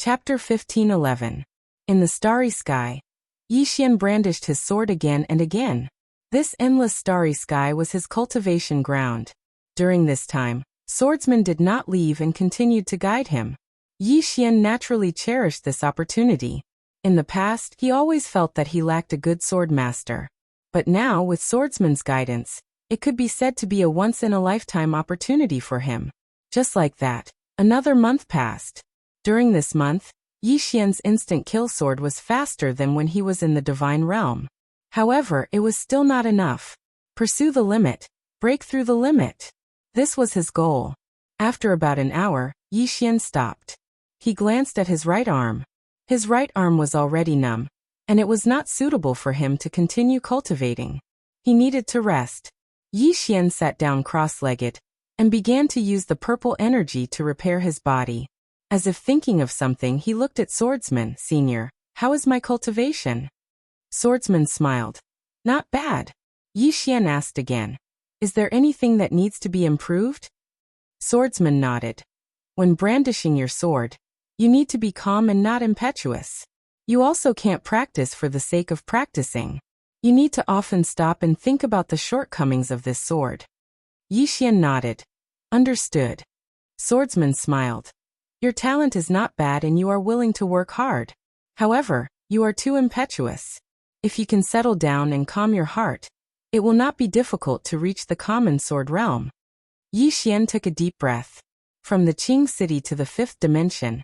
Chapter 15:11. In the starry sky, Yi Xian brandished his sword again and again. This endless starry sky was his cultivation ground. During this time, swordsmen did not leave and continued to guide him. Yi Xian naturally cherished this opportunity. In the past, he always felt that he lacked a good swordmaster. But now, with swordsman's guidance, it could be said to be a once-in-a-lifetime opportunity for him. Just like that, another month passed. During this month, Yi Xian's instant kill sword was faster than when he was in the divine realm. However, it was still not enough. Pursue the limit. Break through the limit. This was his goal. After about an hour, Yi Xian stopped. He glanced at his right arm. His right arm was already numb, and it was not suitable for him to continue cultivating. He needed to rest. Yi Xian sat down cross-legged and began to use the purple energy to repair his body. As if thinking of something, he looked at Swordsman. Senior, how is my cultivation? Swordsman smiled. Not bad. Yi Xian asked again. Is there anything that needs to be improved? Swordsman nodded. When brandishing your sword, you need to be calm and not impetuous. You also can't practice for the sake of practicing. You need to often stop and think about the shortcomings of this sword. Yi Xian nodded. Understood. Swordsman smiled. Your talent is not bad and you are willing to work hard. However, you are too impetuous. If you can settle down and calm your heart, it will not be difficult to reach the common sword realm. Yi Xian took a deep breath. From the Qing city to the fifth dimension,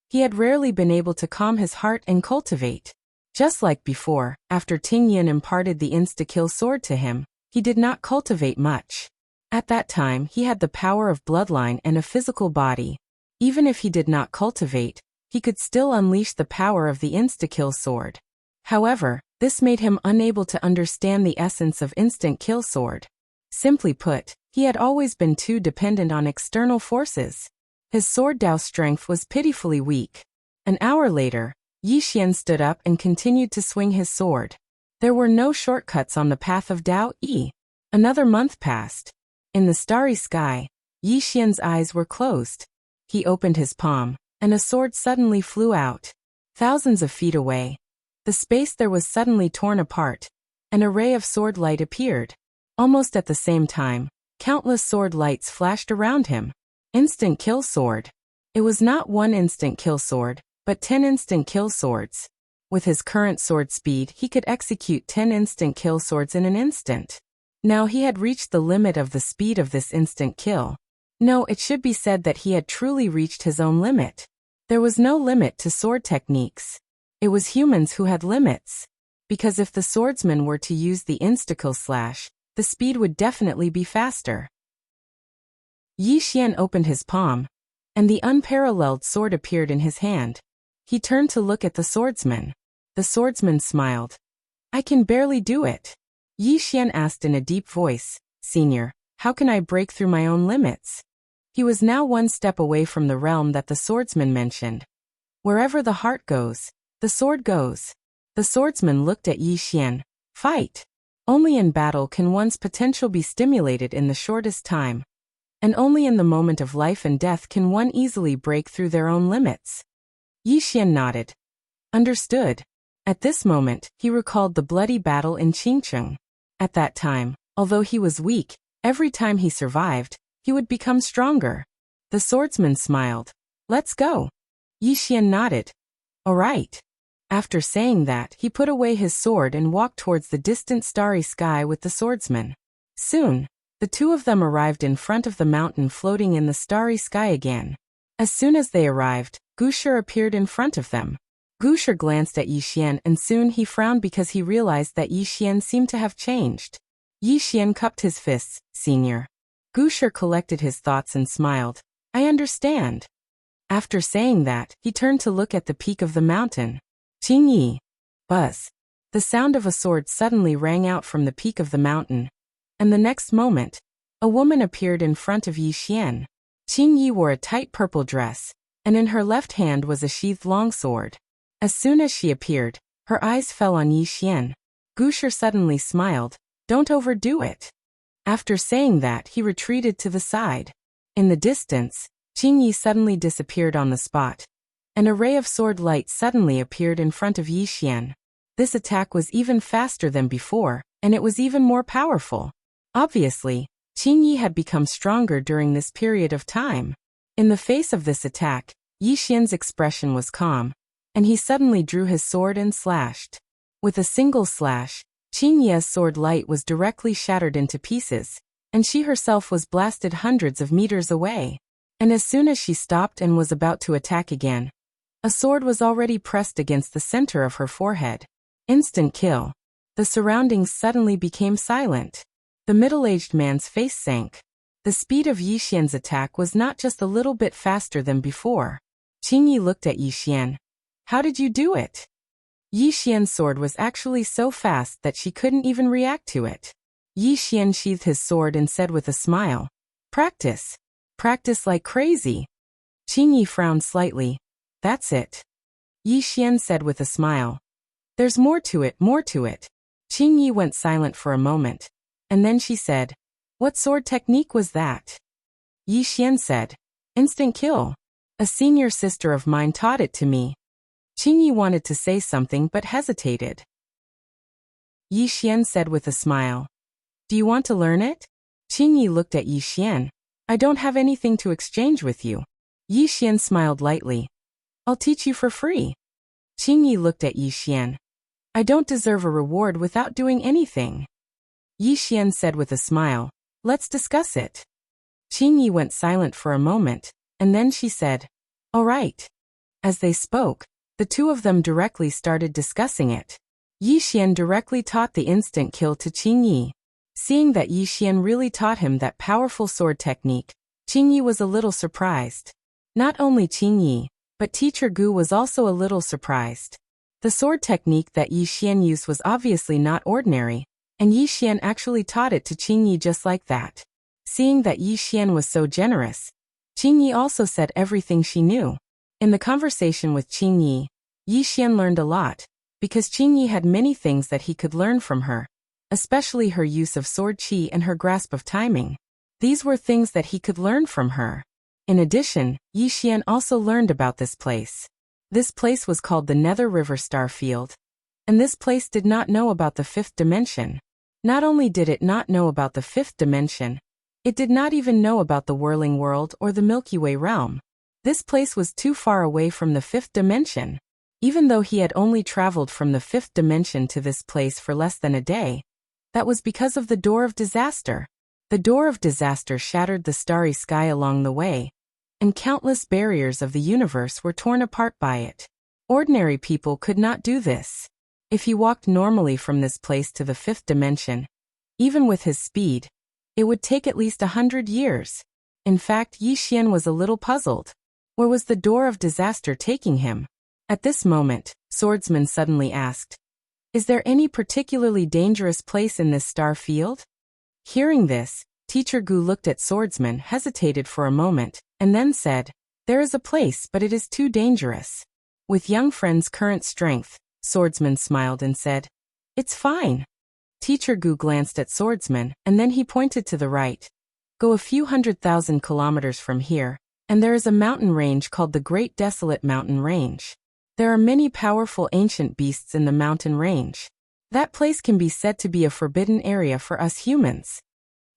he had rarely been able to calm his heart and cultivate. Just like before, after Ting Yin imparted the insta-kill sword to him, he did not cultivate much. At that time, he had the power of bloodline and a physical body. Even if he did not cultivate, he could still unleash the power of the insta-kill sword. However, this made him unable to understand the essence of instant kill sword. Simply put, he had always been too dependent on external forces. His sword Dao strength was pitifully weak. An hour later, Yi Xian stood up and continued to swing his sword. There were no shortcuts on the path of Dao Yi. Another month passed. In the starry sky, Yi Xian's eyes were closed. He opened his palm, and a sword suddenly flew out. Thousands of feet away, the space there was suddenly torn apart. An array of sword light appeared. Almost at the same time, countless sword lights flashed around him. Instant kill sword. It was not one instant kill sword, but 10 instant kill swords. With his current sword speed, he could execute 10 instant kill swords in an instant. Now he had reached the limit of the speed of this instant kill. No, it should be said that he had truly reached his own limit. There was no limit to sword techniques. It was humans who had limits. Because if the swordsman were to use the insta-kill slash, the speed would definitely be faster. Yi Xian opened his palm, and the unparalleled sword appeared in his hand. He turned to look at the swordsman. The swordsman smiled. I can barely do it. Yi Xian asked in a deep voice, Senior, how can I break through my own limits? He was now one step away from the realm that the swordsman mentioned. Wherever the heart goes, the sword goes. The swordsman looked at Yi Xian. Fight. Only in battle can one's potential be stimulated in the shortest time. And only in the moment of life and death can one easily break through their own limits. Yi Xian nodded. Understood. At this moment, he recalled the bloody battle in Qingcheng. At that time, although he was weak, every time he survived, he would become stronger. The swordsman smiled. Let's go. Yi Xian nodded. All right. After saying that, he put away his sword and walked towards the distant starry sky with the swordsman. Soon, the two of them arrived in front of the mountain floating in the starry sky again. As soon as they arrived, Gushir appeared in front of them. Gushir glanced at Yi Xian and soon he frowned because he realized that Yi Xian seemed to have changed. Yi Xian cupped his fists. Senior. Gushir collected his thoughts and smiled. I understand. After saying that, he turned to look at the peak of the mountain. Qingyi. Buzz. The sound of a sword suddenly rang out from the peak of the mountain. And the next moment, a woman appeared in front of Yi Xian. Qingyi wore a tight purple dress, and in her left hand was a sheathed longsword. As soon as she appeared, her eyes fell on Yi Xian. Gushir suddenly smiled. Don't overdo it. After saying that, he retreated to the side. In the distance, Qingyi suddenly disappeared on the spot. An array of sword light suddenly appeared in front of Yixian. This attack was even faster than before, and it was even more powerful. Obviously, Qingyi had become stronger during this period of time. In the face of this attack, Yixian's expression was calm, and he suddenly drew his sword and slashed. With a single slash, Qingyi's sword light was directly shattered into pieces, and she herself was blasted hundreds of meters away. And as soon as she stopped and was about to attack again, a sword was already pressed against the center of her forehead. Instant kill. The surroundings suddenly became silent. The middle-aged man's face sank. The speed of Yixian's attack was not just a little bit faster than before. Qingyi looked at Yixian. How did you do it? Yixian's sword was actually so fast that she couldn't even react to it. Yixian sheathed his sword and said with a smile, Practice. Practice like crazy. Qingyi frowned slightly. That's it. Yixian said with a smile. There's more to it, more to it. Qingyi went silent for a moment, and then she said, What sword technique was that? Yixian said, Instant kill. A senior sister of mine taught it to me. Qingyi wanted to say something but hesitated. Yixian said with a smile, Do you want to learn it? Qingyi looked at Yixian. I don't have anything to exchange with you. Yixian smiled lightly. I'll teach you for free. Qingyi looked at Yixian. I don't deserve a reward without doing anything. Yixian said with a smile, Let's discuss it. Qingyi went silent for a moment, and then she said, All right. As they spoke, the two of them directly started discussing it. Yixian directly taught the instant kill to Qingyi. Seeing that Yixian really taught him that powerful sword technique, Qingyi was a little surprised. Not only Qingyi, but Teacher Gu was also a little surprised. The sword technique that Yixian used was obviously not ordinary, and Yixian actually taught it to Qingyi just like that. Seeing that Yixian was so generous, Qingyi also said everything she knew. In the conversation with Qingyi, Yixian learned a lot, because Qingyi had many things that he could learn from her, especially her use of sword qi and her grasp of timing. These were things that he could learn from her. In addition, Yixian also learned about this place. This place was called the Nether River Star Field, and this place did not know about the fifth dimension. Not only did it not know about the fifth dimension, it did not even know about the Whirling World or the Milky Way realm. This place was too far away from the fifth dimension. Even though he had only traveled from the fifth dimension to this place for less than a day, that was because of the Door of Disaster. The Door of Disaster shattered the starry sky along the way, and countless barriers of the universe were torn apart by it. Ordinary people could not do this. If he walked normally from this place to the fifth dimension, even with his speed, it would take at least 100 years. In fact, Yixian was a little puzzled. Where was the Door of Disaster taking him? At this moment, Swordsman suddenly asked, Is there any particularly dangerous place in this star field? Hearing this, Teacher Gu looked at Swordsman, hesitated for a moment, and then said, There is a place, but it is too dangerous. With young friend's current strength, Swordsman smiled and said, It's fine. Teacher Gu glanced at Swordsman, and then he pointed to the right. Go a few 100,000 kilometers from here, and there is a mountain range called the Great Desolate Mountain Range. There are many powerful ancient beasts in the mountain range. That place can be said to be a forbidden area for us humans.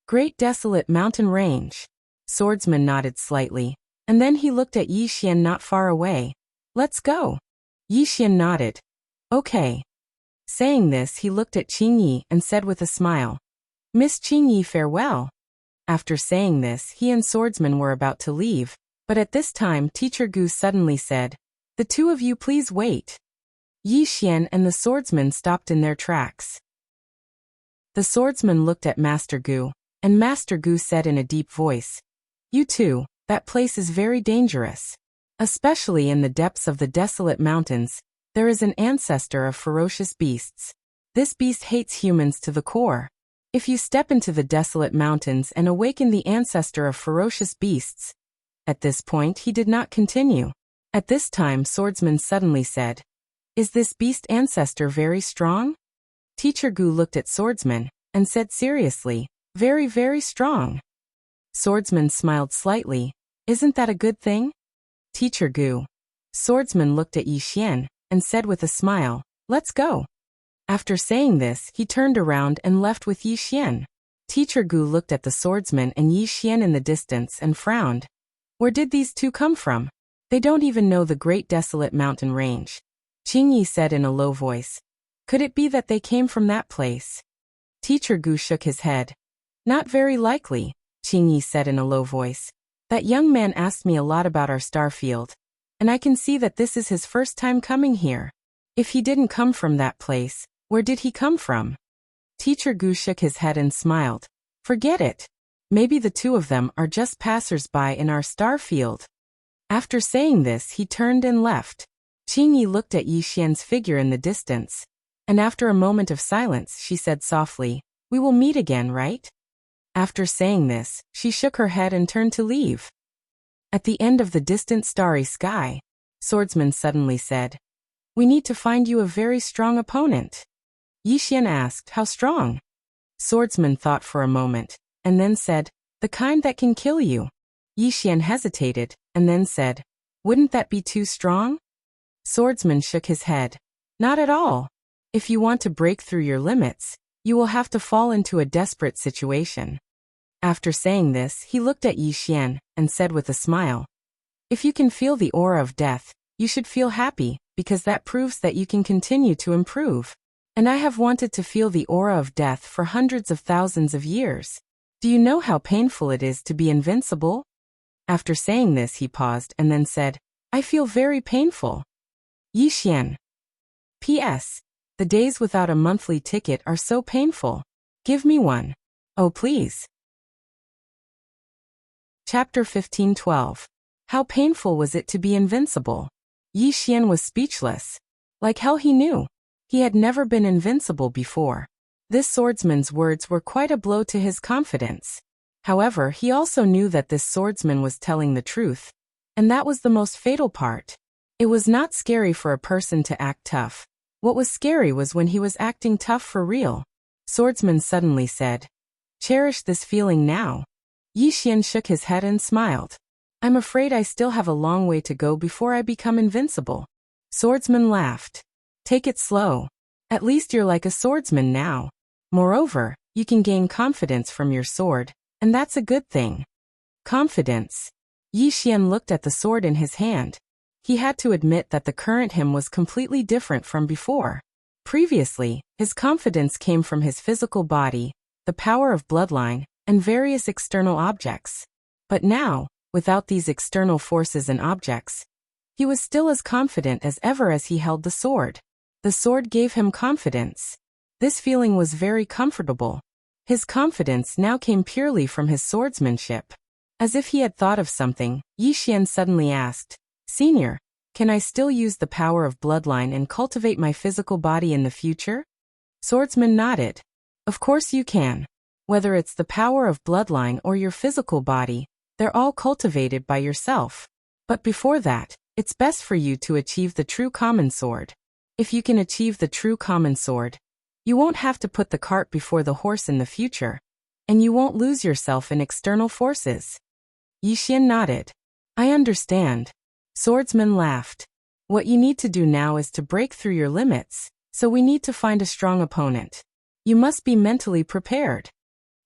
Great Desolate Mountain Range. Swordsman nodded slightly, and then he looked at Yixian not far away. Let's go. Yixian nodded. Okay. Saying this, he looked at Qingyi and said with a smile, Miss Qingyi, farewell. After saying this, he and Swordsman were about to leave, but at this time Teacher Gu suddenly said, The two of you please wait. Yixian and the swordsman stopped in their tracks. The swordsman looked at Master Gu, and Master Gu said in a deep voice, You two, that place is very dangerous. Especially in the depths of the desolate mountains, there is an ancestor of ferocious beasts. This beast hates humans to the core. If you step into the desolate mountains and awaken the ancestor of ferocious beasts. At this point he did not continue. At this time Swordsman suddenly said, Is this beast ancestor very strong? Teacher Gu looked at Swordsman, and said seriously, Very, very strong. Swordsman smiled slightly, Isn't that a good thing? Teacher Gu. Swordsman looked at Yi Xian and said with a smile, "Let's go." After saying this, he turned around and left with Yi Xian. Teacher Gu looked at the swordsman and Yi Xian in the distance and frowned. Where did these two come from? They don't even know the great desolate mountain range. Qing Yi said in a low voice. Could it be that they came from that place? Teacher Gu shook his head. Not very likely, Qing Yi said in a low voice. That young man asked me a lot about our star field, and I can see that this is his first time coming here. If he didn't come from that place, where did he come from? Teacher Gu shook his head and smiled. Forget it. Maybe the two of them are just passers-by in our star field. After saying this, he turned and left. Qing Yi looked at Yi Xian's figure in the distance, and after a moment of silence, she said softly, "We will meet again, right?" After saying this, she shook her head and turned to leave. At the end of the distant starry sky, Swordsman suddenly said, "We need to find you a very strong opponent." Yi Xian asked, "How strong?" Swordsman thought for a moment, and then said, "The kind that can kill you." Yi Xian hesitated, and then said, "Wouldn't that be too strong?" Swordsman shook his head. "Not at all. If you want to break through your limits, you will have to fall into a desperate situation." After saying this, he looked at Yi Xian and said with a smile, "If you can feel the aura of death, you should feel happy, because that proves that you can continue to improve. And I have wanted to feel the aura of death for hundreds of thousands of years. Do you know how painful it is to be invincible?" After saying this, he paused and then said, "I feel very painful." Yi Xian. P.S. The days without a monthly ticket are so painful. Give me one. Oh, please. Chapter 15:12. How painful was it to be invincible? Yi Xian was speechless. Like hell he knew. He had never been invincible before. This swordsman's words were quite a blow to his confidence. However, he also knew that this swordsman was telling the truth, and that was the most fatal part. It was not scary for a person to act tough. What was scary was when he was acting tough for real. Swordsman suddenly said, "Cherish this feeling now." Yi Xian shook his head and smiled. "I'm afraid I still have a long way to go before I become invincible." Swordsman laughed. "Take it slow. At least you're like a swordsman now. Moreover, you can gain confidence from your sword, and that's a good thing." Confidence. Yi Xian looked at the sword in his hand. He had to admit that the current him was completely different from before. Previously, his confidence came from his physical body, the power of bloodline, and various external objects. But now, without these external forces and objects, he was still as confident as ever as he held the sword. The sword gave him confidence. This feeling was very comfortable. His confidence now came purely from his swordsmanship. As if he had thought of something, Yi Xian suddenly asked, "Senior, can I still use the power of bloodline and cultivate my physical body in the future?" Swordsman nodded. "Of course you can. Whether it's the power of bloodline or your physical body, they're all cultivated by yourself. But before that, it's best for you to achieve the true common sword. If you can achieve the true common sword, you won't have to put the cart before the horse in the future, and you won't lose yourself in external forces." Yi Xian nodded. "I understand." Swordsman laughed. "What you need to do now is to break through your limits, so we need to find a strong opponent. You must be mentally prepared."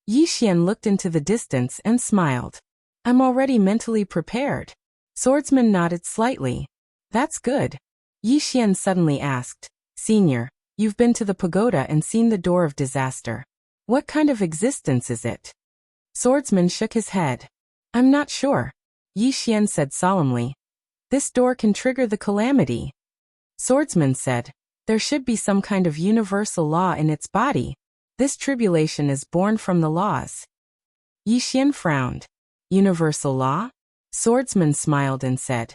Yi Xian looked into the distance and smiled. "I'm already mentally prepared." Swordsman nodded slightly. "That's good." Yi Xian suddenly asked, "Senior, you've been to the pagoda and seen the door of disaster. What kind of existence is it?" Swordsman shook his head. "I'm not sure." Yi Xian said solemnly. "This door can trigger the calamity." Swordsman said, "There should be some kind of universal law in its body. This tribulation is born from the laws." Yi Xian frowned. "Universal law?" Swordsman smiled and said,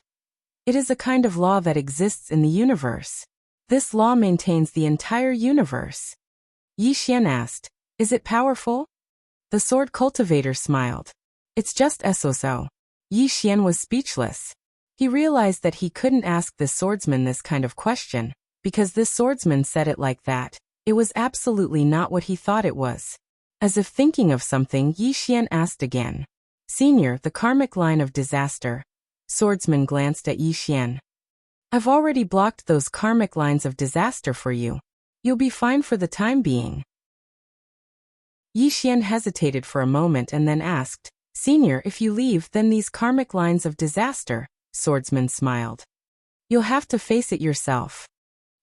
"It is a kind of law that exists in the universe. This law maintains the entire universe." Yi Xian asked, "Is it powerful?" The sword cultivator smiled. "It's just so." Yi Xian was speechless. He realized that he couldn't ask this swordsman this kind of question, because this swordsman said it like that. It was absolutely not what he thought it was. As if thinking of something, Yi Xian asked again, "Senior, the karmic line of disaster." Swordsman glanced at Yi Xian. I've already blocked those karmic lines of disaster for you. You'll be fine for the time being. Yi Xian hesitated for a moment and then asked, Senior, if you leave, then these karmic lines of disaster, Swordsman smiled. You'll have to face it yourself.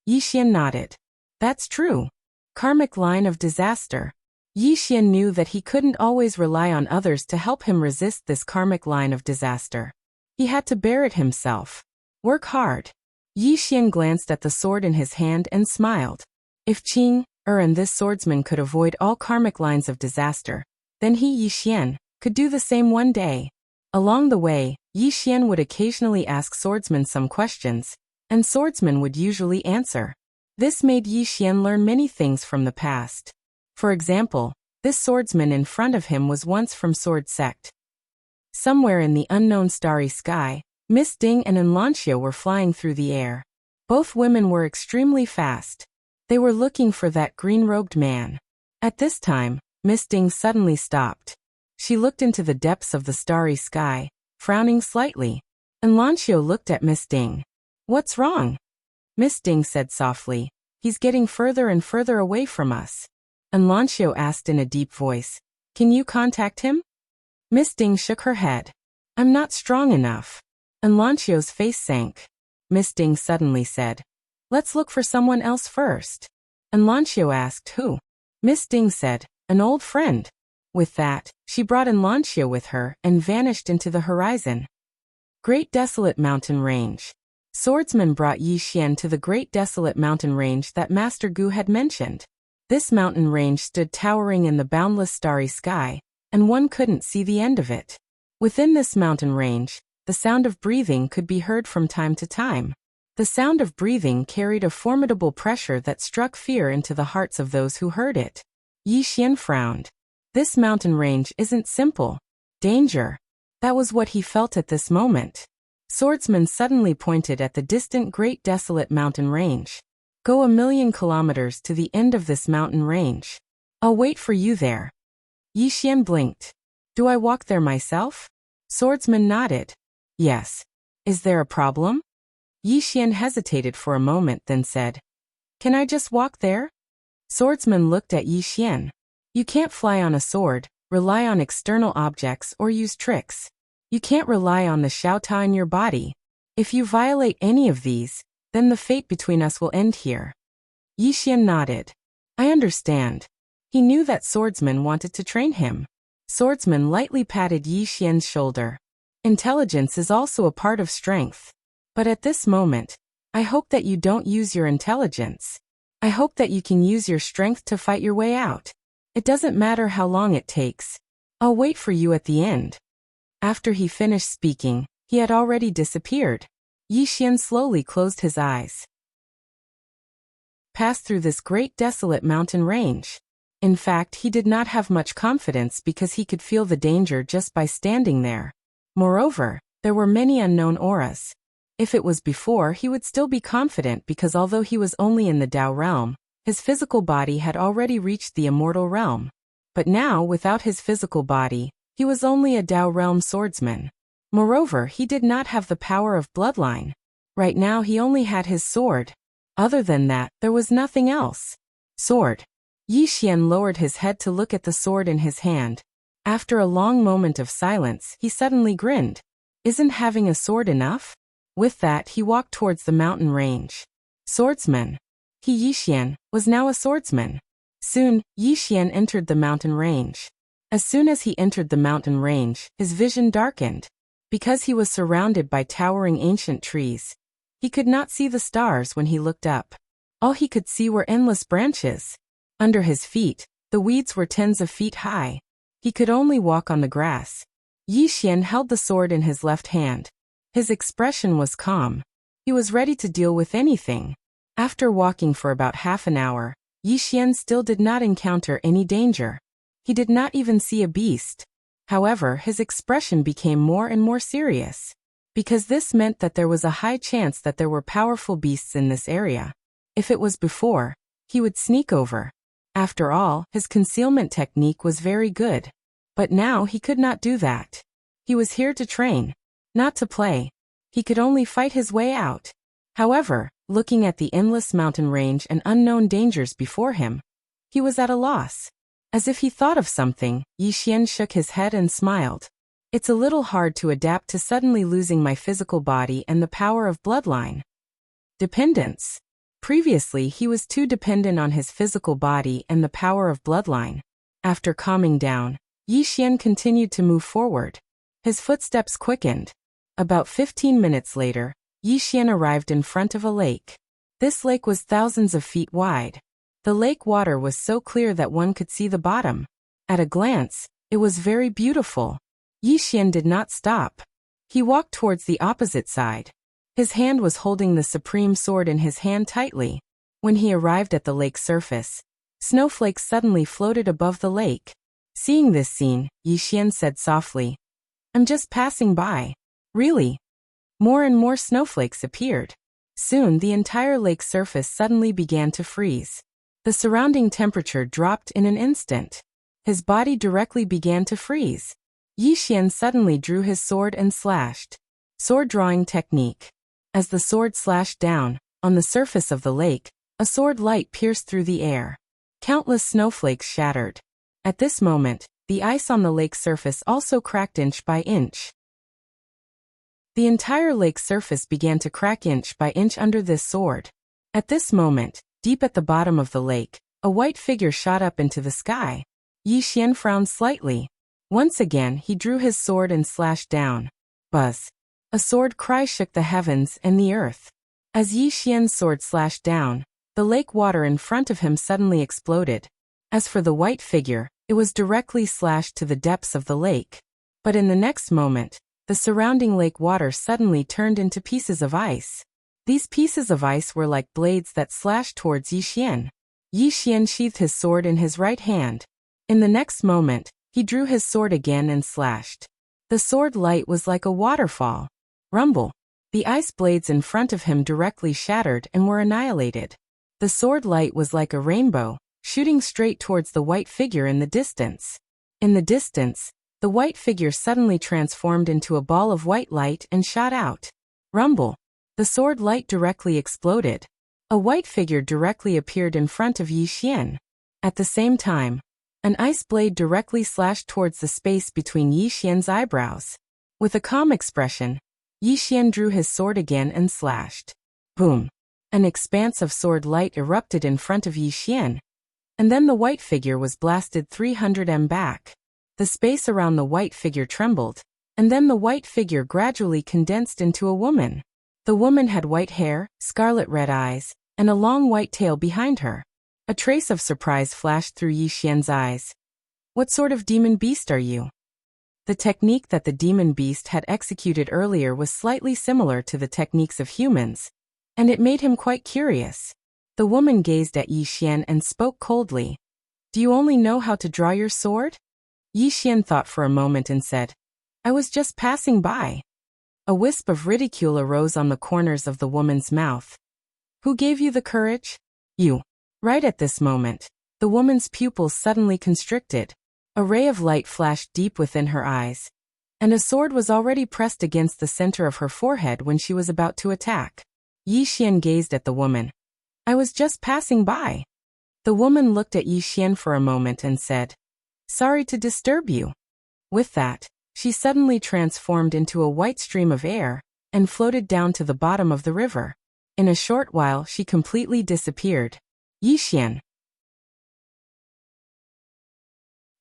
Yi Xian nodded. That's true. Karmic line of disaster. Yi Xian knew that he couldn't always rely on others to help him resist this karmic line of disaster. He had to bear it himself. Work hard. Yi Xian glanced at the sword in his hand and smiled. If Qing, and this swordsman could avoid all karmic lines of disaster, then he, Yi Xian, could do the same one day. Along the way, Yi Xian would occasionally ask Swordsman some questions, and Swordsman would usually answer. This made Yi Xian learn many things from the past. For example, this swordsman in front of him was once from Sword Sect. Somewhere in the unknown starry sky, Miss Ding and Enlantia were flying through the air. Both women were extremely fast. They were looking for that green-robed man. At this time, Miss Ding suddenly stopped. She looked into the depths of the starry sky, frowning slightly. Enlantia looked at Miss Ding. What's wrong? Miss Ding said softly, He's getting further and further away from us. Enlantia asked in a deep voice, Can you contact him? Miss Ding shook her head. I'm not strong enough. Enlantia's face sank. Miss Ding suddenly said, Let's look for someone else first. Enlantia asked who? Miss Ding said, An old friend. With that, she brought Enlantia with her and vanished into the horizon. Great Desolate Mountain Range. Swordsman brought Yi Xian to the Great Desolate Mountain Range that Master Gu had mentioned. This mountain range stood towering in the boundless starry sky, and one couldn't see the end of it. Within this mountain range, the sound of breathing could be heard from time to time. The sound of breathing carried a formidable pressure that struck fear into the hearts of those who heard it. Yi Xian frowned. This mountain range isn't simple. Danger. That was what he felt at this moment. Swordsman suddenly pointed at the distant Great Desolate Mountain Range. Go 1,000,000 kilometers to the end of this mountain range. I'll wait for you there. Yi Xian blinked. Do I walk there myself? Swordsman nodded. Yes. Is there a problem? Yi Xian hesitated for a moment then said, Can I just walk there? Swordsman looked at Yi Xian. You can't fly on a sword, rely on external objects or use tricks. You can't rely on the Xiaota in your body. If you violate any of these, then the fate between us will end here. Yi Xian nodded. I understand. He knew that Swordsman wanted to train him. Swordsman lightly patted Yi Xian's shoulder. Intelligence is also a part of strength. But at this moment, I hope that you don't use your intelligence. I hope that you can use your strength to fight your way out. It doesn't matter how long it takes. I'll wait for you at the end. After he finished speaking, he had already disappeared. Yi Xian slowly closed his eyes. Passed through this great desolate mountain range. In fact, he did not have much confidence because he could feel the danger just by standing there. Moreover, there were many unknown auras. If it was before, he would still be confident because although he was only in the Tao realm, his physical body had already reached the immortal realm. But now, without his physical body, he was only a Tao realm swordsman. Moreover, he did not have the power of bloodline. Right now he only had his sword. Other than that, there was nothing else. Sword. Yi Xian lowered his head to look at the sword in his hand. After a long moment of silence, he suddenly grinned. Isn't having a sword enough? With that, he walked towards the mountain range. Swordsman. He, Yi Xian, was now a swordsman. Soon, Yi Xian entered the mountain range. As soon as he entered the mountain range, his vision darkened. Because he was surrounded by towering ancient trees, he could not see the stars when he looked up. All he could see were endless branches. Under his feet, the weeds were tens of feet high. He could only walk on the grass. Yi Xian held the sword in his left hand. His expression was calm. He was ready to deal with anything. After walking for about half an hour, Yi Xian still did not encounter any danger. He did not even see a beast. However, his expression became more and more serious. Because this meant that there was a high chance that there were powerful beasts in this area. If it was before, he would sneak over. After all, his concealment technique was very good. But now he could not do that. He was here to train, not to play. He could only fight his way out. However, looking at the endless mountain range and unknown dangers before him, he was at a loss. As if he thought of something, Yixian shook his head and smiled. It's a little hard to adapt to suddenly losing my physical body and the power of bloodline dependence. Previously, he was too dependent on his physical body and the power of bloodline. After calming down, Yixian continued to move forward. His footsteps quickened. About 15 minutes later, Yixian arrived in front of a lake. This lake was thousands of feet wide. The lake water was so clear that one could see the bottom. At a glance, it was very beautiful. Yixian did not stop. He walked towards the opposite side. His hand was holding the supreme sword in his hand tightly. When he arrived at the lake's surface, snowflakes suddenly floated above the lake. Seeing this scene, Yixian said softly, "I'm just passing by." Really? More and more snowflakes appeared. Soon the entire lake's surface suddenly began to freeze. The surrounding temperature dropped in an instant. His body directly began to freeze. Yixian suddenly drew his sword and slashed. Sword drawing technique. As the sword slashed down, on the surface of the lake, a sword light pierced through the air. Countless snowflakes shattered. At this moment, the ice on the lake's surface also cracked inch by inch. The entire lake's surface began to crack inch by inch under this sword. At this moment, deep at the bottom of the lake, a white figure shot up into the sky. Yixian frowned slightly. Once again, he drew his sword and slashed down. Buzz. A sword cry shook the heavens and the earth. As Yixian's sword slashed down, the lake water in front of him suddenly exploded. As for the white figure, it was directly slashed to the depths of the lake. But in the next moment, the surrounding lake water suddenly turned into pieces of ice. These pieces of ice were like blades that slashed towards Yixian. Yixian sheathed his sword in his right hand. In the next moment, he drew his sword again and slashed. The sword light was like a waterfall. Rumble. The ice blades in front of him directly shattered and were annihilated. The sword light was like a rainbow, shooting straight towards the white figure in the distance. In the distance, the white figure suddenly transformed into a ball of white light and shot out. Rumble. The sword light directly exploded. A white figure directly appeared in front of Yixian. At the same time, an ice blade directly slashed towards the space between Yixian's eyebrows. With a calm expression, Yixian drew his sword again and slashed. Boom! An expanse of sword light erupted in front of Yixian, and then the white figure was blasted 300 m back. The space around the white figure trembled, and then the white figure gradually condensed into a woman. The woman had white hair, scarlet-red eyes, and a long white tail behind her. A trace of surprise flashed through Yixian's eyes. "What sort of demon beast are you?" The technique that the demon beast had executed earlier was slightly similar to the techniques of humans, and it made him quite curious. The woman gazed at Yixian and spoke coldly. "Do you only know how to draw your sword?" Yixian thought for a moment and said, "I was just passing by." A wisp of ridicule arose on the corners of the woman's mouth. "Who gave you the courage?" "You." Right at this moment, the woman's pupils suddenly constricted. A ray of light flashed deep within her eyes, and a sword was already pressed against the center of her forehead when she was about to attack. Yixian gazed at the woman. "I was just passing by." The woman looked at Yixian for a moment and said, "Sorry to disturb you." With that, she suddenly transformed into a white stream of air and floated down to the bottom of the river. In a short while, she completely disappeared. Yixian.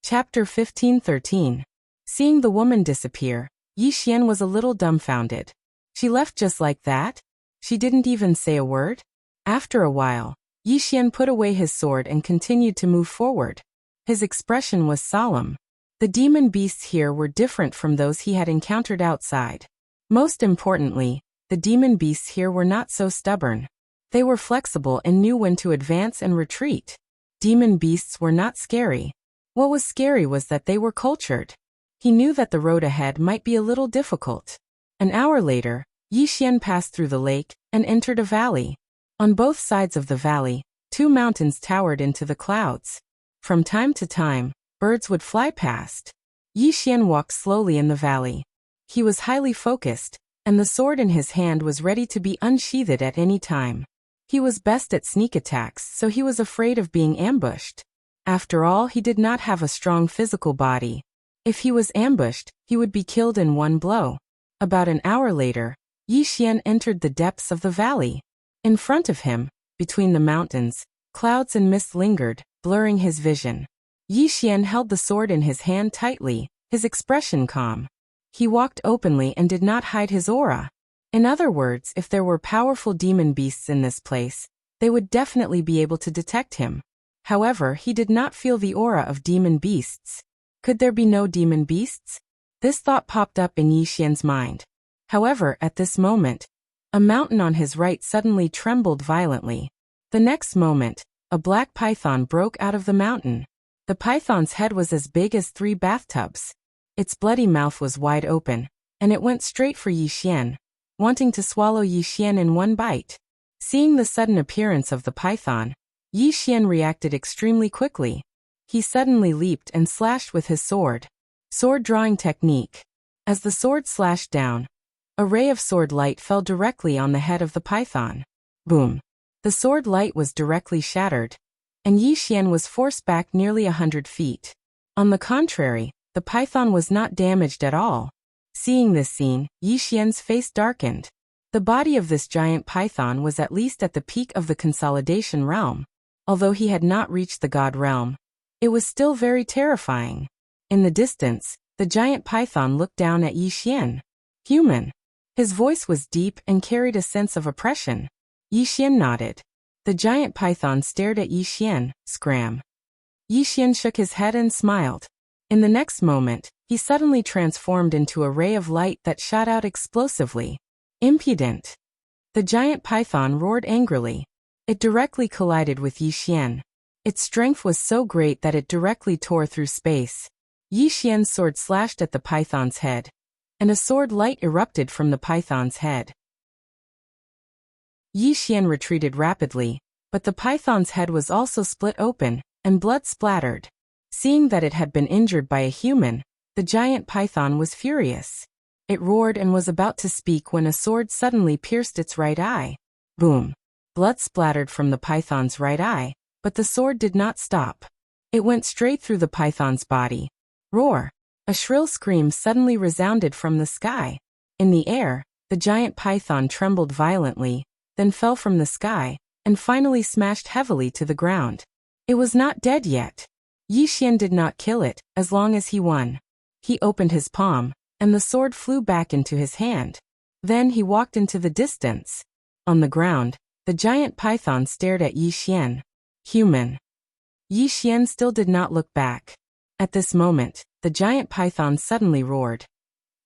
Chapter 15:13. Seeing the woman disappear, Yixian was a little dumbfounded. She left just like that? She didn't even say a word? After a while, Yixian put away his sword and continued to move forward. His expression was solemn. The demon beasts here were different from those he had encountered outside. Most importantly, the demon beasts here were not so stubborn. They were flexible and knew when to advance and retreat. Demon beasts were not scary. What was scary was that they were cultured. He knew that the road ahead might be a little difficult. An hour later, Yixian passed through the lake and entered a valley. On both sides of the valley, 2 mountains towered into the clouds. From time to time, birds would fly past. Yixian walked slowly in the valley. He was highly focused, and the sword in his hand was ready to be unsheathed at any time. He was best at sneak attacks, so he was afraid of being ambushed. After all, he did not have a strong physical body. If he was ambushed, he would be killed in one blow. About an hour later, Yi Xian entered the depths of the valley. In front of him, between the mountains, clouds and mist lingered, blurring his vision. Yi Xian held the sword in his hand tightly, his expression calm. He walked openly and did not hide his aura. In other words, if there were powerful demon beasts in this place, they would definitely be able to detect him. However, he did not feel the aura of demon beasts. Could there be no demon beasts? This thought popped up in Yi Xian's mind. However, at this moment, a mountain on his right suddenly trembled violently. The next moment, a black python broke out of the mountain. The python's head was as big as 3 bathtubs. Its bloody mouth was wide open, and it went straight for Yi Xian, wanting to swallow Yi Xian in one bite. Seeing the sudden appearance of the python, Yi Xian reacted extremely quickly. He suddenly leaped and slashed with his sword. Sword drawing technique. As the sword slashed down, a ray of sword light fell directly on the head of the python. Boom! The sword light was directly shattered, and Yi Xian was forced back nearly 100 feet. On the contrary, the python was not damaged at all. Seeing this scene, Yi Xian's face darkened. The body of this giant python was at least at the peak of the consolidation realm. Although he had not reached the god realm, it was still very terrifying. In the distance, the giant python looked down at Yi Xian. Human. His voice was deep and carried a sense of oppression. Yi Xian nodded. The giant python stared at Yi Xian, scram. Yi Xian shook his head and smiled. In the next moment, he suddenly transformed into a ray of light that shot out explosively. Impudent! The giant python roared angrily. It directly collided with Yi Xian. Its strength was so great that it directly tore through space. Yi Xian's sword slashed at the python's head, and a sword light erupted from the python's head. Yi Xian retreated rapidly, but the python's head was also split open, and blood splattered. Seeing that it had been injured by a human, the giant python was furious. It roared and was about to speak when a sword suddenly pierced its right eye. Boom! Blood splattered from the python's right eye, but the sword did not stop. It went straight through the python's body. Roar! A shrill scream suddenly resounded from the sky. In the air, the giant python trembled violently, then fell from the sky, and finally smashed heavily to the ground. It was not dead yet. Yi Xian did not kill it, as long as he won. He opened his palm, and the sword flew back into his hand. Then he walked into the distance. On the ground, the giant python stared at Yi Xian. Human. Yi Xian still did not look back. At this moment, the giant python suddenly roared.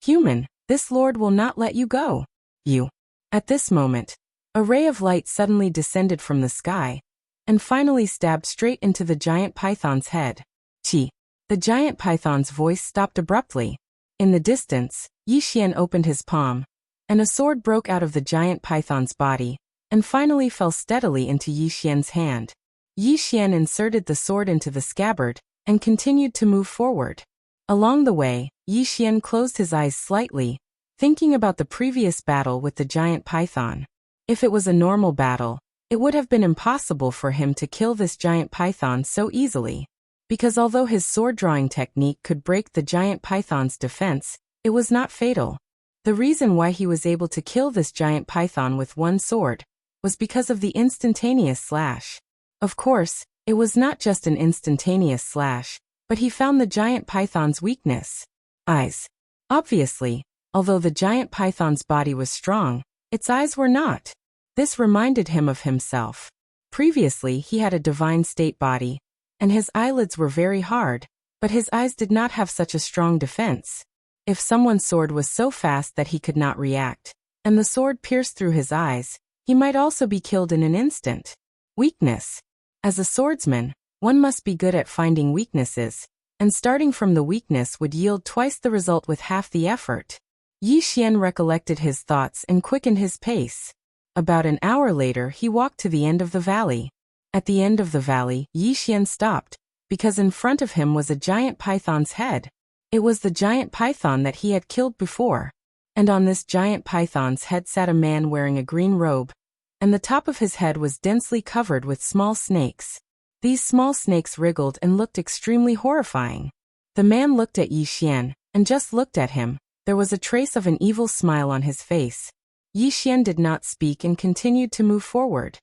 Human, this lord will not let you go. You. At this moment, a ray of light suddenly descended from the sky, and finally stabbed straight into the giant python's head. Chi. The giant python's voice stopped abruptly. In the distance, Yi Xian opened his palm, and a sword broke out of the giant python's body, and finally fell steadily into Yi Xian's hand. Yi Xian inserted the sword into the scabbard, and continued to move forward. Along the way, Yi Xian closed his eyes slightly, thinking about the previous battle with the giant python. If it was a normal battle, it would have been impossible for him to kill this giant python so easily. Because although his sword-drawing technique could break the giant python's defense, it was not fatal. The reason why he was able to kill this giant python with one sword was because of the instantaneous slash. Of course, it was not just an instantaneous slash, but he found the giant python's weakness. Eyes. Obviously, although the giant python's body was strong, its eyes were not. This reminded him of himself. Previously, he had a divine state body, and his eyelids were very hard, but his eyes did not have such a strong defense. If someone's sword was so fast that he could not react, and the sword pierced through his eyes, he might also be killed in an instant. Weakness. As a swordsman, one must be good at finding weaknesses, and starting from the weakness would yield twice the result with half the effort. Yi Xian recollected his thoughts and quickened his pace. About an hour later, he walked to the end of the valley. At the end of the valley, Yi Xian stopped, because in front of him was a giant python's head. It was the giant python that he had killed before. and on this giant python's head sat a man wearing a green robe, and the top of his head was densely covered with small snakes. These small snakes wriggled and looked extremely horrifying. The man looked at Yi Xian, and just looked at him. There was a trace of an evil smile on his face. Yi Xian did not speak and continued to move forward.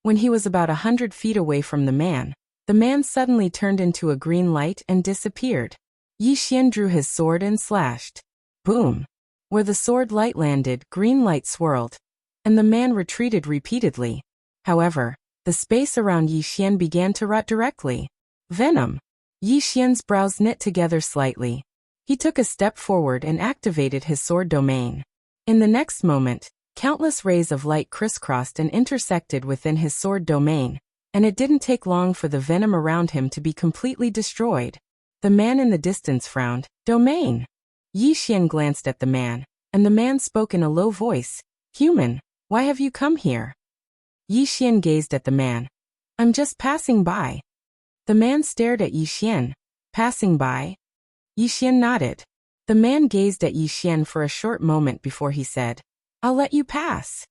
When he was about 100 feet away from the man suddenly turned into a green light and disappeared. Yi Xian drew his sword and slashed. Boom! Where the sword light landed, green light swirled, and the man retreated repeatedly. However, the space around Yi Xian began to rot directly. Venom! Yi Xian's brows knit together slightly. He took a step forward and activated his sword domain. In the next moment, countless rays of light crisscrossed and intersected within his sword domain, and it didn't take long for the venom around him to be completely destroyed. The man in the distance frowned. Domain! Yi Xian glanced at the man, and the man spoke in a low voice. Human, why have you come here? Yi Xian gazed at the man. I'm just passing by. The man stared at Yi Xian. Passing by? Yi Xian nodded. The man gazed at Yi Xian for a short moment before he said, I'll let you pass.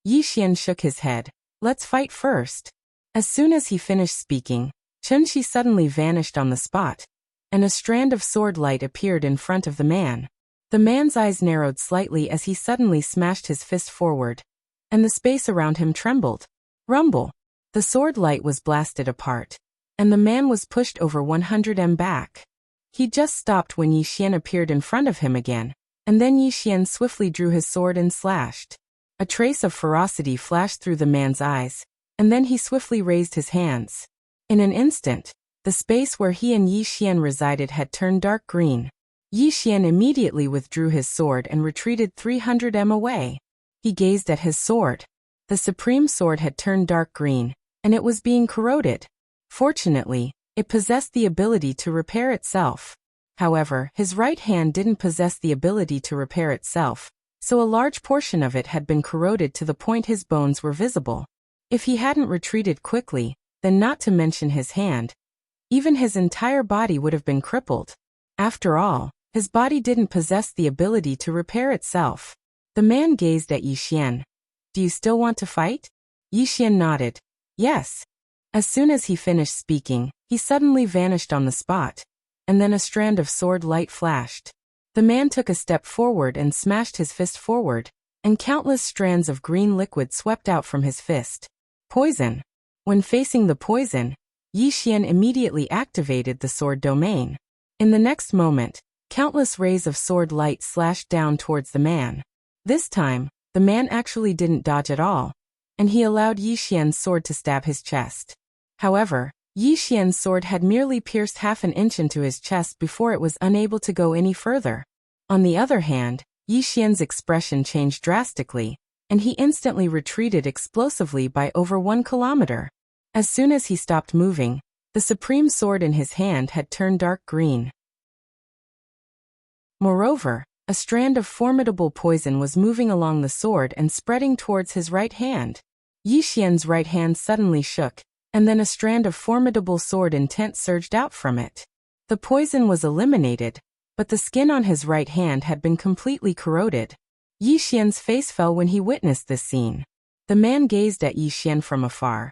Yi Xian shook his head. Let's fight first. As soon as he finished speaking, Chunxi suddenly vanished on the spot, and a strand of sword light appeared in front of the man. The man's eyes narrowed slightly as he suddenly smashed his fist forward, and the space around him trembled. Rumble! The sword light was blasted apart, and the man was pushed over 100 m back. He just stopped when Yi Xian appeared in front of him again, and then Yi Xian swiftly drew his sword and slashed. A trace of ferocity flashed through the man's eyes, and then he swiftly raised his hands. In an instant, the space where he and Yi Xian resided had turned dark green. Yi Xian immediately withdrew his sword and retreated 300 m away. He gazed at his sword. The supreme sword had turned dark green, and it was being corroded. Fortunately, it possessed the ability to repair itself. However, his right hand didn't possess the ability to repair itself, so a large portion of it had been corroded to the point his bones were visible. If he hadn't retreated quickly, then not to mention his hand, even his entire body would have been crippled. After all, his body didn't possess the ability to repair itself. The man gazed at Yi Xian. Do you still want to fight? Yi Xian nodded. Yes. As soon as he finished speaking, he suddenly vanished on the spot, and then a strand of sword light flashed. The man took a step forward and smashed his fist forward, and countless strands of green liquid swept out from his fist. Poison. When facing the poison, Yi Xian immediately activated the sword domain. In the next moment, countless rays of sword light slashed down towards the man. This time, the man actually didn't dodge at all, and he allowed Yi Xian's sword to stab his chest. However, Yi Xian's sword had merely pierced half an inch into his chest before it was unable to go any further. On the other hand, Yi Xian's expression changed drastically, and he instantly retreated explosively by over 1 kilometer. As soon as he stopped moving, the supreme sword in his hand had turned dark green. Moreover, a strand of formidable poison was moving along the sword and spreading towards his right hand. Yi Xian's right hand suddenly shook, and then a strand of formidable sword intent surged out from it. The poison was eliminated, but the skin on his right hand had been completely corroded. Yi Xian's face fell when he witnessed this scene. The man gazed at Yi Xian from afar.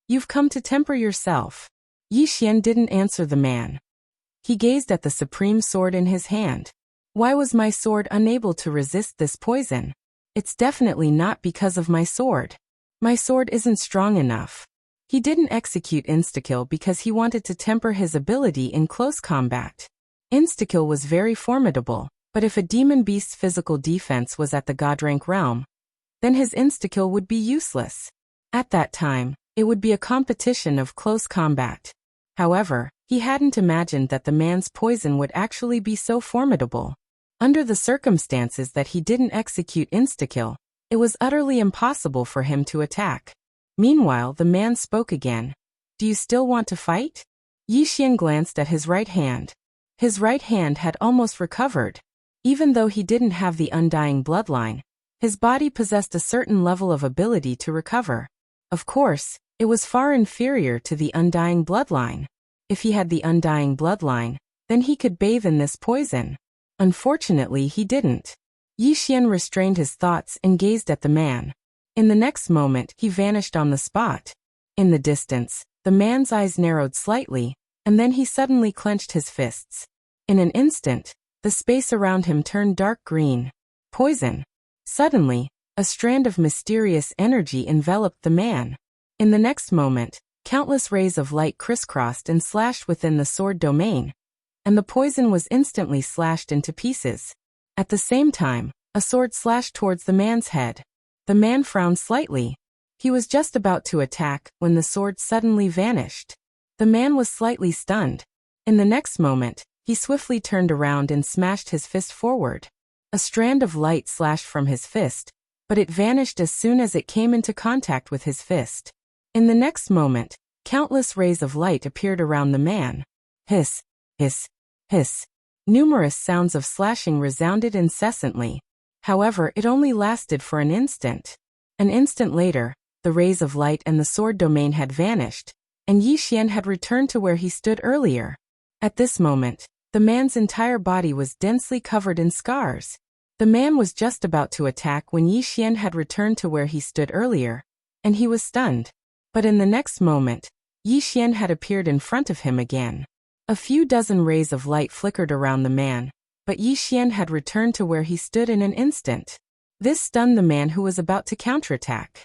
You've come to temper yourself. Yi Xian didn't answer the man. He gazed at the supreme sword in his hand. Why was my sword unable to resist this poison? It's definitely not because of my sword. My sword isn't strong enough. He didn't execute insta-kill because he wanted to temper his ability in close combat. Insta-kill was very formidable, but if a demon beast's physical defense was at the god rank realm, then his insta-kill would be useless. At that time, it would be a competition of close combat. However, he hadn't imagined that the man's poison would actually be so formidable. Under the circumstances that he didn't execute insta-kill, it was utterly impossible for him to attack. Meanwhile, the man spoke again. Do you still want to fight? Yi Xian glanced at his right hand. His right hand had almost recovered. Even though he didn't have the undying bloodline, his body possessed a certain level of ability to recover. Of course, it was far inferior to the undying bloodline. If he had the undying bloodline, then he could bathe in this poison. Unfortunately, he didn't. Yi Xian restrained his thoughts and gazed at the man. In the next moment, he vanished on the spot. In the distance, the man's eyes narrowed slightly, and then he suddenly clenched his fists. In an instant, the space around him turned dark green. Poison. Suddenly, a strand of mysterious energy enveloped the man. In the next moment, countless rays of light crisscrossed and slashed within the sword domain, and the poison was instantly slashed into pieces. At the same time, a sword slashed towards the man's head. The man frowned slightly. He was just about to attack when the sword suddenly vanished. The man was slightly stunned. In the next moment, he swiftly turned around and smashed his fist forward. A strand of light slashed from his fist, but it vanished as soon as it came into contact with his fist. In the next moment, countless rays of light appeared around the man. Hiss, hiss, hiss. Numerous sounds of slashing resounded incessantly. However, it only lasted for an instant. An instant later, the rays of light and the sword domain had vanished, and Yi Xian had returned to where he stood earlier. At this moment, the man's entire body was densely covered in scars. The man was just about to attack when Yi Xian had returned to where he stood earlier, and he was stunned. But in the next moment, Yi Xian had appeared in front of him again. A few dozen rays of light flickered around the man, but Yi Xian had returned to where he stood in an instant. This stunned the man who was about to counterattack.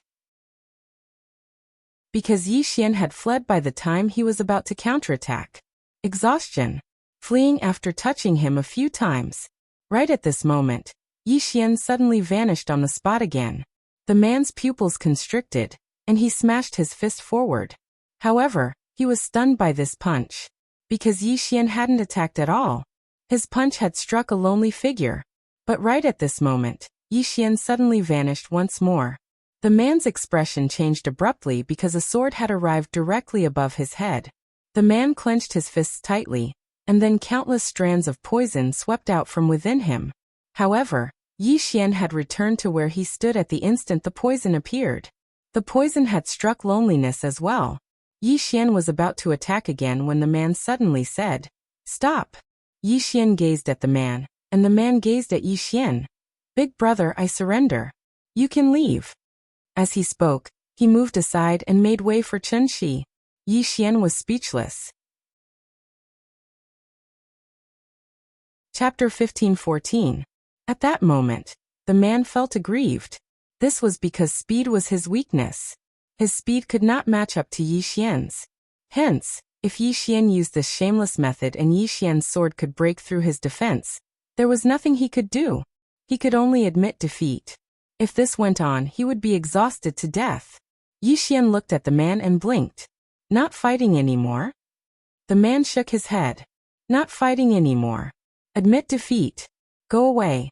Because Yi Xian had fled by the time he was about to counterattack. Exhaustion. Fleeing after touching him a few times. Right at this moment, Yi Xian suddenly vanished on the spot again. The man's pupils constricted, and he smashed his fist forward. However, he was stunned by this punch. Because Yi Xian hadn't attacked at all. His punch had struck a lonely figure. But right at this moment, Yi Xian suddenly vanished once more. The man's expression changed abruptly because a sword had arrived directly above his head. The man clenched his fists tightly, and then countless strands of poison swept out from within him. However, Yi Xian had returned to where he stood at the instant the poison appeared. The poison had struck loneliness as well. Yi Xian was about to attack again when the man suddenly said, "Stop." Yi Xian gazed at the man, and the man gazed at Yi Xian. "Big brother, I surrender. You can leave." As he spoke, he moved aside and made way for Chen Shi. Yi Xian was speechless. Chapter 15-14. At that moment, the man felt aggrieved. This was because speed was his weakness. His speed could not match up to Yi Xian's. Hence, if Yi Xian used this shameless method and Yi Xian's sword could break through his defense, there was nothing he could do. He could only admit defeat. If this went on, he would be exhausted to death. Yi Xian looked at the man and blinked. "Not fighting anymore?" The man shook his head. "Not fighting anymore. Admit defeat. Go away."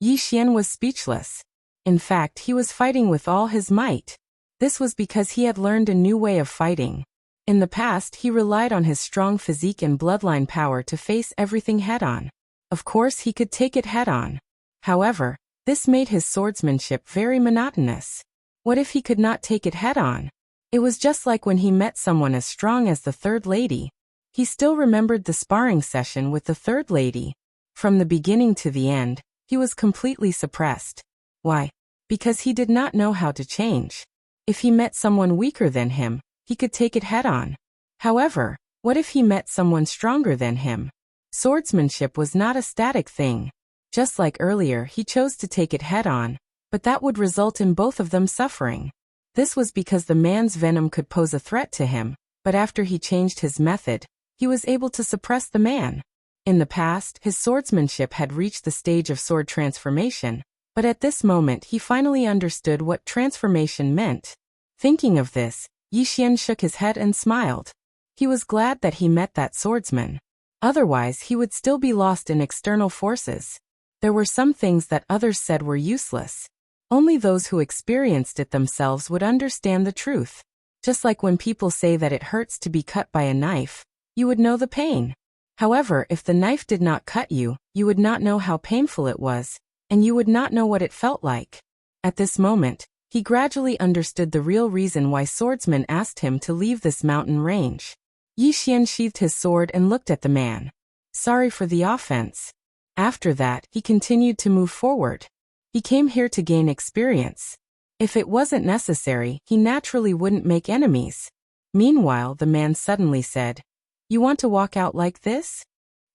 Yi Xian was speechless. In fact, he was fighting with all his might. This was because he had learned a new way of fighting. In the past, he relied on his strong physique and bloodline power to face everything head-on. Of course, he could take it head-on. However, this made his swordsmanship very monotonous. What if he could not take it head-on? It was just like when he met someone as strong as the third lady. He still remembered the sparring session with the third lady. From the beginning to the end, he was completely suppressed. Why? Because he did not know how to change. If he met someone weaker than him, he could take it head-on. However, what if he met someone stronger than him? Swordsmanship was not a static thing. Just like earlier, he chose to take it head-on, but that would result in both of them suffering. This was because the man's venom could pose a threat to him, but after he changed his method, he was able to suppress the man. In the past, his swordsmanship had reached the stage of sword transformation, but at this moment he finally understood what transformation meant. Thinking of this, Yi Xian shook his head and smiled. He was glad that he met that swordsman. Otherwise, he would still be lost in external forces. There were some things that others said were useless. Only those who experienced it themselves would understand the truth. Just like when people say that it hurts to be cut by a knife, you would know the pain. However, if the knife did not cut you, you would not know how painful it was, and you would not know what it felt like. At this moment, he gradually understood the real reason why swordsmen asked him to leave this mountain range. Yi Xian sheathed his sword and looked at the man. "Sorry for the offense." After that, he continued to move forward. He came here to gain experience. If it wasn't necessary, he naturally wouldn't make enemies. Meanwhile, the man suddenly said, "You want to walk out like this?"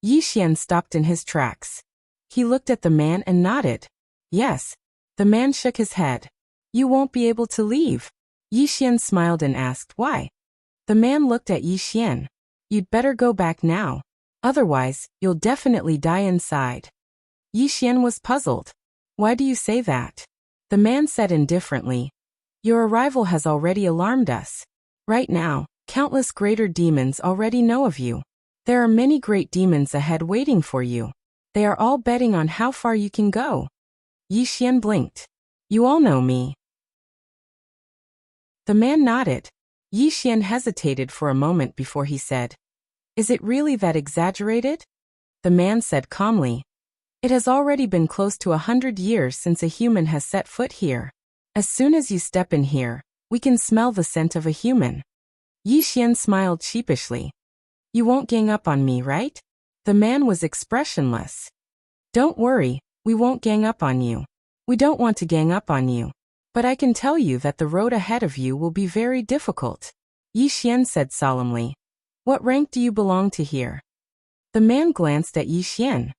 Yi Xian stopped in his tracks. He looked at the man and nodded. Yes. The man shook his head. "You won't be able to leave." Yi Xian smiled and asked, "Why?" The man looked at Yi Xian. "You'd better go back now. Otherwise, you'll definitely die inside." Yi Xian was puzzled. "Why do you say that?" The man said indifferently, "Your arrival has already alarmed us. Right now, countless greater demons already know of you. There are many great demons ahead waiting for you. They are all betting on how far you can go." Yi Xian blinked. "You all know me." The man nodded. Yi Xian hesitated for a moment before he said, "Is it really that exaggerated?" The man said calmly, "It has already been close to 100 years since a human has set foot here. As soon as you step in here, we can smell the scent of a human." Yi Xian smiled sheepishly. "You won't gang up on me, right?" The man was expressionless. "Don't worry, we won't gang up on you. We don't want to gang up on you. But I can tell you that the road ahead of you will be very difficult." Yi Xian said solemnly, "What rank do you belong to here?" The man glanced at Yi Xian.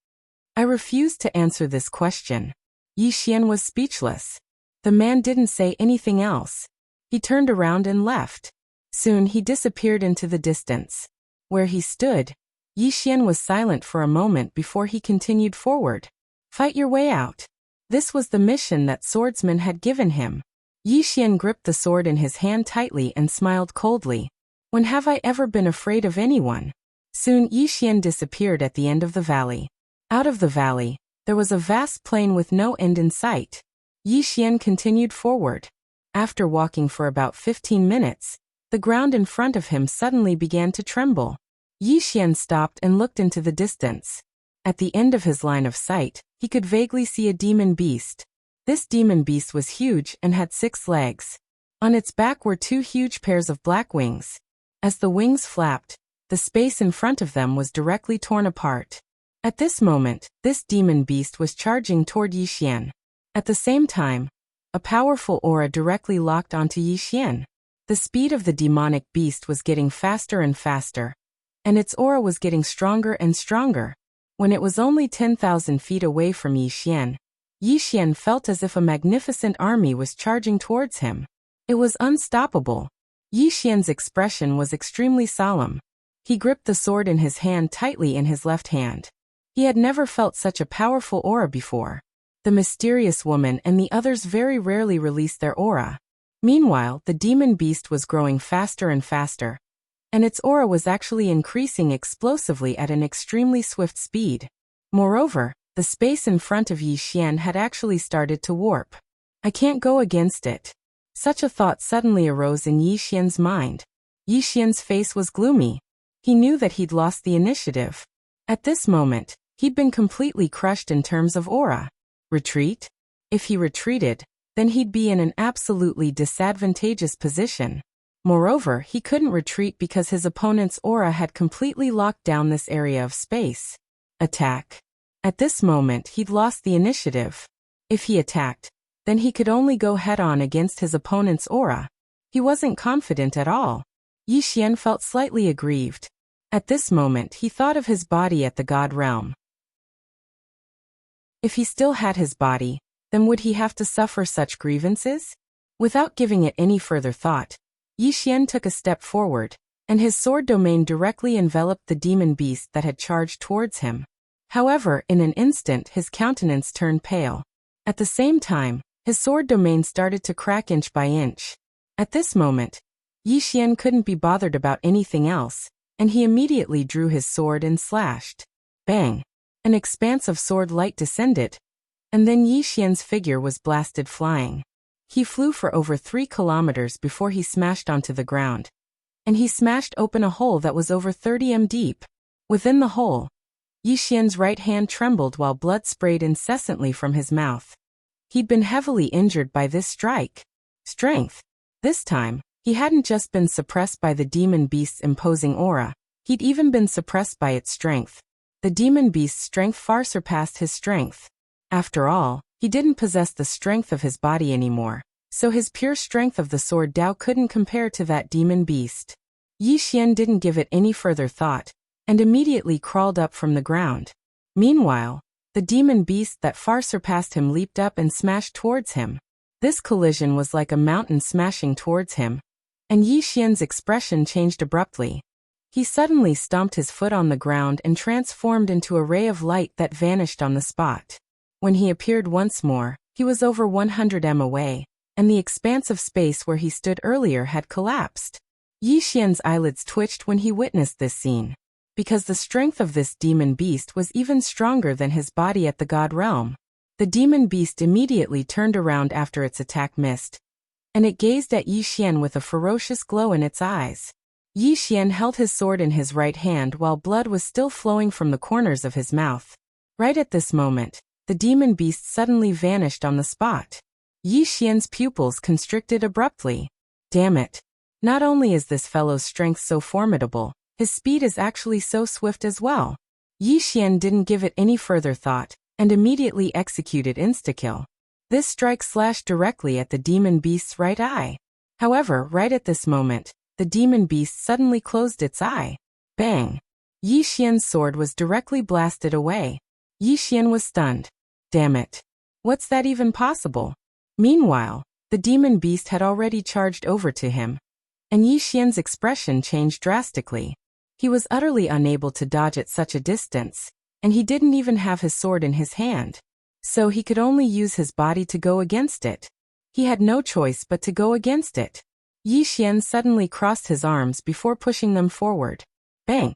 "I refuse to answer this question." Yi Xian was speechless. The man didn't say anything else. He turned around and left. Soon he disappeared into the distance. Where he stood, Yi Xian was silent for a moment before he continued forward. "Fight your way out." This was the mission that swordsman had given him. Yi Xian gripped the sword in his hand tightly and smiled coldly. "When have I ever been afraid of anyone?" Soon Yi Xian disappeared at the end of the valley. Out of the valley, there was a vast plain with no end in sight. Yi Xian continued forward. After walking for about 15 minutes, the ground in front of him suddenly began to tremble. Yi Xian stopped and looked into the distance. At the end of his line of sight, he could vaguely see a demon beast. This demon beast was huge and had 6 legs. On its back were 2 huge pairs of black wings. As the wings flapped, the space in front of them was directly torn apart. At this moment, this demon beast was charging toward Yi Xian. At the same time, a powerful aura directly locked onto Yi Xian. The speed of the demonic beast was getting faster and faster, and its aura was getting stronger and stronger. When it was only 10,000 feet away from Yi Xian felt as if a magnificent army was charging towards him. It was unstoppable. Yi Xian's expression was extremely solemn. He gripped the sword in his hand tightly in his left hand. He had never felt such a powerful aura before. The mysterious woman and the others very rarely released their aura. Meanwhile, the demon beast was growing faster and faster, and its aura was actually increasing explosively at an extremely swift speed. Moreover, the space in front of Yi Xian had actually started to warp. "I can't go against it." Such a thought suddenly arose in Yi Xian's mind. Yi Xian's face was gloomy. He knew that he'd lost the initiative. At this moment, he'd been completely crushed in terms of aura. Retreat? If he retreated, then he'd be in an absolutely disadvantageous position. Moreover, he couldn't retreat because his opponent's aura had completely locked down this area of space. Attack. At this moment, he'd lost the initiative. If he attacked, then he could only go head-on against his opponent's aura. He wasn't confident at all. Yi Xian felt slightly aggrieved. At this moment, he thought of his body at the God realm. If he still had his body, then would he have to suffer such grievances? Without giving it any further thought, Yi Xian took a step forward, and his sword domain directly enveloped the demon beast that had charged towards him. However, in an instant his countenance turned pale. At the same time, his sword domain started to crack inch by inch. At this moment, Yi Xian couldn't be bothered about anything else, and he immediately drew his sword and slashed. Bang! An expanse of sword light descended, and then Yi Xian's figure was blasted flying. He flew for over 3 kilometers before he smashed onto the ground, and he smashed open a hole that was over 30 m deep. Within the hole, Yi Xian's right hand trembled while blood sprayed incessantly from his mouth. He'd been heavily injured by this strike. Strength. This time, he hadn't just been suppressed by the demon beast's imposing aura, he'd even been suppressed by its strength. The demon beast's strength far surpassed his strength. After all, he didn't possess the strength of his body anymore, so his pure strength of the sword Dao couldn't compare to that demon beast. Yi Xian didn't give it any further thought, and immediately crawled up from the ground. Meanwhile, the demon beast that far surpassed him leaped up and smashed towards him. This collision was like a mountain smashing towards him, and Yi Xian's expression changed abruptly. He suddenly stomped his foot on the ground and transformed into a ray of light that vanished on the spot. When he appeared once more, he was over 100 m away, and the expanse of space where he stood earlier had collapsed. Yi Xian's eyelids twitched when he witnessed this scene, because the strength of this demon beast was even stronger than his body at the god realm. The demon beast immediately turned around after its attack missed, and it gazed at Yi Xian with a ferocious glow in its eyes. Yi Xian held his sword in his right hand while blood was still flowing from the corners of his mouth. Right at this moment, the demon beast suddenly vanished on the spot. Yi Xian's pupils constricted abruptly. Damn it! Not only is this fellow's strength so formidable, his speed is actually so swift as well. Yi Xian didn't give it any further thought, and immediately executed insta-kill. This strike slashed directly at the demon beast's right eye. However, right at this moment, the demon beast suddenly closed its eye. Bang! Yi Xian's sword was directly blasted away. Yi Xian was stunned. Damn it! What's that even possible? Meanwhile, the demon beast had already charged over to him, and Yi Xian's expression changed drastically. He was utterly unable to dodge at such a distance, and he didn't even have his sword in his hand, so he could only use his body to go against it. He had no choice but to go against it. Yi Xian suddenly crossed his arms before pushing them forward. Bang!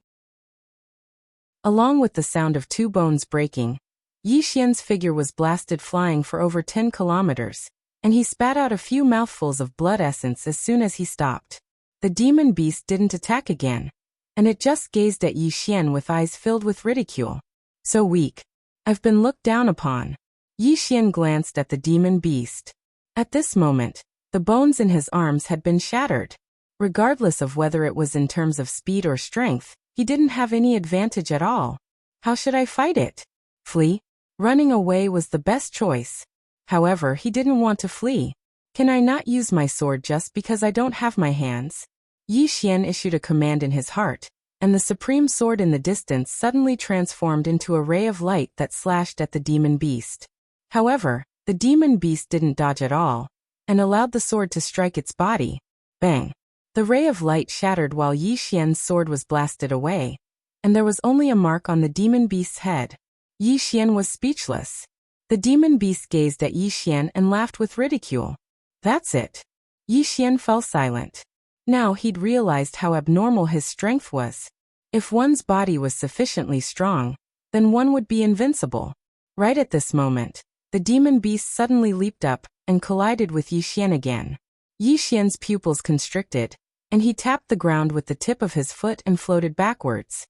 Along with the sound of two bones breaking, Yi Xian's figure was blasted flying for over 10 kilometers, and he spat out a few mouthfuls of blood essence as soon as he stopped. The demon beast didn't attack again, and it just gazed at Yi Xian with eyes filled with ridicule. So weak. I've been looked down upon. Yi Xian glanced at the demon beast. At this moment, the bones in his arms had been shattered. Regardless of whether it was in terms of speed or strength, he didn't have any advantage at all. How should I fight it? Flee? Running away was the best choice. However, he didn't want to flee. Can I not use my sword just because I don't have my hands? Yi Xian issued a command in his heart, and the supreme sword in the distance suddenly transformed into a ray of light that slashed at the demon beast. However, the demon beast didn't dodge at all, and allowed the sword to strike its body. Bang! The ray of light shattered while Yi Xian's sword was blasted away, and there was only a mark on the demon beast's head. Yi Xian was speechless. The demon beast gazed at Yi Xian and laughed with ridicule. That's it. Yi Xian fell silent. Now he'd realized how abnormal his strength was. If one's body was sufficiently strong, then one would be invincible. Right at this moment, the demon beast suddenly leaped up and collided with Yi Xian again. Yi Xian's pupils constricted, and he tapped the ground with the tip of his foot and floated backwards.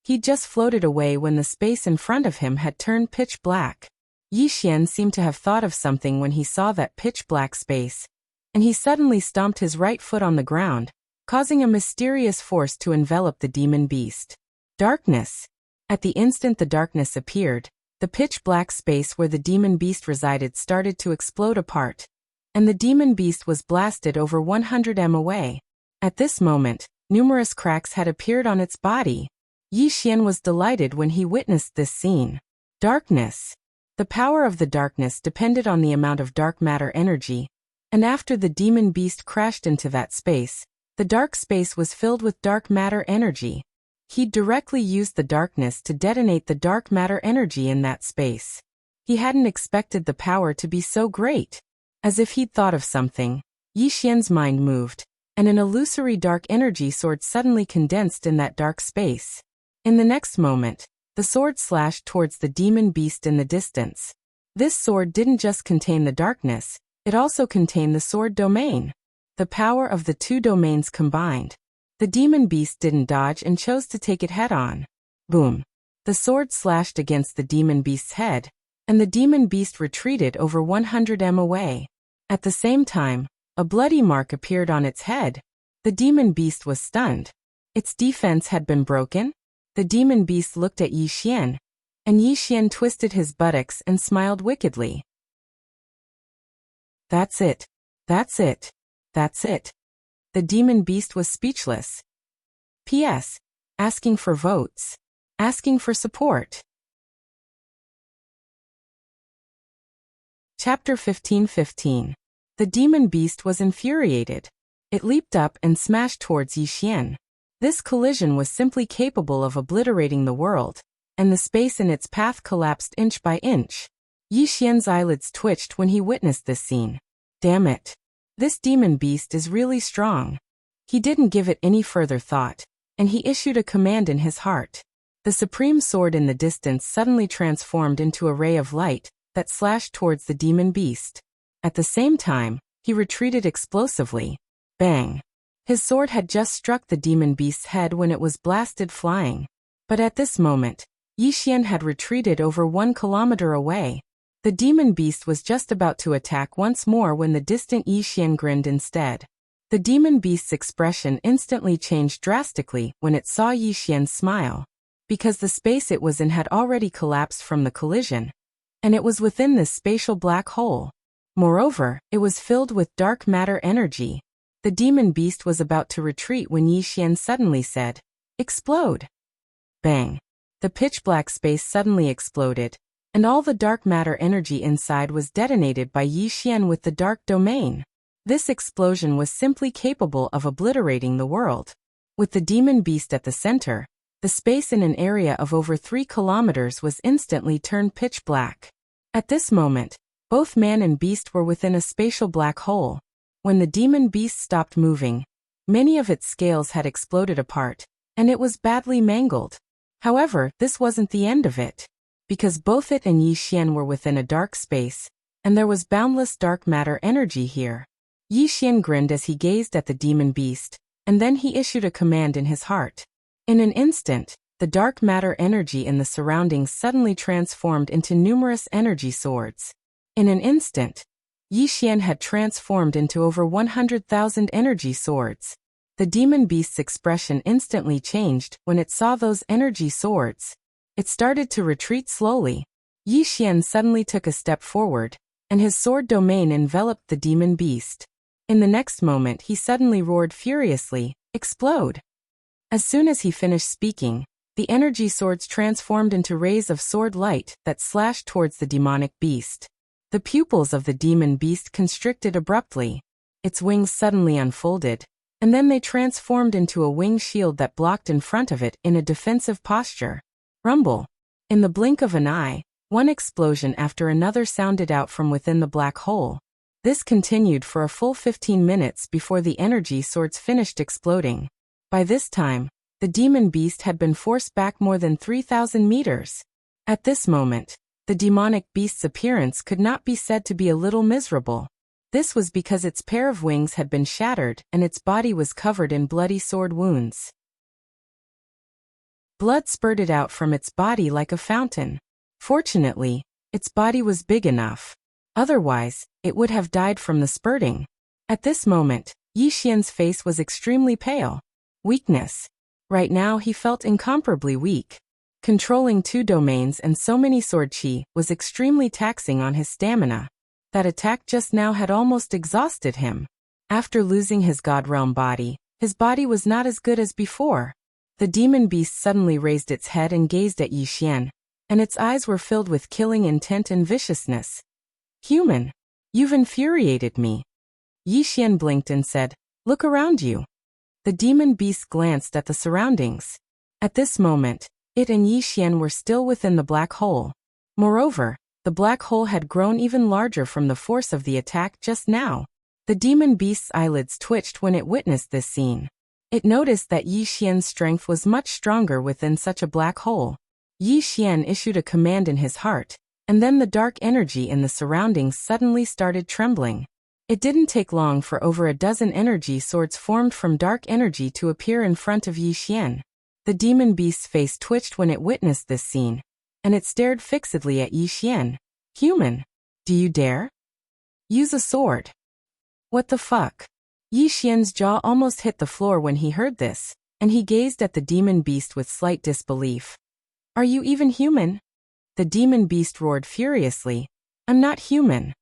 He just floated away when the space in front of him had turned pitch black. Yi Xian seemed to have thought of something when he saw that pitch black space, and he suddenly stomped his right foot on the ground, causing a mysterious force to envelop the demon beast. Darkness. At the instant the darkness appeared, the pitch black space where the demon beast resided started to explode apart, and the demon beast was blasted over 100 m away. At this moment, numerous cracks had appeared on its body. Yi Xian was delighted when he witnessed this scene. Darkness. The power of the darkness depended on the amount of dark matter energy, and after the demon beast crashed into that space, the dark space was filled with dark matter energy. He directly used the darkness to detonate the dark matter energy in that space. He hadn't expected the power to be so great. As if he'd thought of something, Yi Xian's mind moved, and an illusory dark energy sword suddenly condensed in that dark space. In the next moment, the sword slashed towards the demon beast in the distance. This sword didn't just contain the darkness, it also contained the sword domain. The power of the two domains combined. The demon beast didn't dodge and chose to take it head-on. Boom! The sword slashed against the demon beast's head, and the demon beast retreated over 100 m away. At the same time, a bloody mark appeared on its head. The demon beast was stunned. Its defense had been broken? The demon beast looked at Yi Xian, and Yi Xian twisted his buttocks and smiled wickedly. That's it. That's it. That's it. The demon beast was speechless. P.S. Asking for votes. Asking for support. Chapter 15:15. The demon beast was infuriated. It leaped up and smashed towards Yi Xian. This collision was simply capable of obliterating the world, and the space in its path collapsed inch by inch. Yi Xian's eyelids twitched when he witnessed this scene. Damn it. This demon beast is really strong. He didn't give it any further thought, and he issued a command in his heart. The supreme sword in the distance suddenly transformed into a ray of light that slashed towards the demon beast. At the same time, he retreated explosively. Bang! His sword had just struck the demon beast's head when it was blasted flying. But at this moment, Yi Xian had retreated over 1 kilometer away. The demon beast was just about to attack once more when the distant Yi Xian grinned instead. The demon beast's expression instantly changed drastically when it saw Yi Xian's smile, because the space it was in had already collapsed from the collision, and it was within this spatial black hole. Moreover, it was filled with dark matter energy. The demon beast was about to retreat when Yi Xian suddenly said, "Explode!" Bang! The pitch-black space suddenly exploded, and all the dark matter energy inside was detonated by Yi Xian with the dark domain. This explosion was simply capable of obliterating the world. With the demon beast at the center, the space in an area of over 3 kilometers was instantly turned pitch black. At this moment, both man and beast were within a spatial black hole. When the demon beast stopped moving, many of its scales had exploded apart, and it was badly mangled. However, this wasn't the end of it, because both it and Yi Xian were within a dark space, and there was boundless dark matter energy here. Yi Xian grinned as he gazed at the demon beast, and then he issued a command in his heart. In an instant, the dark matter energy in the surroundings suddenly transformed into numerous energy swords. In an instant, Yi Xian had transformed into over 100,000 energy swords. The demon beast's expression instantly changed when it saw those energy swords. It started to retreat slowly. Yi Xian suddenly took a step forward, and his sword domain enveloped the demon beast. In the next moment he suddenly roared furiously, "Explode!" As soon as he finished speaking, the energy swords transformed into rays of sword light that slashed towards the demonic beast. The pupils of the demon beast constricted abruptly. Its wings suddenly unfolded, and then they transformed into a wing shield that blocked in front of it in a defensive posture. Rumble! In the blink of an eye, one explosion after another sounded out from within the black hole. This continued for a full 15 minutes before the energy swords finished exploding. By this time, the demon beast had been forced back more than 3,000 meters. At this moment, the demonic beast's appearance could not be said to be a little miserable. This was because its pair of wings had been shattered and its body was covered in bloody sword wounds. Blood spurted out from its body like a fountain. Fortunately, its body was big enough. Otherwise, it would have died from the spurting. At this moment, Yi Xian's face was extremely pale. Weakness. Right now he felt incomparably weak. Controlling 2 domains and so many sword chi was extremely taxing on his stamina. That attack just now had almost exhausted him. After losing his god realm body, his body was not as good as before. The demon beast suddenly raised its head and gazed at Yi Xian, and its eyes were filled with killing intent and viciousness. "Human, you've infuriated me." Yi Xian blinked and said, "Look around you." The demon beast glanced at the surroundings. At this moment, it and Yi Xian were still within the black hole. Moreover, the black hole had grown even larger from the force of the attack just now. The demon beast's eyelids twitched when it witnessed this scene. It noticed that Yi Xian's strength was much stronger within such a black hole. Yi Xian issued a command in his heart, and then the dark energy in the surroundings suddenly started trembling. It didn't take long for over a dozen energy swords formed from dark energy to appear in front of Yi Xian. The demon beast's face twitched when it witnessed this scene, and it stared fixedly at Yi Xian. "Human, do you dare use a sword?" "What the fuck?" Yi Xian's jaw almost hit the floor when he heard this. and he gazed at the demon beast with slight disbelief. "Are you even human?" The demon beast roared furiously. "I'm not human."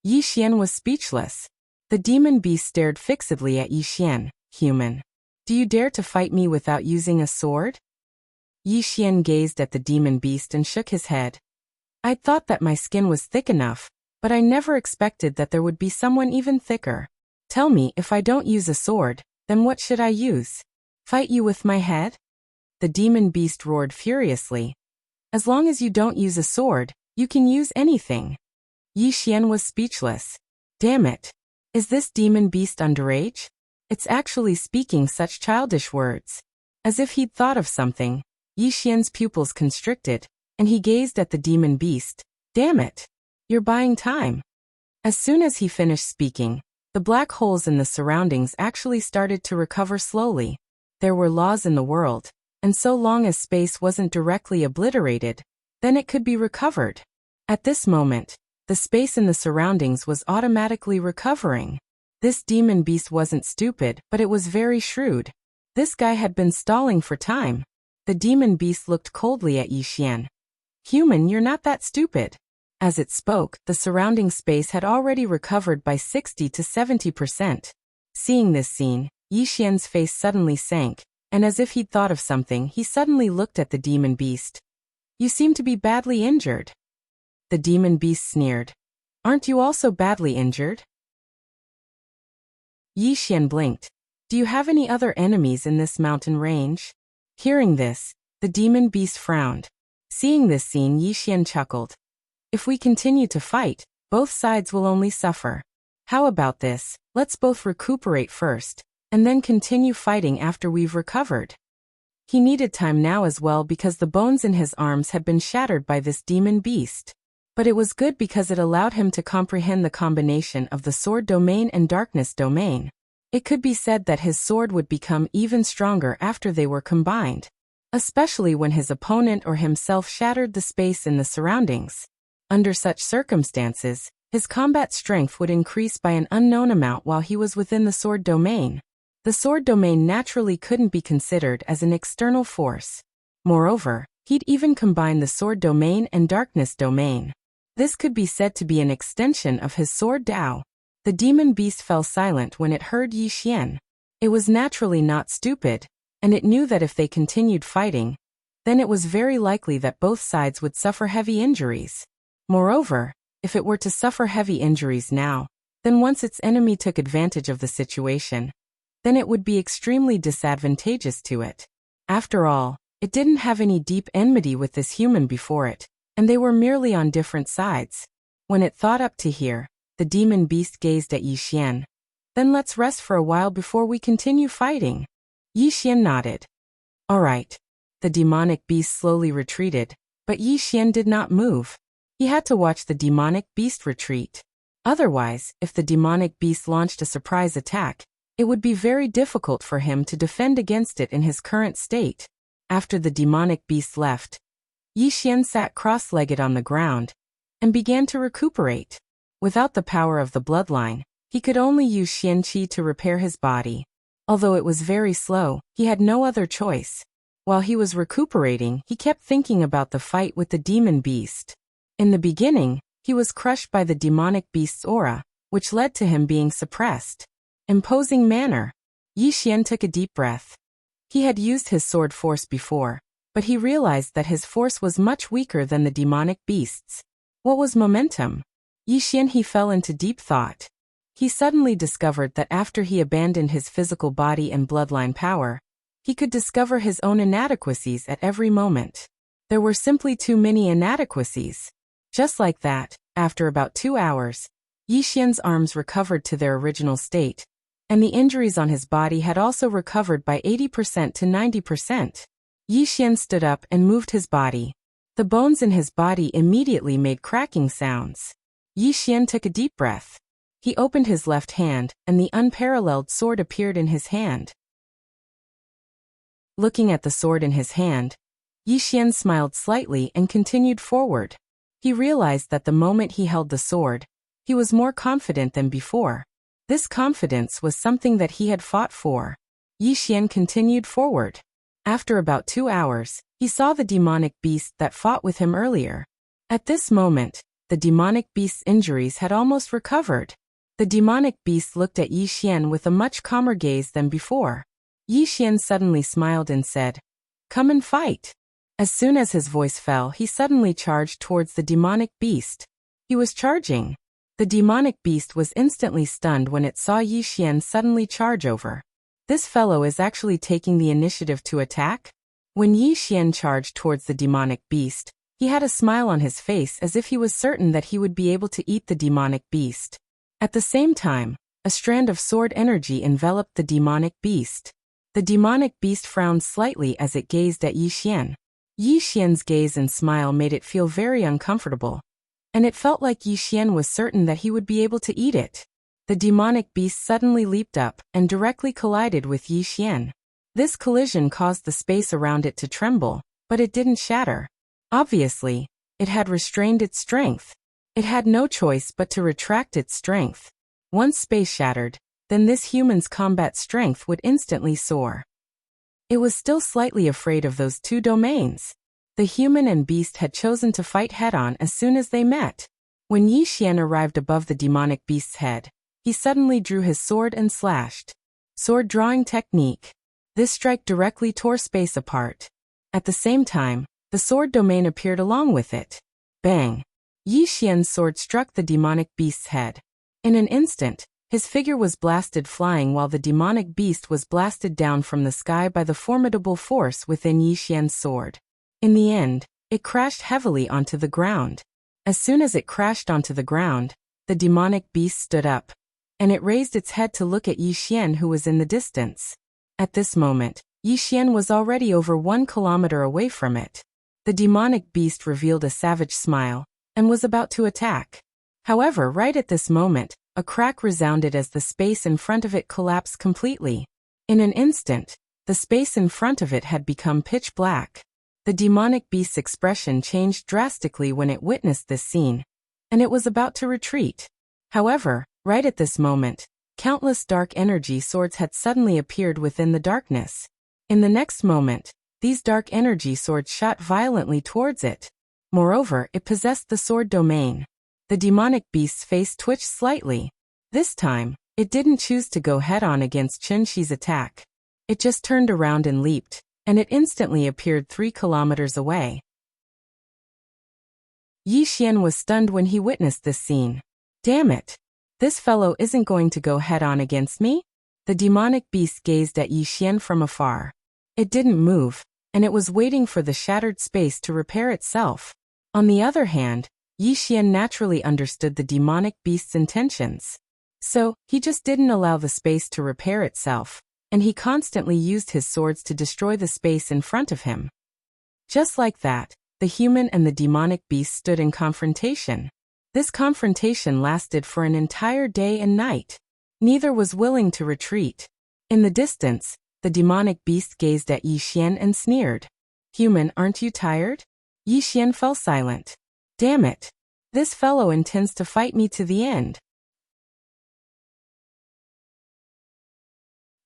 Yi Xian was speechless. The demon beast stared fixedly at Yi Xian. "Human? Do you dare to fight me without using a sword?" Yi Xian gazed at the demon beast and shook his head. "I'd thought that my skin was thick enough, but I never expected that there would be someone even thicker. Tell me, if I don't use a sword, then what should I use? Fight you with my head?" The demon beast roared furiously. "As long as you don't use a sword, you can use anything." Yi Xian was speechless. Damn it. Is this demon beast underage? It's actually speaking such childish words. As if he'd thought of something, Yi Xian's pupils constricted, and he gazed at the demon beast. Damn it. You're buying time. As soon as he finished speaking, the black holes in the surroundings actually started to recover slowly. There were laws in the world, and so long as space wasn't directly obliterated, then it could be recovered. At this moment, the space in the surroundings was automatically recovering. This demon beast wasn't stupid, but it was very shrewd. This guy had been stalling for time. The demon beast looked coldly at Yi Xian. "Human, you're not that stupid." As it spoke, the surrounding space had already recovered by 60 to 70%. Seeing this scene, Yi Xian's face suddenly sank, and as if he'd thought of something, he suddenly looked at the demon beast. "You seem to be badly injured." The demon beast sneered. "Aren't you also badly injured?" Yi Xian blinked. "Do you have any other enemies in this mountain range?" Hearing this, the demon beast frowned. Seeing this scene, Yi Xian chuckled. "If we continue to fight, both sides will only suffer. How about this? Let's both recuperate first, and then continue fighting after we've recovered." He needed time now as well because the bones in his arms had been shattered by this demon beast. But it was good because it allowed him to comprehend the combination of the sword domain and darkness domain. It could be said that his sword would become even stronger after they were combined, especially when his opponent or himself shattered the space in the surroundings. Under such circumstances, his combat strength would increase by an unknown amount while he was within the sword domain. The sword domain naturally couldn't be considered as an external force. Moreover, he'd even combine the sword domain and darkness domain. This could be said to be an extension of his sword Dao. The demon beast fell silent when it heard Yi Xian. It was naturally not stupid, and it knew that if they continued fighting, then it was very likely that both sides would suffer heavy injuries. Moreover, if it were to suffer heavy injuries now, then once its enemy took advantage of the situation, then it would be extremely disadvantageous to it. After all, it didn't have any deep enmity with this human before it, and they were merely on different sides. When it thought up to here, the demon beast gazed at Yi Xian. "Then let's rest for a while before we continue fighting." Yi Xian nodded. "All right." The demonic beast slowly retreated, but Yi Xian did not move. He had to watch the demonic beast retreat. Otherwise, if the demonic beast launched a surprise attack, it would be very difficult for him to defend against it in his current state. After the demonic beast left, Yi Xian sat cross-legged on the ground and began to recuperate. Without the power of the bloodline, he could only use Xian Qi to repair his body. Although it was very slow, he had no other choice. While he was recuperating, he kept thinking about the fight with the demon beast. In the beginning, he was crushed by the demonic beast's aura, which led to him being suppressed. Imposing manner. Yi Xian took a deep breath. He had used his sword force before, but he realized that his force was much weaker than the demonic beast's. What was momentum? Yi Xian he fell into deep thought. He suddenly discovered that after he abandoned his physical body and bloodline power, he could discover his own inadequacies at every moment. There were simply too many inadequacies. Just like that, after about 2 hours, Yi Xian's arms recovered to their original state, and the injuries on his body had also recovered by 80% to 90%. Yi Xian stood up and moved his body. The bones in his body immediately made cracking sounds. Yi Xian took a deep breath. He opened his left hand, and the unparalleled sword appeared in his hand. Looking at the sword in his hand, Yi Xian smiled slightly and continued forward. He realized that the moment he held the sword, he was more confident than before. This confidence was something that he had fought for. Yi Xian continued forward. After about 2 hours, he saw the demonic beast that fought with him earlier. At this moment, the demonic beast's injuries had almost recovered. The demonic beast looked at Yi Xian with a much calmer gaze than before. Yi Xian suddenly smiled and said, "Come and fight." As soon as his voice fell, he suddenly charged towards the demonic beast. He was charging. The demonic beast was instantly stunned when it saw Yi Xian suddenly charge over. This fellow is actually taking the initiative to attack? When Yi Xian charged towards the demonic beast, he had a smile on his face as if he was certain that he would be able to eat the demonic beast. At the same time, a strand of sword energy enveloped the demonic beast. The demonic beast frowned slightly as it gazed at Yi Xian. Yi Xian's gaze and smile made it feel very uncomfortable, and it felt like Yi Xian was certain that he would be able to eat it. The demonic beast suddenly leaped up and directly collided with Yi Xian. This collision caused the space around it to tremble, but it didn't shatter. Obviously, it had restrained its strength. It had no choice but to retract its strength. Once space shattered, then this human's combat strength would instantly soar. It was still slightly afraid of those two domains. The human and beast had chosen to fight head-on as soon as they met. When Yi Xian arrived above the demonic beast's head, he suddenly drew his sword and slashed. Sword drawing technique. This strike directly tore space apart. At the same time, the sword domain appeared along with it. Bang! Yi Xian's sword struck the demonic beast's head. In an instant, his figure was blasted flying while the demonic beast was blasted down from the sky by the formidable force within Yi Xian's sword. In the end, it crashed heavily onto the ground. As soon as it crashed onto the ground, the demonic beast stood up, and it raised its head to look at Yi Xian, who was in the distance. At this moment, Yi Xian was already over 1 kilometer away from it. The demonic beast revealed a savage smile, and was about to attack. However, right at this moment, a crack resounded as the space in front of it collapsed completely. In an instant, the space in front of it had become pitch black. The demonic beast's expression changed drastically when it witnessed this scene, and it was about to retreat. However, right at this moment, countless dark energy swords had suddenly appeared within the darkness. In the next moment, these dark energy swords shot violently towards it. Moreover, it possessed the sword domain. The demonic beast's face twitched slightly. This time, it didn't choose to go head-on against Qin Shi's attack. It just turned around and leaped, and it instantly appeared 3 kilometers away. Yi Xian was stunned when he witnessed this scene. Damn it! This fellow isn't going to go head-on against me? The demonic beast gazed at Yi Xian from afar. It didn't move, and it was waiting for the shattered space to repair itself. On the other hand, Yi Xian naturally understood the demonic beast's intentions. So, he just didn't allow the space to repair itself, and he constantly used his swords to destroy the space in front of him. Just like that, the human and the demonic beast stood in confrontation. This confrontation lasted for an entire day and night. Neither was willing to retreat. In the distance, the demonic beast gazed at Yi Xian and sneered. "Human, aren't you tired?" Yi Xian fell silent. Damn it! This fellow intends to fight me to the end.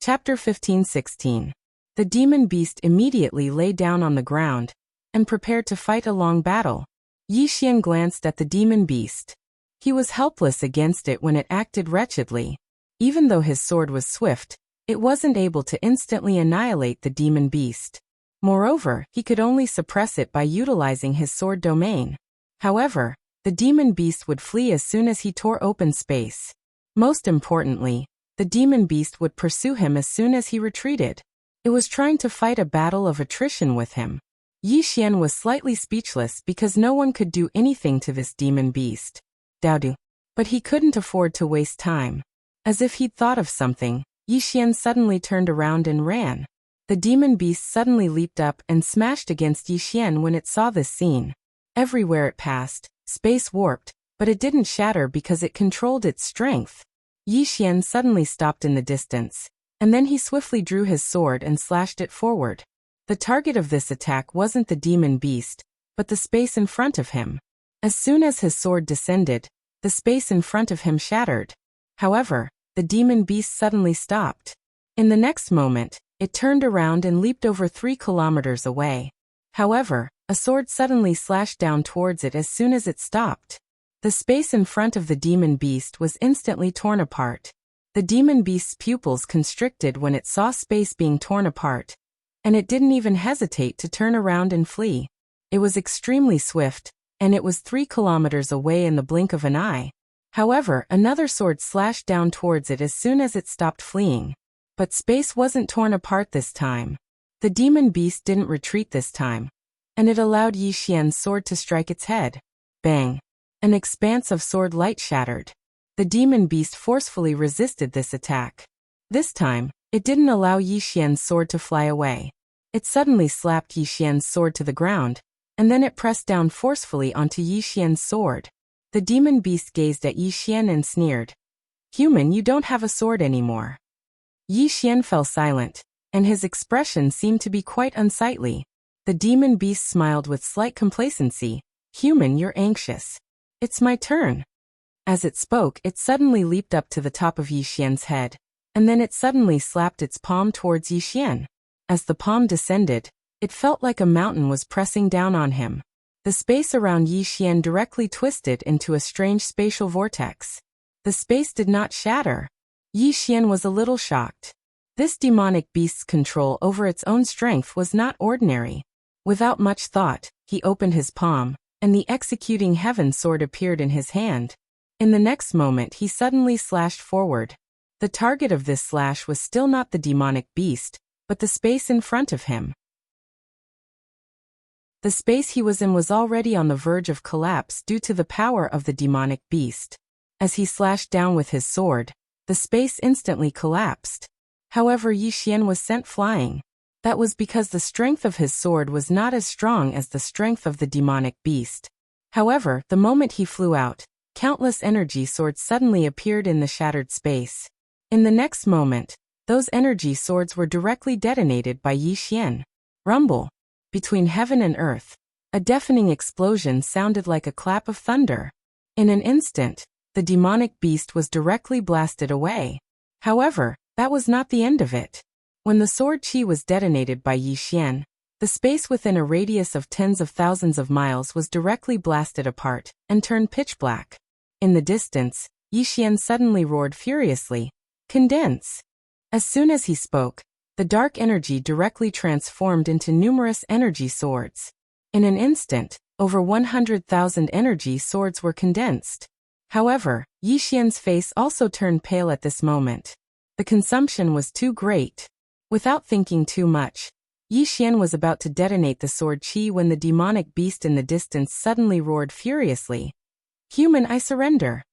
Chapter 15-16. The demon beast immediately lay down on the ground and prepared to fight a long battle. Yi Xian glanced at the demon beast. He was helpless against it when it acted wretchedly. Even though his sword was swift, it wasn't able to instantly annihilate the demon beast. Moreover, he could only suppress it by utilizing his sword domain. However, the demon beast would flee as soon as he tore open space. Most importantly, the demon beast would pursue him as soon as he retreated. It was trying to fight a battle of attrition with him. Yi Xian was slightly speechless because no one could do anything to this demon beast. Daodu. But he couldn't afford to waste time. As if he'd thought of something, Yi Xian suddenly turned around and ran. The demon beast suddenly leaped up and smashed against Yi Xian when it saw this scene. Everywhere it passed, space warped, but it didn't shatter because it controlled its strength. Yi Xian suddenly stopped in the distance, and then he swiftly drew his sword and slashed it forward. The target of this attack wasn't the demon beast, but the space in front of him. As soon as his sword descended, the space in front of him shattered. However, the demon beast suddenly stopped. In the next moment, It turned around and leaped over 3 kilometers away. However, a sword suddenly slashed down towards it as soon as it stopped. The space in front of the demon beast was instantly torn apart. The demon beast's pupils constricted when it saw space being torn apart, and it didn't even hesitate to turn around and flee. It was extremely swift, and it was 3 kilometers away in the blink of an eye. However, another sword slashed down towards it as soon as it stopped fleeing. But space wasn't torn apart this time. The demon beast didn't retreat this time, and it allowed Yi Xian's sword to strike its head. Bang! An expanse of sword light shattered. The demon beast forcefully resisted this attack. This time, it didn't allow Yi Xian's sword to fly away. It suddenly slapped Yi Xian's sword to the ground, and then it pressed down forcefully onto Yi Xian's sword. The demon beast gazed at Yi Xian and sneered. "Human, you don't have a sword anymore." Yi Xian fell silent, and his expression seemed to be quite unsightly. The demon beast smiled with slight complacency. "Human, you're anxious. It's my turn." As it spoke, it suddenly leaped up to the top of Yi Xian's head, and then it suddenly slapped its palm towards Yi Xian. As the palm descended, it felt like a mountain was pressing down on him. The space around Yi Xian directly twisted into a strange spatial vortex. The space did not shatter. Yi Xian was a little shocked. This demonic beast's control over its own strength was not ordinary. Without much thought, he opened his palm, and the executing heaven sword appeared in his hand. In the next moment he suddenly slashed forward. The target of this slash was still not the demonic beast, but the space in front of him. The space he was in was already on the verge of collapse due to the power of the demonic beast. As he slashed down with his sword, the space instantly collapsed. However, Yi Xian was sent flying. That was because the strength of his sword was not as strong as the strength of the demonic beast. However, the moment he flew out, countless energy swords suddenly appeared in the shattered space. In the next moment, those energy swords were directly detonated by Yi Xian. Rumble! Between heaven and earth, a deafening explosion sounded like a clap of thunder. In an instant, the demonic beast was directly blasted away. However, that was not the end of it. When the sword chi was detonated by Yi Xian, the space within a radius of tens of thousands of miles was directly blasted apart and turned pitch black. In the distance, Yi Xian suddenly roared furiously, "Condense!" As soon as he spoke, the dark energy directly transformed into numerous energy swords. In an instant, over 100,000 energy swords were condensed. However, Yi Xian's face also turned pale at this moment. The consumption was too great. Without thinking too much, Yi Xian was about to detonate the sword chi when the demonic beast in the distance suddenly roared furiously. "Human, I surrender."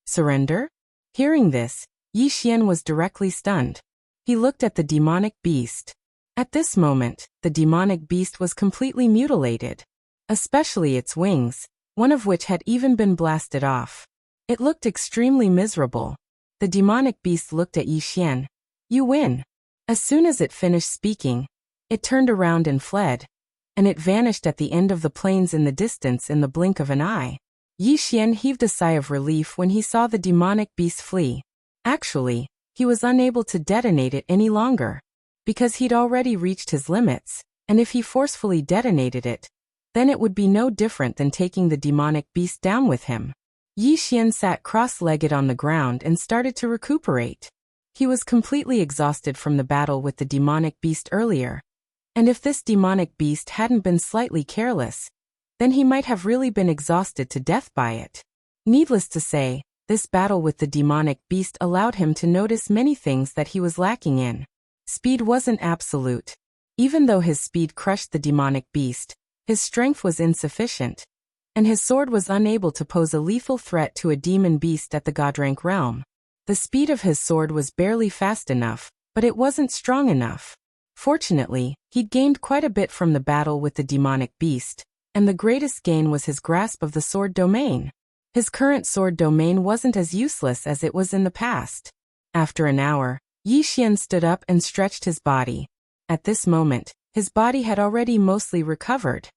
Surrender? Hearing this, Yi Xian was directly stunned. He looked at the demonic beast. At this moment, the demonic beast was completely mutilated. Especially its wings, one of which had even been blasted off. It looked extremely miserable. The demonic beast looked at Yi Xian. "You win." As soon as it finished speaking, it turned around and fled, and it vanished at the end of the plains in the distance in the blink of an eye. Yi Xian heaved a sigh of relief when he saw the demonic beast flee. Actually, he was unable to detonate it any longer, because he'd already reached his limits, and if he forcefully detonated it, then it would be no different than taking the demonic beast down with him. Yi Xian sat cross-legged on the ground and started to recuperate. He was completely exhausted from the battle with the demonic beast earlier, and if this demonic beast hadn't been slightly careless, then he might have really been exhausted to death by it. Needless to say, this battle with the demonic beast allowed him to notice many things that he was lacking in. Speed wasn't absolute. Even though his speed crushed the demonic beast, his strength was insufficient, and his sword was unable to pose a lethal threat to a demon beast at the God-rank realm. The speed of his sword was barely fast enough, but it wasn't strong enough. Fortunately, he'd gained quite a bit from the battle with the demonic beast, and the greatest gain was his grasp of the sword domain. His current sword domain wasn't as useless as it was in the past. After an hour, Yi Xian stood up and stretched his body. At this moment, his body had already mostly recovered.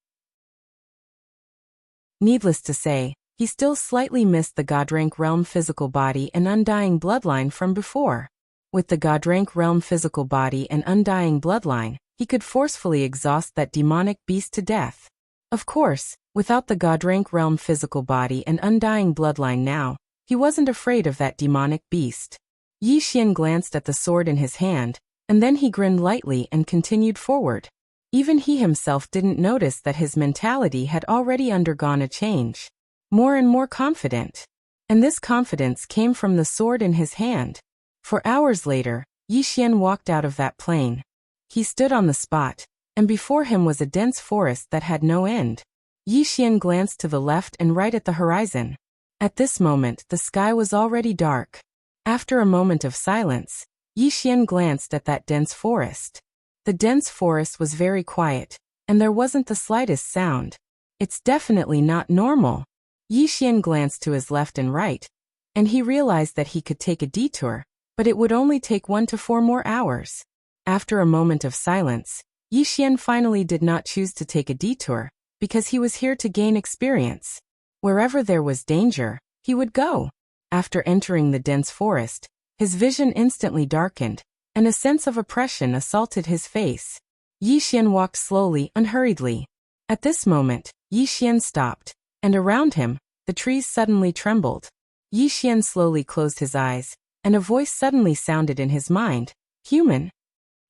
Needless to say, he still slightly missed the God-rank realm physical body and undying bloodline from before. With the Godrank realm physical body and undying bloodline, he could forcefully exhaust that demonic beast to death. Of course, without the Godrank realm physical body and undying bloodline now, he wasn't afraid of that demonic beast. Yi Xian glanced at the sword in his hand, and then he grinned lightly and continued forward. Even he himself didn't notice that his mentality had already undergone a change. More and more confident. And this confidence came from the sword in his hand. For hours later, Yi Xian walked out of that plane. He stood on the spot, and before him was a dense forest that had no end. Yi Xian glanced to the left and right at the horizon. At this moment, the sky was already dark. After a moment of silence, Yi Xian glanced at that dense forest. The dense forest was very quiet, and there wasn't the slightest sound. It's definitely not normal. Yi Xian glanced to his left and right, and he realized that he could take a detour, but it would only take 1 to 4 more hours. After a moment of silence, Yi Xian finally did not choose to take a detour, because he was here to gain experience. Wherever there was danger, he would go. After entering the dense forest, his vision instantly darkened, and a sense of oppression assaulted his face. Yi Xian walked slowly, unhurriedly. At this moment, Yi Xian stopped, and around him, the trees suddenly trembled. Yi Xian slowly closed his eyes, and a voice suddenly sounded in his mind. Human?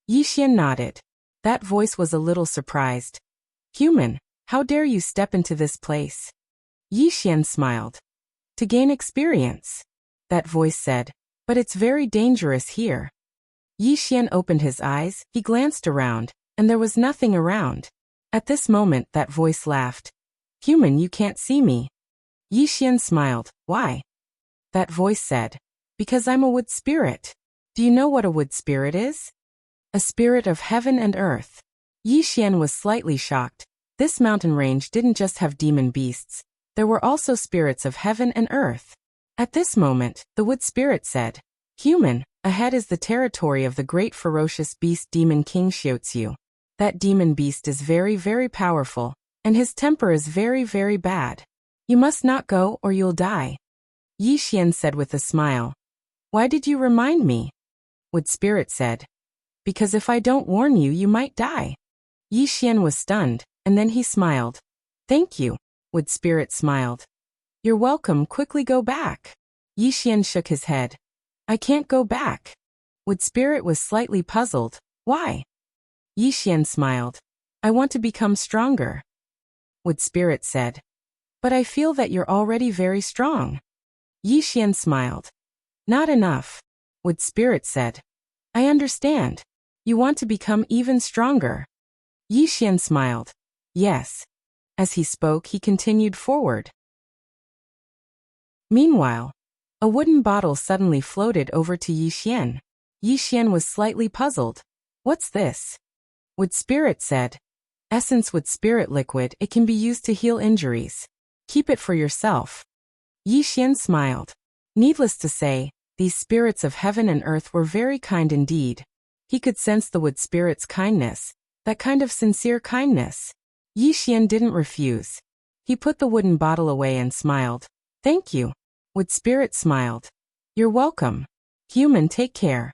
Yi Xian nodded. That voice was a little surprised. Human, how dare you step into this place? Yi Xian smiled. To gain experience. That voice said, but it's very dangerous here. Yi Xian opened his eyes, he glanced around, and there was nothing around. At this moment that voice laughed. Human, you can't see me. Yi Xian smiled. Why? That voice said, because I'm a wood spirit. Do you know what a wood spirit is? A spirit of heaven and earth. Yi Xian was slightly shocked. This mountain range didn't just have demon beasts. There were also spirits of heaven and earth. At this moment, the wood spirit said, Human, ahead is the territory of the great ferocious beast demon King Xiaoziu. That demon beast is very, very powerful, and his temper is very, very bad. You must not go or you'll die. Yi Xian said with a smile. Why did you remind me? Wood spirit said. Because if I don't warn you, you might die. Yi Xian was stunned, and then he smiled. Thank you. Wood spirit smiled. You're welcome, quickly go back. Yi Xian shook his head. I can't go back. Wood spirit was slightly puzzled. Why? Yi Xian smiled. I want to become stronger. Wood spirit said. But I feel that you're already very strong. Yi Xian smiled. Not enough. Wood spirit said. I understand. You want to become even stronger. Yi Xian smiled. Yes. As he spoke, he continued forward. Meanwhile, a wooden bottle suddenly floated over to Yi Xian. Yi Xian was slightly puzzled. What's this? Wood spirit said. Essence wood spirit liquid, it can be used to heal injuries. Keep it for yourself. Yi Xian smiled. Needless to say, these spirits of heaven and earth were very kind indeed. He could sense the wood spirit's kindness, that kind of sincere kindness. Yi Xian didn't refuse. He put the wooden bottle away and smiled. Thank you. Wood spirit smiled. You're welcome. Human, take care.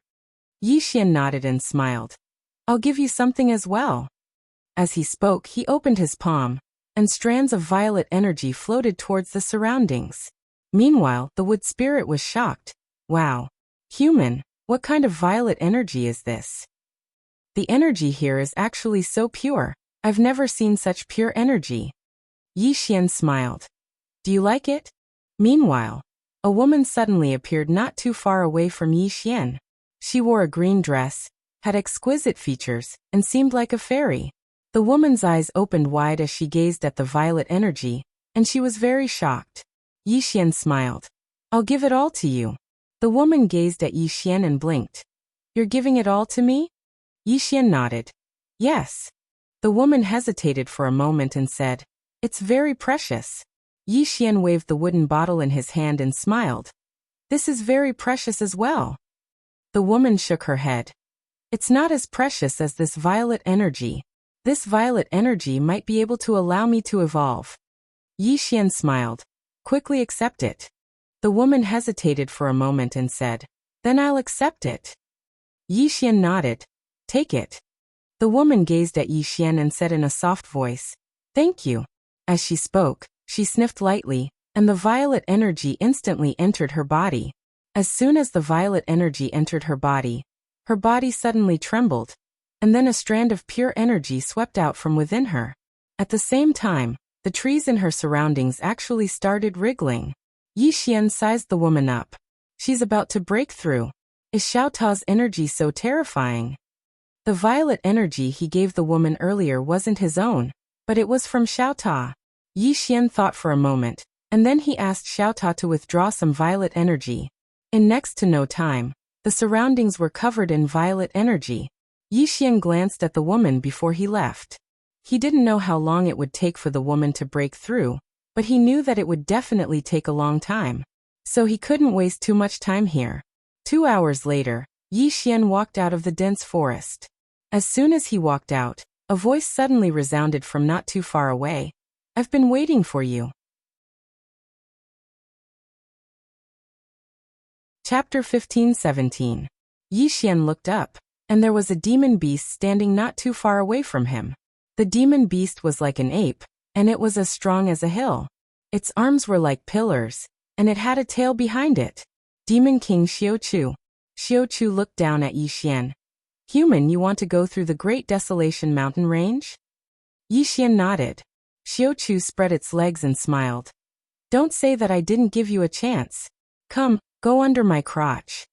Yi Xian nodded and smiled. I'll give you something as well. As he spoke, he opened his palm, and strands of violet energy floated towards the surroundings. Meanwhile, the wood spirit was shocked. Wow. Human, what kind of violet energy is this? The energy here is actually so pure. I've never seen such pure energy. Yi Xian smiled. Do you like it? Meanwhile, a woman suddenly appeared not too far away from Yi Xian. She wore a green dress, had exquisite features, and seemed like a fairy. The woman's eyes opened wide as she gazed at the violet energy, and she was very shocked. Yi Xian smiled. I'll give it all to you. The woman gazed at Yi Xian and blinked. You're giving it all to me? Yi Xian nodded. Yes. The woman hesitated for a moment and said, It's very precious. Yi Xian waved the wooden bottle in his hand and smiled. This is very precious as well. The woman shook her head. It's not as precious as this violet energy. This violet energy might be able to allow me to evolve. Yi Xian smiled. Quickly accept it. The woman hesitated for a moment and said, Then I'll accept it. Yi Xian nodded. Take it. The woman gazed at Yi Xian and said in a soft voice, Thank you. As she spoke, she sniffed lightly, and the violet energy instantly entered her body. As soon as the violet energy entered her body suddenly trembled, and then a strand of pure energy swept out from within her. At the same time, the trees in her surroundings actually started wriggling. Yi Xian sized the woman up. She's about to break through. Is Xiao Ta's energy so terrifying? The violet energy he gave the woman earlier wasn't his own, but it was from Xiao Ta. Yi Xian thought for a moment, and then he asked Xiao Ta to withdraw some violet energy. In next to no time, the surroundings were covered in violet energy. Yi Xian glanced at the woman before he left. He didn't know how long it would take for the woman to break through, but he knew that it would definitely take a long time. So he couldn't waste too much time here. 2 hours later, Yi Xian walked out of the dense forest. As soon as he walked out, a voice suddenly resounded from not too far away. I've been waiting for you. Chapter 15-17. Yi Xian looked up, and there was a demon beast standing not too far away from him. The demon beast was like an ape, and it was as strong as a hill. Its arms were like pillars, and it had a tail behind it. Demon King Xiao Chu. Xiao Chu looked down at Yi Xian. Human, you want to go through the Great Desolation Mountain Range? Yi Xian nodded. Xiao Chu spread its legs and smiled. Don't say that I didn't give you a chance. Come, go under my crotch.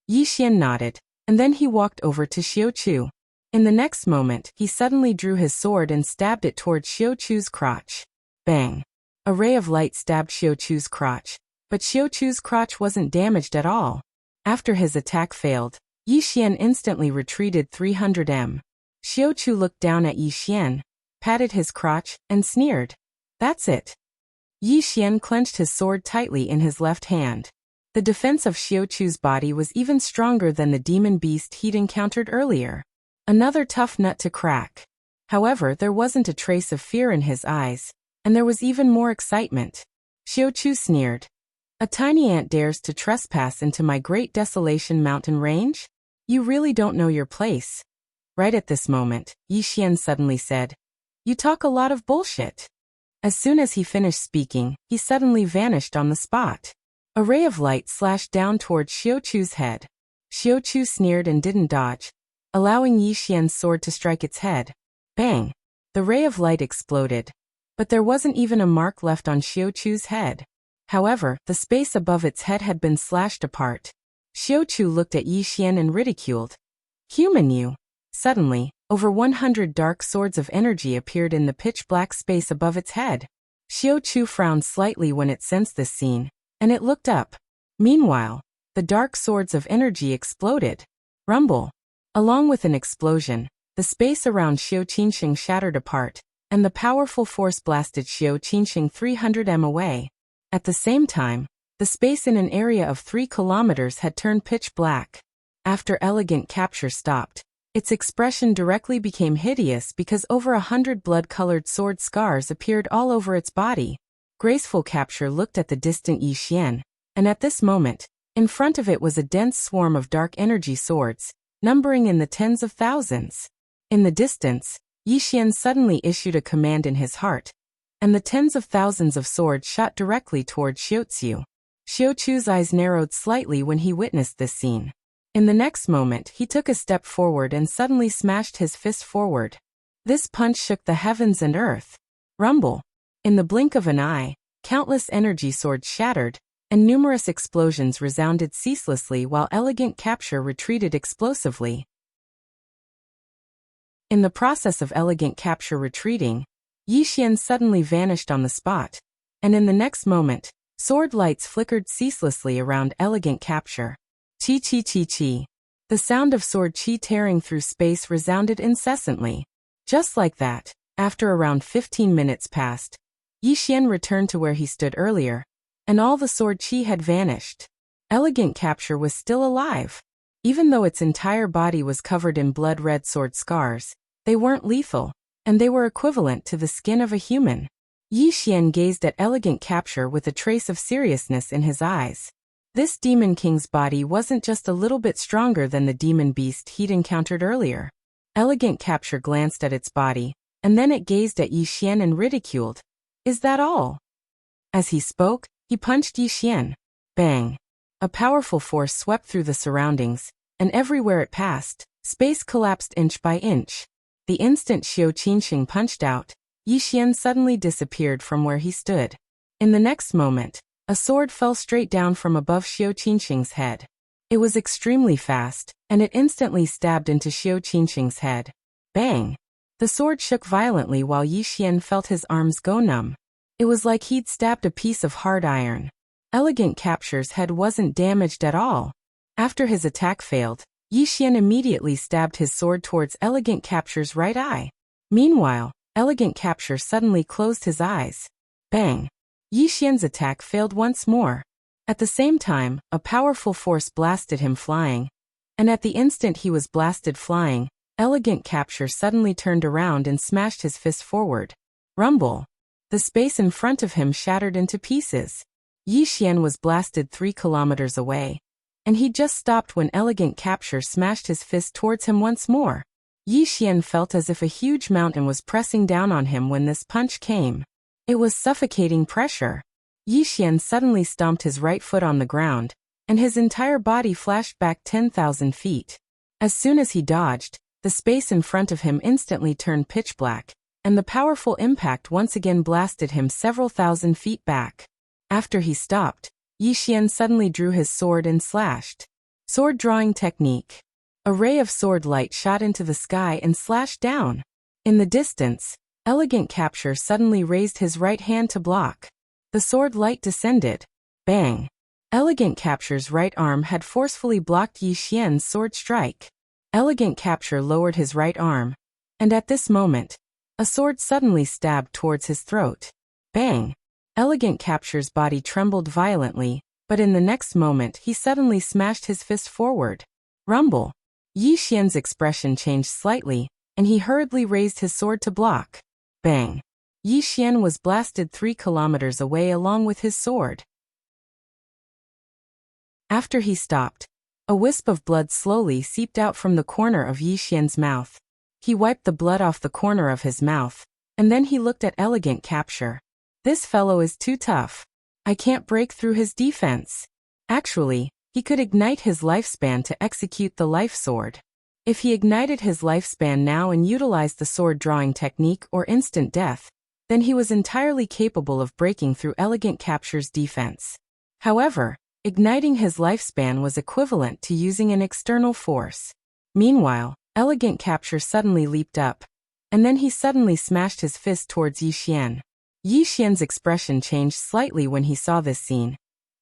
Yi Xian nodded, and then he walked over to Xiao Chu. In the next moment, he suddenly drew his sword and stabbed it towards Xiao Chu's crotch. Bang! A ray of light stabbed Xiao Chu's crotch, but Xiao Chu's crotch wasn't damaged at all. After his attack failed, Yi Xian instantly retreated 300 m. Xiao Chu looked down at Yi Xian, patted his crotch, and sneered. That's it. Yi Xian clenched his sword tightly in his left hand. The defense of Xiao Chu's body was even stronger than the demon beast he'd encountered earlier. Another tough nut to crack. However, there wasn't a trace of fear in his eyes, and there was even more excitement. Xiao Chu sneered. A tiny ant dares to trespass into my Great Desolation Mountain Range? You really don't know your place. Right at this moment, Yi Xian suddenly said, You talk a lot of bullshit. As soon as he finished speaking, he suddenly vanished on the spot. A ray of light slashed down towards Xiao Chu's head. Xiao Chu sneered and didn't dodge, allowing Yi Xian's sword to strike its head. Bang! The ray of light exploded. But there wasn't even a mark left on Xiao Chu's head. However, the space above its head had been slashed apart. Xiao Chu looked at Yi Xian and ridiculed. Human you! Suddenly, over 100 dark swords of energy appeared in the pitch-black space above its head. Xiao Chu frowned slightly when it sensed this scene, and it looked up. Meanwhile, the dark swords of energy exploded. Rumble! Along with an explosion, the space around Xiao Qinxing shattered apart, and the powerful force blasted Xiao Qinxing 300 m away. At the same time, the space in an area of 3 kilometers had turned pitch black. After Elegant Capture stopped, its expression directly became hideous because over 100 blood-colored sword scars appeared all over its body. Graceful Capture looked at the distant Yi Xian, and at this moment, in front of it was a dense swarm of dark energy swords, numbering in the tens of thousands. In the distance, Yi Xian suddenly issued a command in his heart, and the tens of thousands of swords shot directly toward Xiao Chu. Xiao Chu's eyes narrowed slightly when he witnessed this scene. In the next moment, he took a step forward and suddenly smashed his fist forward. This punch shook the heavens and earth. Rumble! In the blink of an eye, countless energy swords shattered, and numerous explosions resounded ceaselessly while Elegant Capture retreated explosively. In the process of Elegant Capture retreating, Yi Xian suddenly vanished on the spot, and in the next moment, sword lights flickered ceaselessly around Elegant Capture. Chi chi chi chi. The sound of sword chi tearing through space resounded incessantly. Just like that, after around 15 minutes passed, Yi Xian returned to where he stood earlier, and all the sword chi had vanished. Elegant Capture was still alive. Even though its entire body was covered in blood-red sword scars, they weren't lethal, and they were equivalent to the skin of a human. Yi Xian gazed at Elegant Capture with a trace of seriousness in his eyes. This demon king's body wasn't just a little bit stronger than the demon beast he'd encountered earlier. Elegant Capture glanced at its body, and then it gazed at Yi Xian and ridiculed. Is that all? As he spoke, he punched Yi Xian. Bang! A powerful force swept through the surroundings, and everywhere it passed, space collapsed inch by inch. The instant Xiao Qingxing punched out, Yi Xian suddenly disappeared from where he stood. In the next moment, a sword fell straight down from above Xiao Qingxing's head. It was extremely fast, and it instantly stabbed into Xiao Qingxing's head. Bang! The sword shook violently while Yi Xian felt his arms go numb. It was like he'd stabbed a piece of hard iron. Elegant Capture's head wasn't damaged at all. After his attack failed, Yi Xian immediately stabbed his sword towards Elegant Capture's right eye. Meanwhile, Elegant Capture suddenly closed his eyes. Bang! Yi Xian's attack failed once more. At the same time, a powerful force blasted him flying. And at the instant he was blasted flying, Elegant Capture suddenly turned around and smashed his fist forward. Rumble! The space in front of him shattered into pieces. Yi Xian was blasted 3 kilometers away. And he just stopped when Elegant Capture smashed his fist towards him once more. Yi Xian felt as if a huge mountain was pressing down on him when this punch came. It was suffocating pressure. Yi Xian suddenly stomped his right foot on the ground, and his entire body flashed back 10,000 feet. As soon as he dodged, the space in front of him instantly turned pitch black, and the powerful impact once again blasted him several thousand feet back. After he stopped, Yi Xian suddenly drew his sword and slashed. Sword drawing technique. A ray of sword light shot into the sky and slashed down. In the distance, Elegant Capture suddenly raised his right hand to block. The sword light descended. Bang! Elegant Capture's right arm had forcefully blocked Yi Xian's sword strike. Elegant Capture lowered his right arm, and at this moment, a sword suddenly stabbed towards his throat. Bang! Elegant Capture's body trembled violently, but in the next moment he suddenly smashed his fist forward. Rumble! Yi Xian's expression changed slightly, and he hurriedly raised his sword to block. Bang! Yi Xian was blasted 3 kilometers away along with his sword. After he stopped, a wisp of blood slowly seeped out from the corner of Yi Xian's mouth. He wiped the blood off the corner of his mouth, and then he looked at Elegant Capture. This fellow is too tough. I can't break through his defense. Actually, he could ignite his lifespan to execute the life sword. If he ignited his lifespan now and utilized the sword drawing technique or instant death, then he was entirely capable of breaking through Elegant Capture's defense. However, igniting his lifespan was equivalent to using an external force. Meanwhile, Elegant Capture suddenly leaped up, and then he suddenly smashed his fist towards Yi Xian. Yi Xian's expression changed slightly when he saw this scene,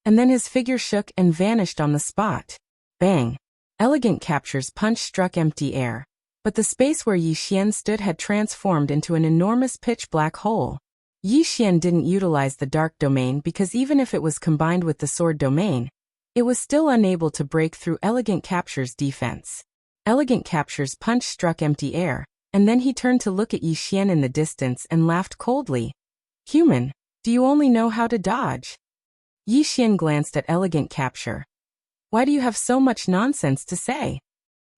and then his figure shook and vanished on the spot. Bang! Elegant Capture's punch struck empty air, but the space where Yi Xian stood had transformed into an enormous pitch-black hole. Yi Xian didn't utilize the dark domain because even if it was combined with the sword domain, it was still unable to break through Elegant Capture's defense. Elegant Capture's punch struck empty air, and then he turned to look at Yi Xian in the distance and laughed coldly. Human, do you only know how to dodge? Yi Xian glanced at Elegant Capture. Why do you have so much nonsense to say?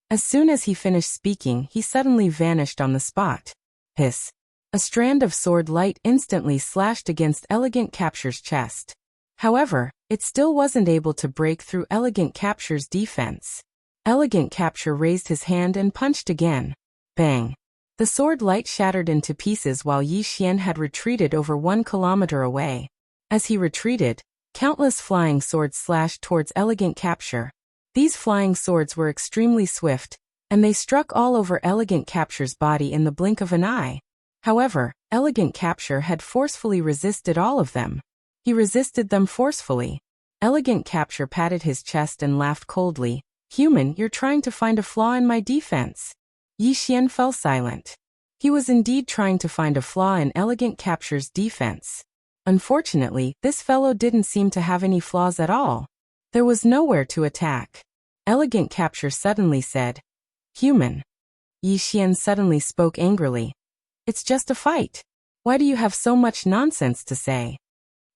As soon as he finished speaking, he suddenly vanished on the spot. Hiss. A strand of sword light instantly slashed against Elegant Capture's chest. However, it still wasn't able to break through Elegant Capture's defense. Elegant Capture raised his hand and punched again. Bang! The sword light shattered into pieces while Yi Xian had retreated over 1 kilometer away. As he retreated, countless flying swords slashed towards Elegant Capture. These flying swords were extremely swift, and they struck all over Elegant Capture's body in the blink of an eye. However, Elegant Capture had forcefully resisted all of them. He resisted them forcefully. Elegant Capture patted his chest and laughed coldly. Human, you're trying to find a flaw in my defense. Yi Xian fell silent. He was indeed trying to find a flaw in Elegant Capture's defense. Unfortunately, this fellow didn't seem to have any flaws at all. There was nowhere to attack. Elegant Capture suddenly said, Human. Yi Xian suddenly spoke angrily. It's just a fight. Why do you have so much nonsense to say?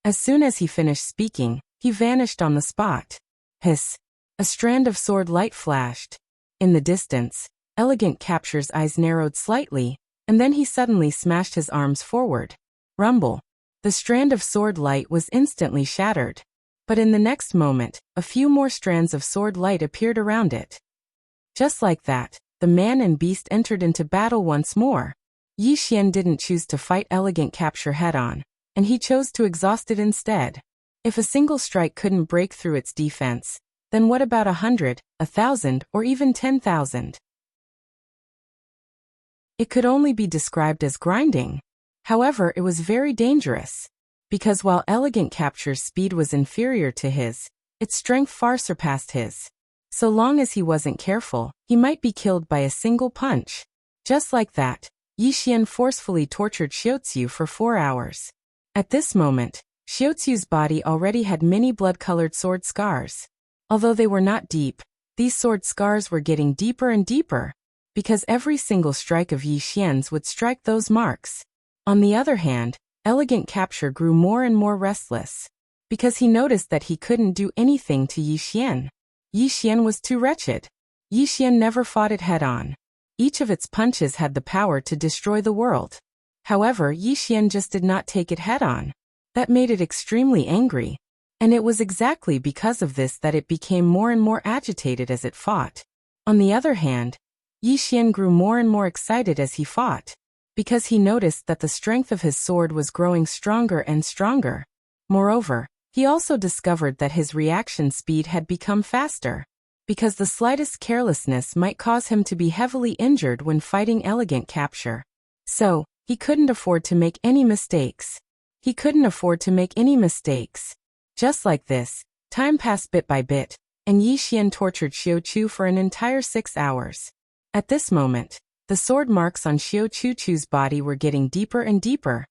As soon as he finished speaking, he vanished on the spot. Hiss! A strand of sword light flashed. In the distance, Elegant Capture's eyes narrowed slightly, and then he suddenly smashed his arms forward. Rumble! The strand of sword light was instantly shattered. But in the next moment, a few more strands of sword light appeared around it. Just like that, the man and beast entered into battle once more. Yi Xian didn't choose to fight Elegant Capture head-on, and he chose to exhaust it instead. If a single strike couldn't break through its defense, then what about 100, 1,000, or even 10,000? It could only be described as grinding. However, it was very dangerous. Because while Elegant Capture's speed was inferior to his, its strength far surpassed his. So long as he wasn't careful, he might be killed by a single punch. Just like that, Yi Xian forcefully tortured Xiaoqiu for 4 hours. At this moment, Xiaoqiu's body already had many blood-colored sword scars. Although they were not deep, these sword scars were getting deeper and deeper, because every single strike of Yi Xian's would strike those marks. On the other hand, Elegant Capture grew more and more restless, because he noticed that he couldn't do anything to Yi Xian. Yi Xian was too wretched. Yi Xian never fought it head-on. Each of its punches had the power to destroy the world. However, Yi Xian just did not take it head-on. That made it extremely angry. And it was exactly because of this that it became more and more agitated as it fought. On the other hand, Yi Xian grew more and more excited as he fought, because he noticed that the strength of his sword was growing stronger and stronger. Moreover, he also discovered that his reaction speed had become faster, because the slightest carelessness might cause him to be heavily injured when fighting Elegant Capture. So, he couldn't afford to make any mistakes. He couldn't afford to make any mistakes. Just like this, time passed bit by bit, and Yi Xian tortured Xiaoqiu for an entire 6 hours. At this moment, the sword marks on Xiaoqiu's body were getting deeper and deeper,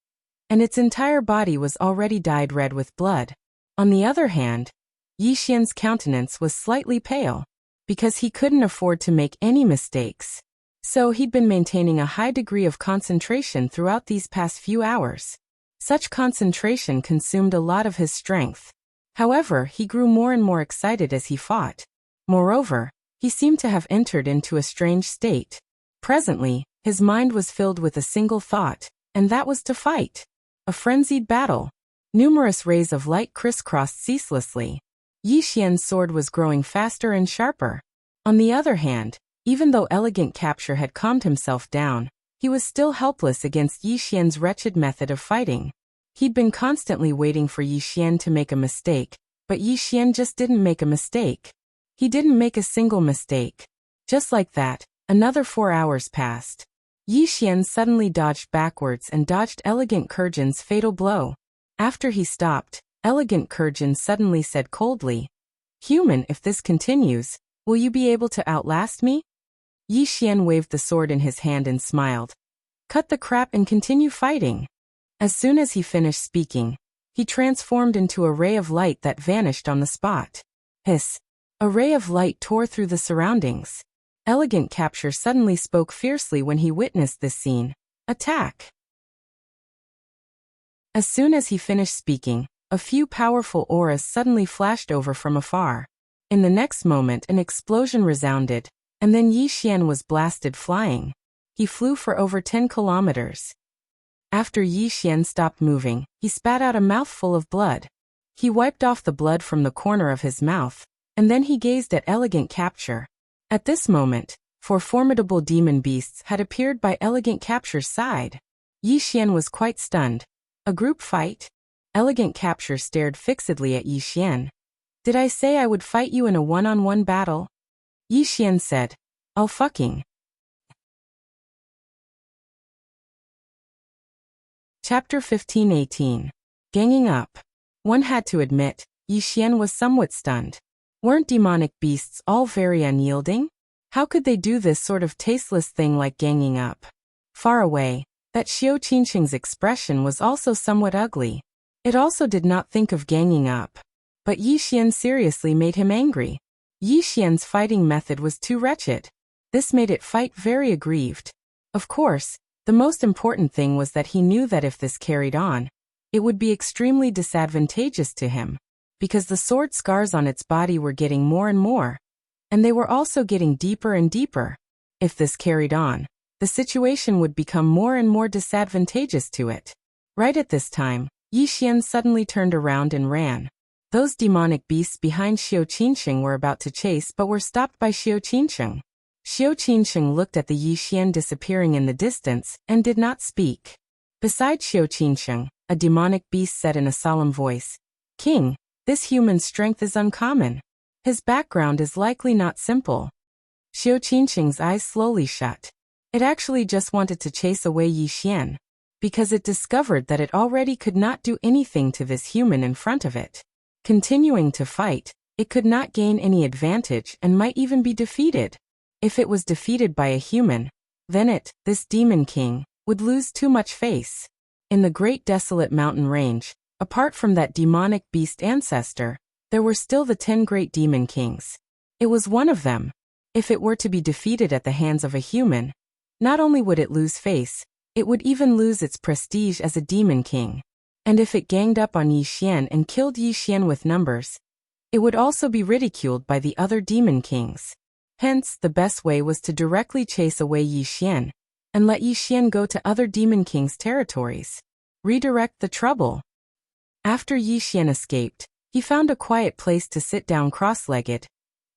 and its entire body was already dyed red with blood. On the other hand, Yi Xian's countenance was slightly pale, because he couldn't afford to make any mistakes. So he'd been maintaining a high degree of concentration throughout these past few hours. Such concentration consumed a lot of his strength. However, he grew more and more excited as he fought. Moreover, he seemed to have entered into a strange state. Presently, his mind was filled with a single thought, and that was to fight. A frenzied battle. Numerous rays of light crisscrossed ceaselessly. Yi Xian's sword was growing faster and sharper. On the other hand, even though Elegant Capture had calmed himself down, he was still helpless against Yi Xian's wretched method of fighting. He'd been constantly waiting for Yi Xian to make a mistake, but Yi Xian just didn't make a mistake. He didn't make a single mistake. Just like that, another 4 hours passed. Yi Xian suddenly dodged backwards and dodged Elegant Kurjin's fatal blow. After he stopped, Elegant Kurjin suddenly said coldly, "Human, if this continues, will you be able to outlast me?" Yi Xian waved the sword in his hand and smiled. "Cut the crap and continue fighting." As soon as he finished speaking, he transformed into a ray of light that vanished on the spot. Hiss! A ray of light tore through the surroundings. Elegant Capture suddenly spoke fiercely when he witnessed this scene. "Attack!" As soon as he finished speaking, a few powerful auras suddenly flashed over from afar. In the next moment an explosion resounded, and then Yi Xian was blasted flying. He flew for over 10 kilometers. After Yi Xian stopped moving, he spat out a mouthful of blood. He wiped off the blood from the corner of his mouth, and then he gazed at Elegant Capture. At this moment, 4 formidable demon beasts had appeared by Elegant Capture's side. Yi Xian was quite stunned. A group fight? Elegant Capture stared fixedly at Yi Xian. "Did I say I would fight you in a one-on-one battle?" Yi Xian said, "I'll fucking." Chapter 15-18. Ganging up. One had to admit, Yi Xian was somewhat stunned. Weren't demonic beasts all very unyielding? How could they do this sort of tasteless thing like ganging up? Far away, that Xiao Qingqing's expression was also somewhat ugly. It also did not think of ganging up. But Yi Xian seriously made him angry. Yi Xian's fighting method was too wretched. This made it fight very aggrieved. Of course, the most important thing was that he knew that if this carried on, it would be extremely disadvantageous to him. because the sword scars on its body were getting more and more, and they were also getting deeper and deeper. If this carried on, the situation would become more and more disadvantageous to it. Right at this time, Yi Xian suddenly turned around and ran. Those demonic beasts behind Xiao Qinsheng were about to chase but were stopped by Xiao Qinsheng. Xiao Qinsheng looked at the Yi Xian disappearing in the distance and did not speak. Beside Xiao Qinsheng, a demonic beast said in a solemn voice, "King, this human's strength is uncommon. His background is likely not simple." Xiao Qinsheng's eyes slowly shut. It actually just wanted to chase away Yi Xian, because it discovered that it already could not do anything to this human in front of it. Continuing to fight, it could not gain any advantage and might even be defeated. If it was defeated by a human, then it, this demon king, would lose too much face. In the great desolate mountain range, apart from that demonic beast ancestor, there were still the 10 great demon kings. It was one of them. If it were to be defeated at the hands of a human, not only would it lose face, it would even lose its prestige as a demon king. And if it ganged up on Yi Xian and killed Yi Xian with numbers, it would also be ridiculed by the other demon kings. Hence, the best way was to directly chase away Yi Xian, and let Yi Xian go to other demon kings' territories. Redirect the trouble. After Yi Xian escaped, he found a quiet place to sit down cross-legged,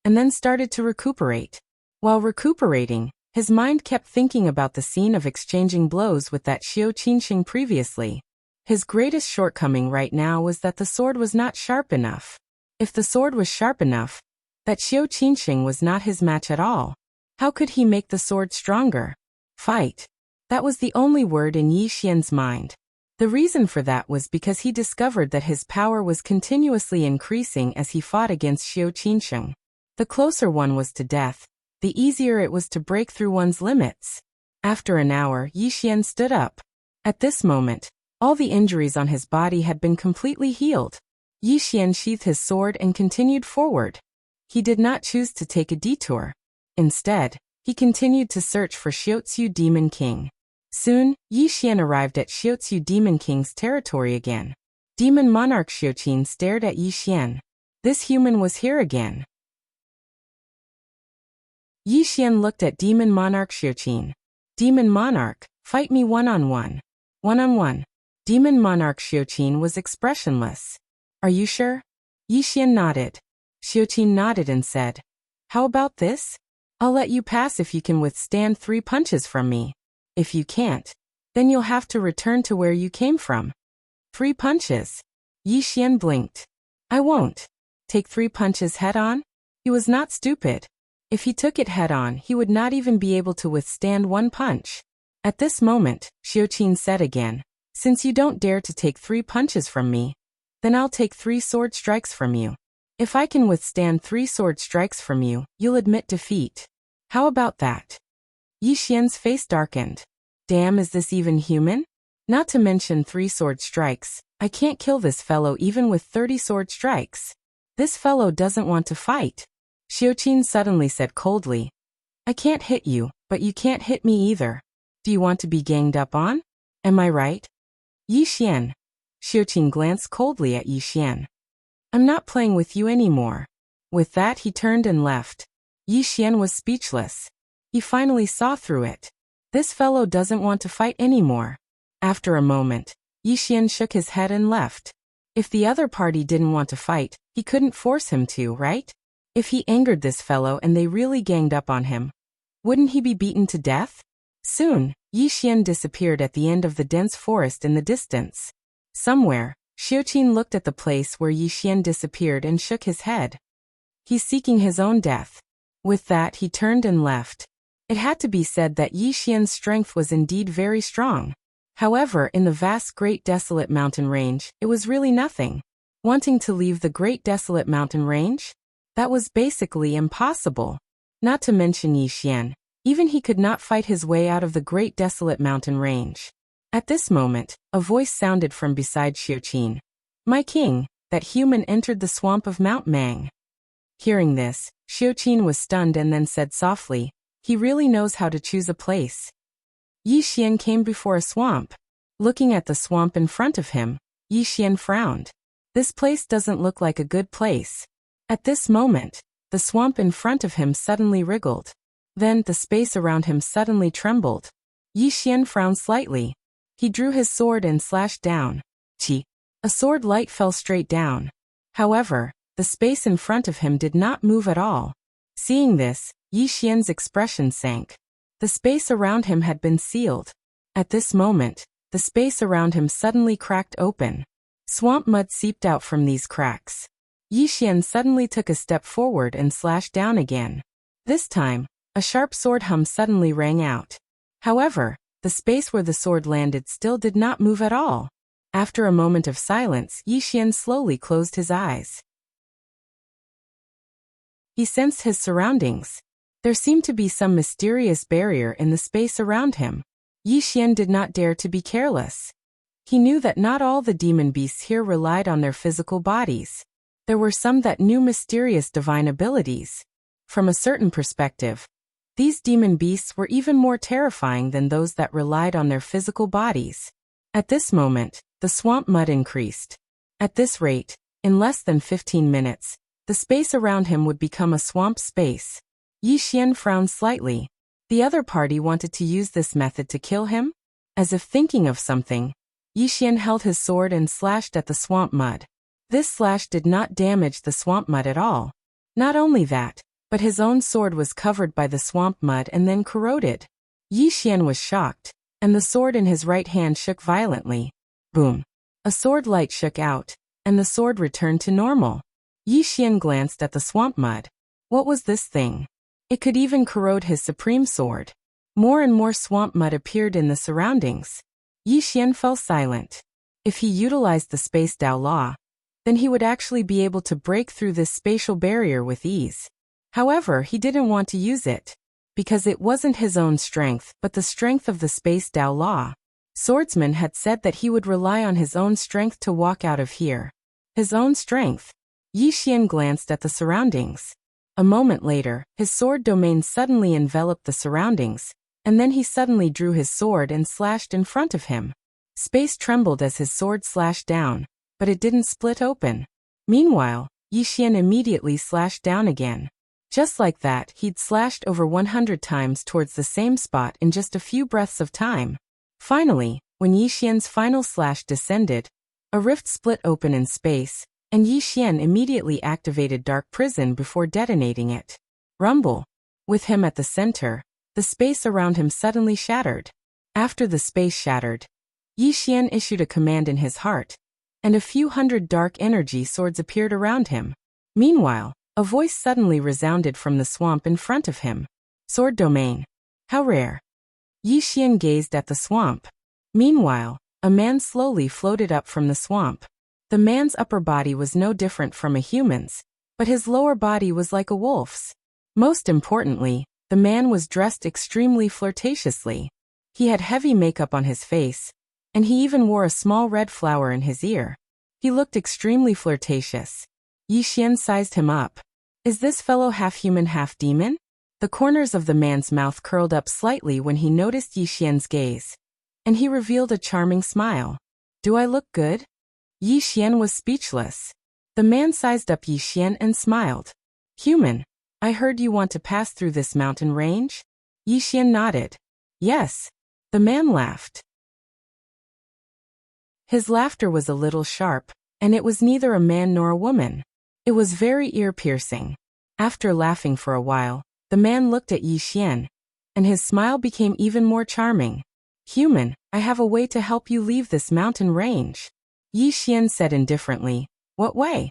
and then started to recuperate. While recuperating, his mind kept thinking about the scene of exchanging blows with that Xiao Qinsheng previously. His greatest shortcoming right now was that the sword was not sharp enough. If the sword was sharp enough, that Xiao Qinsheng was not his match at all. How could he make the sword stronger? Fight. That was the only word in Yi Xian's mind. The reason for that was because he discovered that his power was continuously increasing as he fought against Xiao Qinsheng. The closer one was to death, the easier it was to break through one's limits. After an hour, Yi Xian stood up. At this moment, all the injuries on his body had been completely healed. Yi Xian sheathed his sword and continued forward. He did not choose to take a detour. Instead, he continued to search for Xiaozu Demon King. Soon, Yi Xian arrived at Xiaozu Demon King's territory again. Demon Monarch Xiaoqin stared at Yi Xian. This human was here again. Yi Xian looked at Demon Monarch Xiaoqin. Demon Monarch, fight me one-on-one. One-on-one. Demon Monarch Xiaoqin was expressionless. Are you sure? Yi Xian nodded. Xiaoqin nodded and said, "How about this? I'll let you pass if you can withstand 3 punches from me. If you can't, then you'll have to return to where you came from." 3 punches. Yi Xian blinked. "I won't. Take 3 punches head-on?" He was not stupid. If he took it head-on, he would not even be able to withstand 1 punch. At this moment, Xiaoqin said again, "Since you don't dare to take 3 punches from me, then I'll take 3 sword strikes from you. If I can withstand 3 sword strikes from you, you'll admit defeat. How about that?" Yi Xian's face darkened. Damn, is this even human? Not to mention 3 sword strikes. I can't kill this fellow even with 30 sword strikes. This fellow doesn't want to fight. Xiaoqin suddenly said coldly, "I can't hit you, but you can't hit me either. Do you want to be ganged up on? Am I right?" Yi Xian. Xiaoqin glanced coldly at Yi Xian. "I'm not playing with you anymore." With that, he turned and left. Yi Xian was speechless. He finally saw through it. This fellow doesn't want to fight anymore. After a moment, Yi Xian shook his head and left. If the other party didn't want to fight, he couldn't force him to, right? If he angered this fellow and they really ganged up on him, wouldn't he be beaten to death? Soon, Yi Xian disappeared at the end of the dense forest in the distance. Somewhere, Xiaoqin looked at the place where Yi Xian disappeared and shook his head. He's seeking his own death. With that, he turned and left. It had to be said that Yi Xian's strength was indeed very strong. However, in the vast great desolate mountain range, it was really nothing. Wanting to leave the great desolate mountain range? That was basically impossible. Not to mention Yi Xian, even he could not fight his way out of the great desolate mountain range. At this moment, a voice sounded from beside Xiaoqin. "My king, that human entered the swamp of Mount Mang." Hearing this, Xiaoqin was stunned and then said softly, "He really knows how to choose a place." Yi Xian came before a swamp. Looking at the swamp in front of him, Yi Xian frowned. This place doesn't look like a good place. At this moment, the swamp in front of him suddenly wriggled. Then, the space around him suddenly trembled. Yi Xian frowned slightly. He drew his sword and slashed down. Chi. A sword light fell straight down. However, the space in front of him did not move at all. Seeing this, Yi Xian's expression sank. The space around him had been sealed. At this moment, the space around him suddenly cracked open. Swamp mud seeped out from these cracks. Yi Xian suddenly took a step forward and slashed down again. This time, a sharp sword hum suddenly rang out. However, the space where the sword landed still did not move at all. After a moment of silence, Yi Xian slowly closed his eyes. He sensed his surroundings. There seemed to be some mysterious barrier in the space around him. Yi Xian did not dare to be careless. He knew that not all the demon beasts here relied on their physical bodies. There were some that knew mysterious divine abilities. From a certain perspective, these demon beasts were even more terrifying than those that relied on their physical bodies. At this moment, the swamp mud increased. At this rate, in less than 15 minutes, the space around him would become a swamp space. Yi Xian frowned slightly. The other party wanted to use this method to kill him? As if thinking of something, Yi Xian held his sword and slashed at the swamp mud. This slash did not damage the swamp mud at all. Not only that, but his own sword was covered by the swamp mud and then corroded. Yi Xian was shocked, and the sword in his right hand shook violently. Boom! A sword light shook out, and the sword returned to normal. Yi Xian glanced at the swamp mud. What was this thing? It could even corrode his supreme sword. More and more swamp mud appeared in the surroundings. Yi Xian fell silent. If he utilized the Space Dao Law, then he would actually be able to break through this spatial barrier with ease. However, he didn't want to use it, because it wasn't his own strength but the strength of the Space Dao Law. Swordsman had said that he would rely on his own strength to walk out of here. His own strength. Yi Xian glanced at the surroundings. A moment later, his sword domain suddenly enveloped the surroundings, and then he suddenly drew his sword and slashed in front of him. Space trembled as his sword slashed down, but it didn't split open. Meanwhile, Yi Xian immediately slashed down again. Just like that, he'd slashed over 100 times towards the same spot in just a few breaths of time. Finally, when Yi Xian's final slash descended, a rift split open in space, and Yi Xian immediately activated Dark Prison before detonating it. Rumble. With him at the center, the space around him suddenly shattered. After the space shattered, Yi Xian issued a command in his heart, and a few hundred dark energy swords appeared around him. Meanwhile, a voice suddenly resounded from the swamp in front of him. Sword domain. How rare. Yi Xian gazed at the swamp. Meanwhile, a man slowly floated up from the swamp. The man's upper body was no different from a human's, but his lower body was like a wolf's. Most importantly, the man was dressed extremely flirtatiously. He had heavy makeup on his face, and he even wore a small red flower in his ear. He looked extremely flirtatious. Yi Xian sized him up. Is this fellow half-human, half-demon? The corners of the man's mouth curled up slightly when he noticed Yi Xian's gaze, and he revealed a charming smile. Do I look good? Yi Xian was speechless. The man sized up Yi Xian and smiled. Human, I heard you want to pass through this mountain range? Yi Xian nodded. Yes. The man laughed. His laughter was a little sharp, and it was neither a man nor a woman. It was very ear-piercing. After laughing for a while, the man looked at Yi Xian, and his smile became even more charming. Human, I have a way to help you leave this mountain range. Yi Xian said indifferently. What way?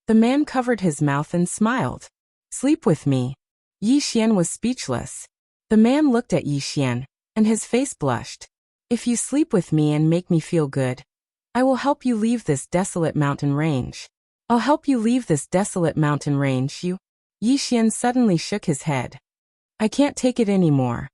The man covered his mouth and smiled. Sleep with me. Yi Xian was speechless. The man looked at Yi Xian, and his face blushed. If you sleep with me and make me feel good, I will help you leave this desolate mountain range. I'll help you leave this desolate mountain range, you. Yi Xian suddenly shook his head. I can't take it anymore.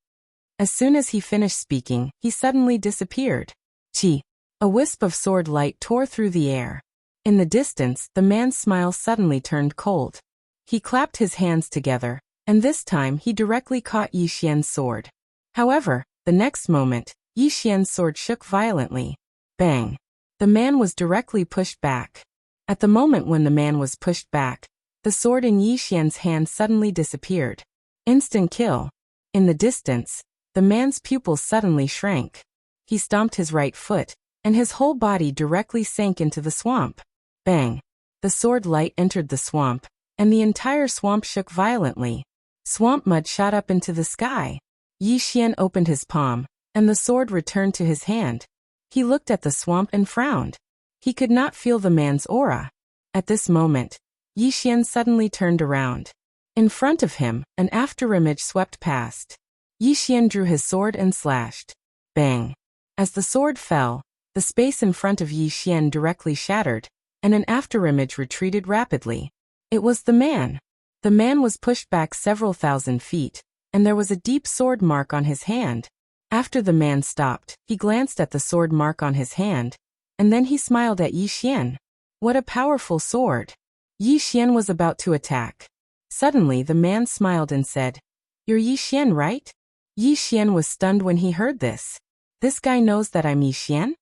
As soon as he finished speaking, he suddenly disappeared. Chi. A wisp of sword light tore through the air. In the distance, the man's smile suddenly turned cold. He clapped his hands together, and this time he directly caught Yi Xian's sword. However, the next moment, Yi Xian's sword shook violently. Bang! The man was directly pushed back. At the moment when the man was pushed back, the sword in Yi Xian's hand suddenly disappeared. Instant kill. In the distance, the man's pupils suddenly shrank. He stomped his right foot, and his whole body directly sank into the swamp. Bang! The sword light entered the swamp, and the entire swamp shook violently. Swamp mud shot up into the sky. Yi Xian opened his palm, and the sword returned to his hand. He looked at the swamp and frowned. He could not feel the man's aura. At this moment, Yi Xian suddenly turned around. In front of him, an afterimage swept past. Yi Xian drew his sword and slashed. Bang! As the sword fell, the space in front of Yi Xian directly shattered, and an afterimage retreated rapidly. It was the man. The man was pushed back several thousand feet, and there was a deep sword mark on his hand. After the man stopped, he glanced at the sword mark on his hand, and then he smiled at Yi Xian. What a powerful sword! Yi Xian was about to attack. Suddenly the man smiled and said, "You're Yi Xian, right?" Yi Xian was stunned when he heard this. This guy knows that I'm Yi Xian?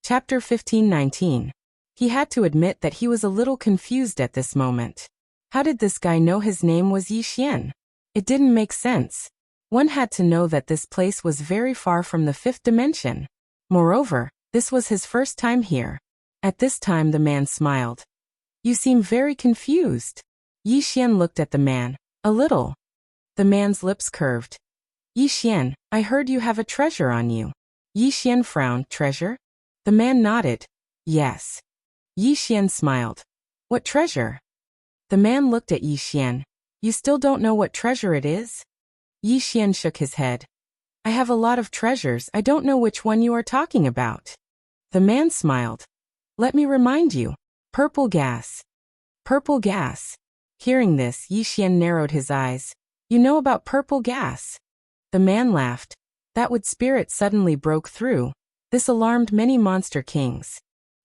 Chapter 15-19. He had to admit that he was a little confused at this moment. How did this guy know his name was Yi Xian? It didn't make sense. One had to know that this place was very far from the fifth dimension. Moreover, this was his first time here. At this time the man smiled. "You seem very confused." Yi Xian looked at the man. "A little." The man's lips curved. "Yi Xian, I heard you have a treasure on you." Yi Xian frowned. "Treasure?" The man nodded. "Yes." Yi Xian smiled. "What treasure?" The man looked at Yi Xian. "You still don't know what treasure it is?" Yi Xian shook his head. "I have a lot of treasures, I don't know which one you are talking about." The man smiled. "Let me remind you. Purple gas." Purple gas. Hearing this, Yi Xian narrowed his eyes. "You know about purple gas?" The man laughed. That wood spirit suddenly broke through. This alarmed many monster kings.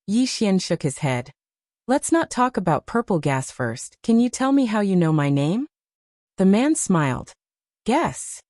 Yi Xian shook his head. "Let's not talk about purple gas first. Can you tell me how you know my name?" The man smiled. "Guess."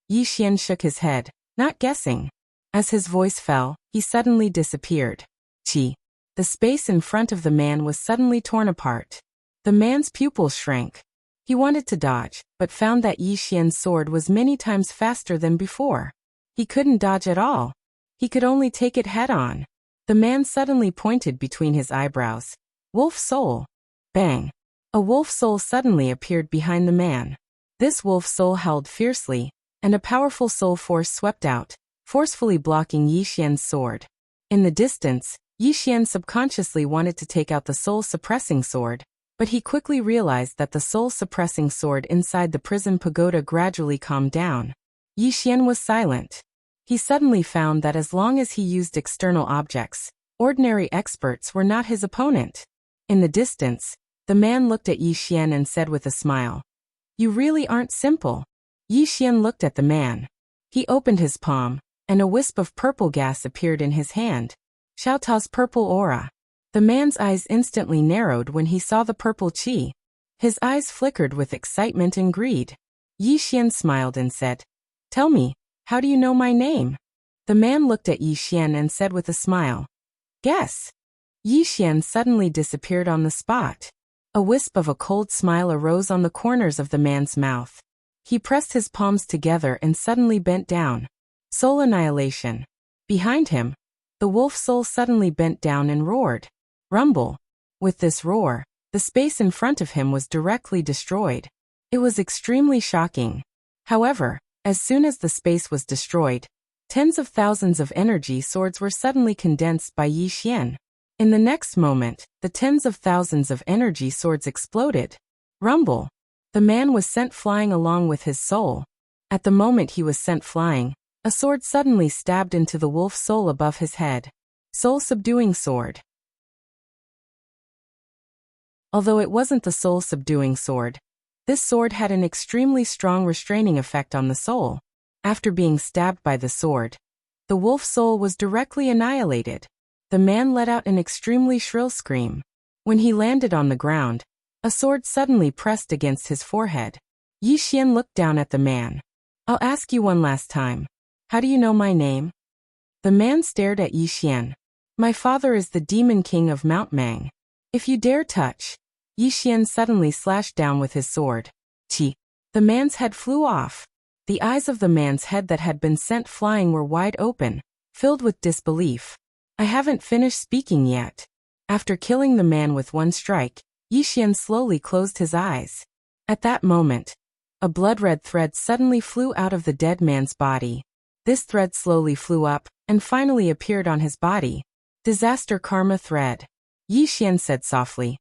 Yi Xian shook his head, not guessing. As his voice fell, he suddenly disappeared. Chi. The space in front of the man was suddenly torn apart. The man's pupils shrank. He wanted to dodge, but found that Yi Xian's sword was many times faster than before. He couldn't dodge at all. He could only take it head-on. The man suddenly pointed between his eyebrows. "Wolf soul." Bang! A wolf soul suddenly appeared behind the man. This wolf soul howled fiercely, and a powerful soul force swept out, forcefully blocking Yi Xian's sword. In the distance, Yi Xian subconsciously wanted to take out the soul-suppressing sword, but he quickly realized that the soul-suppressing sword inside the prison pagoda gradually calmed down. Yi Xian was silent. He suddenly found that as long as he used external objects, ordinary experts were not his opponent. In the distance, the man looked at Yi Xian and said with a smile, "You really aren't simple." Yi Xian looked at the man. He opened his palm, and a wisp of purple gas appeared in his hand. Xiao Tao's purple aura. The man's eyes instantly narrowed when he saw the purple qi. His eyes flickered with excitement and greed. Yi Xian smiled and said, "Tell me, how do you know my name?" The man looked at Yi Xian and said with a smile, "Guess." Yi Xian suddenly disappeared on the spot. A wisp of a cold smile arose on the corners of the man's mouth. He pressed his palms together and suddenly bent down. Soul annihilation. Behind him, the wolf soul suddenly bent down and roared. Rumble. With this roar, the space in front of him was directly destroyed. It was extremely shocking. However, as soon as the space was destroyed, tens of thousands of energy swords were suddenly condensed by Yi Xian. In the next moment, the tens of thousands of energy swords exploded. Rumble. The man was sent flying along with his soul. At the moment he was sent flying, a sword suddenly stabbed into the wolf soul above his head. Soul-subduing sword. Although it wasn't the soul-subduing sword, this sword had an extremely strong restraining effect on the soul. After being stabbed by the sword, the wolf soul was directly annihilated. The man let out an extremely shrill scream. When he landed on the ground, a sword suddenly pressed against his forehead. Yi Xian looked down at the man. "I'll ask you one last time. How do you know my name?" The man stared at Yi Xian. My father is the demon king of Mount Mang. If you dare touch. Yi Xian suddenly slashed down with his sword. Chi. The man's head flew off. The eyes of the man's head that had been sent flying were wide open, filled with disbelief. I haven't finished speaking yet. After killing the man with one strike, Yi Xian slowly closed his eyes. At that moment, a blood-red thread suddenly flew out of the dead man's body. This thread slowly flew up, and finally appeared on his body. Disaster Karma Thread. Yi Xian said softly.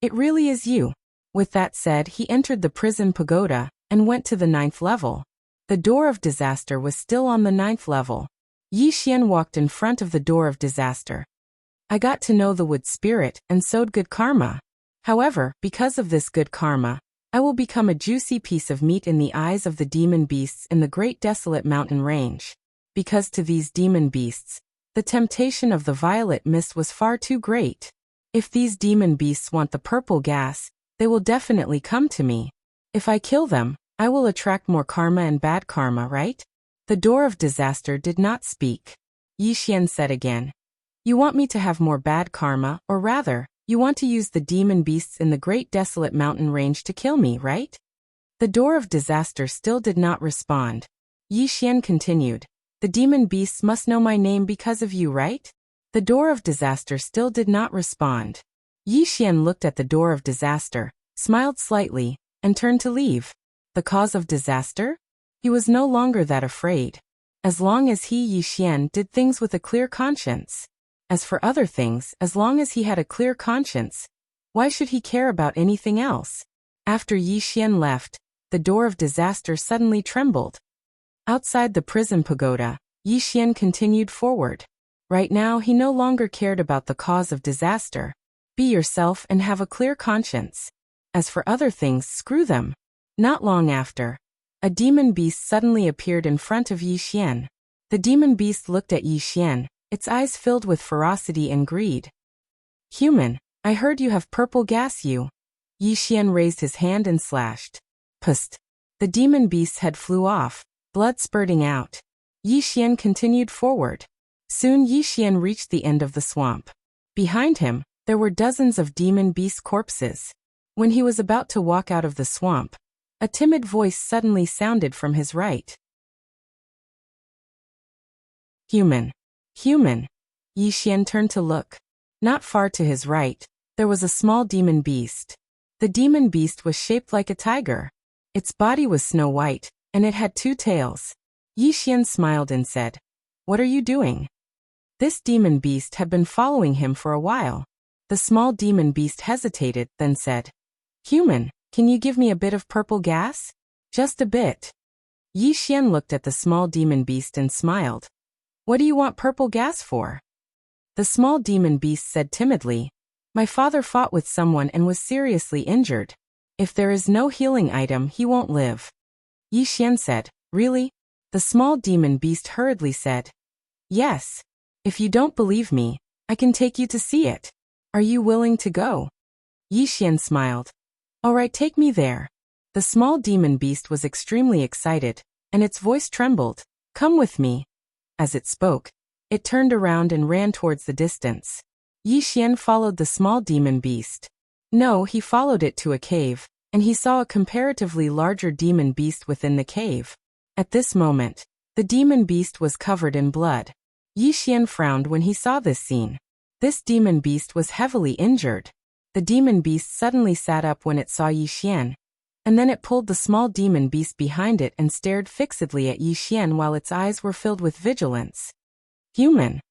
It really is you. With that said, he entered the prison pagoda, and went to the 9th level. The door of disaster was still on the 9th level. Yi Xian walked in front of the door of disaster. I got to know the wood spirit, and sowed good karma. However, because of this good karma, I will become a juicy piece of meat in the eyes of the demon beasts in the great desolate mountain range. Because to these demon beasts, the temptation of the violet mist was far too great. If these demon beasts want the purple gas, they will definitely come to me. If I kill them, I will attract more karma and bad karma, right? The door of disaster did not speak. Yi Xian said again. You want me to have more bad karma, or rather, you want to use the demon beasts in the great desolate mountain range to kill me, right? The door of disaster still did not respond. Yi Xian continued. The demon beasts must know my name because of you, right? The door of disaster still did not respond. Yi Xian looked at the door of disaster, smiled slightly, and turned to leave. The cause of disaster? He was no longer that afraid. As long as he, Yi Xian, did things with a clear conscience. As for other things, as long as he had a clear conscience, why should he care about anything else? After Yi Xian left, the door of disaster suddenly trembled. Outside the prison pagoda, Yi Xian continued forward. Right now he no longer cared about the cause of disaster. Be yourself and have a clear conscience. As for other things, screw them. Not long after, a demon beast suddenly appeared in front of Yi Xian. The demon beast looked at Yi Xian, its eyes filled with ferocity and greed. Human, I heard you have purple gas you. Yi Xian raised his hand and slashed. Pust. The demon beast's head flew off, blood spurting out. Yi Xian continued forward. Soon Yi Xian reached the end of the swamp. Behind him, there were dozens of demon beast corpses. When he was about to walk out of the swamp, a timid voice suddenly sounded from his right. Human. Human. Yi Xian turned to look. Not far to his right, there was a small demon beast. The demon beast was shaped like a tiger. Its body was snow white, and it had 2 tails. Yi Xian smiled and said, What are you doing? This demon beast had been following him for a while. The small demon beast hesitated, then said, Human, can you give me a bit of purple gas? Just a bit. Yi Xian looked at the small demon beast and smiled. What do you want purple gas for? The small demon beast said timidly, My father fought with someone and was seriously injured. If there is no healing item, he won't live. Yi Xian said, Really? The small demon beast hurriedly said, Yes. If you don't believe me, I can take you to see it. Are you willing to go? Yi Xian smiled. All right, take me there. The small demon beast was extremely excited, and its voice trembled. Come with me. As it spoke, it turned around and ran towards the distance. Yi Xian followed the small demon beast. No, he followed it to a cave, and he saw a comparatively larger demon beast within the cave. At this moment, the demon beast was covered in blood. Yi Xian frowned when he saw this scene. This demon beast was heavily injured. The demon beast suddenly sat up when it saw Yi Xian, and then it pulled the small demon beast behind it and stared fixedly at Yi Xian while its eyes were filled with vigilance. Human.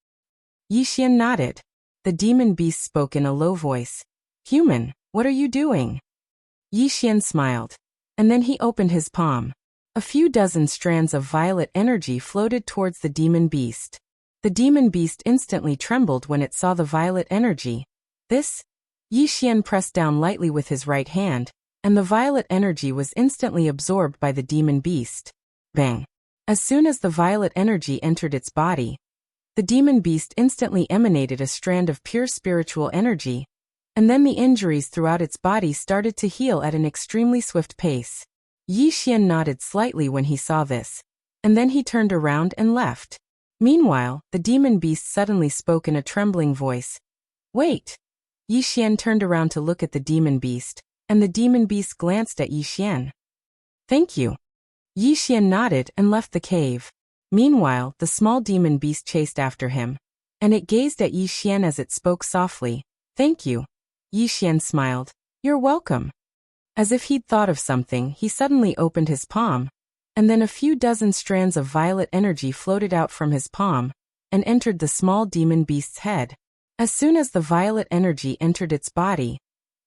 Yi Xian nodded. The demon beast spoke in a low voice. Human, what are you doing? Yi Xian smiled. And then he opened his palm. A few dozen strands of violet energy floated towards the demon beast. The demon beast instantly trembled when it saw the violet energy. This? Yi Xian pressed down lightly with his right hand, and the violet energy was instantly absorbed by the demon beast. Bang! As soon as the violet energy entered its body, the demon beast instantly emanated a strand of pure spiritual energy, and then the injuries throughout its body started to heal at an extremely swift pace. Yi Xian nodded slightly when he saw this, and then he turned around and left. Meanwhile, the demon beast suddenly spoke in a trembling voice. Wait! Yi Xian turned around to look at the demon beast, and the demon beast glanced at Yi Xian. Thank you. Yi Xian nodded and left the cave. Meanwhile, the small demon beast chased after him, and it gazed at Yi Xian as it spoke softly. Thank you. Yi Xian smiled. You're welcome. As if he'd thought of something, he suddenly opened his palm, and then a few dozen strands of violet energy floated out from his palm and entered the small demon beast's head. As soon as the violet energy entered its body,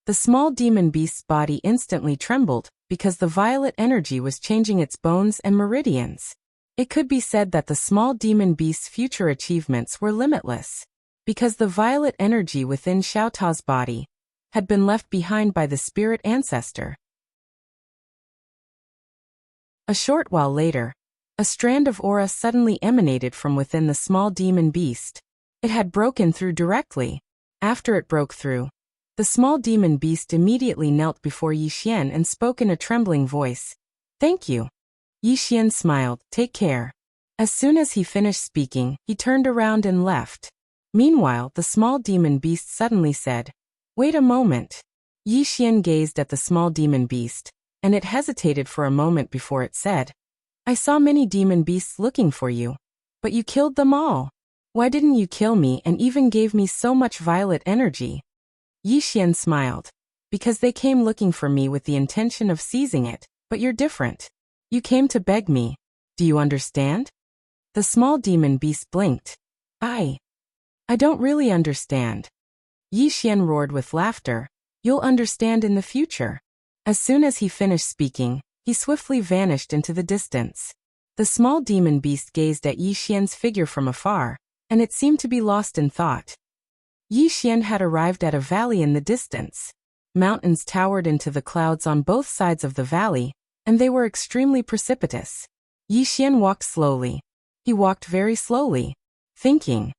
the small demon beast's body instantly trembled because the violet energy was changing its bones and meridians. It could be said that the small demon beast's future achievements were limitless, because the violet energy within Xiao Tao's body had been left behind by the spirit ancestor. A short while later, a strand of aura suddenly emanated from within the small demon beast. It had broken through directly. After it broke through, the small demon beast immediately knelt before Yi Xian and spoke in a trembling voice. Thank you. Yi Xian smiled. Take care. As soon as he finished speaking, he turned around and left. Meanwhile, the small demon beast suddenly said, Wait a moment. Yi Xian gazed at the small demon beast, and it hesitated for a moment before it said, I saw many demon beasts looking for you, but you killed them all. Why didn't you kill me and even gave me so much violet energy? Yi Xian smiled. Because they came looking for me with the intention of seizing it, but you're different. You came to beg me. Do you understand? The small demon beast blinked. I don't really understand. Yi Xian roared with laughter. You'll understand in the future. As soon as he finished speaking, he swiftly vanished into the distance. The small demon beast gazed at Yi Xian's figure from afar, and it seemed to be lost in thought. Yi Xian had arrived at a valley in the distance. Mountains towered into the clouds on both sides of the valley, and they were extremely precipitous. Yi Xian walked slowly. He walked very slowly, thinking.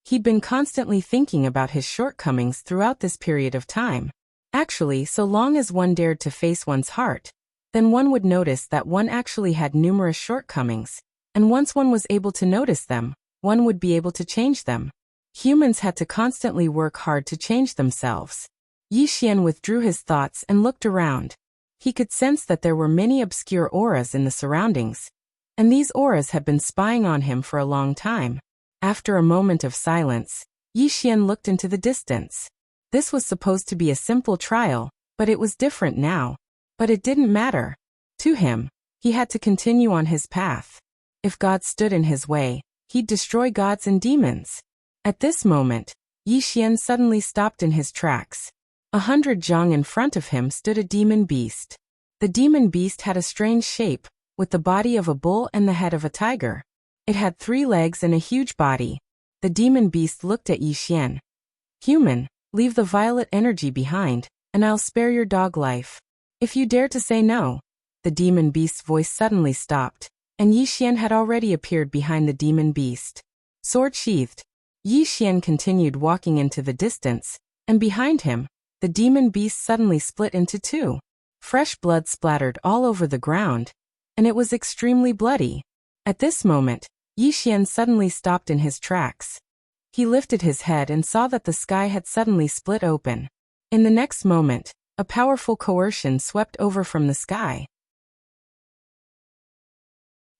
He'd been constantly thinking about his shortcomings throughout this period of time. Actually, so long as one dared to face one's heart, then one would notice that one actually had numerous shortcomings, and once one was able to notice them, one would be able to change them. Humans had to constantly work hard to change themselves. Yi Xian withdrew his thoughts and looked around. He could sense that there were many obscure auras in the surroundings, and these auras had been spying on him for a long time. After a moment of silence, Yi Xian looked into the distance. This was supposed to be a simple trial, but it was different now. But it didn't matter. To him, he had to continue on his path. If God stood in his way, he'd destroy gods and demons. At this moment, Yi Xian suddenly stopped in his tracks. 100 zhang in front of him stood a demon beast. The demon beast had a strange shape, with the body of a bull and the head of a tiger. It had 3 legs and a huge body. The demon beast looked at Yi Xian. Human, leave the violet energy behind, and I'll spare your dog life. If you dare to say no. The demon beast's voice suddenly stopped, and Yi Xian had already appeared behind the demon beast. Sword sheathed. Yi Xian continued walking into the distance, and behind him, the demon beast suddenly split into 2. Fresh blood splattered all over the ground, and it was extremely bloody. At this moment, Yi Xian suddenly stopped in his tracks. He lifted his head and saw that the sky had suddenly split open. In the next moment, a powerful coercion swept over from the sky.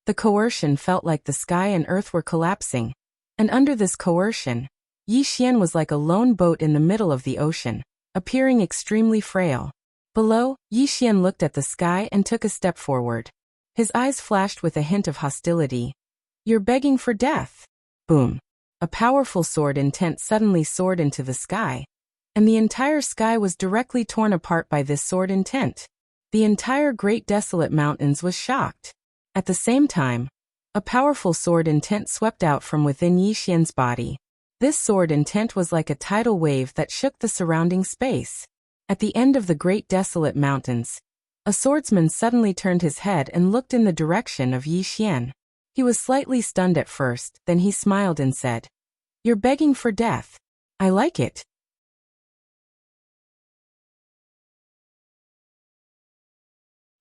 The coercion felt like the sky and earth were collapsing, and under this coercion, Yi Xian was like a lone boat in the middle of the ocean, appearing extremely frail. Below, Yi Xian looked at the sky and took a step forward. His eyes flashed with a hint of hostility. You're begging for death. Boom. A powerful sword intent suddenly soared into the sky, and the entire sky was directly torn apart by this sword intent. The entire Great Desolate Mountains was shocked. At the same time, a powerful sword intent swept out from within Yi Xian's body. This sword intent was like a tidal wave that shook the surrounding space. At the end of the Great Desolate Mountains, a swordsman suddenly turned his head and looked in the direction of Yi Xian. He was slightly stunned at first, then he smiled and said, You're begging for death. I like it.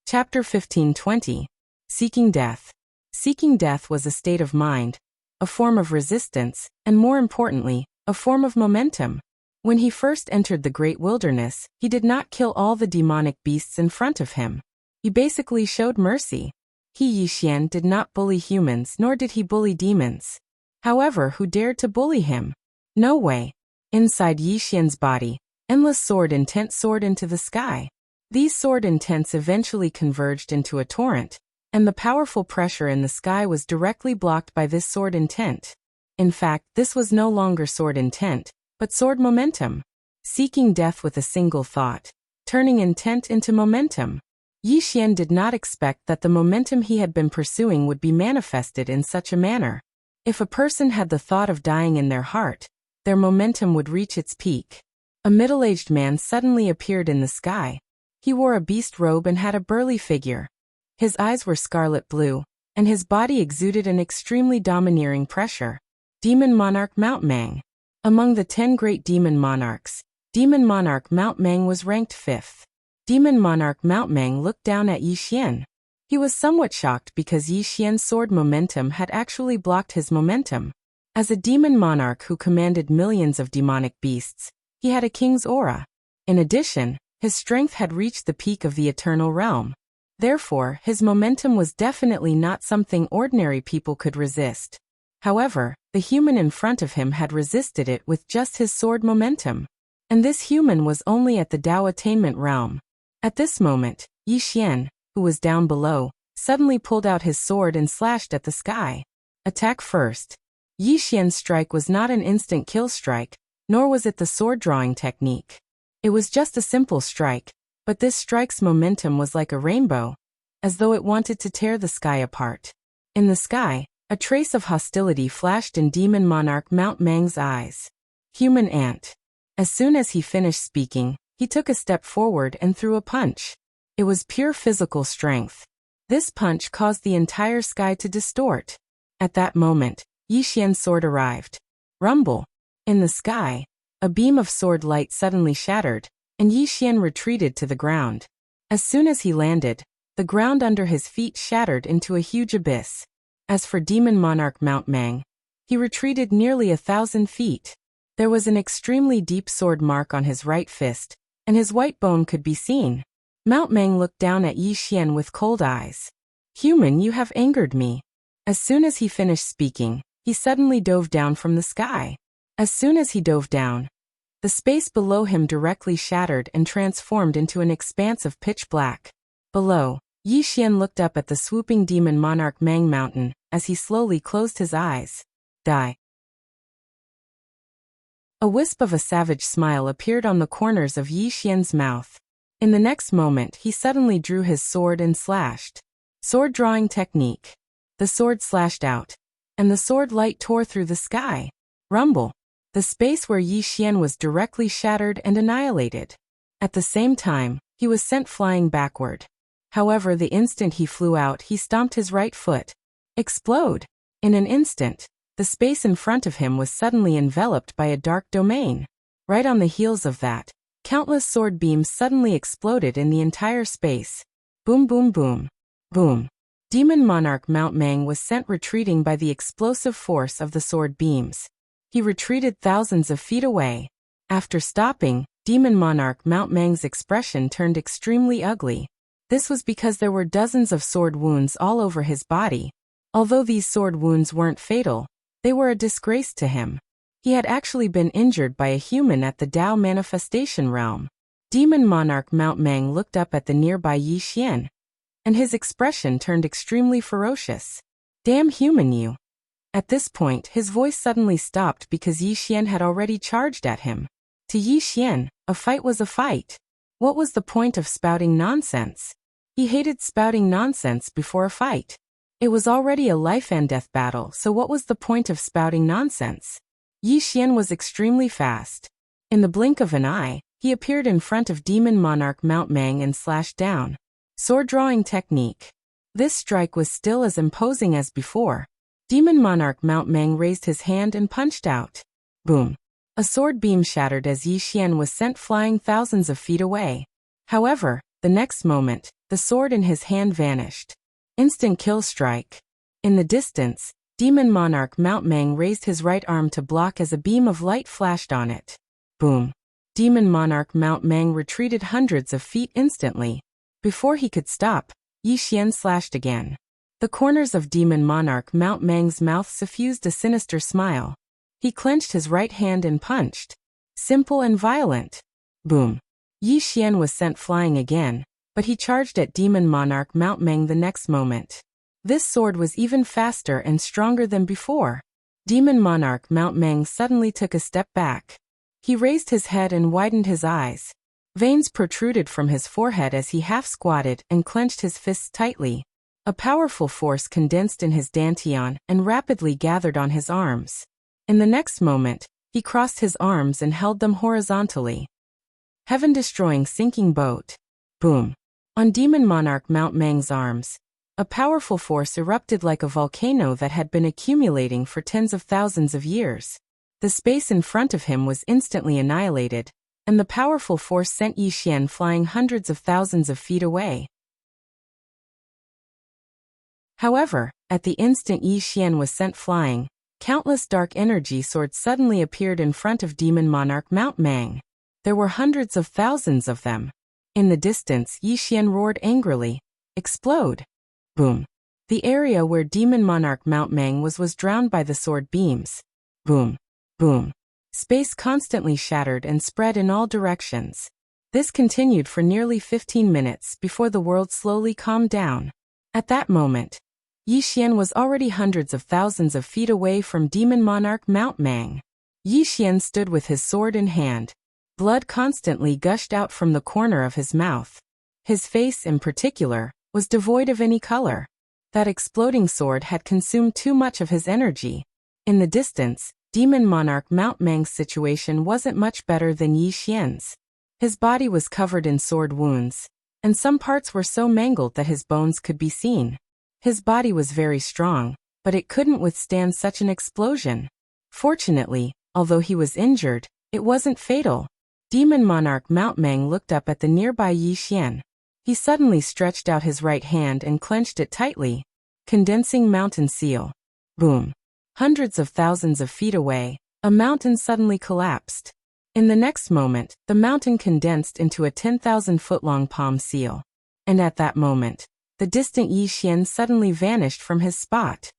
Chapter 1520. Seeking Death. Seeking death was a state of mind, a form of resistance, and more importantly, a form of momentum. When he first entered the great wilderness, he did not kill all the demonic beasts in front of him. He basically showed mercy. He Yixian did not bully humans nor did he bully demons. However, who dared to bully him? No way. Inside Yixian's body, endless sword intent soared into the sky. These sword intents eventually converged into a torrent, and the powerful pressure in the sky was directly blocked by this sword intent. In fact, this was no longer sword intent, but sword momentum. Seeking death with a single thought, turning intent into momentum. Yixian did not expect that the momentum he had been pursuing would be manifested in such a manner. If a person had the thought of dying in their heart, their momentum would reach its peak. A middle-aged man suddenly appeared in the sky. He wore a beast robe and had a burly figure. His eyes were scarlet blue, and his body exuded an extremely domineering pressure. Demon Monarch Mount Mang. Among the 10 great demon monarchs, Demon Monarch Mount Mang was ranked 5th. Demon Monarch Mount Mang looked down at Yixian. He was somewhat shocked because Yixian's sword momentum had actually blocked his momentum. As a demon monarch who commanded millions of demonic beasts, he had a king's aura. In addition, his strength had reached the peak of the eternal realm. Therefore, his momentum was definitely not something ordinary people could resist. However, the human in front of him had resisted it with just his sword momentum. And this human was only at the Dao attainment realm. At this moment, Yixian, who was down below, suddenly pulled out his sword and slashed at the sky. Attack first. Yixian's strike was not an instant kill strike, nor was it the sword drawing technique. It was just a simple strike, but this strike's momentum was like a rainbow, as though it wanted to tear the sky apart. In the sky, a trace of hostility flashed in Demon Monarch Mount Mang's eyes. Human ant. As soon as he finished speaking, he took a step forward and threw a punch. It was pure physical strength. This punch caused the entire sky to distort. At that moment, Yixian's sword arrived. Rumble. In the sky, a beam of sword light suddenly shattered, and Yixian retreated to the ground. As soon as he landed, the ground under his feet shattered into a huge abyss. As for Demon Monarch Mount Mang, he retreated nearly 1,000 feet. There was an extremely deep sword mark on his right fist, and his white bone could be seen. Mount Mang looked down at Yixian with cold eyes. Human, you have angered me. As soon as he finished speaking, he suddenly dove down from the sky. As soon as he dove down, the space below him directly shattered and transformed into an expanse of pitch black. Below, Yixian looked up at the swooping Demon Monarch Mang Mountain as he slowly closed his eyes. Die. A wisp of a savage smile appeared on the corners of Yixian's mouth. In the next moment, he suddenly drew his sword and slashed. Sword drawing technique. The sword slashed out, and the sword light tore through the sky. Rumble. The space where Yixian was directly shattered and annihilated. At the same time, he was sent flying backward. However, the instant he flew out, he stomped his right foot. Explode. In an instant, the space in front of him was suddenly enveloped by a dark domain. Right on the heels of that, countless sword beams suddenly exploded in the entire space. Boom boom boom. Boom. Demon Monarch Mount Mang was sent retreating by the explosive force of the sword beams. He retreated thousands of feet away. After stopping, Demon Monarch Mount Mang's expression turned extremely ugly. This was because there were dozens of sword wounds all over his body. Although these sword wounds weren't fatal, they were a disgrace to him. He had actually been injured by a human at the Dao manifestation realm. Demon Monarch Mount Mang looked up at the nearby Yixian, and his expression turned extremely ferocious. Damn human you. At this point, his voice suddenly stopped because Yixian had already charged at him. To Yixian, a fight was a fight. What was the point of spouting nonsense? He hated spouting nonsense before a fight. It was already a life and death battle, so what was the point of spouting nonsense? Yixian was extremely fast. In the blink of an eye, he appeared in front of Demon Monarch Mount Mang and slashed down. Sword drawing technique. This strike was still as imposing as before. Demon Monarch Mount Mang raised his hand and punched out. Boom. A sword beam shattered as Yixian was sent flying thousands of feet away. However, the next moment, the sword in his hand vanished. Instant kill strike. In the distance, Demon Monarch Mount Mang raised his right arm to block as a beam of light flashed on it. Boom. Demon Monarch Mount Mang retreated hundreds of feet instantly. Before he could stop, Yi Xian slashed again. The corners of Demon Monarch Mount Mang's mouth suffused a sinister smile. He clenched his right hand and punched. Simple and violent. Boom. Yi Xian was sent flying again, but he charged at Demon Monarch Mount Mang the next moment. This sword was even faster and stronger than before. Demon Monarch Mount Mang suddenly took a step back. He raised his head and widened his eyes. Veins protruded from his forehead as he half-squatted and clenched his fists tightly. A powerful force condensed in his dantian and rapidly gathered on his arms. In the next moment, he crossed his arms and held them horizontally. Heaven-destroying sinking boat. Boom. On Demon Monarch Mount Mang's arms, a powerful force erupted like a volcano that had been accumulating for tens of thousands of years. The space in front of him was instantly annihilated, and the powerful force sent Yi Xian flying hundreds of thousands of feet away. However, at the instant Yi Xian was sent flying, countless dark energy swords suddenly appeared in front of Demon Monarch Mount Mang. There were hundreds of thousands of them. In the distance, Yi Xian roared angrily. Explode! Boom. The area where Demon Monarch Mount Mang was drowned by the sword beams. Boom. Boom. Space constantly shattered and spread in all directions. This continued for nearly 15 minutes before the world slowly calmed down. At that moment, Yi Xian was already hundreds of thousands of feet away from Demon Monarch Mount Mang. Yi Xian stood with his sword in hand. Blood constantly gushed out from the corner of his mouth. His face, in particular, was devoid of any color. That exploding sword had consumed too much of his energy. In the distance, Demon Monarch Mount Mang's situation wasn't much better than Yi Xian's. His body was covered in sword wounds, and some parts were so mangled that his bones could be seen. His body was very strong, but it couldn't withstand such an explosion. Fortunately, although he was injured, it wasn't fatal. Demon Monarch Mount Mang looked up at the nearby Yi Xian. He suddenly stretched out his right hand and clenched it tightly. Condensing mountain seal. Boom. Hundreds of thousands of feet away, a mountain suddenly collapsed. In the next moment, the mountain condensed into a 10,000-foot-long palm seal. And at that moment, the distant Yi Xian suddenly vanished from his spot.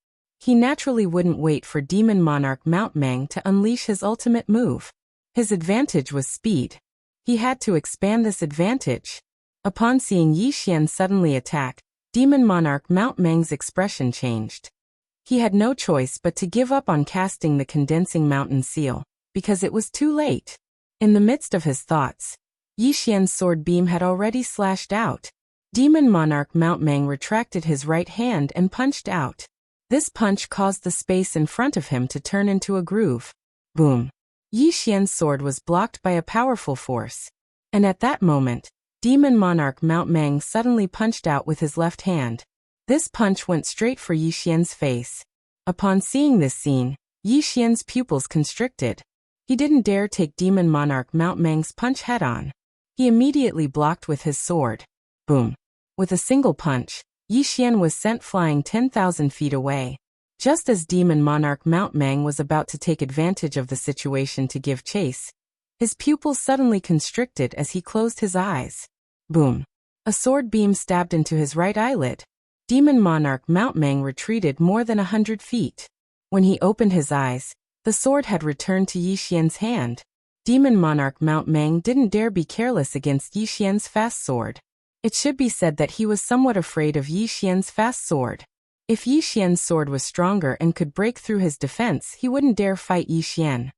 He naturally wouldn't wait for Demon Monarch Mount Mang to unleash his ultimate move. His advantage was speed. He had to expand this advantage. Upon seeing Yi Xian suddenly attack, Demon Monarch Mount Mang's expression changed. He had no choice but to give up on casting the condensing mountain seal, because it was too late. In the midst of his thoughts, Yi Xian's sword beam had already slashed out. Demon Monarch Mount Mang retracted his right hand and punched out. This punch caused the space in front of him to turn into a groove. Boom. Yi Xian's sword was blocked by a powerful force. And at that moment, Demon Monarch Mount Mang suddenly punched out with his left hand. This punch went straight for Yi Xian's face. Upon seeing this scene, Yi Xian's pupils constricted. He didn't dare take Demon Monarch Mount Mang's punch head-on. He immediately blocked with his sword. Boom. With a single punch, Yi Xian was sent flying 10,000 feet away. Just as Demon Monarch Mount Mang was about to take advantage of the situation to give chase, his pupils suddenly constricted as he closed his eyes. Boom. A sword beam stabbed into his right eyelid. Demon Monarch Mount Mang retreated more than 100 feet. When he opened his eyes, the sword had returned to Yi Xian's hand. Demon Monarch Mount Mang didn't dare be careless against Yi Xian's fast sword. It should be said that he was somewhat afraid of Yi Xian's fast sword. If Yi Xian's sword was stronger and could break through his defense, he wouldn't dare fight Yi Xian.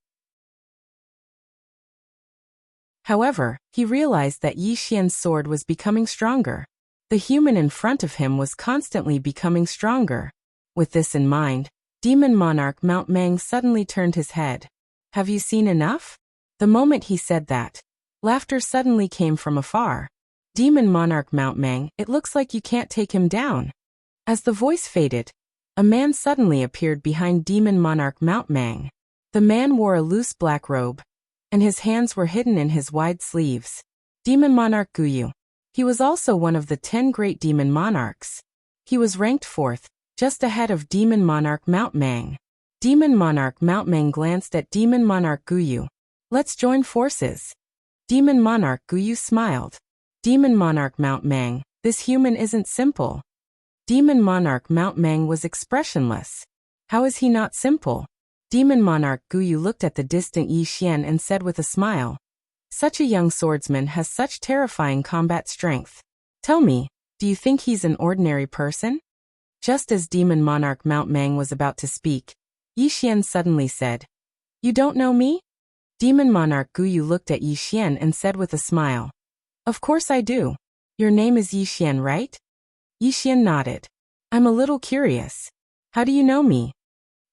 However, he realized that Yi Xian's sword was becoming stronger. The human in front of him was constantly becoming stronger. With this in mind, Demon Monarch Mount Mang suddenly turned his head. "Have you seen enough?" The moment he said that, laughter suddenly came from afar. "Demon Monarch Mount Mang, it looks like you can't take him down." As the voice faded, a man suddenly appeared behind Demon Monarch Mount Mang. The man wore a loose black robe, and his hands were hidden in his wide sleeves. Demon Monarch Guyu. He was also one of the 10 great demon monarchs. He was ranked 4th, just ahead of Demon Monarch Mount Mang. Demon Monarch Mount Mang glanced at Demon Monarch Guyu. Let's join forces. Demon Monarch Guyu smiled. Demon Monarch Mount Mang, this human isn't simple. Demon Monarch Mount Mang was expressionless. How is he not simple? Demon Monarch Guyu looked at the distant Yi Xian and said with a smile. Such a young swordsman has such terrifying combat strength. Tell me, do you think he's an ordinary person? Just as Demon Monarch Mount Mang was about to speak, Yi Xian suddenly said, You don't know me? Demon Monarch Guyu looked at Yi Xian and said with a smile. Of course I do. Your name is Yi Xian, right? Yi Xian nodded. I'm a little curious. How do you know me?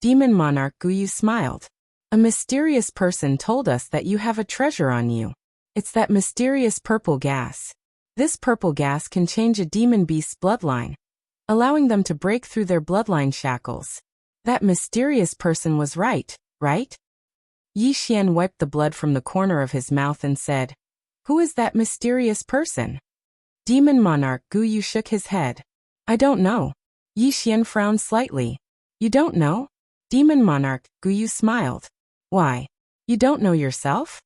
Demon Monarch Guyu smiled. A mysterious person told us that you have a treasure on you. It's that mysterious purple gas. This purple gas can change a demon beast's bloodline, allowing them to break through their bloodline shackles. That mysterious person was right? Yi Xian wiped the blood from the corner of his mouth and said, Who is that mysterious person? Demon Monarch Guyu shook his head. I don't know. Yi Xian frowned slightly. You don't know? Demon Monarch Guyu smiled. Why? You don't know yourself?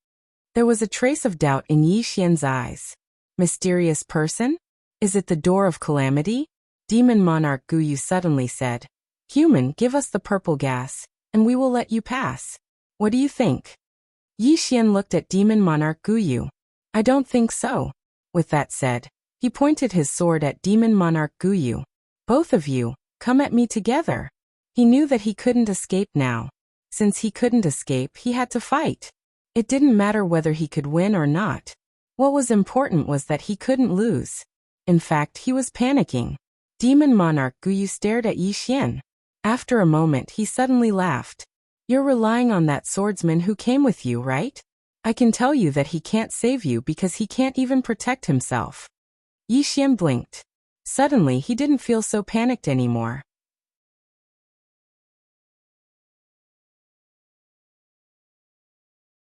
There was a trace of doubt in Yi Xian's eyes. Mysterious person? Is it the door of calamity? Demon Monarch Guyu suddenly said. Human, give us the purple gas, and we will let you pass. What do you think? Yi Xian looked at Demon Monarch Guyu. I don't think so. With that said, he pointed his sword at Demon Monarch Guyu. Both of you, come at me together. He knew that he couldn't escape now. Since he couldn't escape, he had to fight. It didn't matter whether he could win or not. What was important was that he couldn't lose. In fact, he was panicking. Demon Monarch Guyu stared at Yi Xian. After a moment, he suddenly laughed. You're relying on that swordsman who came with you, right? I can tell you that he can't save you because he can't even protect himself. Yi Xian blinked. Suddenly, he didn't feel so panicked anymore.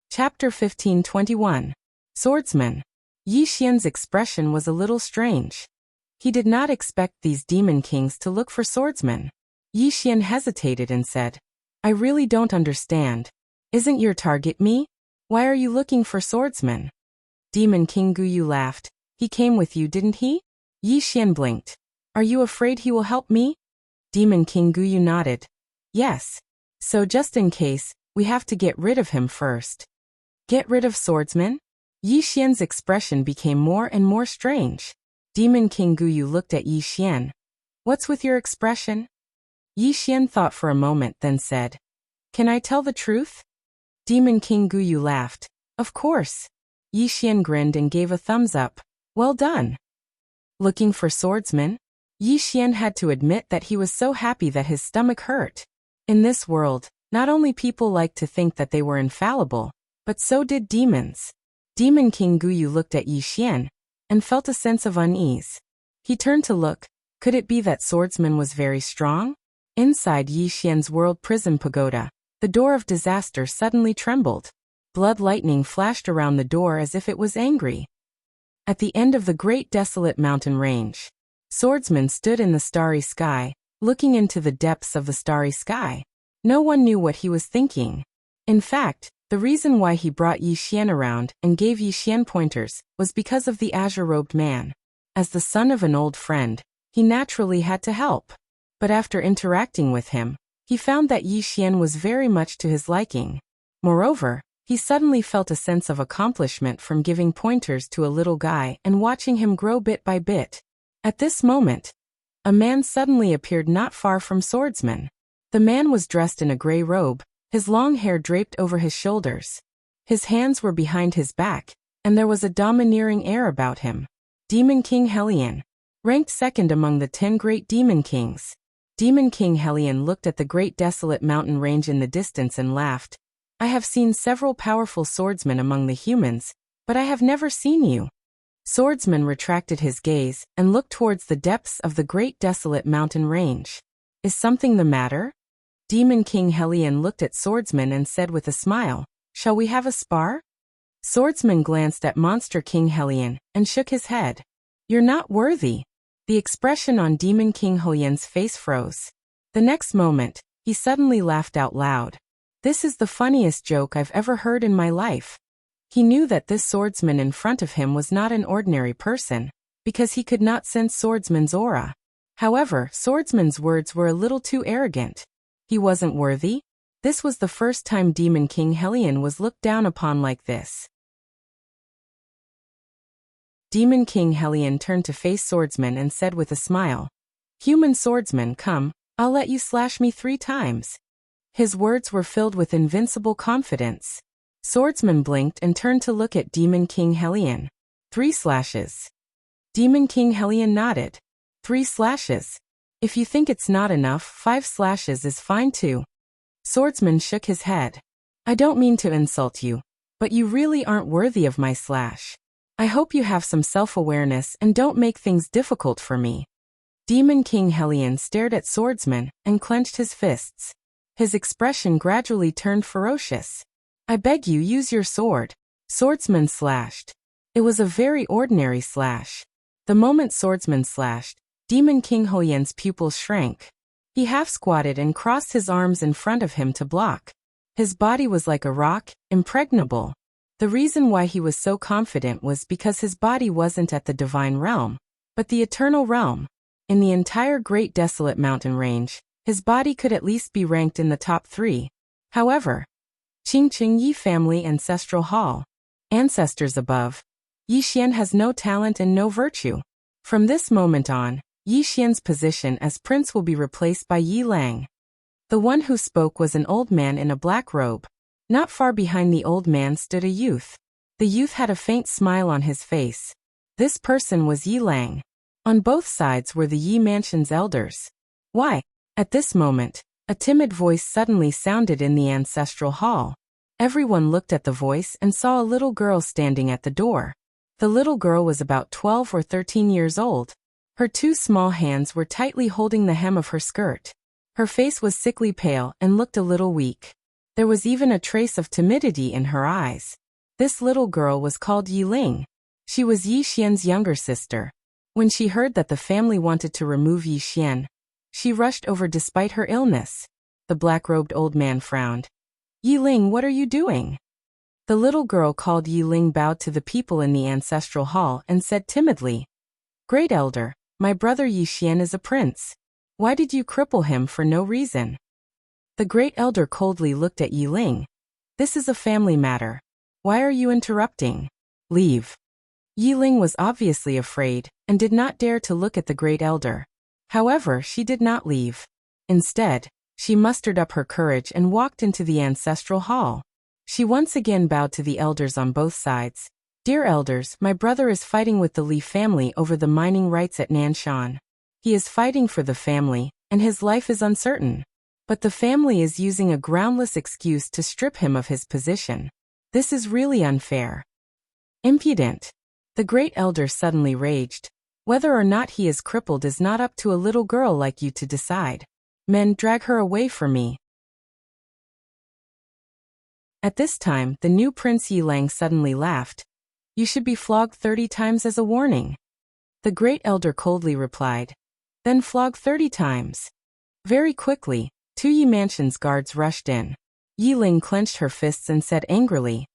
Chapter 1521. Swordsman. Yi Xian's expression was a little strange. He did not expect these demon kings to look for swordsmen. Yi Xian hesitated and said, I really don't understand. Isn't your target me? Why are you looking for swordsmen? Demon King Guyu laughed. He came with you, didn't he? Yi Xian blinked. Are you afraid he will help me? Demon King Guyu nodded. Yes. So just in case, we have to get rid of him first. Get rid of swordsmen? Yi Xian's expression became more and more strange. Demon King Guyu looked at Yi Xian. What's with your expression? Yi Xian thought for a moment, then said, Can I tell the truth? Demon King Guyu laughed. Of course. Yi Xian grinned and gave a thumbs up. Well done. Looking for swordsmen? Yi Xian had to admit that he was so happy that his stomach hurt. In this world, not only people liked to think that they were infallible, but so did demons. Demon King Guyu looked at Yi Xian and felt a sense of unease. He turned to look. Could it be that swordsman was very strong? Inside Yi Xian's world prison pagoda, the door of disaster suddenly trembled. Blood lightning flashed around the door as if it was angry. At the end of the great desolate mountain range, swordsman stood in the starry sky, looking into the depths of the starry sky. No one knew what he was thinking. In fact, the reason why he brought Yi Xian around and gave Yi Xian pointers was because of the azure-robed man. As the son of an old friend, he naturally had to help. But after interacting with him, he found that Yi Xian was very much to his liking. Moreover, he suddenly felt a sense of accomplishment from giving pointers to a little guy and watching him grow bit by bit. At this moment, a man suddenly appeared not far from swordsman. The man was dressed in a gray robe, his long hair draped over his shoulders. His hands were behind his back, and there was a domineering air about him. Demon King Helion, ranked second among the 10 great demon kings. Demon King Helion looked at the great desolate mountain range in the distance and laughed. I have seen several powerful swordsmen among the humans, but I have never seen you. Swordsman retracted his gaze and looked towards the depths of the great desolate mountain range. Is something the matter? Demon King Helion looked at Swordsman and said with a smile, Shall we have a spar? Swordsman glanced at Monster King Helion and shook his head. You're not worthy. The expression on Demon King Helion's face froze. The next moment, he suddenly laughed out loud. This is the funniest joke I've ever heard in my life. He knew that this swordsman in front of him was not an ordinary person, because he could not sense Swordsman's aura. However, Swordsman's words were a little too arrogant. He wasn't worthy? This was the first time Demon King Helion was looked down upon like this. Demon King Helion turned to face Swordsman and said with a smile, "Human swordsman, come, I'll let you slash me 3 times." His words were filled with invincible confidence. Swordsman blinked and turned to look at Demon King Helion. 3 slashes. Demon King Helion nodded. 3 slashes. If you think it's not enough, 5 slashes is fine too. Swordsman shook his head. I don't mean to insult you, but you really aren't worthy of my slash. I hope you have some self-awareness and don't make things difficult for me. Demon King Helion stared at Swordsman and clenched his fists. His expression gradually turned ferocious. I beg you, use your sword. Swordsman slashed. It was a very ordinary slash. The moment Swordsman slashed, Demon King Helion's pupils shrank. He half-squatted and crossed his arms in front of him to block. His body was like a rock, impregnable. The reason why he was so confident was because his body wasn't at the divine realm, but the eternal realm. In the entire Great Desolate Mountain Range, his body could at least be ranked in the top 3. However, Qingqing Yi Family Ancestral Hall. Ancestors above. Yi Xian has no talent and no virtue. From this moment on, Yi Xian's position as prince will be replaced by Yi Lang. The one who spoke was an old man in a black robe. Not far behind the old man stood a youth. The youth had a faint smile on his face. This person was Yi Lang. On both sides were the Yi Mansion's elders. Why? At this moment, a timid voice suddenly sounded in the ancestral hall. Everyone looked at the voice and saw a little girl standing at the door. The little girl was about 12 or 13 years old. Her 2 small hands were tightly holding the hem of her skirt. Her face was sickly pale and looked a little weak. There was even a trace of timidity in her eyes. This little girl was called Yi Ling. She was Yi Xian's younger sister. When she heard that the family wanted to remove Yi Xian, she rushed over despite her illness. The black-robed old man frowned. Yi Ling, what are you doing? The little girl called Yi Ling bowed to the people in the ancestral hall and said timidly, Great Elder, my brother Yi Xian is a prince. Why did you cripple him for no reason? The Great Elder coldly looked at Yi Ling. This is a family matter. Why are you interrupting? Leave. Yi Ling was obviously afraid and did not dare to look at the Great Elder. However, she did not leave. Instead, she mustered up her courage and walked into the ancestral hall. She once again bowed to the elders on both sides. Dear elders, my brother is fighting with the Li family over the mining rights at Nanshan. He is fighting for the family, and his life is uncertain. But the family is using a groundless excuse to strip him of his position. This is really unfair. Impudent. The Great Elder suddenly raged. Whether or not he is crippled is not up to a little girl like you to decide. Men, drag her away from me. At this time, the new Prince Yi Lang suddenly laughed. You should be flogged 30 times as a warning. The Great Elder coldly replied. Then flog 30 times. Very quickly, 2 Yi Mansion's guards rushed in. Yi Ling clenched her fists and said angrily,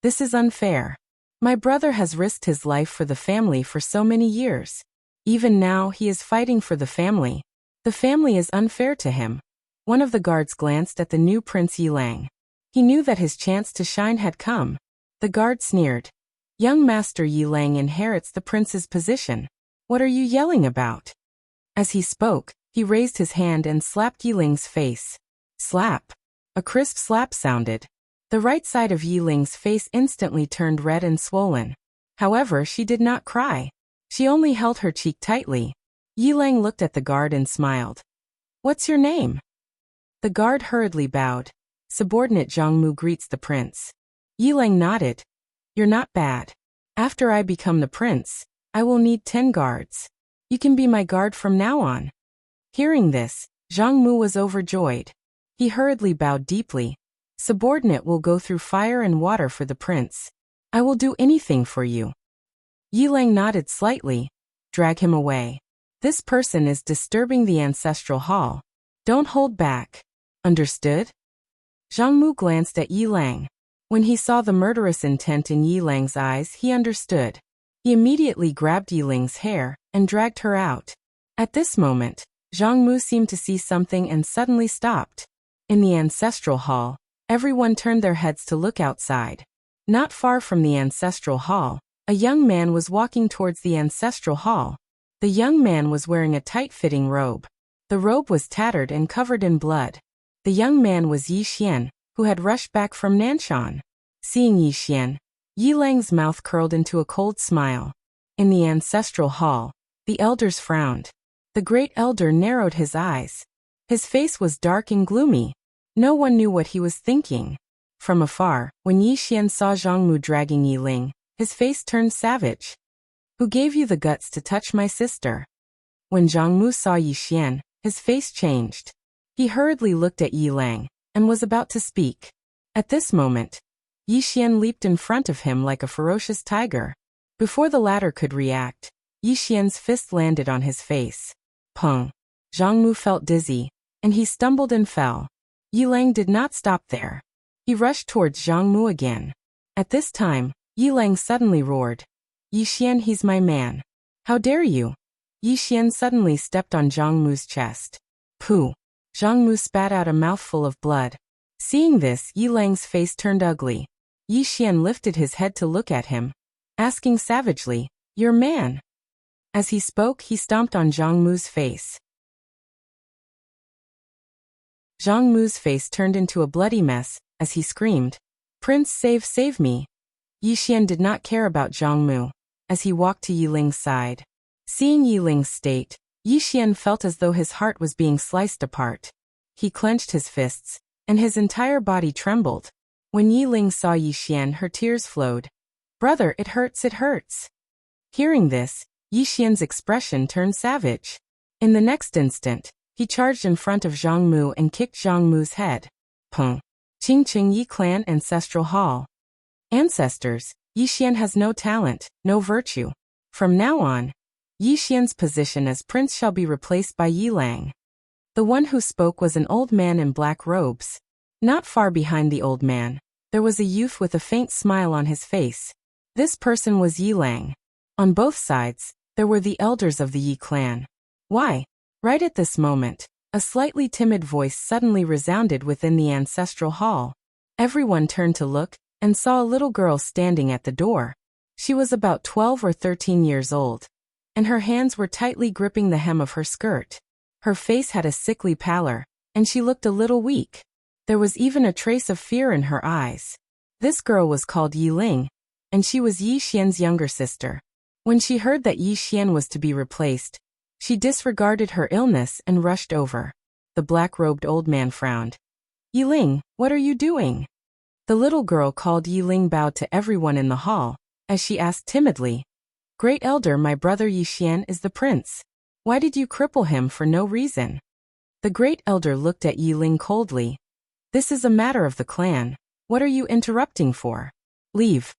This is unfair. My brother has risked his life for the family for so many years. Even now, he is fighting for the family. The family is unfair to him. One of the guards glanced at the new Prince Yi Lang. He knew that his chance to shine had come. The guard sneered. Young Master Yi Lang inherits the prince's position. What are you yelling about? As he spoke, he raised his hand and slapped Yi Ling's face. Slap. A crisp slap sounded. The right side of Yi Ling's face instantly turned red and swollen. However, she did not cry. She only held her cheek tightly. Yi Lang looked at the guard and smiled. What's your name? The guard hurriedly bowed. Subordinate Zhang Mu greets the prince. Yi Lang nodded. You're not bad. After I become the prince, I will need 10 guards. You can be my guard from now on. Hearing this, Zhang Mu was overjoyed. He hurriedly bowed deeply. Subordinate will go through fire and water for the prince. I will do anything for you. Yi Lang nodded slightly. Drag him away. This person is disturbing the ancestral hall. Don't hold back. Understood? Zhang Mu glanced at Yi Lang. When he saw the murderous intent in Yi Lang's eyes, he understood. He immediately grabbed Yi Lang's hair and dragged her out. At this moment, Zhang Mu seemed to see something and suddenly stopped. In the ancestral hall, everyone turned their heads to look outside. Not far from the ancestral hall, a young man was walking towards the ancestral hall. The young man was wearing a tight-fitting robe. The robe was tattered and covered in blood. The young man was Yi Xian, who had rushed back from Nanshan. Seeing Yi Xian, Yi Lang's mouth curled into a cold smile. In the ancestral hall, the elders frowned. The great elder narrowed his eyes. His face was dark and gloomy. No one knew what he was thinking. From afar, when Yi Xian saw Zhang Mu dragging Yi Ling, his face turned savage. Who gave you the guts to touch my sister? When Zhang Mu saw Yi Xian, his face changed. He hurriedly looked at Yi Lang and was about to speak. At this moment, Yi Xian leaped in front of him like a ferocious tiger. Before the latter could react, Yi Xian's fist landed on his face. Peng! Zhang Mu felt dizzy, and he stumbled and fell. Yi Lang did not stop there. He rushed towards Zhang Mu again. At this time, Yi Lang suddenly roared. Yi Xian, he's my man. How dare you? Yi Xian suddenly stepped on Zhang Mu's chest. Pooh! Zhang Mu spat out a mouthful of blood. Seeing this, Yi Lang's face turned ugly. Yi Xian lifted his head to look at him, asking savagely, Your man? As he spoke, he stomped on Zhang Mu's face. Zhang Mu's face turned into a bloody mess, as he screamed, Prince, save me. Yi Xian did not care about Zhang Mu, as he walked to Yi Ling's side. Seeing Yi Ling's state, Yi Xian felt as though his heart was being sliced apart. He clenched his fists, and his entire body trembled. When Yi Ling saw Yi Xian, her tears flowed. Brother, it hurts, it hurts. Hearing this, Yi Xian's expression turned savage. In the next instant, he charged in front of Zhang Mu and kicked Zhang Mu's head. Peng! Qing Yi Clan Ancestral Hall. Ancestors, Yi Xian has no talent, no virtue. From now on, Yi Xian's position as prince shall be replaced by Yi Lang. The one who spoke was an old man in black robes. Not far behind the old man, there was a youth with a faint smile on his face. This person was Yi Lang. On both sides, there were the elders of the Yi clan. Why? Right at this moment, a slightly timid voice suddenly resounded within the ancestral hall. Everyone turned to look, and saw a little girl standing at the door. She was about 12 or 13 years old, and her hands were tightly gripping the hem of her skirt. Her face had a sickly pallor, and she looked a little weak. There was even a trace of fear in her eyes. This girl was called Yi Ling, and she was Yi Xian's younger sister. When she heard that Yi Xian was to be replaced, she disregarded her illness and rushed over. The black-robed old man frowned. Yi Ling, what are you doing? The little girl called Yi Ling bowed to everyone in the hall, as she asked timidly, Great Elder, my brother Yi Xian is the prince. Why did you cripple him for no reason? The Great Elder looked at Yi Ling coldly. This is a matter of the clan. What are you interrupting for? Leave.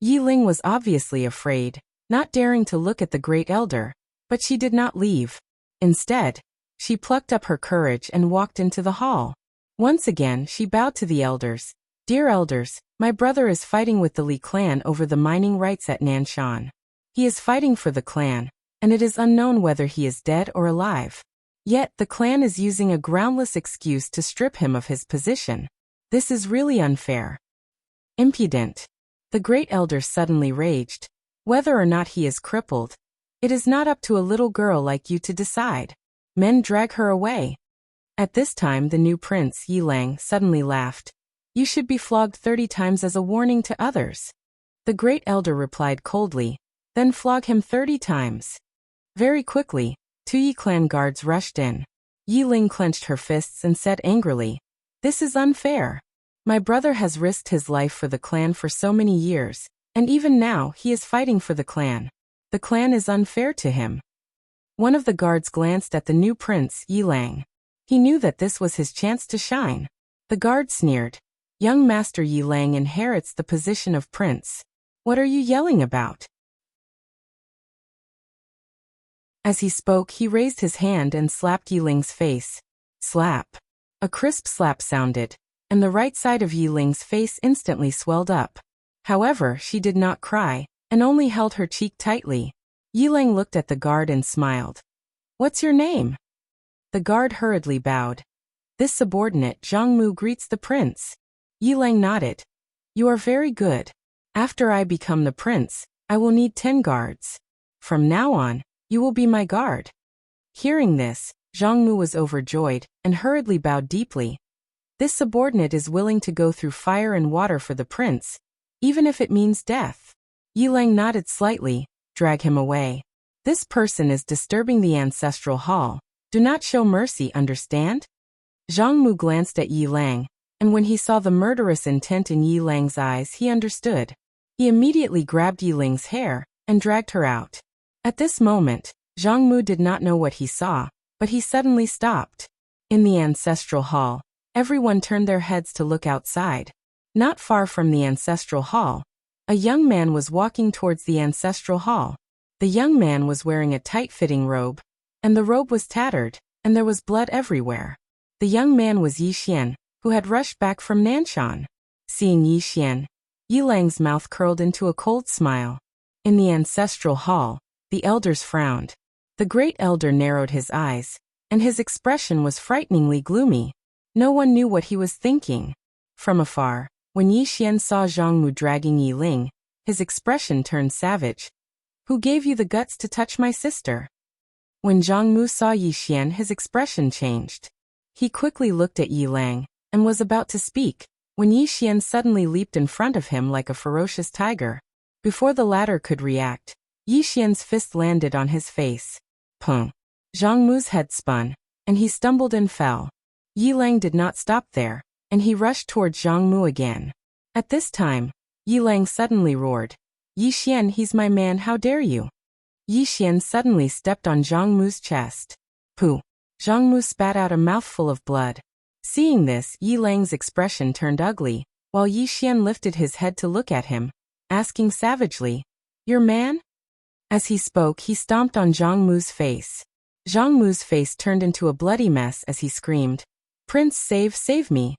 Yi Ling was obviously afraid, not daring to look at the Great Elder, but she did not leave. Instead, she plucked up her courage and walked into the hall. Once again, she bowed to the elders. Dear elders, my brother is fighting with the Li clan over the mining rights at Nanshan. He is fighting for the clan, and it is unknown whether he is dead or alive. Yet, the clan is using a groundless excuse to strip him of his position. This is really unfair. Impudent. The Great Elder suddenly raged. Whether or not he is crippled, it is not up to a little girl like you to decide. Men drag her away. At this time the new prince, Yi Lang, suddenly laughed. You should be flogged 30 times as a warning to others. The Great Elder replied coldly, Then flog him 30 times. Very quickly, 2 Yi clan guards rushed in. Yi Ling clenched her fists and said angrily, This is unfair. My brother has risked his life for the clan for so many years, and even now he is fighting for the clan. The clan is unfair to him. One of the guards glanced at the new prince, Yi Lang. He knew that this was his chance to shine. The guard sneered, Young Master Yi Lang inherits the position of prince. What are you yelling about? As he spoke, he raised his hand and slapped Yi Ling's face. Slap. A crisp slap sounded, and the right side of Yiling's face instantly swelled up. However, she did not cry, and only held her cheek tightly. Yiling looked at the guard and smiled. "What's your name?" The guard hurriedly bowed. "This subordinate Zhang Mu greets the prince." Yiling nodded. "You are very good. After I become the prince, I will need 10 guards. From now on, you will be my guard." Hearing this, Zhang Mu was overjoyed, and hurriedly bowed deeply. This subordinate is willing to go through fire and water for the prince, even if it means death. Yiling nodded slightly. "Drag him away. This person is disturbing the ancestral hall. Do not show mercy, understand?" Zhang Mu glanced at Yiling, and when he saw the murderous intent in Yiling's eyes, he understood. He immediately grabbed Yiling's hair and dragged her out. At this moment, Zhang Mu did not know what he saw, but he suddenly stopped. In the ancestral hall, everyone turned their heads to look outside. Not far from the ancestral hall, a young man was walking towards the ancestral hall. The young man was wearing a tight-fitting robe, and the robe was tattered, and there was blood everywhere. The young man was Yi Xian, who had rushed back from Nanshan. Seeing Yi Xian, Yiling's mouth curled into a cold smile. In the ancestral hall, the elders frowned. The great elder narrowed his eyes, and his expression was frighteningly gloomy. No one knew what he was thinking. From afar, when Yi Xian saw Zhang Mu dragging Yiling, his expression turned savage. "Who gave you the guts to touch my sister?" When Zhang Mu saw Yi Xian, his expression changed. He quickly looked at Yiling, and was about to speak, when Yi Xian suddenly leaped in front of him like a ferocious tiger. Before the latter could react, Yi Xian's fist landed on his face. Pung! Zhang Mu's head spun, and he stumbled and fell. Yiling did not stop there, and he rushed towards Zhang Mu again. At this time, Yiling suddenly roared, "Yi Xian, he's my man, how dare you!" Yi Xian suddenly stepped on Zhang Mu's chest. Pooh! Zhang Mu spat out a mouthful of blood. Seeing this, Yiling's expression turned ugly, while Yi Xian lifted his head to look at him, asking savagely, "Your man?" As he spoke, he stomped on Zhang Mu's face. Zhang Mu's face turned into a bloody mess as he screamed, "Prince, save me!"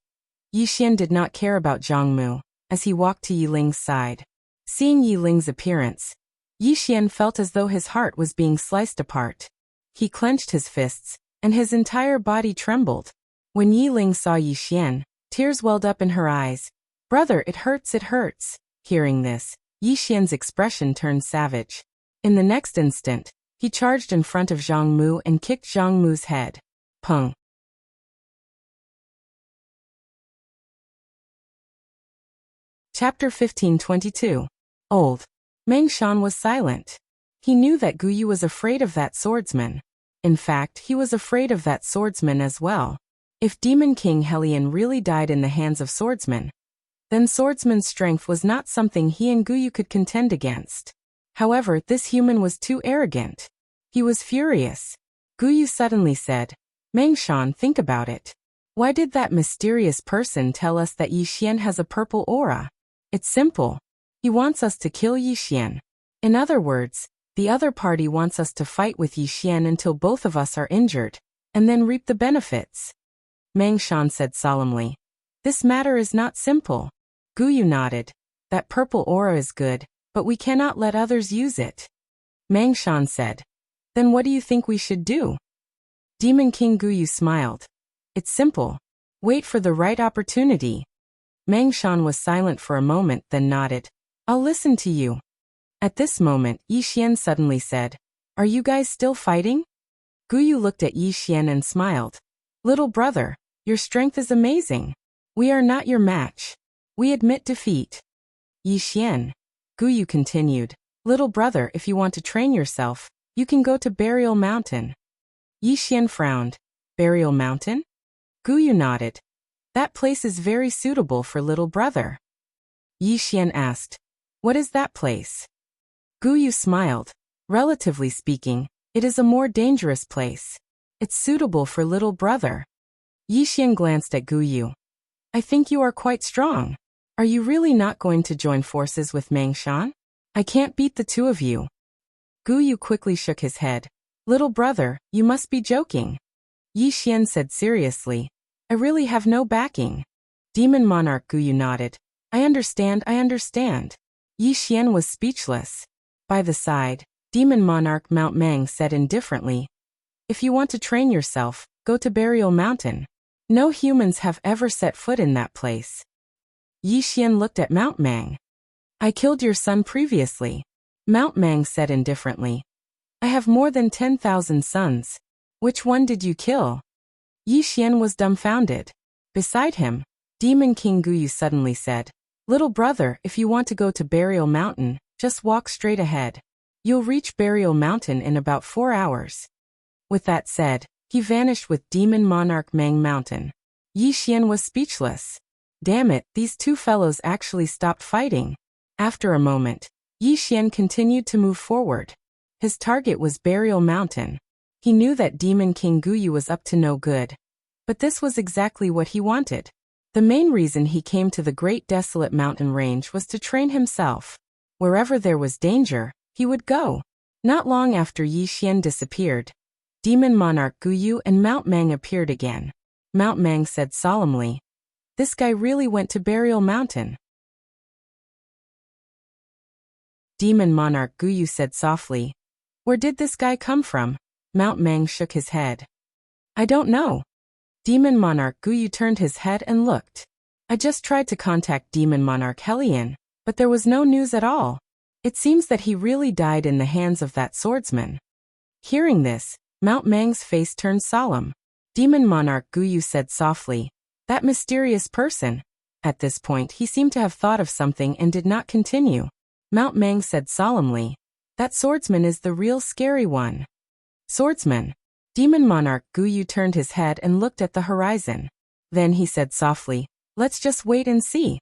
Yi Xian did not care about Zhang Mu, as he walked to Yiling's side. Seeing Yiling's appearance, Yi Xian felt as though his heart was being sliced apart. He clenched his fists, and his entire body trembled. When Yiling saw Yi Xian, tears welled up in her eyes. "Brother, it hurts, it hurts." Hearing this, Yi Xian's expression turned savage. In the next instant, he charged in front of Zhang Mu and kicked Zhang Mu's head. Pung! Chapter 1522. Old. Meng Shan was silent. He knew that Guyu was afraid of that swordsman. In fact, he was afraid of that swordsman as well. If Demon King Helion really died in the hands of swordsmen, then swordsman's strength was not something he and Guyu could contend against. However, this human was too arrogant. He was furious. Guyu suddenly said, "Meng Shan, think about it. Why did that mysterious person tell us that Yi Xian has a purple aura? It's simple. He wants us to kill Yi Xian. In other words, the other party wants us to fight with Yi Xian until both of us are injured, and then reap the benefits." Meng Shan said solemnly, "This matter is not simple." Guyu nodded. "That purple aura is good, but we cannot let others use it." Meng Shan said, "Then what do you think we should do?" Demon King Guyu smiled. "It's simple. Wait for the right opportunity." Meng Shan was silent for a moment, then nodded. "I'll listen to you." At this moment, Yi Xian suddenly said, "Are you guys still fighting?" Guyu looked at Yi Xian and smiled. "Little brother, your strength is amazing. We are not your match. We admit defeat." Yi Xian. Guyu continued, "Little brother, if you want to train yourself, you can go to Burial Mountain." Yi Xian frowned. "Burial Mountain?" Guyu nodded. "That place is very suitable for little brother." Yi Xian asked, "What is that place?" Guyu smiled. "Relatively speaking, it is a more dangerous place. It's suitable for little brother." Yi Xian glanced at Guyu. "I think you are quite strong. Are you really not going to join forces with Meng Shan? I can't beat the two of you." Guyu quickly shook his head. "Little brother, you must be joking." Yi Xian said seriously. I really have no backing. Demon Monarch Guyu nodded. I understand. Yi Xian was speechless. By the side, Demon Monarch Mount Mang said indifferently. If you want to train yourself, go to Burial Mountain. No humans have ever set foot in that place. Yi Xian looked at Mount Mang. I killed your son previously. Mount Mang said indifferently. I have more than 10,000 sons. Which one did you kill? Yi Xian was dumbfounded. Beside him, Demon King Guyu suddenly said, Little brother, if you want to go to Burial Mountain, just walk straight ahead. You'll reach Burial Mountain in about 4 hours. With that said, he vanished with Demon Monarch Mang Mountain. Yi Xian was speechless. Damn it, these two fellows actually stopped fighting. After a moment, Yi Xian continued to move forward. His target was Burial Mountain. He knew that Demon King Guyu was up to no good. But this was exactly what he wanted. The main reason he came to the Great Desolate Mountain Range was to train himself. Wherever there was danger, he would go. Not long after Yi Xian disappeared, Demon Monarch Guyu and Mount Mang appeared again. Mount Mang said solemnly, This guy really went to Burial Mountain. Demon Monarch Guyu said softly, Where did this guy come from? Mount Mang shook his head. I don't know. Demon Monarch Guyu turned his head and looked. I just tried to contact Demon Monarch Helion, but there was no news at all. It seems that he really died in the hands of that swordsman. Hearing this, Mount Mang's face turned solemn. Demon Monarch Guyu said softly, That mysterious person. At this point he seemed to have thought of something and did not continue. Mount Mang said solemnly, That swordsman is the real scary one. Swordsman. Demon Monarch Guyu turned his head and looked at the horizon. Then he said softly, Let's just wait and see.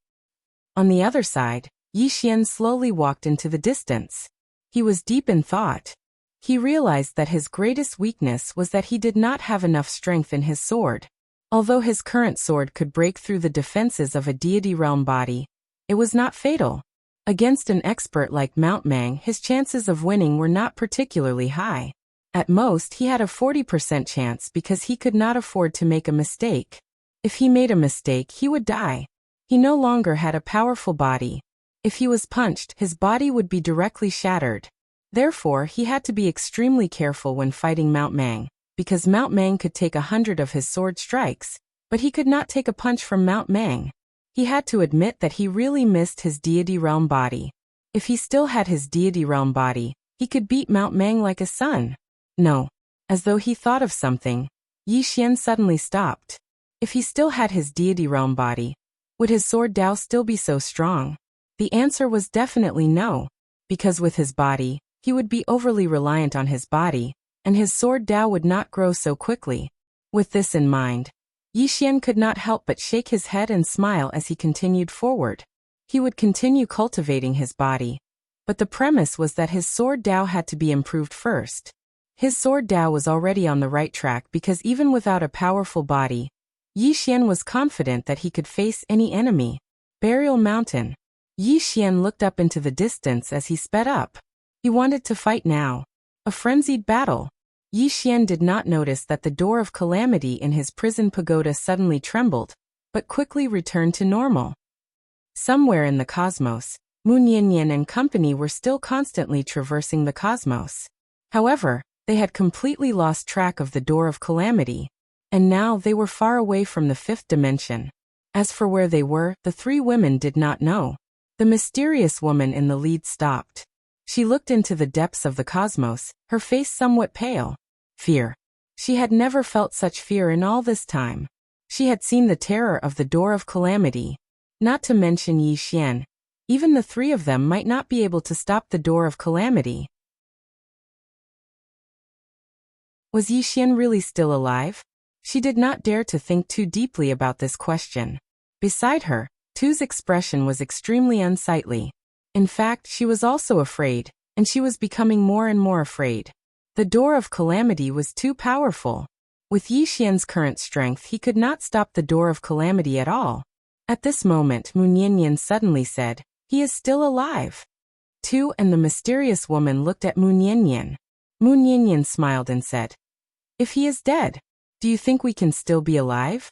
On the other side, Yi Xian slowly walked into the distance. He was deep in thought. He realized that his greatest weakness was that he did not have enough strength in his sword. Although his current sword could break through the defenses of a deity realm body, it was not fatal. Against an expert like Mount Mang, his chances of winning were not particularly high. At most, he had a 40% chance because he could not afford to make a mistake. If he made a mistake, he would die. He no longer had a powerful body. If he was punched, his body would be directly shattered. Therefore, he had to be extremely careful when fighting Mount Mang, because Mount Mang could take 100 of his sword strikes, but he could not take a punch from Mount Mang. He had to admit that he really missed his deity realm body. If he still had his deity realm body, he could beat Mount Mang like a sun. No. As though he thought of something, Yi Xian suddenly stopped. If he still had his deity realm body, would his sword Dao still be so strong? The answer was definitely no, because with his body, he would be overly reliant on his body, and his sword Dao would not grow so quickly. With this in mind, Yi Xian could not help but shake his head and smile as he continued forward. He would continue cultivating his body, but the premise was that his sword Dao had to be improved first. His sword Dao was already on the right track because even without a powerful body, Yi Xian was confident that he could face any enemy. Burial Mountain. Yi Xian looked up into the distance as he sped up. He wanted to fight now. A frenzied battle. Yi Xian did not notice that the door of calamity in his prison pagoda suddenly trembled, but quickly returned to normal. Somewhere in the cosmos, Mu Niannian and company were still constantly traversing the cosmos. However, they had completely lost track of the door of calamity, and now they were far away from the fifth dimension. As for where they were, the three women did not know. The mysterious woman in the lead stopped. She looked into the depths of the cosmos, her face somewhat pale. Fear. She had never felt such fear in all this time. She had seen the terror of the door of calamity. Not to mention Yi Xian. Even the three of them might not be able to stop the door of calamity. Was Yi Xian really still alive? She did not dare to think too deeply about this question. Beside her, Tu's expression was extremely unsightly. In fact, she was also afraid, and she was becoming more and more afraid. The door of calamity was too powerful. With Yi Xian's current strength, he could not stop the door of calamity at all. At this moment, Mu Niannian suddenly said, "He is still alive." Tu and the mysterious woman looked at Mu Niannian. Mu Niannian smiled and said, "If he is dead, Do you think we can still be alive?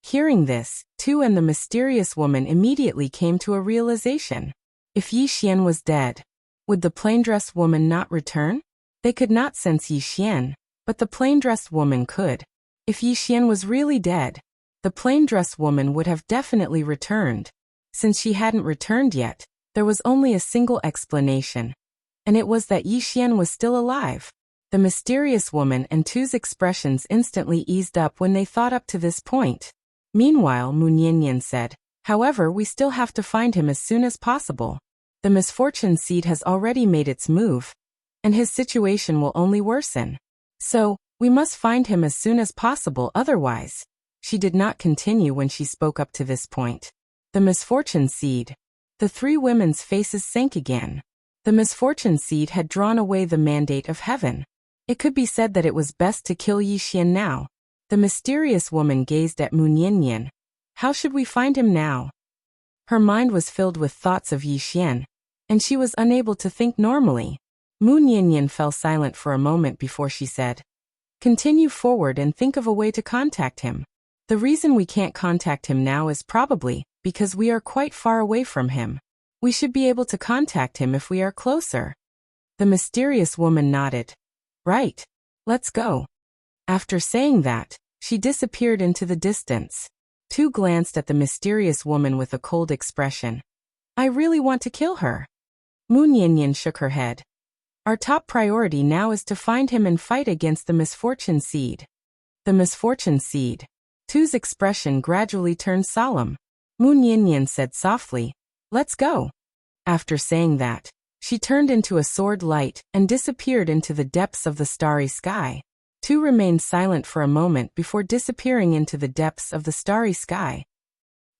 Hearing this, Tu and the mysterious woman immediately came to a realization. If Yi Xian was dead, would the plain-dressed woman not return? They could not sense Yi Xian, but the plain-dressed woman could. If Yi Xian was really dead, the plain-dressed woman would have definitely returned. Since she hadn't returned yet, there was only a single explanation, and it was that Yi Xian was still alive. The mysterious woman and Tu's expressions instantly eased up when they thought up to this point. Meanwhile, Mu Niannian said, "However, we still have to find him as soon as possible. The misfortune seed has already made its move, and his situation will only worsen. So, we must find him as soon as possible, otherwise." She did not continue when she spoke up to this point. The misfortune seed. The three women's faces sank again. The misfortune seed had drawn away the mandate of heaven. It could be said that it was best to kill Yi Xian now. The mysterious woman gazed at Mu Niannian. How should we find him now? Her mind was filled with thoughts of Yi Xian, and she was unable to think normally. Mu Niannian fell silent for a moment before she said, "Continue forward and think of a way to contact him. The reason we can't contact him now is probably because we are quite far away from him. We should be able to contact him if we are closer." The mysterious woman nodded. "Right. Let's go." After saying that, she disappeared into the distance. Tu glanced at the mysterious woman with a cold expression. "I really want to kill her." Mu Niannian shook her head. "Our top priority now is to find him and fight against the misfortune seed." The misfortune seed. Tu's expression gradually turned solemn. Mu Niannian said softly, "Let's go." After saying that, she turned into a sword light and disappeared into the depths of the starry sky. Tu remained silent for a moment before disappearing into the depths of the starry sky.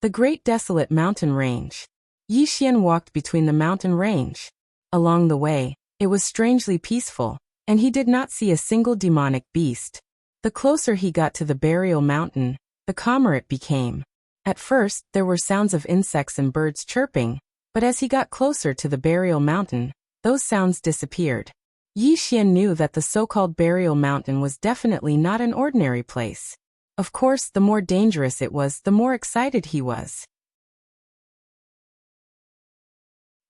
The great desolate mountain range. Yi Xian walked between the mountain range. Along the way, it was strangely peaceful, and he did not see a single demonic beast. The closer he got to the burial mountain, the calmer it became. At first, there were sounds of insects and birds chirping, but as he got closer to the burial mountain, those sounds disappeared. Yi Xian knew that the so-called burial mountain was definitely not an ordinary place. Of course, the more dangerous it was, the more excited he was.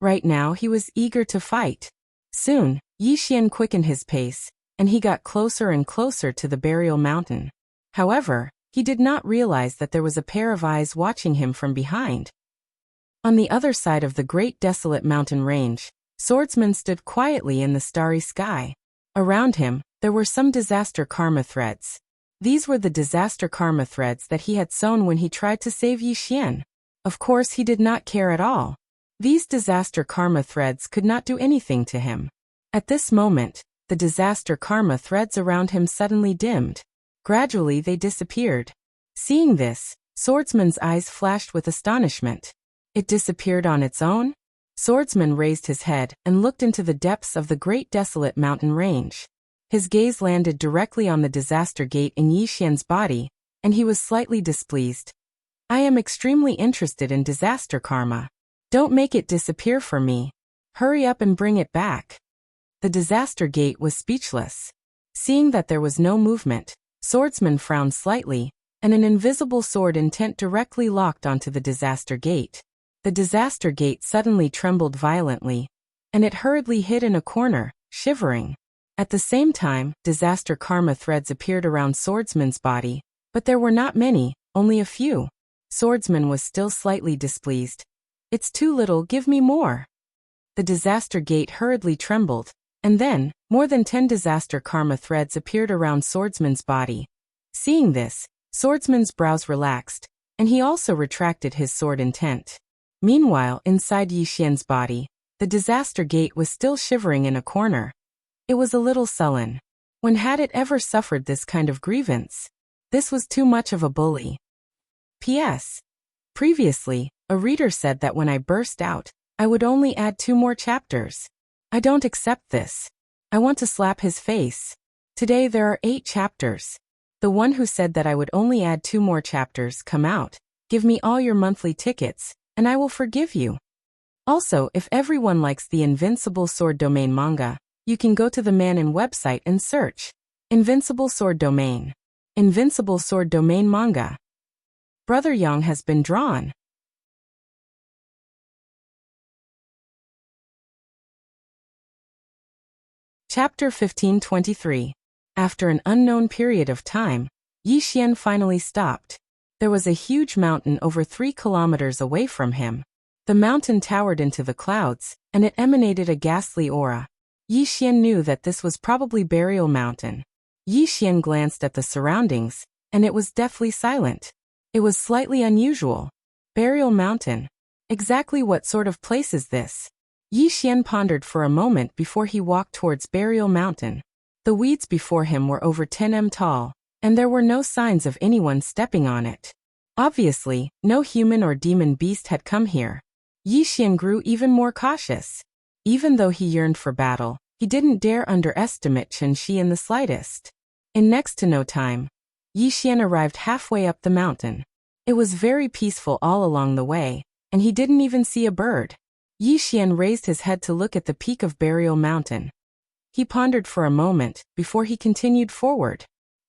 Right now, he was eager to fight. Soon, Yi Xian quickened his pace, and he got closer and closer to the burial mountain. However, he did not realize that there was a pair of eyes watching him from behind. On the other side of the great desolate mountain range, Swordsman stood quietly in the starry sky. Around him, there were some disaster karma threads. These were the disaster karma threads that he had sown when he tried to save Yi Xian. Of course, he did not care at all. These disaster karma threads could not do anything to him. At this moment, the disaster karma threads around him suddenly dimmed. Gradually they disappeared. Seeing this, Swordsman's eyes flashed with astonishment. It disappeared on its own? Swordsman raised his head and looked into the depths of the great desolate mountain range. His gaze landed directly on the disaster gate in Yi Xian's body, and he was slightly displeased. "I am extremely interested in disaster karma. Don't make it disappear for me. Hurry up and bring it back." The disaster gate was speechless. Seeing that there was no movement, Swordsman frowned slightly, and an invisible sword intent directly locked onto the disaster gate. The disaster gate suddenly trembled violently, and it hurriedly hid in a corner, shivering. At the same time, disaster karma threads appeared around Swordsman's body, but there were not many, only a few. Swordsman was still slightly displeased. "It's too little, give me more." The disaster gate hurriedly trembled, and then, more than 10 disaster karma threads appeared around Swordsman's body. Seeing this, Swordsman's brows relaxed, and he also retracted his sword intent. Meanwhile, inside Yi Xian's body, the disaster gate was still shivering in a corner. It was a little sullen. When had it ever suffered this kind of grievance? This was too much of a bully. P.S. Previously, a reader said that when I burst out, I would only add 2 more chapters. I don't accept this. I want to slap his face. Today there are 8 chapters. The one who said that I would only add 2 more chapters, come out, give me all your monthly tickets, and I will forgive you. Also, if everyone likes the Invincible Sword Domain manga, you can go to the Manin website and search Invincible Sword Domain. Invincible Sword Domain Manga. Brother Yang has been drawn. Chapter 1523. After an unknown period of time, Yi Xian finally stopped. There was a huge mountain over 3 kilometers away from him. The mountain towered into the clouds, and it emanated a ghastly aura. Yi Xian knew that this was probably Burial Mountain. Yi Xian glanced at the surroundings, and it was deathly silent. It was slightly unusual. Burial Mountain. Exactly what sort of place is this? Yi Xian pondered for a moment before he walked towards Burial Mountain. The weeds before him were over 10 m tall, and there were no signs of anyone stepping on it. Obviously, no human or demon beast had come here. Yi Xian grew even more cautious. Even though he yearned for battle, he didn't dare underestimate Chen Shi in the slightest. In next to no time, Yi Xian arrived halfway up the mountain. It was very peaceful all along the way, and he didn't even see a bird. Yi Xian raised his head to look at the peak of Burial Mountain. He pondered for a moment before he continued forward.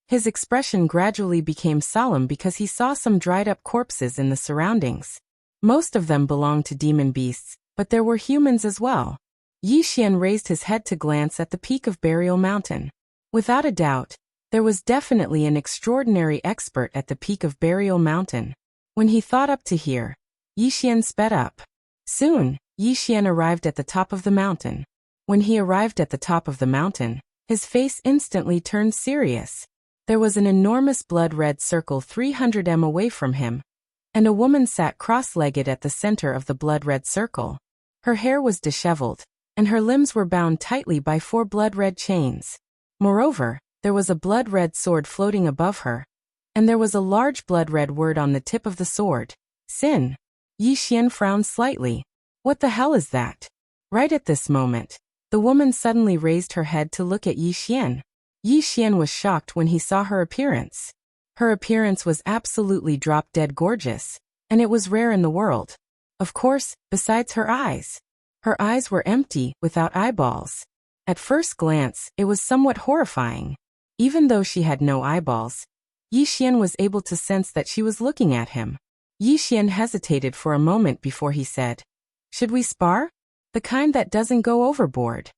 His expression gradually became solemn because he saw some dried-up corpses in the surroundings. Most of them belonged to demon beasts, but there were humans as well. Yi Xian raised his head to glance at the peak of Burial Mountain. Without a doubt, there was definitely an extraordinary expert at the peak of Burial Mountain. When he thought up to here, Yi Xian sped up. Soon, Yi Xian arrived at the top of the mountain. When he arrived at the top of the mountain, his face instantly turned serious. There was an enormous blood-red circle 300 m away from him, and a woman sat cross-legged at the center of the blood-red circle. Her hair was disheveled, and her limbs were bound tightly by 4 blood-red chains. Moreover, there was a blood-red sword floating above her, and there was a large blood-red word on the tip of the sword. Sin. Yi Xian frowned slightly. What the hell is that? Right at this moment, the woman suddenly raised her head to look at Yi Xian. Yi Xian was shocked when he saw her appearance. Her appearance was absolutely drop-dead gorgeous, and it was rare in the world. Of course, besides her eyes. Her eyes were empty, without eyeballs. At first glance, it was somewhat horrifying. Even though she had no eyeballs, Yi Xian was able to sense that she was looking at him. Yi Xian hesitated for a moment before he said, "Should we spar? The kind that doesn't go overboard."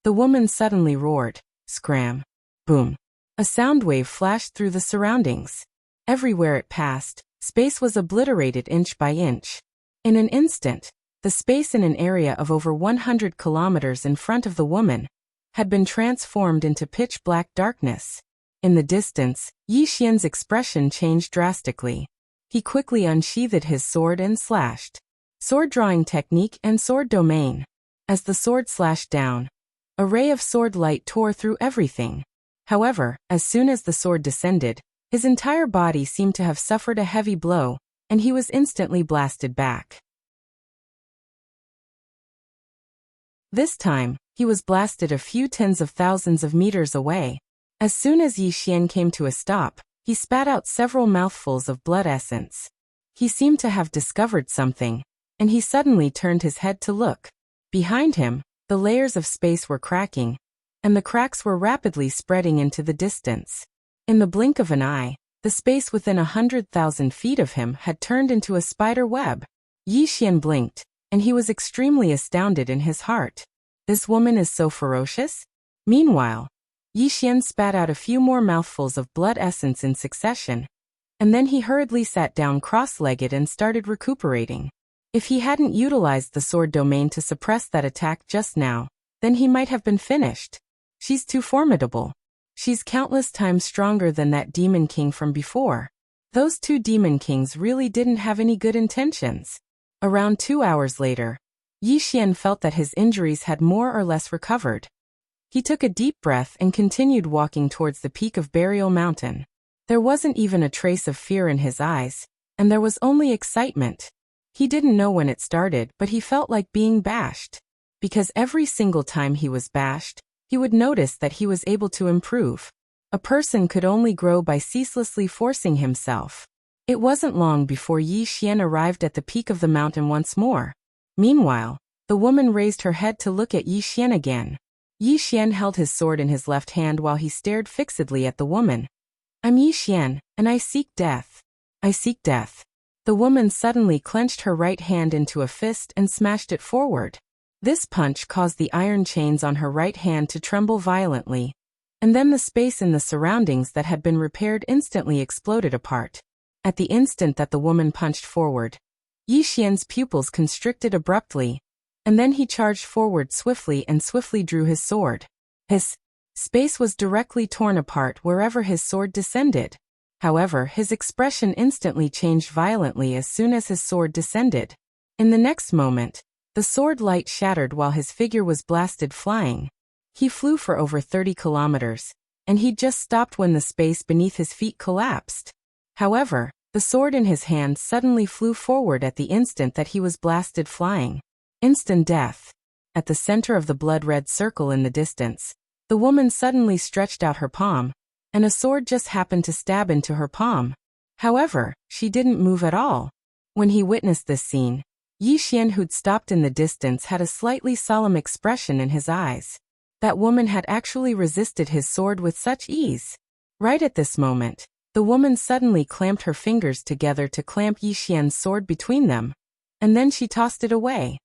The woman suddenly roared. Scram. Boom. A sound wave flashed through the surroundings. Everywhere it passed, space was obliterated inch by inch. In an instant, the space in an area of over 100 kilometers in front of the woman had been transformed into pitch-black darkness. In the distance, Yi Xian's expression changed drastically. He quickly unsheathed his sword and slashed. Sword drawing technique and sword domain. As the sword slashed down, a ray of sword light tore through everything. However, as soon as the sword descended, his entire body seemed to have suffered a heavy blow, and he was instantly blasted back. This time, he was blasted a few tens of thousands of meters away. As soon as Yi Xian came to a stop, he spat out several mouthfuls of blood essence. He seemed to have discovered something, and he suddenly turned his head to look. Behind him, the layers of space were cracking, and the cracks were rapidly spreading into the distance. In the blink of an eye, the space within 100,000 feet of him had turned into a spider web. Yi Xian blinked, and he was extremely astounded in his heart. This woman is so ferocious? Meanwhile, Yi Xian spat out a few more mouthfuls of blood essence in succession, and then he hurriedly sat down cross-legged and started recuperating. If he hadn't utilized the sword domain to suppress that attack just now, then he might have been finished. She's too formidable. She's countless times stronger than that demon king from before. Those 2 demon kings really didn't have any good intentions. Around 2 hours later, Yi Xian felt that his injuries had more or less recovered. He took a deep breath and continued walking towards the peak of Burial Mountain. There wasn't even a trace of fear in his eyes, and there was only excitement. He didn't know when it started, but he felt like being bashed. Because every single time he was bashed, he would notice that he was able to improve. A person could only grow by ceaselessly forcing himself. It wasn't long before Yi Xian arrived at the peak of the mountain once more. Meanwhile, the woman raised her head to look at Yi Xian again. Yi Xian held his sword in his left hand while he stared fixedly at the woman. I'm Yi Xian, and I seek death. I seek death. The woman suddenly clenched her right hand into a fist and smashed it forward. This punch caused the iron chains on her right hand to tremble violently, and then the space in the surroundings that had been repaired instantly exploded apart. At the instant that the woman punched forward, Yi Xian's pupils constricted abruptly, and then he charged forward swiftly and swiftly drew his sword. His space was directly torn apart wherever his sword descended. However, his expression instantly changed violently as soon as his sword descended. In the next moment, the sword light shattered while his figure was blasted flying. He flew for over 30 kilometers, and he'd just stopped when the space beneath his feet collapsed. However, the sword in his hand suddenly flew forward at the instant that he was blasted flying. Instant death. At the center of the blood-red circle in the distance, the woman suddenly stretched out her palm, and a sword just happened to stab into her palm. However, she didn't move at all. When he witnessed this scene, Yi Xian, who'd stopped in the distance, had a slightly solemn expression in his eyes. That woman had actually resisted his sword with such ease. Right at this moment, the woman suddenly clamped her fingers together to clamp Yi Xian's sword between them, and then she tossed it away.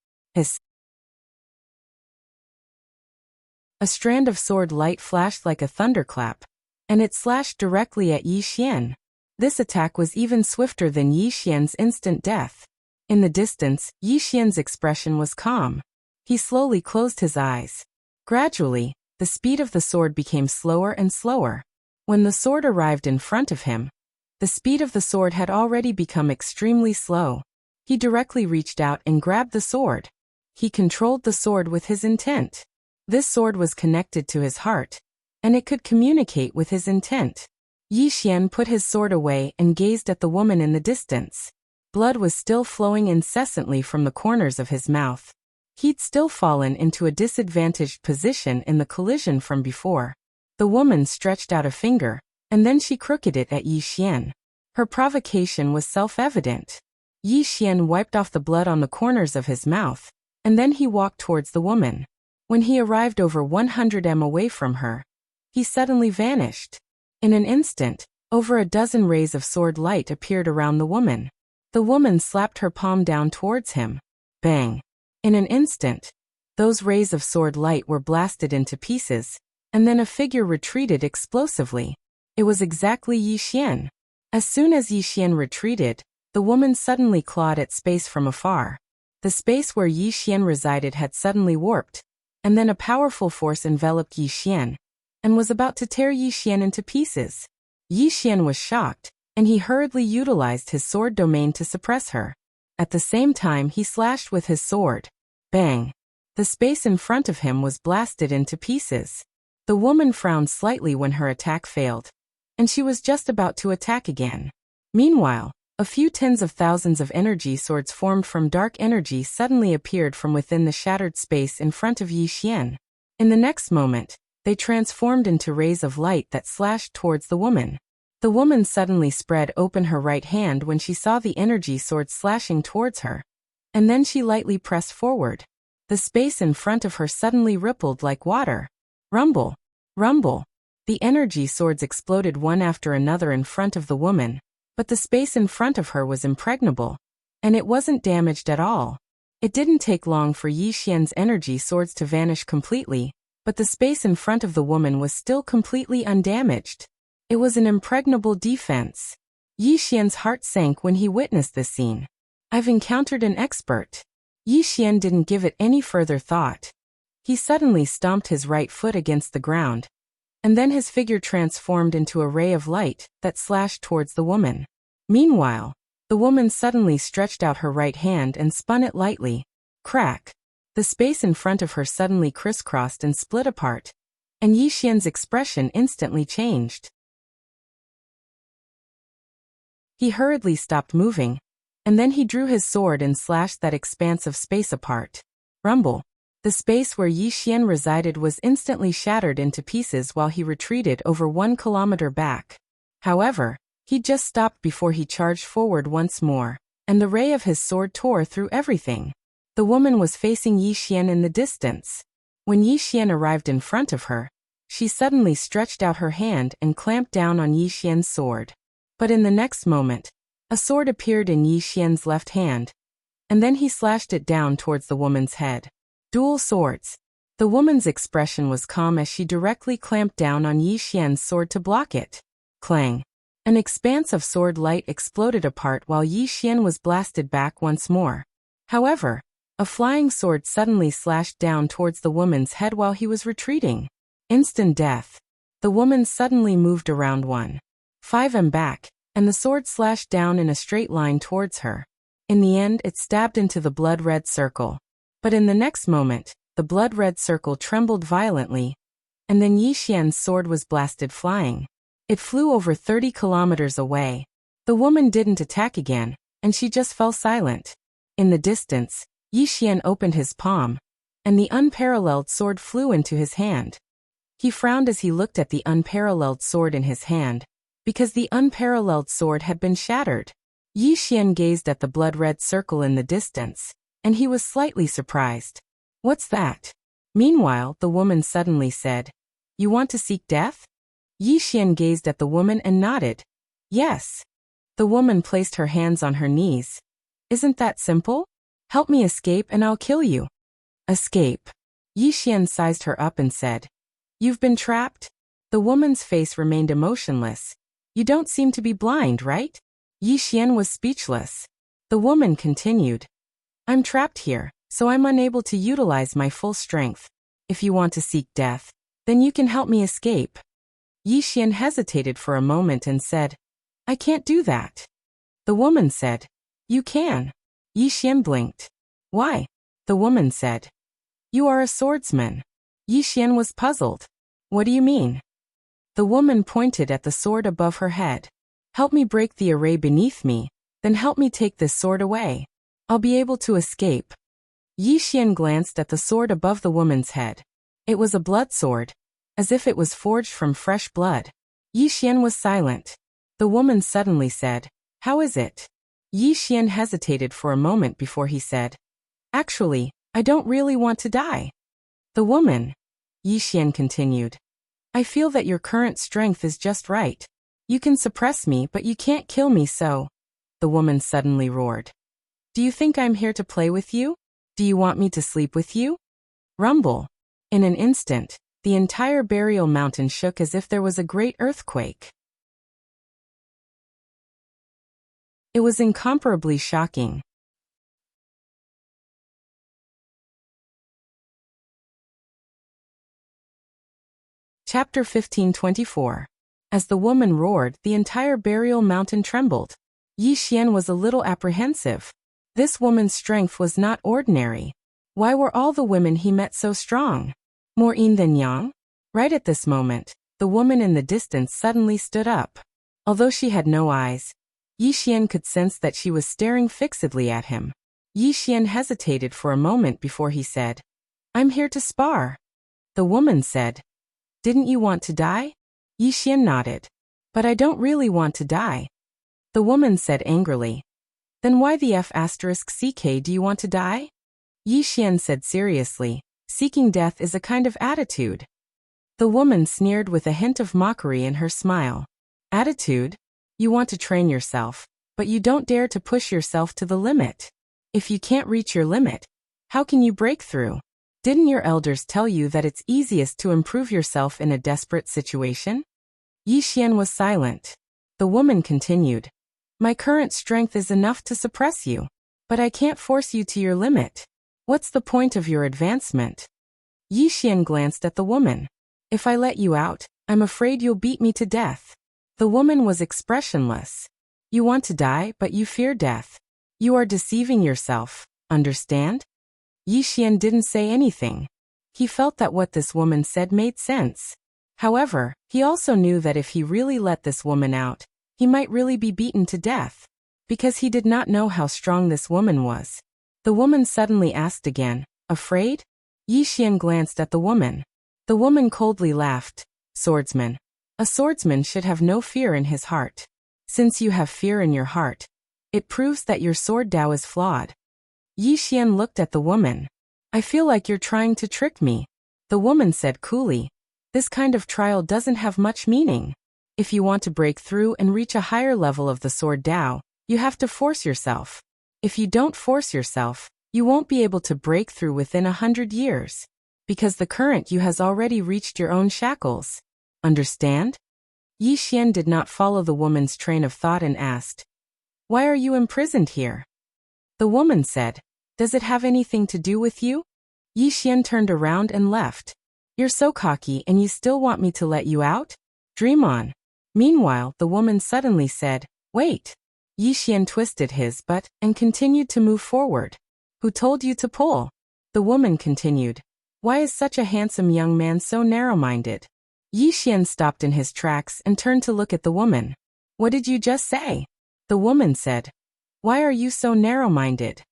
A strand of sword light flashed like a thunderclap, and it slashed directly at Yi Xian. This attack was even swifter than Yi Xian's instant death. In the distance, Yi Xian's expression was calm. He slowly closed his eyes. Gradually, the speed of the sword became slower and slower. When the sword arrived in front of him, the speed of the sword had already become extremely slow. He directly reached out and grabbed the sword. He controlled the sword with his intent. This sword was connected to his heart, and it could communicate with his intent. Yi Xian put his sword away and gazed at the woman in the distance. Blood was still flowing incessantly from the corners of his mouth. He'd still fallen into a disadvantaged position in the collision from before. The woman stretched out a finger, and then she crooked it at Yi Xian. Her provocation was self-evident. Yi Xian wiped off the blood on the corners of his mouth, and then he walked towards the woman. When he arrived over 100 m away from her, he suddenly vanished. In an instant, over a dozen rays of sword light appeared around the woman. The woman slapped her palm down towards him. Bang! In an instant, those rays of sword light were blasted into pieces, and then a figure retreated explosively. It was exactly Yi Xian. As soon as Yi Xian retreated, the woman suddenly clawed at space from afar. The space where Yi Xian resided had suddenly warped, and then a powerful force enveloped Yi Xian, and was about to tear Yi Xian into pieces. Yi Xian was shocked, and he hurriedly utilized his sword domain to suppress her. At the same time, he slashed with his sword. Bang! The space in front of him was blasted into pieces. The woman frowned slightly when her attack failed, and she was just about to attack again. Meanwhile, a few tens of thousands of energy swords formed from dark energy suddenly appeared from within the shattered space in front of Yi Xian. In the next moment, they transformed into rays of light that slashed towards the woman. The woman suddenly spread open her right hand when she saw the energy swords slashing towards her, and then she lightly pressed forward. The space in front of her suddenly rippled like water. Rumble! Rumble! The energy swords exploded one after another in front of the woman, but the space in front of her was impregnable, and it wasn't damaged at all. It didn't take long for Yi Xian's energy swords to vanish completely, but the space in front of the woman was still completely undamaged. It was an impregnable defense. Yi Xian's heart sank when he witnessed this scene. I've encountered an expert. Yi Xian didn't give it any further thought. He suddenly stomped his right foot against the ground, and then his figure transformed into a ray of light that slashed towards the woman. Meanwhile, the woman suddenly stretched out her right hand and spun it lightly. Crack! The space in front of her suddenly crisscrossed and split apart, and Yi Xian's expression instantly changed. He hurriedly stopped moving, and then he drew his sword and slashed that expanse of space apart. Rumble! The space where Yi Xian resided was instantly shattered into pieces while he retreated over 1 kilometer back. However, he just stopped before he charged forward once more, and the ray of his sword tore through everything. The woman was facing Yi Xian in the distance. When Yi Xian arrived in front of her, She suddenly stretched out her hand and clamped down on Yi Xian's sword. But in the next moment, a sword appeared in Yi Xian's left hand, and then he slashed it down towards the woman's head. Dual swords. The woman's expression was calm as she directly clamped down on Yi Xian's sword to block it. Clang. An expanse of sword light exploded apart while Yi Xian was blasted back once more. However, a flying sword suddenly slashed down towards the woman's head while he was retreating. Instant death. The woman suddenly moved around 1.5 m back, and the sword slashed down in a straight line towards her. In the end, it stabbed into the blood-red circle. But in the next moment, the blood-red circle trembled violently, and then Yi Xian's sword was blasted flying. It flew over 30 kilometers away. The woman didn't attack again, and she just fell silent. In the distance, Yi Xian opened his palm, and the unparalleled sword flew into his hand. He frowned as he looked at the unparalleled sword in his hand, because the unparalleled sword had been shattered. Yi Xian gazed at the blood-red circle in the distance, and he was slightly surprised. What's that? Meanwhile, the woman suddenly said, You want to seek death? Yi Xian gazed at the woman and nodded. Yes. The woman placed her hands on her knees. Isn't that simple? Help me escape and I'll kill you. Escape. Yi Xian sized her up and said, You've been trapped? The woman's face remained emotionless. You don't seem to be blind, right? Yi Xian was speechless. The woman continued, I'm trapped here, so I'm unable to utilize my full strength. If you want to seek death, then you can help me escape. Yi Xian hesitated for a moment and said, I can't do that. The woman said, You can. Yi Xian blinked. Why? The woman said, You are a swordsman. Yi Xian was puzzled. What do you mean? The woman pointed at the sword above her head. Help me break the array beneath me, then help me take this sword away. I'll be able to escape. Yi Xian glanced at the sword above the woman's head. It was a blood sword, as if it was forged from fresh blood. Yi Xian was silent. The woman suddenly said, How is it? Yi Xian hesitated for a moment before he said, Actually, I don't really want to die. The woman, Yi Xian continued, I feel that your current strength is just right. You can suppress me, but you can't kill me, so. The woman suddenly roared. Do you think I'm here to play with you? Do you want me to sleep with you? Rumble. In an instant, the entire burial mountain shook as if there was a great earthquake. It was incomparably shocking. Chapter 1524. As the woman roared, the entire burial mountain trembled. Yi Xian was a little apprehensive. This woman's strength was not ordinary. Why were all the women he met so strong? More yin than yang? Right at this moment, the woman in the distance suddenly stood up. Although she had no eyes, Yi Xian could sense that she was staring fixedly at him. Yi Xian hesitated for a moment before he said, I'm here to spar. The woman said, Didn't you want to die? Yi Xian nodded. But I don't really want to die. The woman said angrily, Then why the f*ck do you want to die? Yi Xian said seriously, Seeking death is a kind of attitude. The woman sneered with a hint of mockery in her smile. Attitude? You want to train yourself, but you don't dare to push yourself to the limit. If you can't reach your limit, how can you break through? Didn't your elders tell you that it's easiest to improve yourself in a desperate situation? Yi Xian was silent. The woman continued, My current strength is enough to suppress you, but I can't force you to your limit. What's the point of your advancement? Yi Xian glanced at the woman. If I let you out, I'm afraid you'll beat me to death. The woman was expressionless. You want to die, but you fear death. You are deceiving yourself, understand? Yi Xian didn't say anything. He felt that what this woman said made sense. However, he also knew that if he really let this woman out, he might really be beaten to death, because he did not know how strong this woman was. The woman suddenly asked again, Afraid? Yi Xian glanced at the woman. The woman coldly laughed. Swordsman. A swordsman should have no fear in his heart. Since you have fear in your heart, it proves that your sword Dao is flawed. Yi Xian looked at the woman. I feel like you're trying to trick me. The woman said coolly. This kind of trial doesn't have much meaning. If you want to break through and reach a higher level of the sword Tao, you have to force yourself. If you don't force yourself, you won't be able to break through within 100 years. Because the current you has already reached your own shackles. Understand? Yi Xian did not follow the woman's train of thought and asked, "Why are you imprisoned here?" The woman said, "Does it have anything to do with you?" Yi Xian turned around and left. "You're so cocky and you still want me to let you out? Dream on." Meanwhile, the woman suddenly said, "Wait." Yi Xian twisted his butt and continued to move forward. "Who told you to pull?" The woman continued, "Why is such a handsome young man so narrow-minded?" Yi Xian stopped in his tracks and turned to look at the woman. "What did you just say?" The woman said, "Why are you so narrow-minded?"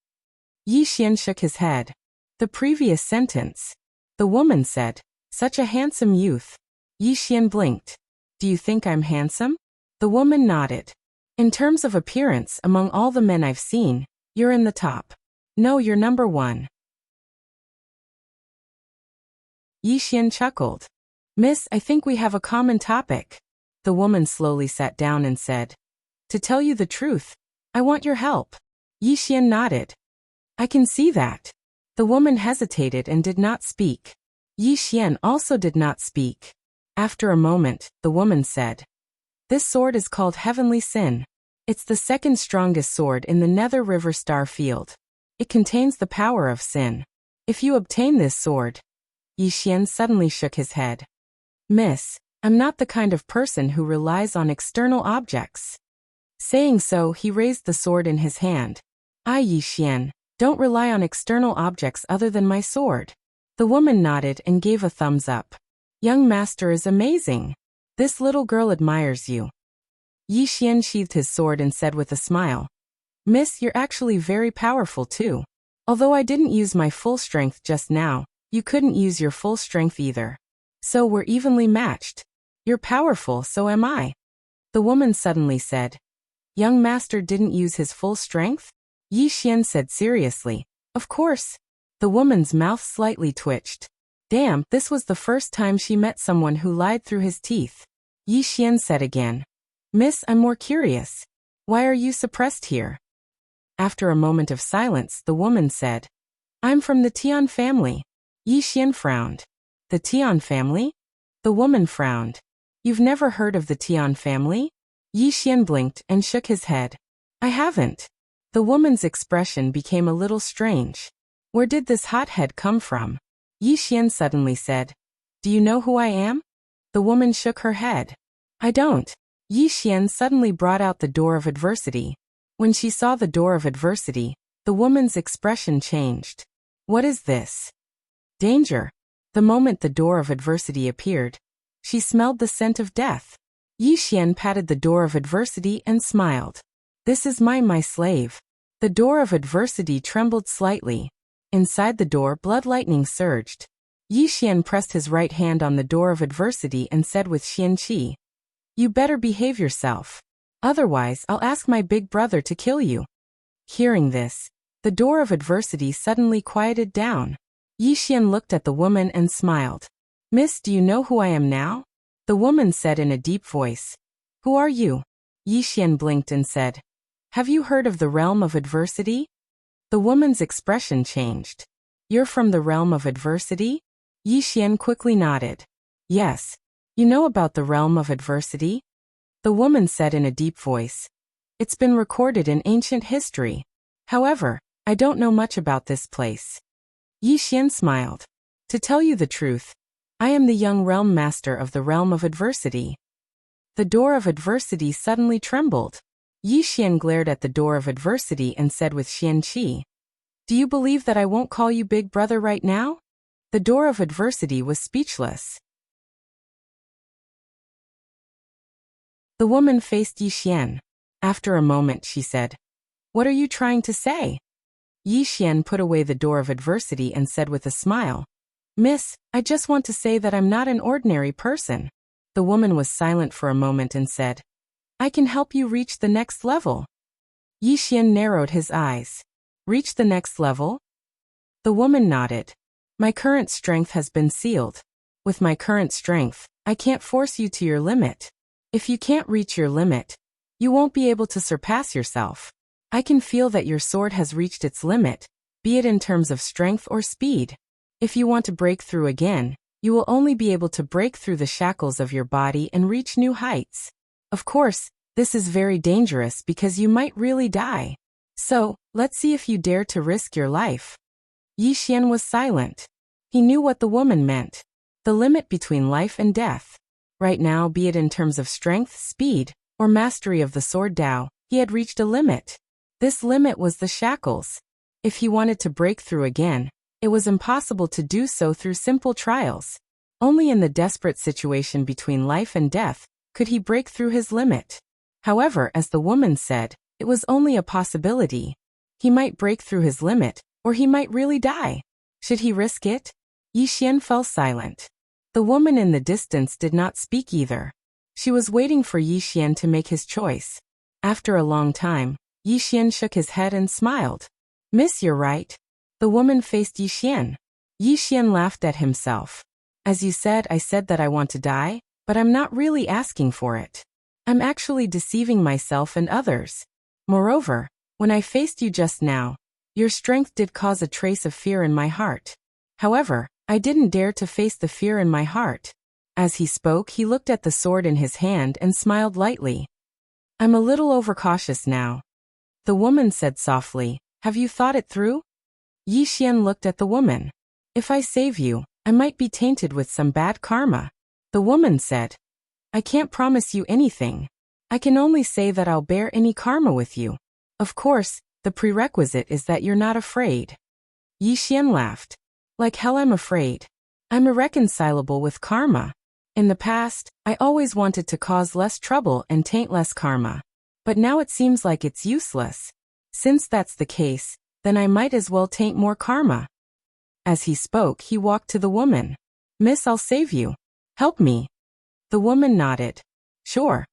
Yi Xian shook his head. The previous sentence. The woman said, "Such a handsome youth." Yi Xian blinked. "Do you think I'm handsome?" The woman nodded. "In terms of appearance among all the men I've seen, you're in the top. No, you're number one." Yi Xian chuckled. "Miss, I think we have a common topic." The woman slowly sat down and said, "To tell you the truth, I want your help." Yi Xian nodded. "I can see that." The woman hesitated and did not speak. Yi Xian also did not speak. After a moment, the woman said, "This sword is called Heavenly Sin. It's the second strongest sword in the Nether River Star Field. It contains the power of sin. If you obtain this sword..." Yi Xian suddenly shook his head. "Miss, I'm not the kind of person who relies on external objects." Saying so, he raised the sword in his hand. "I, Yi Xian, don't rely on external objects other than my sword." The woman nodded and gave a thumbs up. "Young master is amazing. This little girl admires you." Yi Xian sheathed his sword and said with a smile, "Miss, you're actually very powerful too. Although I didn't use my full strength just now, you couldn't use your full strength either. So we're evenly matched. You're powerful, so am I." The woman suddenly said, "Young master didn't use his full strength?" Yi Xian said seriously, "Of course." The woman's mouth slightly twitched. Damn, this was the first time she met someone who lied through his teeth. Yi Xian said again, "Miss, I'm more curious. Why are you suppressed here?" After a moment of silence, the woman said, "I'm from the Tian family." Yi Xian frowned. "The Tian family?" The woman frowned. "You've never heard of the Tian family?" Yi Xian blinked and shook his head. "I haven't." The woman's expression became a little strange. Where did this hothead come from? Yi Xian suddenly said, "Do you know who I am?" The woman shook her head. "I don't." Yi Xian suddenly brought out the door of adversity. When she saw the door of adversity, the woman's expression changed. "What is this?" "Danger." The moment the door of adversity appeared, she smelled the scent of death. Yi Xian patted the door of adversity and smiled. "This is my slave." The door of adversity trembled slightly. Inside the door, blood lightning surged. Yi Xian pressed his right hand on the door of adversity and said with Xian Qi, "You better behave yourself. Otherwise, I'll ask my big brother to kill you." Hearing this, the door of adversity suddenly quieted down. Yi Xian looked at the woman and smiled. "Miss, do you know who I am now?" The woman said in a deep voice, "Who are you?" Yi Xian blinked and said, "Have you heard of the realm of adversity?" The woman's expression changed. "You're from the realm of adversity?" Yi Xian quickly nodded. "Yes. You know about the realm of adversity?" The woman said in a deep voice, "It's been recorded in ancient history. However, I don't know much about this place." Yi Xian smiled. "To tell you the truth, I am the young realm master of the realm of adversity." The door of adversity suddenly trembled. Yi Xian glared at the door of adversity and said with Xian Qi, "Do you believe that I won't call you big brother right now?" The door of adversity was speechless. The woman faced Yi Xian. After a moment she said, "What are you trying to say?" Yi Xian put away the door of adversity and said with a smile, "Miss, I just want to say that I'm not an ordinary person." The woman was silent for a moment and said, "I can help you reach the next level." Yi Xian narrowed his eyes. "Reach the next level?" The woman nodded. "My current strength has been sealed. With my current strength, I can't force you to your limit. If you can't reach your limit, you won't be able to surpass yourself. I can feel that your sword has reached its limit, be it in terms of strength or speed. If you want to break through again, you will only be able to break through the shackles of your body and reach new heights. Of course, this is very dangerous because you might really die. So, let's see if you dare to risk your life. Yi Xian was silent. He knew what the woman meant. The limit between life and death. Right now, be it in terms of strength, speed, or mastery of the sword Dao, he had reached a limit. This limit was the shackles. If he wanted to break through again, it was impossible to do so through simple trials. Only in the desperate situation between life and death could he break through his limit. However, as the woman said, it was only a possibility. He might break through his limit, or he might really die. Should he risk it? Yi Xian fell silent. The woman in the distance did not speak either. She was waiting for Yi Xian to make his choice. After a long time, Yi Xian shook his head and smiled. Miss, you're right. The woman faced Yi Xian. Yi Xian laughed at himself. As you said, I said that I want to die, but I'm not really asking for it. I'm actually deceiving myself and others. Moreover, when I faced you just now, your strength did cause a trace of fear in my heart. However, I didn't dare to face the fear in my heart. As he spoke, he looked at the sword in his hand and smiled lightly. I'm a little overcautious now. The woman said softly, have you thought it through? Yi Xian looked at the woman. If I save you, I might be tainted with some bad karma. The woman said, I can't promise you anything. I can only say that I'll bear any karma with you. Of course, the prerequisite is that you're not afraid. Yi Xian laughed. Like hell I'm afraid. I'm irreconcilable with karma. In the past, I always wanted to cause less trouble and taint less karma. But now it seems like it's useless. Since that's the case, then I might as well taint more karma. As he spoke, he walked to the woman. Miss, I'll save you. Help me. The woman nodded. Sure.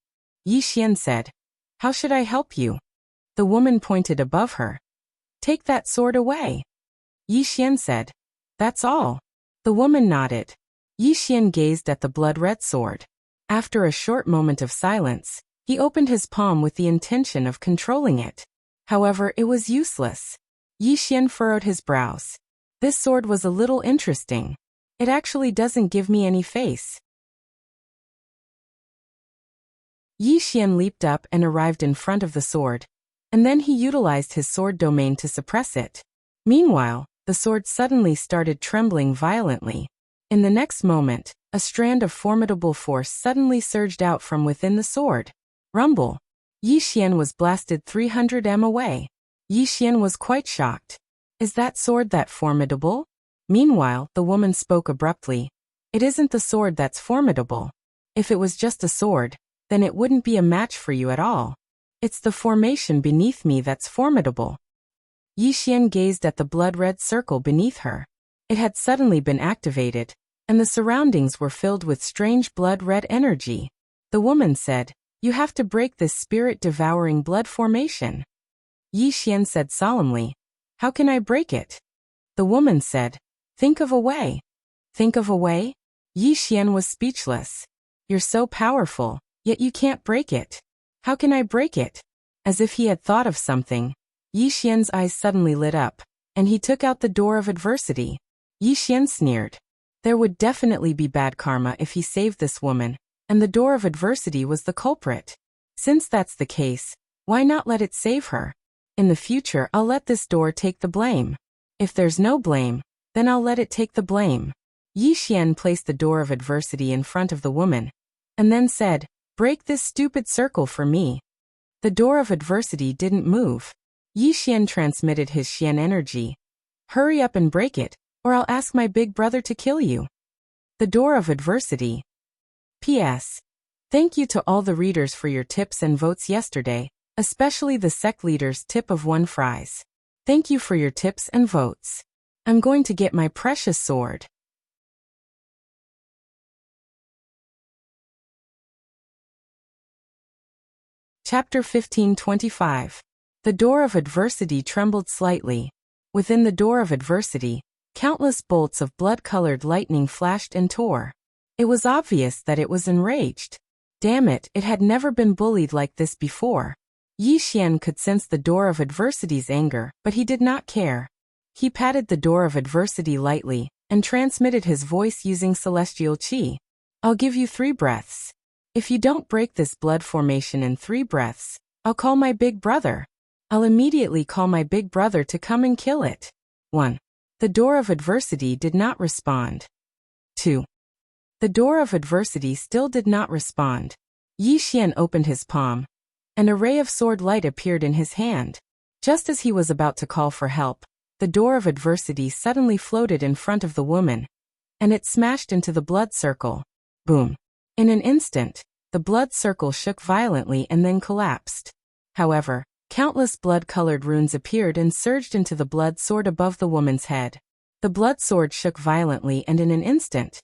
Yi Xian said. How should I help you? The woman pointed above her. Take that sword away. Yi Xian said. That's all. The woman nodded. Yi Xian gazed at the blood-red sword. After a short moment of silence, he opened his palm with the intention of controlling it. However, it was useless. Yi Xian furrowed his brows. This sword was a little interesting. It actually doesn't give me any face. Yi Xian leaped up and arrived in front of the sword, and then he utilized his sword domain to suppress it. Meanwhile, the sword suddenly started trembling violently. In the next moment, a strand of formidable force suddenly surged out from within the sword. Rumble! Yi Xian was blasted 300 m away. Yi Xian was quite shocked. Is that sword that formidable? Meanwhile, the woman spoke abruptly. It isn't the sword that's formidable. If it was just a sword, then it wouldn't be a match for you at all. It's the formation beneath me that's formidable. Yi Xian gazed at the blood-red circle beneath her. It had suddenly been activated, and the surroundings were filled with strange blood-red energy. The woman said, You have to break this spirit-devouring blood formation. Yi Xian said solemnly, How can I break it? The woman said, Think of a way. Think of a way? Yi Xian was speechless. You're so powerful, yet you can't break it. How can I break it? As if he had thought of something, Yi Xian's eyes suddenly lit up, and he took out the door of adversity. Yi Xian sneered. There would definitely be bad karma if he saved this woman, and the door of adversity was the culprit. Since that's the case, why not let it save her? In the future, I'll let this door take the blame. If there's no blame, then I'll let it take the blame. Yi Xian placed the door of adversity in front of the woman, and then said, Break this stupid circle for me. The door of adversity didn't move. Yi Xian transmitted his Xian energy. Hurry up and break it, or I'll ask my big brother to kill you. The door of adversity. P.S. Thank you to all the readers for your tips and votes yesterday, especially the sect leader's tip of 1 fries. Thank you for your tips and votes. I'm going to get my precious sword. Chapter 1525. The door of adversity trembled slightly. Within the door of adversity, countless bolts of blood-colored lightning flashed and tore. It was obvious that it was enraged. Damn it, it had never been bullied like this before. Yi Xian could sense the door of adversity's anger, but he did not care. He patted the door of adversity lightly, and transmitted his voice using celestial qi. I'll give you 3 breaths. If you don't break this blood formation in 3 breaths, I'll call my big brother. I'll immediately call my big brother to come and kill it. 1. The door of adversity did not respond. 2. The door of adversity still did not respond. Yi Xian opened his palm. An array of sword light appeared in his hand. Just as he was about to call for help, the door of adversity suddenly floated in front of the woman, and it smashed into the blood circle. Boom. In an instant, the blood circle shook violently and then collapsed. However, countless blood-colored runes appeared and surged into the blood sword above the woman's head. The blood sword shook violently, and in an instant,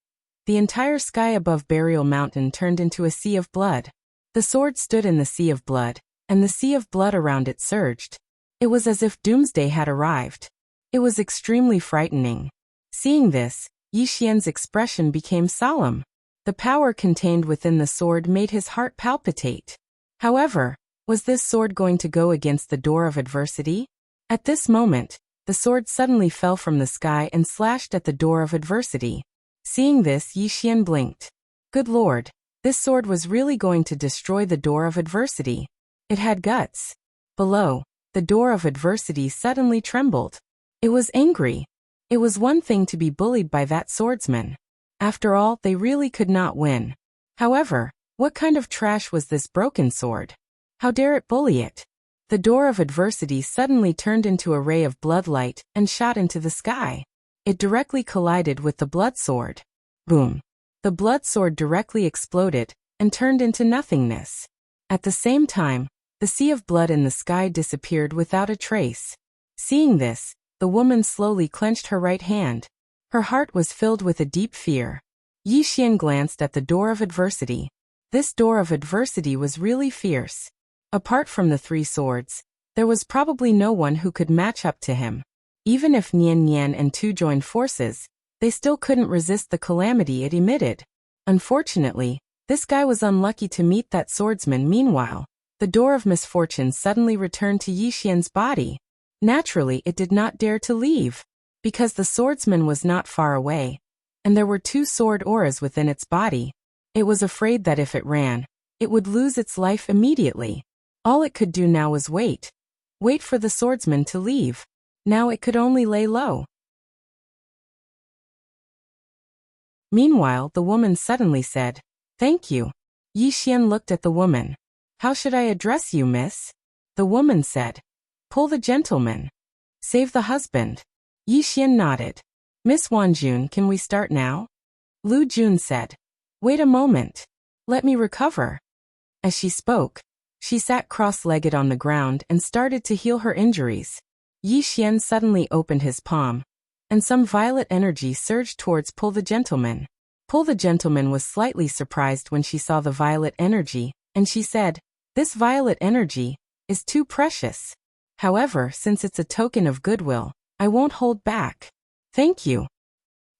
the entire sky above Burial Mountain turned into a sea of blood. The sword stood in the sea of blood, and the sea of blood around it surged. It was as if doomsday had arrived. It was extremely frightening. Seeing this, Yi Xian's expression became solemn. The power contained within the sword made his heart palpitate. However, was this sword going to go against the door of adversity? At this moment, the sword suddenly fell from the sky and slashed at the door of adversity. Seeing this, Yi Xian blinked. Good lord, this sword was really going to destroy the door of adversity. It had guts. Below, the door of adversity suddenly trembled. It was angry. It was one thing to be bullied by that swordsman. After all, they really could not win. However, what kind of trash was this broken sword? How dare it bully it? The door of adversity suddenly turned into a ray of bloodlight and shot into the sky. It directly collided with the blood sword. Boom. The blood sword directly exploded and turned into nothingness. At the same time, the sea of blood in the sky disappeared without a trace. Seeing this, the woman slowly clenched her right hand. Her heart was filled with a deep fear. Yi Xian glanced at the door of adversity. This door of adversity was really fierce. Apart from the 3 swords, there was probably no one who could match up to him. Even if Nian Nian and Tu joined forces, they still couldn't resist the calamity it emitted. Unfortunately, this guy was unlucky to meet that swordsman. Meanwhile, the door of misfortune suddenly returned to Yi Xian's body. Naturally, it did not dare to leave, because the swordsman was not far away, and there were 2 sword auras within its body. It was afraid that if it ran, it would lose its life immediately. All it could do now was wait. Wait for the swordsman to leave. Now it could only lay low. Meanwhile, the woman suddenly said, "Thank you." Yi Xian looked at the woman. "How should I address you, miss?" The woman said, "Pull the gentleman. Save the husband." Yi Xian nodded. "Miss Wanjun, can we start now?" Lu Jun said, "Wait a moment. Let me recover." As she spoke, she sat cross-legged on the ground and started to heal her injuries. Yi Xian suddenly opened his palm, and some violet energy surged towards Pull the Gentleman. Pull the Gentleman was slightly surprised when she saw the violet energy, and she said, "This violet energy is too precious. However, since it's a token of goodwill, I won't hold back. Thank you."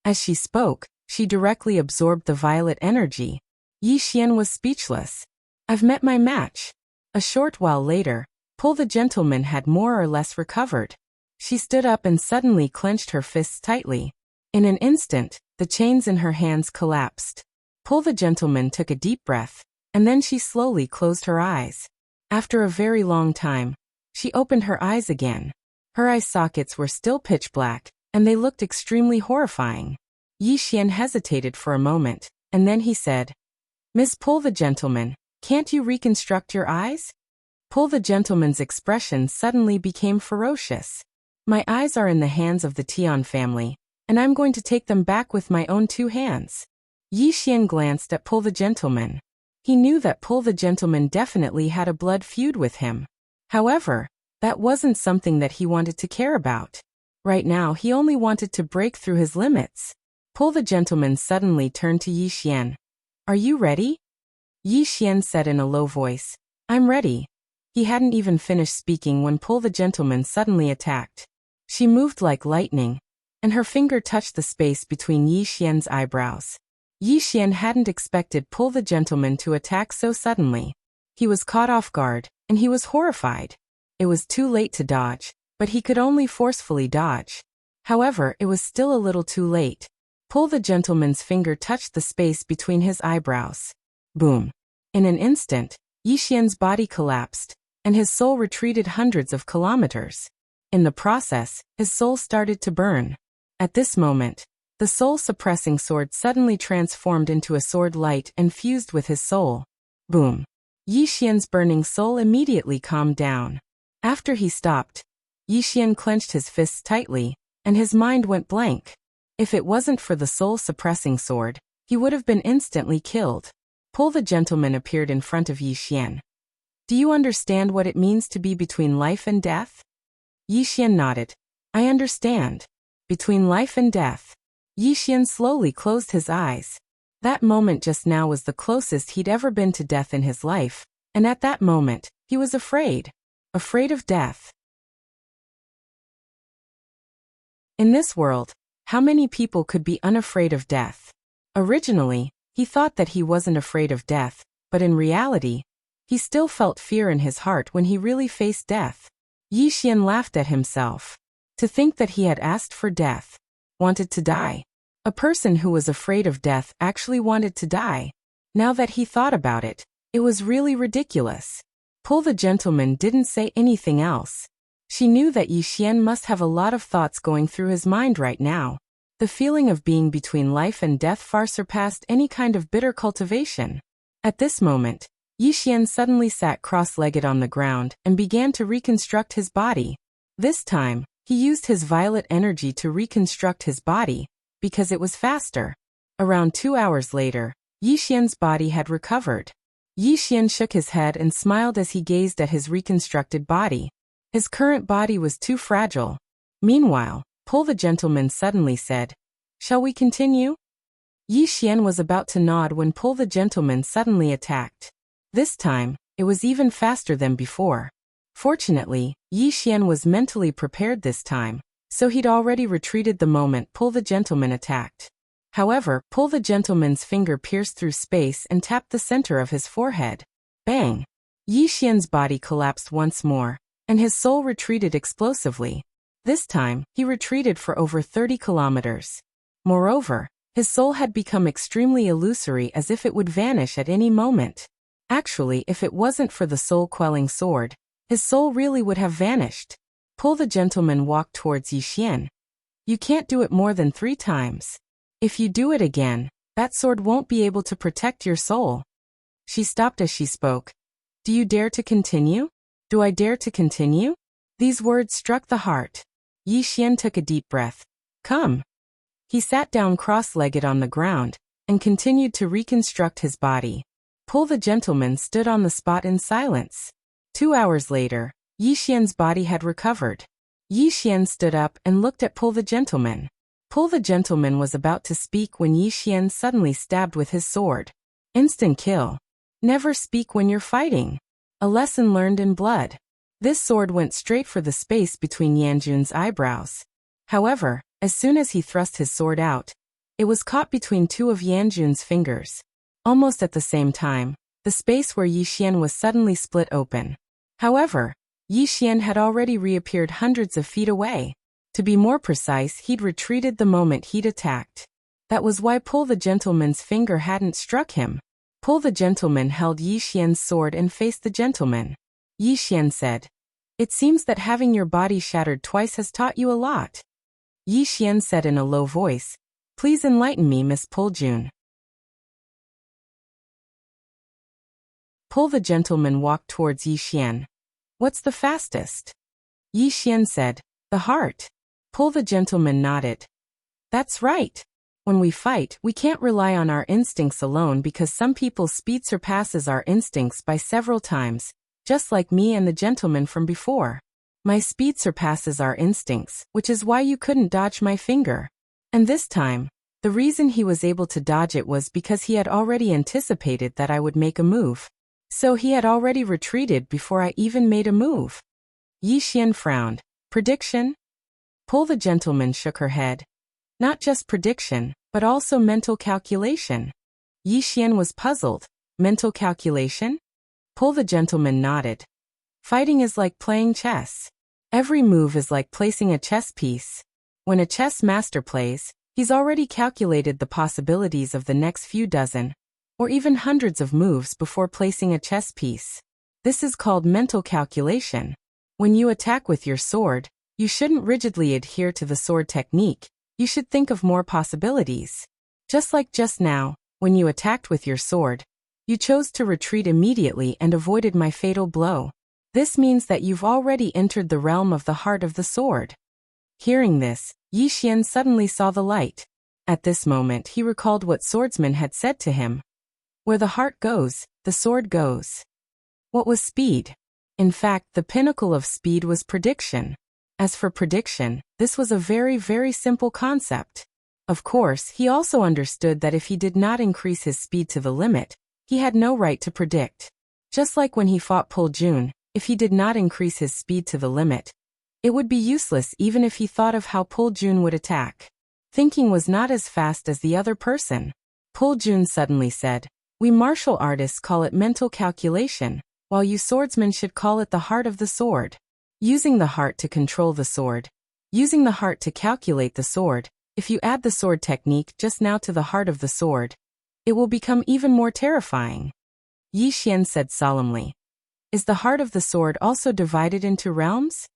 As she spoke, she directly absorbed the violet energy. Yi Xian was speechless. "I've met my match." A short while later, Pull the Gentleman had more or less recovered. She stood up and suddenly clenched her fists tightly. In an instant, the chains in her hands collapsed. Pull the Gentleman took a deep breath, and then she slowly closed her eyes. After a very long time, she opened her eyes again. Her eye sockets were still pitch black, and they looked extremely horrifying. Yi Xian hesitated for a moment, and then he said, "Miss Pull the Gentleman, can't you reconstruct your eyes?" Pull the Gentleman's expression suddenly became ferocious. "My eyes are in the hands of the Tian family, and I'm going to take them back with my own 2 hands. Yi Xian glanced at Pull the Gentleman. He knew that Pull the Gentleman definitely had a blood feud with him. However, that wasn't something that he wanted to care about. Right now, he only wanted to break through his limits. Pull the Gentleman suddenly turned to Yi Xian. "Are you ready?" Yi Xian said in a low voice, "I'm ready." He hadn't even finished speaking when Pull the Gentleman suddenly attacked. She moved like lightning, and her finger touched the space between Yi Xian's eyebrows. Yi Xian hadn't expected Pull the Gentleman to attack so suddenly. He was caught off guard, and he was horrified. It was too late to dodge, but he could only forcefully dodge. However, it was still a little too late. Pull the Gentleman's finger touched the space between his eyebrows. Boom. In an instant, Yi Xian's body collapsed, and his soul retreated hundreds of kilometers. In the process, his soul started to burn. At this moment, the soul-suppressing sword suddenly transformed into a sword light and fused with his soul. Boom. Yi Xian's burning soul immediately calmed down. After he stopped, Yi Xian clenched his fists tightly, and his mind went blank. If it wasn't for the soul-suppressing sword, he would have been instantly killed. Pull the Gentleman appeared in front of Yi Xian. Do you understand what it means to be between life and death? Yi Xian nodded. I understand. Between life and death. Yi Xian slowly closed his eyes. That moment just now was the closest he'd ever been to death in his life, and at that moment, he was afraid. Afraid of death. In this world, how many people could be unafraid of death? Originally, he thought that he wasn't afraid of death, but in reality, he still felt fear in his heart when he really faced death. Yi Xian laughed at himself. To think that he had asked for death. Wanted to die. A person who was afraid of death actually wanted to die. Now that he thought about it, it was really ridiculous. Pull the Gentleman didn't say anything else. She knew that Yi Xian must have a lot of thoughts going through his mind right now. The feeling of being between life and death far surpassed any kind of bitter cultivation. At this moment, Yi Xian suddenly sat cross-legged on the ground and began to reconstruct his body. This time, he used his violet energy to reconstruct his body, because it was faster. Around 2 hours later, Yi Xian's body had recovered. Yi Xian shook his head and smiled as he gazed at his reconstructed body. His current body was too fragile. Meanwhile, Pull the Gentleman suddenly said, "Shall we continue?" Yi Xian was about to nod when Pull the Gentleman suddenly attacked. This time, it was even faster than before. Fortunately, Yi Xian was mentally prepared this time, so he'd already retreated the moment Pull the Gentleman attacked. However, Pull the Gentleman's finger pierced through space and tapped the center of his forehead. Bang! Yi Xian's body collapsed once more, and his soul retreated explosively. This time, he retreated for over 30 kilometers. Moreover, his soul had become extremely illusory as if it would vanish at any moment. Actually, if it wasn't for the soul-quelling sword, his soul really would have vanished. Pull the Gentleman walked towards Yi Xian. You can't do it more than 3 times. If you do it again, that sword won't be able to protect your soul. She stopped as she spoke. Do you dare to continue? Do I dare to continue? These words struck the heart. Yi Xian took a deep breath. Come. He sat down cross-legged on the ground, and continued to reconstruct his body. Pull the Gentleman stood on the spot in silence. 2 hours later, Yi Xian's body had recovered. Yi Xian stood up and looked at Pull the Gentleman. Pull the Gentleman was about to speak when Yi Xian suddenly stabbed with his sword. Instant kill. Never speak when you're fighting. A lesson learned in blood. This sword went straight for the space between Yanjun's eyebrows. However, as soon as he thrust his sword out, it was caught between 2 of Yanjun's fingers. Almost at the same time, the space where Yi Xian was suddenly split open. However, Yi Xian had already reappeared hundreds of feet away. To be more precise, he'd retreated the moment he'd attacked. That was why Pull the Gentleman's finger hadn't struck him. Pull the Gentleman held Yi Xian's sword and faced the gentleman. Yi Xian said, "It seems that having your body shattered twice has taught you a lot." Yi Xian said in a low voice, "Please enlighten me, Miss Pull Jun." Pull the Gentleman walked towards Yi Xian. "What's the fastest?" Yi Xian said, "The heart." Pull the Gentleman nodded. "That's right. When we fight, we can't rely on our instincts alone because some people's speed surpasses our instincts by several times, just like me and the gentleman from before. My speed surpasses our instincts, which is why you couldn't dodge my finger. And this time, the reason he was able to dodge it was because he had already anticipated that I would make a move. So he had already retreated before I even made a move." Yi Xian frowned. "Prediction?" Pull the Gentleman shook her head. "Not just prediction, but but also mental calculation. Yi Xian was puzzled. Mental calculation? The gentleman nodded. Fighting is like playing chess. Every move is like placing a chess piece. When a chess master plays, he's already calculated the possibilities of the next few dozen, or even hundreds of moves before placing a chess piece. This is called mental calculation. When you attack with your sword, you shouldn't rigidly adhere to the sword technique. You should think of more possibilities. Just like just now, when you attacked with your sword, you chose to retreat immediately and avoided my fatal blow. This means that you've already entered the realm of the heart of the sword. Hearing this, Yi Xian suddenly saw the light. At this moment he recalled what swordsman had said to him. Where the heart goes, the sword goes. What was speed? In fact, the pinnacle of speed was prediction. As for prediction, this was a very, very simple concept. Of course, he also understood that if he did not increase his speed to the limit, he had no right to predict. Just like when he fought Pul Jun, if he did not increase his speed to the limit, it would be useless even if he thought of how Pul Jun would attack. Thinking was not as fast as the other person. Pul Jun suddenly said, "We martial artists call it mental calculation, while you swordsmen should call it the heart of the sword. Using the heart to control the sword. Using the heart to calculate the sword. If you add the sword technique just now to the heart of the sword, it will become even more terrifying." Yi Xian said solemnly. "Is the heart of the sword also divided into realms?"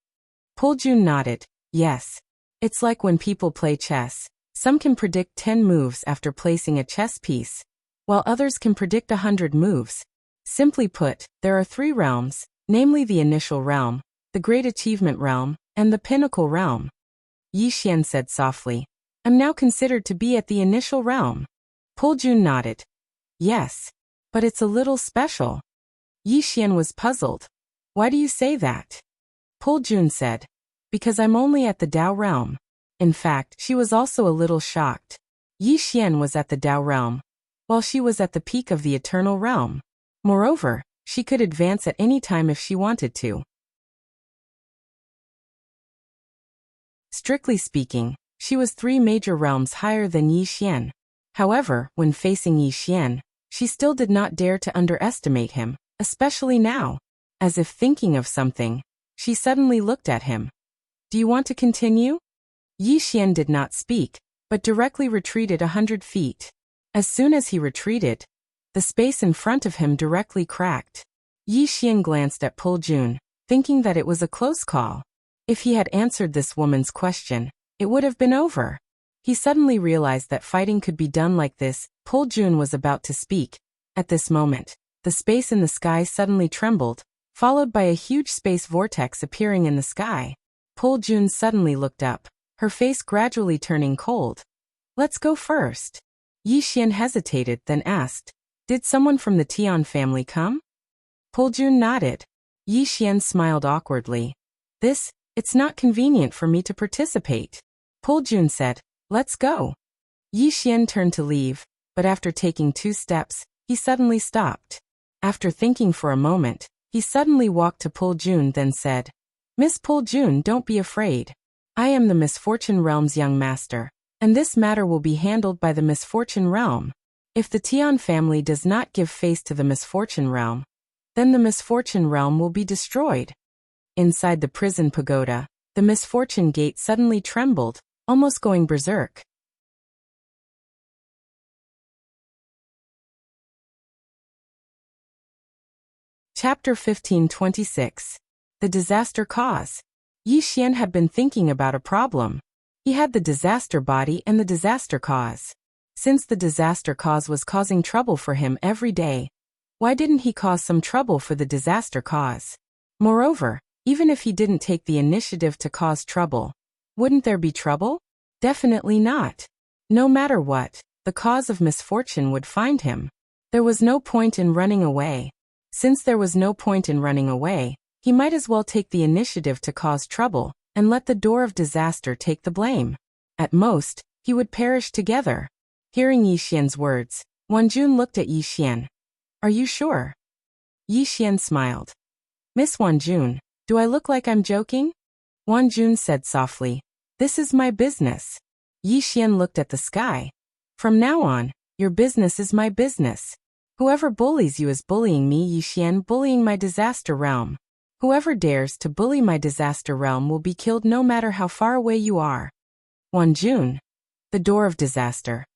Pul Jun nodded. "Yes. It's like when people play chess. Some can predict 10 moves after placing a chess piece, while others can predict 100 moves. Simply put, there are 3 realms, namely the initial realm, the great achievement realm, and the pinnacle realm." Yi Xian said softly, "I'm now considered to be at the initial realm." Pul Jun nodded. "Yes. But it's a little special." Yi Xian was puzzled. "Why do you say that?" Pul Jun said, "Because I'm only at the Dao realm." In fact, she was also a little shocked. Yi Xian was at the Dao realm, while she was at the peak of the eternal realm. Moreover, she could advance at any time if she wanted to. Strictly speaking, she was 3 major realms higher than Yi Xian. However, when facing Yi Xian, she still did not dare to underestimate him, especially now. As if thinking of something, she suddenly looked at him. "Do you want to continue?" Yi Xian did not speak, but directly retreated 100 feet. As soon as he retreated, the space in front of him directly cracked. Yi Xian glanced at Pul Jun, thinking that it was a close call. If he had answered this woman's question, it would have been over. He suddenly realized that fighting could be done like this. Pul Jun was about to speak. At this moment, the space in the sky suddenly trembled, followed by a huge space vortex appearing in the sky. Pul Jun suddenly looked up, her face gradually turning cold. "Let's go first." Yi Xian hesitated, then asked, "Did someone from the Tian family come?" Pul Jun nodded. Yi Xian smiled awkwardly. It's not convenient for me to participate." Pul Jun said, "Let's go." Yi Xian turned to leave, but after taking 2 steps, he suddenly stopped. After thinking for a moment, he suddenly walked to Pul Jun, then said, "Miss Pul Jun, don't be afraid. I am the Misfortune Realm's young master, and this matter will be handled by the Misfortune Realm. If the Tian family does not give face to the Misfortune Realm, then the Misfortune Realm will be destroyed." Inside the prison pagoda, the Misfortune Gate suddenly trembled, almost going berserk. Chapter 1526. The Disaster Cause. Yi Xian had been thinking about a problem. He had the disaster body and the disaster cause. Since the disaster cause was causing trouble for him every day, why didn't he cause some trouble for the disaster cause? Moreover, even if he didn't take the initiative to cause trouble, wouldn't there be trouble? Definitely not. No matter what, the cause of misfortune would find him. There was no point in running away. Since there was no point in running away, he might as well take the initiative to cause trouble, and let the door of disaster take the blame. At most, he would perish together. Hearing Yi Xian's words, Wanjun looked at Yi Xian. "Are you sure?" Yi Xian smiled. "Miss Wanjun, do I look like I'm joking?" Wanjun said softly, "This is my business." Yi Xian looked at the sky. From now on, your business is my business. Whoever bullies you is bullying me, Yixian, bullying my disaster realm. Whoever dares to bully my disaster realm will be killed no matter how far away you are. Wanjun. The door of disaster.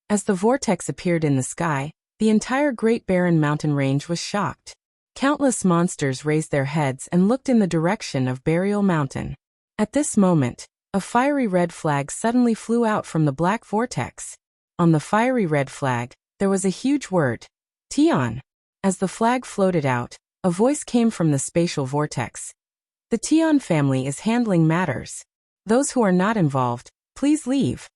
As the vortex appeared in the sky, the entire Great Barren Mountain Range was shocked. Countless monsters raised their heads and looked in the direction of Burial Mountain. At this moment, a fiery red flag suddenly flew out from the black vortex. On the fiery red flag, there was a huge word, Tian. As the flag floated out, a voice came from the spatial vortex. The Tian family is handling matters. Those who are not involved, please leave.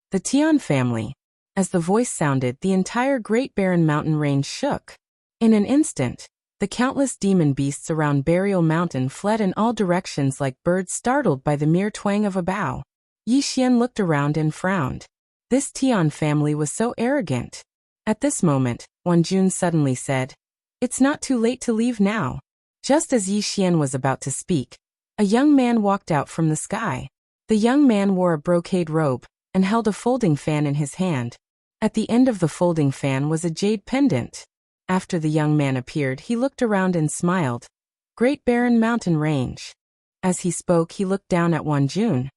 The Tian family. As the voice sounded, the entire Great Barren Mountain Range shook. In an instant, the countless demon beasts around Burial Mountain fled in all directions like birds startled by the mere twang of a bow. Yixian looked around and frowned. This Tian family was so arrogant. At this moment, Wanjun suddenly said, "It's not too late to leave now." Just as Yixian was about to speak, a young man walked out from the sky. The young man wore a brocade robe and held a folding fan in his hand. At the end of the folding fan was a jade pendant. After the young man appeared, he looked around and smiled. Great Barren Mountain Range. As he spoke, he looked down at Wanjun.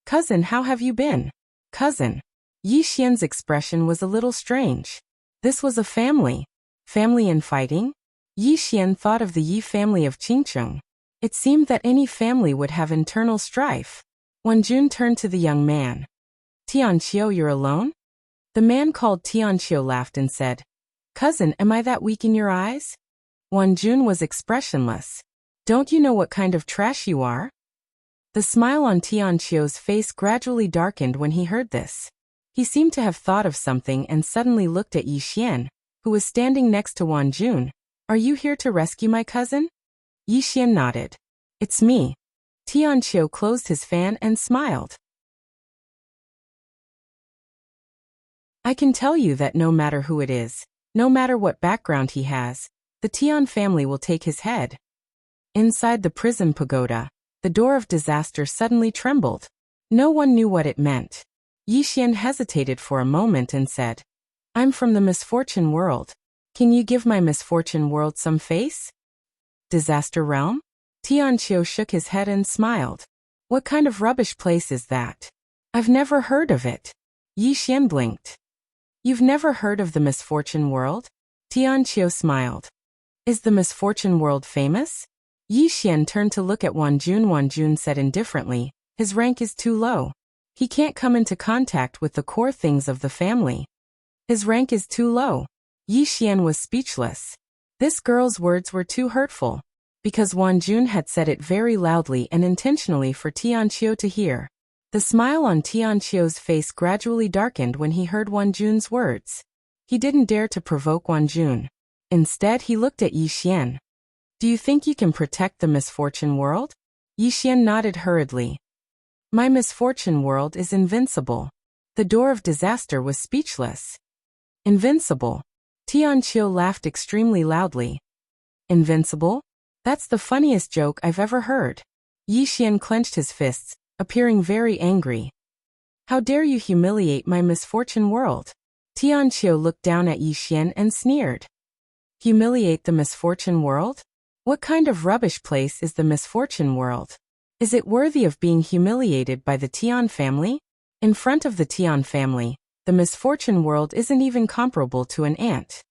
"Cousin, how have you been?" "Cousin." Yixian's expression was a little strange. This was a family. Family in fighting? Yixian thought of the Yi family of Qingcheng. It seemed that any family would have internal strife. Wanjun turned to the young man. "Tianqiu, you're alone?" The man called Tianqiu laughed and said, "Cousin, am I that weak in your eyes?" Wanjun was expressionless. "Don't you know what kind of trash you are?" The smile on Tianqiu's face gradually darkened when he heard this. He seemed to have thought of something and suddenly looked at Yixian, who was standing next to Wanjun. "Are you here to rescue my cousin?" Yixian nodded. "It's me." Tianqiu closed his fan and smiled. "I can tell you that no matter who it is, no matter what background he has, the Tian family will take his head." Inside the prison pagoda, the door of disaster suddenly trembled. No one knew what it meant. Yixian hesitated for a moment and said, "I'm from the misfortune world. Can you give my misfortune world some face?" "Disaster realm?" Tianqiu shook his head and smiled. "What kind of rubbish place is that? I've never heard of it." Yixian blinked. "You've never heard of the misfortune world?" Tianqiu smiled. "Is the misfortune world famous?" Yixian turned to look at Wanjun. Wanjun said indifferently, "His rank is too low. He can't come into contact with the core things of the family." His rank is too low. Yixian was speechless. This girl's words were too hurtful, because Wanjun had said it very loudly and intentionally for Tianqiu to hear. The smile on Tianqiu's face gradually darkened when he heard Wanjun's words. He didn't dare to provoke Wanjun. Instead, he looked at Yixian. "Do you think you can protect the misfortune world?" Yixian nodded hurriedly. "My misfortune world is invincible." The door of disaster was speechless. "Invincible?" Tianqiu laughed extremely loudly. "Invincible? That's the funniest joke I've ever heard." Yixian clenched his fists, appearing very angry. "How dare you humiliate my misfortune world?" Tianqiu looked down at Yixian and sneered. "Humiliate the misfortune world? What kind of rubbish place is the misfortune world? Is it worthy of being humiliated by the Tian family? In front of the Tian family, the misfortune world isn't even comparable to an ant."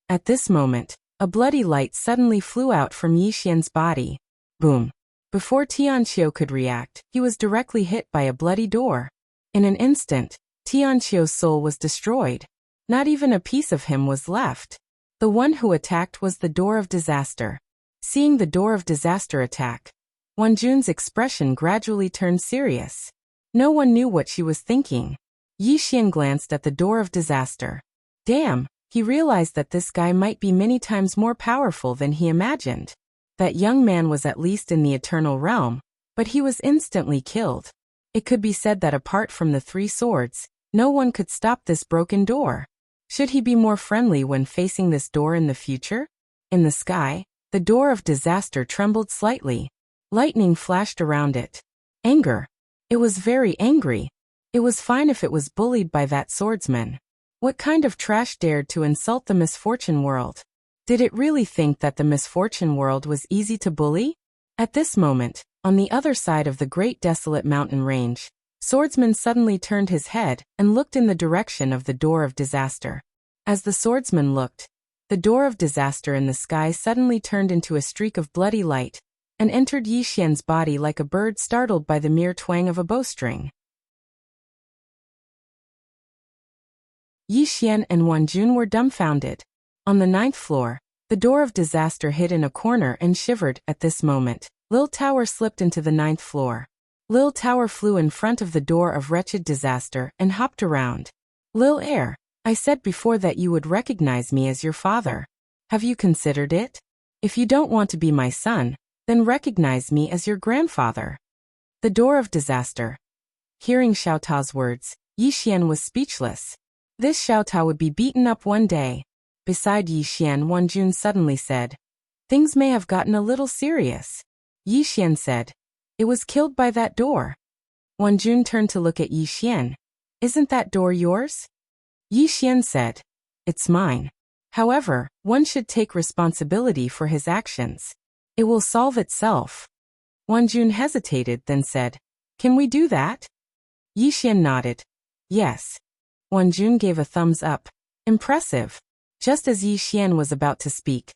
At this moment, a bloody light suddenly flew out from Yixian's body. Boom. Before Tianqiu could react, he was directly hit by a bloody door. In an instant, Tianqiu's soul was destroyed. Not even a piece of him was left. The one who attacked was the door of disaster. Seeing the door of disaster attack, Wanjun's expression gradually turned serious. No one knew what she was thinking. Yixian glanced at the door of disaster. Damn, he realized that this guy might be many times more powerful than he imagined. That young man was at least in the eternal realm, but he was instantly killed. It could be said that apart from the three swords, no one could stop this broken door. Should he be more friendly when facing this door in the future? In the sky, the door of disaster trembled slightly. Lightning flashed around it. Anger. It was very angry. It was fine if it was bullied by that swordsman. What kind of trash dared to insult the misfortune world? Did it really think that the misfortune world was easy to bully? At this moment, on the other side of the great desolate mountain range, Swordsman suddenly turned his head and looked in the direction of the door of disaster. As the swordsman looked, the door of disaster in the sky suddenly turned into a streak of bloody light and entered Yi Xian's body like a bird startled by the mere twang of a bowstring. Yi Xian and Wan Jun were dumbfounded. On the 9th floor, the door of disaster hid in a corner and shivered. At this moment, Lil Tower slipped into the 9th floor. Lil Tower flew in front of the door of wretched disaster and hopped around. Lil Heir, I said before that you would recognize me as your father. Have you considered it? If you don't want to be my son, then recognize me as your grandfather. The door of disaster. Hearing Xiao Tao's words, Yi Xian was speechless. This Xiao Tao would be beaten up one day. Beside Yi Xian, Wan Jun suddenly said, things may have gotten a little serious. Yi Xian said, it was killed by that door. Wan Jun turned to look at Yi Xian. Isn't that door yours? Yi Xian said, it's mine. However, one should take responsibility for his actions. It will solve itself. Wan Jun hesitated, then said, can we do that? Yi Xian nodded. Yes. Wan Jun gave a thumbs up. Impressive. Just as Yi Xian was about to speak,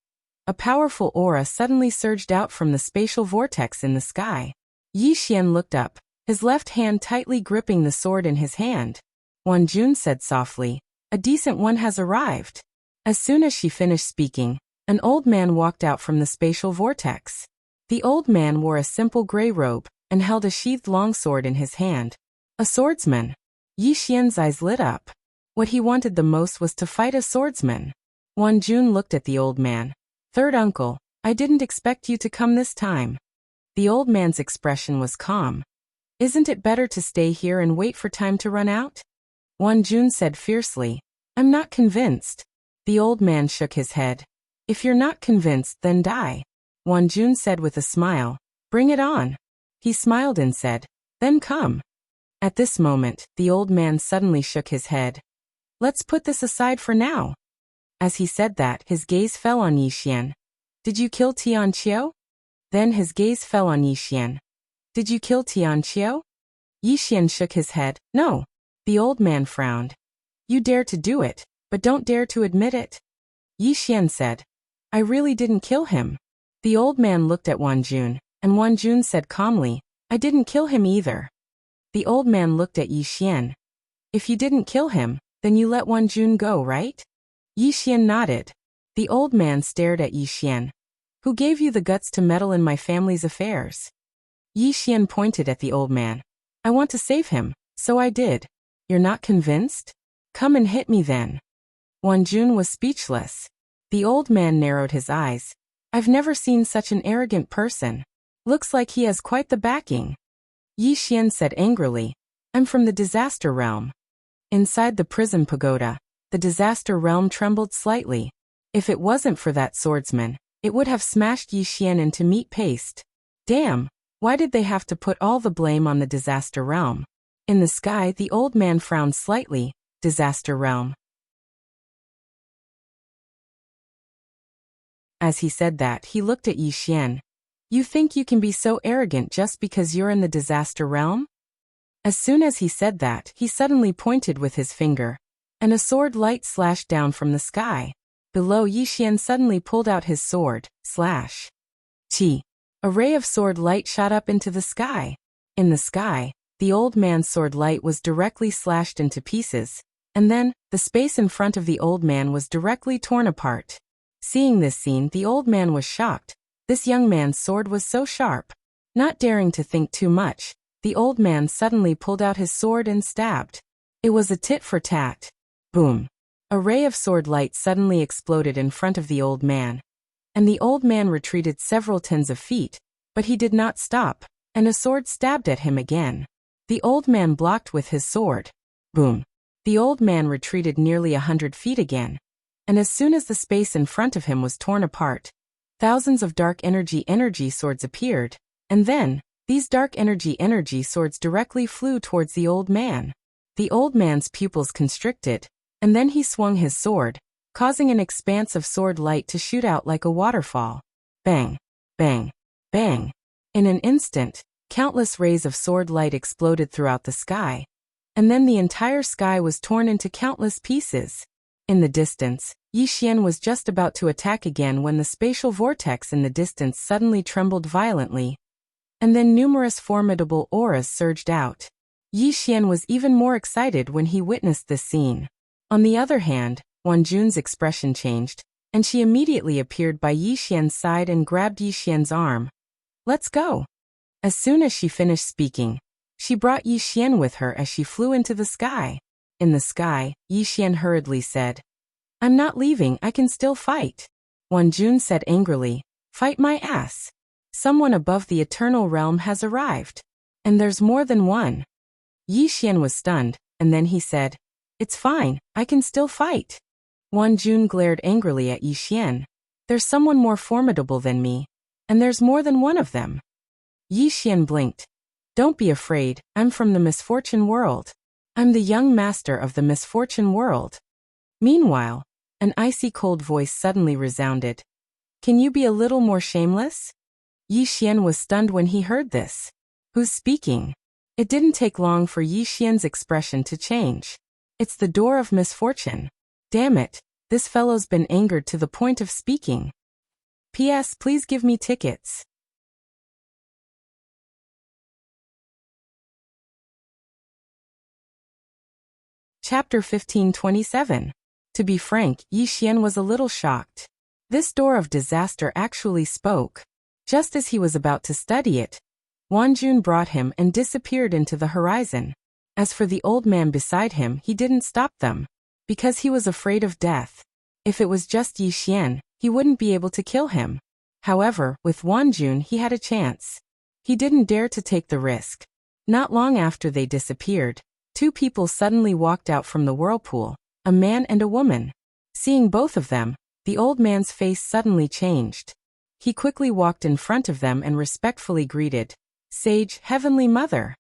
a powerful aura suddenly surged out from the spatial vortex in the sky. Yi Xian looked up, his left hand tightly gripping the sword in his hand. Wan Jun said softly, a decent one has arrived. As soon as she finished speaking, an old man walked out from the spatial vortex. The old man wore a simple gray robe and held a sheathed longsword in his hand. A swordsman. Yi Xian's eyes lit up. What he wanted the most was to fight a swordsman. Wan Jun looked at the old man. Third uncle, I didn't expect you to come this time. The old man's expression was calm. Isn't it better to stay here and wait for time to run out? Wan Jun said fiercely, I'm not convinced. The old man shook his head. If you're not convinced, then die. Wan Jun said with a smile, bring it on. He smiled and said, then come. At this moment, the old man suddenly shook his head. Let's put this aside for now. As he said that, his gaze fell on Yi Xian. Did you kill Tian Qiu? Then his gaze fell on Yi Xian. Did you kill Tian Qiu? Yi Xian shook his head. No. The old man frowned. You dare to do it, but don't dare to admit it. Yi Xian said, I really didn't kill him. The old man looked at Wan Jun, and Wan Jun said calmly, I didn't kill him either. The old man looked at Yi Xian. If you didn't kill him, then you let Wan Jun go, right? Yi Xian nodded. The old man stared at Yi Xian. Who gave you the guts to meddle in my family's affairs? Yi Xian pointed at the old man. I want to save him, so I did. You're not convinced? Come and hit me then. Wan Jun was speechless. The old man narrowed his eyes. I've never seen such an arrogant person. Looks like he has quite the backing. Yi Xian said angrily, I'm from the disaster realm. Inside the prison pagoda, the disaster realm trembled slightly. If it wasn't for that swordsman, it would have smashed Yi Xian into meat paste. Damn, why did they have to put all the blame on the disaster realm? In the sky, the old man frowned slightly. Disaster realm. As he said that, he looked at Yi Xian. You think you can be so arrogant just because you're in the disaster realm? As soon as he said that, he suddenly pointed with his finger, and a sword light slashed down from the sky. Below, Yi Xian suddenly pulled out his sword, slash. Chi. A ray of sword light shot up into the sky. In the sky, the old man's sword light was directly slashed into pieces, and then, the space in front of the old man was directly torn apart. Seeing this scene, the old man was shocked. This young man's sword was so sharp. Not daring to think too much, the old man suddenly pulled out his sword and stabbed. It was a tit for tat. Boom. A ray of sword light suddenly exploded in front of the old man. And the old man retreated several tens of feet, but he did not stop, and a sword stabbed at him again. The old man blocked with his sword. Boom. The old man retreated nearly 100 feet again. And as soon as the space in front of him was torn apart, thousands of dark energy swords appeared, and then, these dark energy swords directly flew towards the old man. The old man's pupils constricted, and then he swung his sword, causing an expanse of sword light to shoot out like a waterfall. Bang! Bang! Bang! In an instant, countless rays of sword light exploded throughout the sky, and then the entire sky was torn into countless pieces. In the distance, Yi Xian was just about to attack again when the spatial vortex in the distance suddenly trembled violently, and then numerous formidable auras surged out. Yi Xian was even more excited when he witnessed this scene. On the other hand, Wan Jun's expression changed, and she immediately appeared by Yi Xian's side and grabbed Yi Xian's arm. "Let's go." As soon as she finished speaking, she brought Yi Xian with her as she flew into the sky. In the sky, Yi Xian hurriedly said, "I'm not leaving, I can still fight." Wan Jun said angrily, "Fight my ass. Someone above the eternal realm has arrived. And there's more than one." Yi Xian was stunned, and then he said, "It's fine, I can still fight." Wan Jun glared angrily at Yi Xian. "There's someone more formidable than me. And there's more than one of them." Yi Xian blinked. "Don't be afraid, I'm from the misfortune world. I'm the young master of the misfortune world." Meanwhile, an icy cold voice suddenly resounded. "Can you be a little more shameless?" Yi Xian was stunned when he heard this. "Who's speaking?" It didn't take long for Yi Xian's expression to change. "It's the door of misfortune. Damn it, this fellow's been angered to the point of speaking. P.S. Please give me tickets." Chapter 1527. To be frank, Yi Xian was a little shocked. This door of disaster actually spoke. Just as he was about to study it, Wan Jun brought him and disappeared into the horizon. As for the old man beside him, he didn't stop them, because he was afraid of death. If it was just Yi Xian, he wouldn't be able to kill him. However, with Wan Jun he had a chance. He didn't dare to take the risk. Not long after they disappeared, two people suddenly walked out from the whirlpool, a man and a woman. Seeing both of them, the old man's face suddenly changed. He quickly walked in front of them and respectfully greeted, "Sage, Heavenly Mother."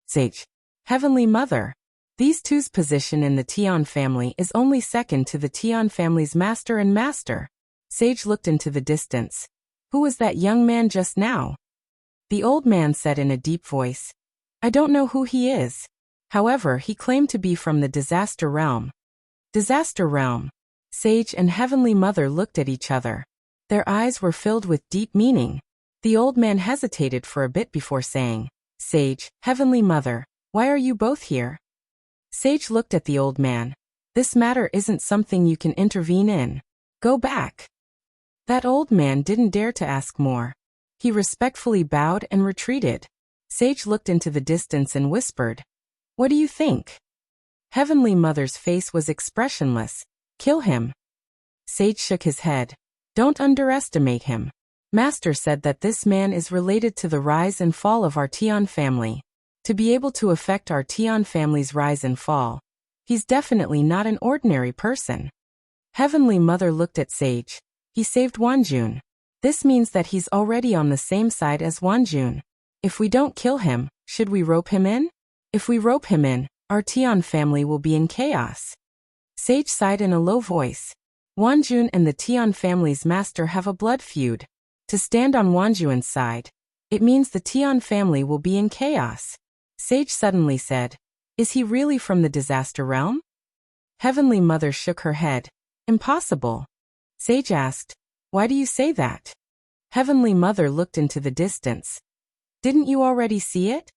"Sage, Heavenly Mother." These two's position in the Tian family is only second to the Tian family's master and master. Sage looked into the distance. "Who was that young man just now?" The old man said in a deep voice, "I don't know who he is. However, he claimed to be from the disaster realm." Disaster realm. Sage and Heavenly Mother looked at each other. Their eyes were filled with deep meaning. The old man hesitated for a bit before saying, "Sage, Heavenly Mother, why are you both here?" Sage looked at the old man. "This matter isn't something you can intervene in. Go back." That old man didn't dare to ask more. He respectfully bowed and retreated. Sage looked into the distance and whispered, "What do you think?" Heavenly Mother's face was expressionless. "Kill him." Sage shook his head. "Don't underestimate him. Master said that this man is related to the rise and fall of our Tian family. To be able to affect our Tian family's rise and fall, he's definitely not an ordinary person." Heavenly Mother looked at Sage. "He saved Wan Jun. This means that he's already on the same side as Wan Jun. If we don't kill him, should we rope him in? If we rope him in, our Tian family will be in chaos." Sage sighed in a low voice. "Wan Jun and the Tian family's master have a blood feud. To stand on Wan Jun's side, it means the Tian family will be in chaos." Sage suddenly said, "Is he really from the disaster realm?" Heavenly Mother shook her head. "Impossible." Sage asked, "Why do you say that?" Heavenly Mother looked into the distance. "Didn't you already see it?"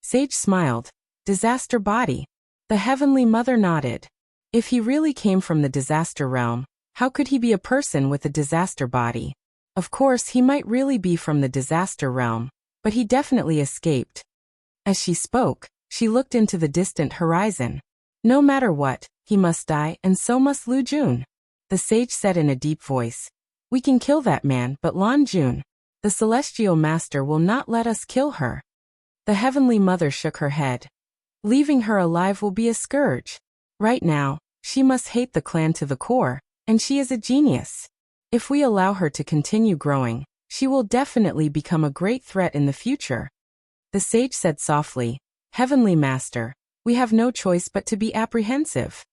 Sage smiled. "Disaster body." The Heavenly Mother nodded. If he really came from the disaster realm, how could he be a person with a disaster body? Of course, he might really be from the disaster realm, but he definitely escaped. As she spoke, she looked into the distant horizon. "No matter what, he must die, and so must Lu Jun." The sage said in a deep voice, "We can kill that man, but Lan Jun, the celestial master, will not let us kill her." The Heavenly Mother shook her head. "Leaving her alive will be a scourge. Right now, she must hate the clan to the core, and she is a genius. If we allow her to continue growing, she will definitely become a great threat in the future." The sage said softly, "Heavenly Master, we have no choice but to be apprehensive."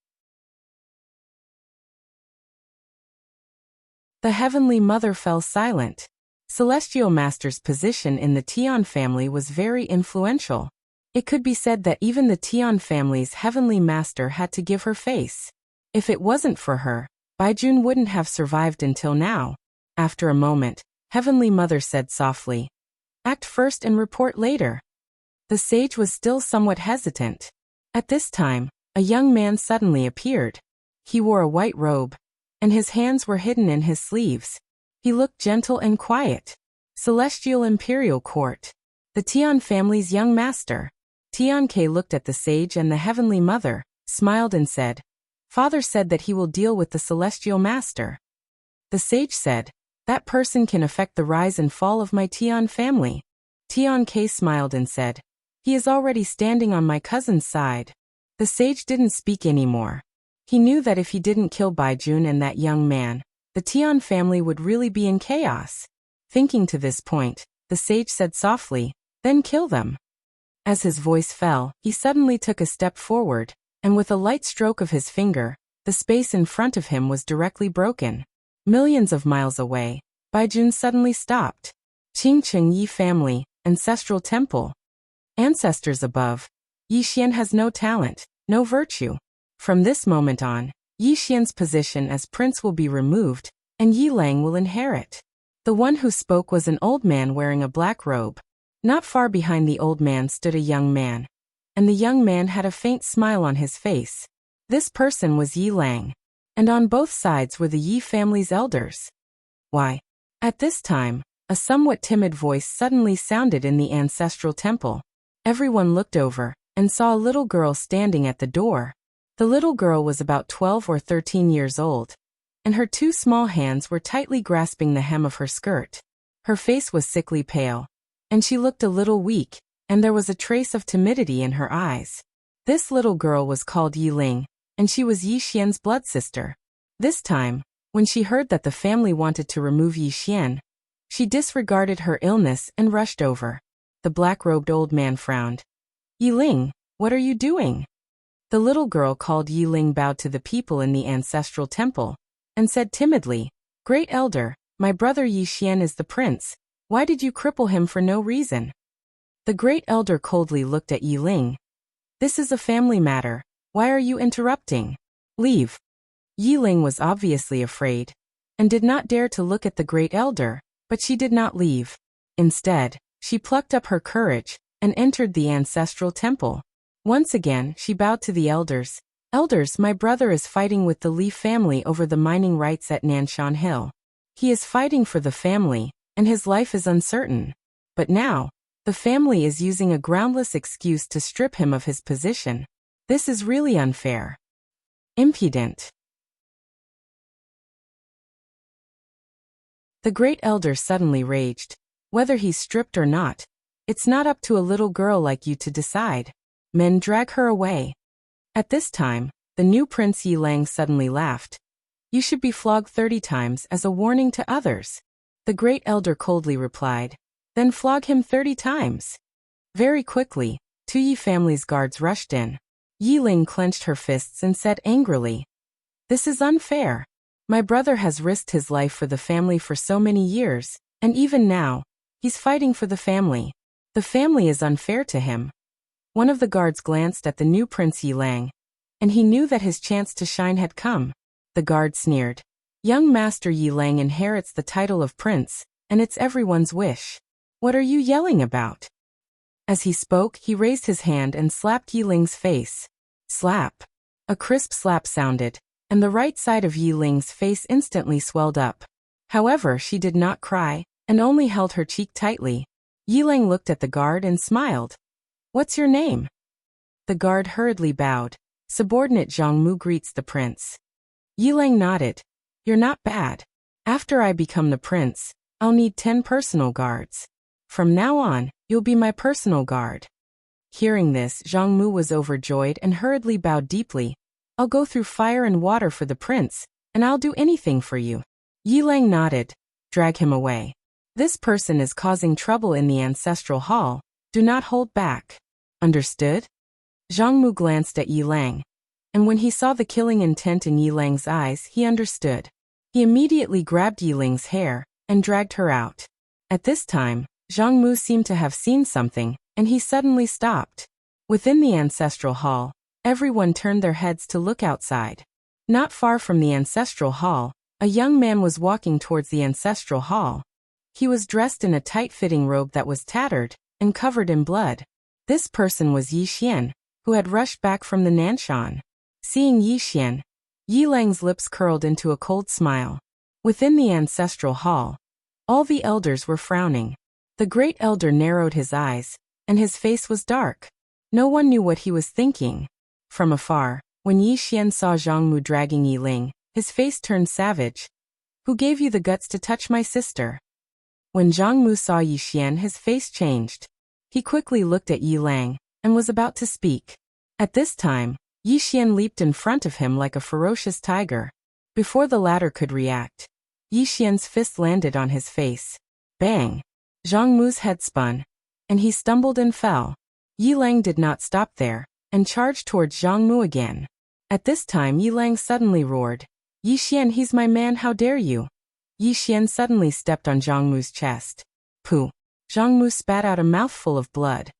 The Heavenly Mother fell silent. Celestial Master's position in the Tian family was very influential. It could be said that even the Tian family's Heavenly Master had to give her face. If it wasn't for her, Baijun wouldn't have survived until now. After a moment, Heavenly Mother said softly, "Act first and report later." The sage was still somewhat hesitant. At this time, a young man suddenly appeared. He wore a white robe, and his hands were hidden in his sleeves. He looked gentle and quiet. Celestial Imperial Court. The Tian family's young master. Tian Ke looked at the sage and the Heavenly Mother, smiled and said, "Father said that he will deal with the Celestial Master." The sage said, "That person can affect the rise and fall of my Tian family." Tian Ke smiled and said, "He is already standing on my cousin's side." The sage didn't speak anymore. He knew that if he didn't kill Baijun and that young man, the Tian family would really be in chaos. Thinking to this point, the sage said softly, "Then kill them." As his voice fell, he suddenly took a step forward, and with a light stroke of his finger, the space in front of him was directly broken. Millions of miles away, Baijun suddenly stopped. Qingcheng Yi family, ancestral temple. Ancestors above. Yi Xian has no talent, no virtue. From this moment on, Yi Xian's position as prince will be removed, and Yi Lang will inherit. The one who spoke was an old man wearing a black robe. Not far behind the old man stood a young man, and the young man had a faint smile on his face. This person was Yi Lang, and on both sides were the Yi family's elders. Why? At this time, a somewhat timid voice suddenly sounded in the ancestral temple. Everyone looked over, and saw a little girl standing at the door. The little girl was about 12 or 13 years old, and her two small hands were tightly grasping the hem of her skirt. Her face was sickly pale, and she looked a little weak, and there was a trace of timidity in her eyes. This little girl was called Yi Ling, and she was Yi Xian's blood sister. This time, when she heard that the family wanted to remove Yi Xian, she disregarded her illness and rushed over. The black-robed old man frowned. "Yi Ling, what are you doing?" The little girl called Yi Ling bowed to the people in the ancestral temple, and said timidly, "Great elder, my brother Yi Xian is the prince. Why did you cripple him for no reason?" The great elder coldly looked at Yi Ling. "This is a family matter. Why are you interrupting? Leave." Yi Ling was obviously afraid, and did not dare to look at the great elder, but she did not leave. Instead, she plucked up her courage, and entered the ancestral temple. Once again, she bowed to the elders. "Elders, my brother is fighting with the Li family over the mining rights at Nanshan Hill. He is fighting for the family, and his life is uncertain. But now, the family is using a groundless excuse to strip him of his position. This is really unfair. Impudent." The great elder suddenly raged. "Whether he's stripped or not, it's not up to a little girl like you to decide. Men, drag her away." At this time, the new Prince Yi Lang suddenly laughed. "You should be flogged 30 times as a warning to others." The great elder coldly replied, "Then flog him 30 times. Very quickly, two Yi family's guards rushed in. Yi Ling clenched her fists and said angrily, "This is unfair. My brother has risked his life for the family for so many years, and even now, he's fighting for the family. The family is unfair to him." One of the guards glanced at the new Prince Yi Lang, and he knew that his chance to shine had come. The guard sneered, "Young Master Yi Lang inherits the title of prince, and it's everyone's wish. What are you yelling about?" As he spoke, he raised his hand and slapped Yi Ling's face. Slap. A crisp slap sounded, and the right side of Yi Ling's face instantly swelled up. However, she did not cry, and only held her cheek tightly. Yi Lang looked at the guard and smiled. "What's your name?" The guard hurriedly bowed. "Subordinate Zhang Mu greets the prince." Yi Lang nodded. "You're not bad. After I become the prince, I'll need 10 personal guards. From now on, you'll be my personal guard." Hearing this, Zhang Mu was overjoyed and hurriedly bowed deeply. "I'll go through fire and water for the prince, and I'll do anything for you." Yi Lang nodded. "Drag him away. This person is causing trouble in the ancestral hall. Do not hold back. Understood?" Zhang Mu glanced at Yi Lang, and when he saw the killing intent in Yi Lang's eyes, he understood. He immediately grabbed Yi Ling's hair and dragged her out. At this time, Zhang Mu seemed to have seen something, and he suddenly stopped. Within the ancestral hall, everyone turned their heads to look outside. Not far from the ancestral hall, a young man was walking towards the ancestral hall. He was dressed in a tight-fitting robe that was tattered and covered in blood. This person was Yi Xian, who had rushed back from the Nanshan. Seeing Yi Xian, Yi Lang's lips curled into a cold smile. Within the ancestral hall, all the elders were frowning. The great elder narrowed his eyes, and his face was dark. No one knew what he was thinking. From afar, when Yi Xian saw Zhang Mu dragging Yi Ling, his face turned savage. "Who gave you the guts to touch my sister?" When Zhang Mu saw Yi Xian, his face changed. He quickly looked at Yi Lang and was about to speak. At this time, Yi Xian leaped in front of him like a ferocious tiger. Before the latter could react, Yi Xian's fist landed on his face. Bang! Zhang Mu's head spun, and he stumbled and fell. Yi Lang did not stop there, and charged towards Zhang Mu again. At this time Yi Lang suddenly roared, "Yi Xian, he's my man, how dare you!" Yi Xian suddenly stepped on Zhang Mu's chest. Pooh! Zhang Mu spat out a mouthful of blood.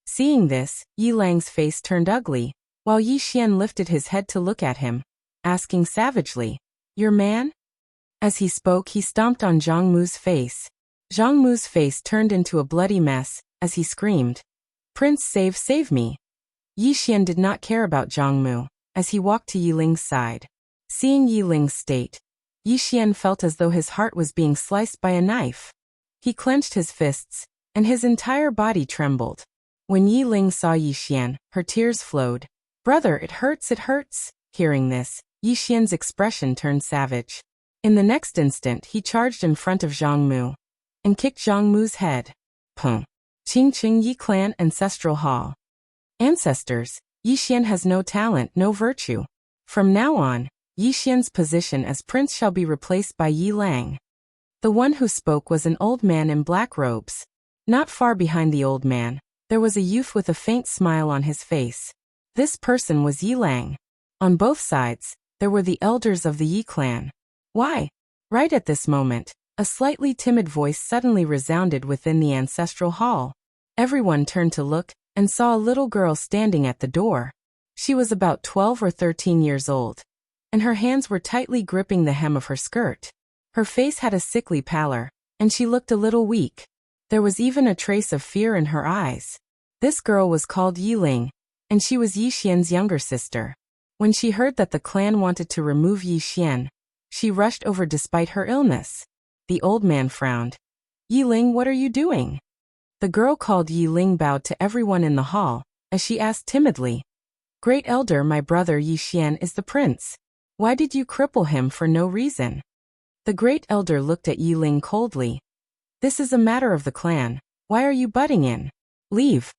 Seeing this, Yi Lang's face turned ugly, while Yi Xian lifted his head to look at him, asking savagely, "Your man?" As he spoke, he stomped on Zhang Mu's face. Zhang Mu's face turned into a bloody mess, as he screamed, "Prince, save me!" Yi Xian did not care about Zhang Mu, as he walked to Yi Ling's side. Seeing Yi Ling's state, Yi Xian felt as though his heart was being sliced by a knife. He clenched his fists, and his entire body trembled. When Yi Ling saw Yi Xian, her tears flowed. "Brother, it hurts, it hurts." Hearing this, Yi Xian's expression turned savage. In the next instant, he charged in front of Zhang Mu and kicked Zhang Mu's head. Pum. Qing Qing Yi Clan Ancestral Hall. Ancestors, Yi Xian has no talent, no virtue. From now on, Yi Xian's position as prince shall be replaced by Yi Lang. The one who spoke was an old man in black robes. Not far behind the old man, there was a youth with a faint smile on his face. This person was Yi Lang. On both sides, there were the elders of the Yi clan. Why? Right at this moment, a slightly timid voice suddenly resounded within the ancestral hall. Everyone turned to look and saw a little girl standing at the door. She was about 12 or 13 years old, and her hands were tightly gripping the hem of her skirt. Her face had a sickly pallor, and she looked a little weak. There was even a trace of fear in her eyes. This girl was called Yi Ling, and she was Yi Xian's younger sister. When she heard that the clan wanted to remove Yi Xian, she rushed over despite her illness. The old man frowned. "Yi Ling, what are you doing?" The girl called Yi Ling bowed to everyone in the hall, as she asked timidly, "Great elder, my brother Yi Xian is the prince. Why did you cripple him for no reason?" The great elder looked at Yi Ling coldly. "This is a matter of the clan. Why are you butting in? Leave."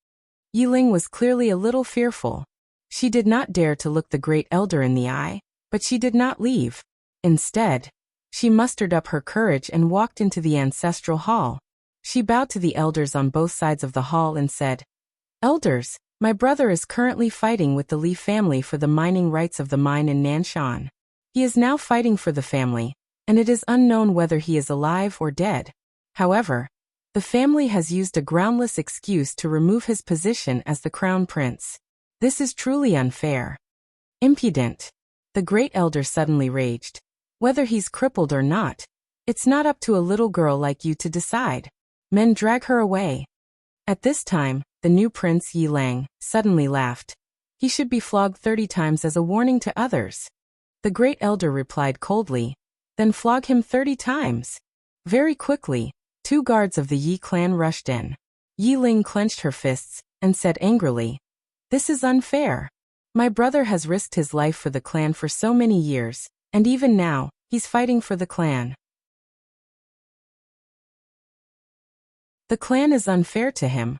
Yi Ling was clearly a little fearful. She did not dare to look the great elder in the eye, but she did not leave. Instead, she mustered up her courage and walked into the ancestral hall. She bowed to the elders on both sides of the hall and said, "Elders, my brother is currently fighting with the Li family for the mining rights of the mine in Nanshan. He is now fighting for the family, and it is unknown whether he is alive or dead. However, the family has used a groundless excuse to remove his position as the crown prince. This is truly unfair. Impudent." The great elder suddenly raged. "Whether he's crippled or not, it's not up to a little girl like you to decide. Men, drag her away." At this time, the new prince Yi Lang suddenly laughed. "He should be flogged 30 times as a warning to others." The great elder replied coldly, "Then flog him 30 times. Very quickly, 2 guards of the Yi clan rushed in. Yi Ling clenched her fists and said angrily, "This is unfair. My brother has risked his life for the clan for so many years, and even now, he's fighting for the clan. The clan is unfair to him."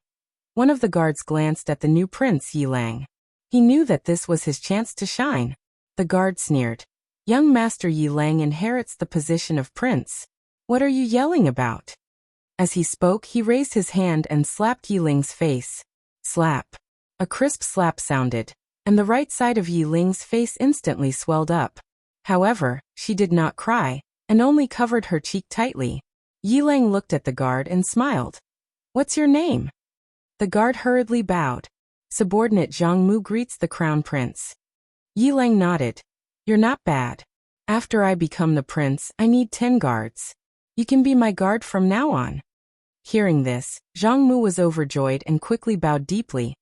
One of the guards glanced at the new prince Yi Lang. He knew that this was his chance to shine. The guard sneered, "Young Master Yi Lang inherits the position of prince. What are you yelling about?" As he spoke, he raised his hand and slapped Yi Ling's face. Slap. A crisp slap sounded, and the right side of Yi Ling's face instantly swelled up. However, she did not cry, and only covered her cheek tightly. Yi Ling looked at the guard and smiled. "What's your name?" The guard hurriedly bowed. "Subordinate Zhang Mu greets the crown prince." Yi Ling nodded. "You're not bad. After I become the prince, I need 10 guards. You can be my guard from now on." Hearing this, Zhang Mu was overjoyed and quickly bowed deeply.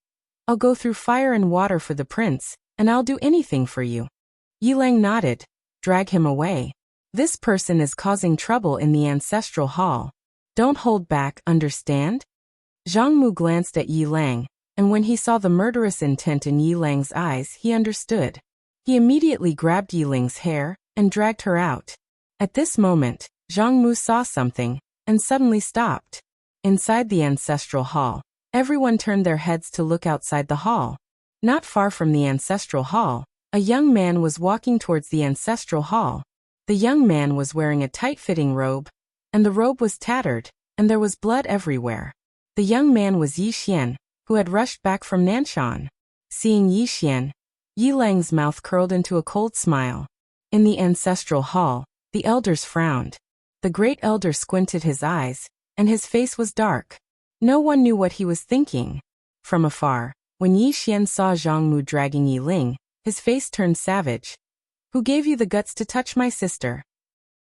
"I'll go through fire and water for the prince, and I'll do anything for you." Yi Ling nodded. "Drag him away. This person is causing trouble in the ancestral hall. Don't hold back, understand?" Zhang Mu glanced at Yi Ling, and when he saw the murderous intent in Yi Ling's eyes, he understood. He immediately grabbed Yi Ling's hair and dragged her out. At this moment, Zhang Mu saw something and suddenly stopped. Inside the ancestral hall, everyone turned their heads to look outside the hall. Not far from the ancestral hall, a young man was walking towards the ancestral hall. The young man was wearing a tight-fitting robe, and the robe was tattered, and there was blood everywhere. The young man was Yi Xian, who had rushed back from Nanshan. Seeing Yi Xian, Yi Ling's mouth curled into a cold smile. In the ancestral hall, the elders frowned. The great elder squinted his eyes, and his face was dark. No one knew what he was thinking. From afar, when Yi Xian saw Zhang Mu dragging Yi Ling, his face turned savage. "Who gave you the guts to touch my sister?"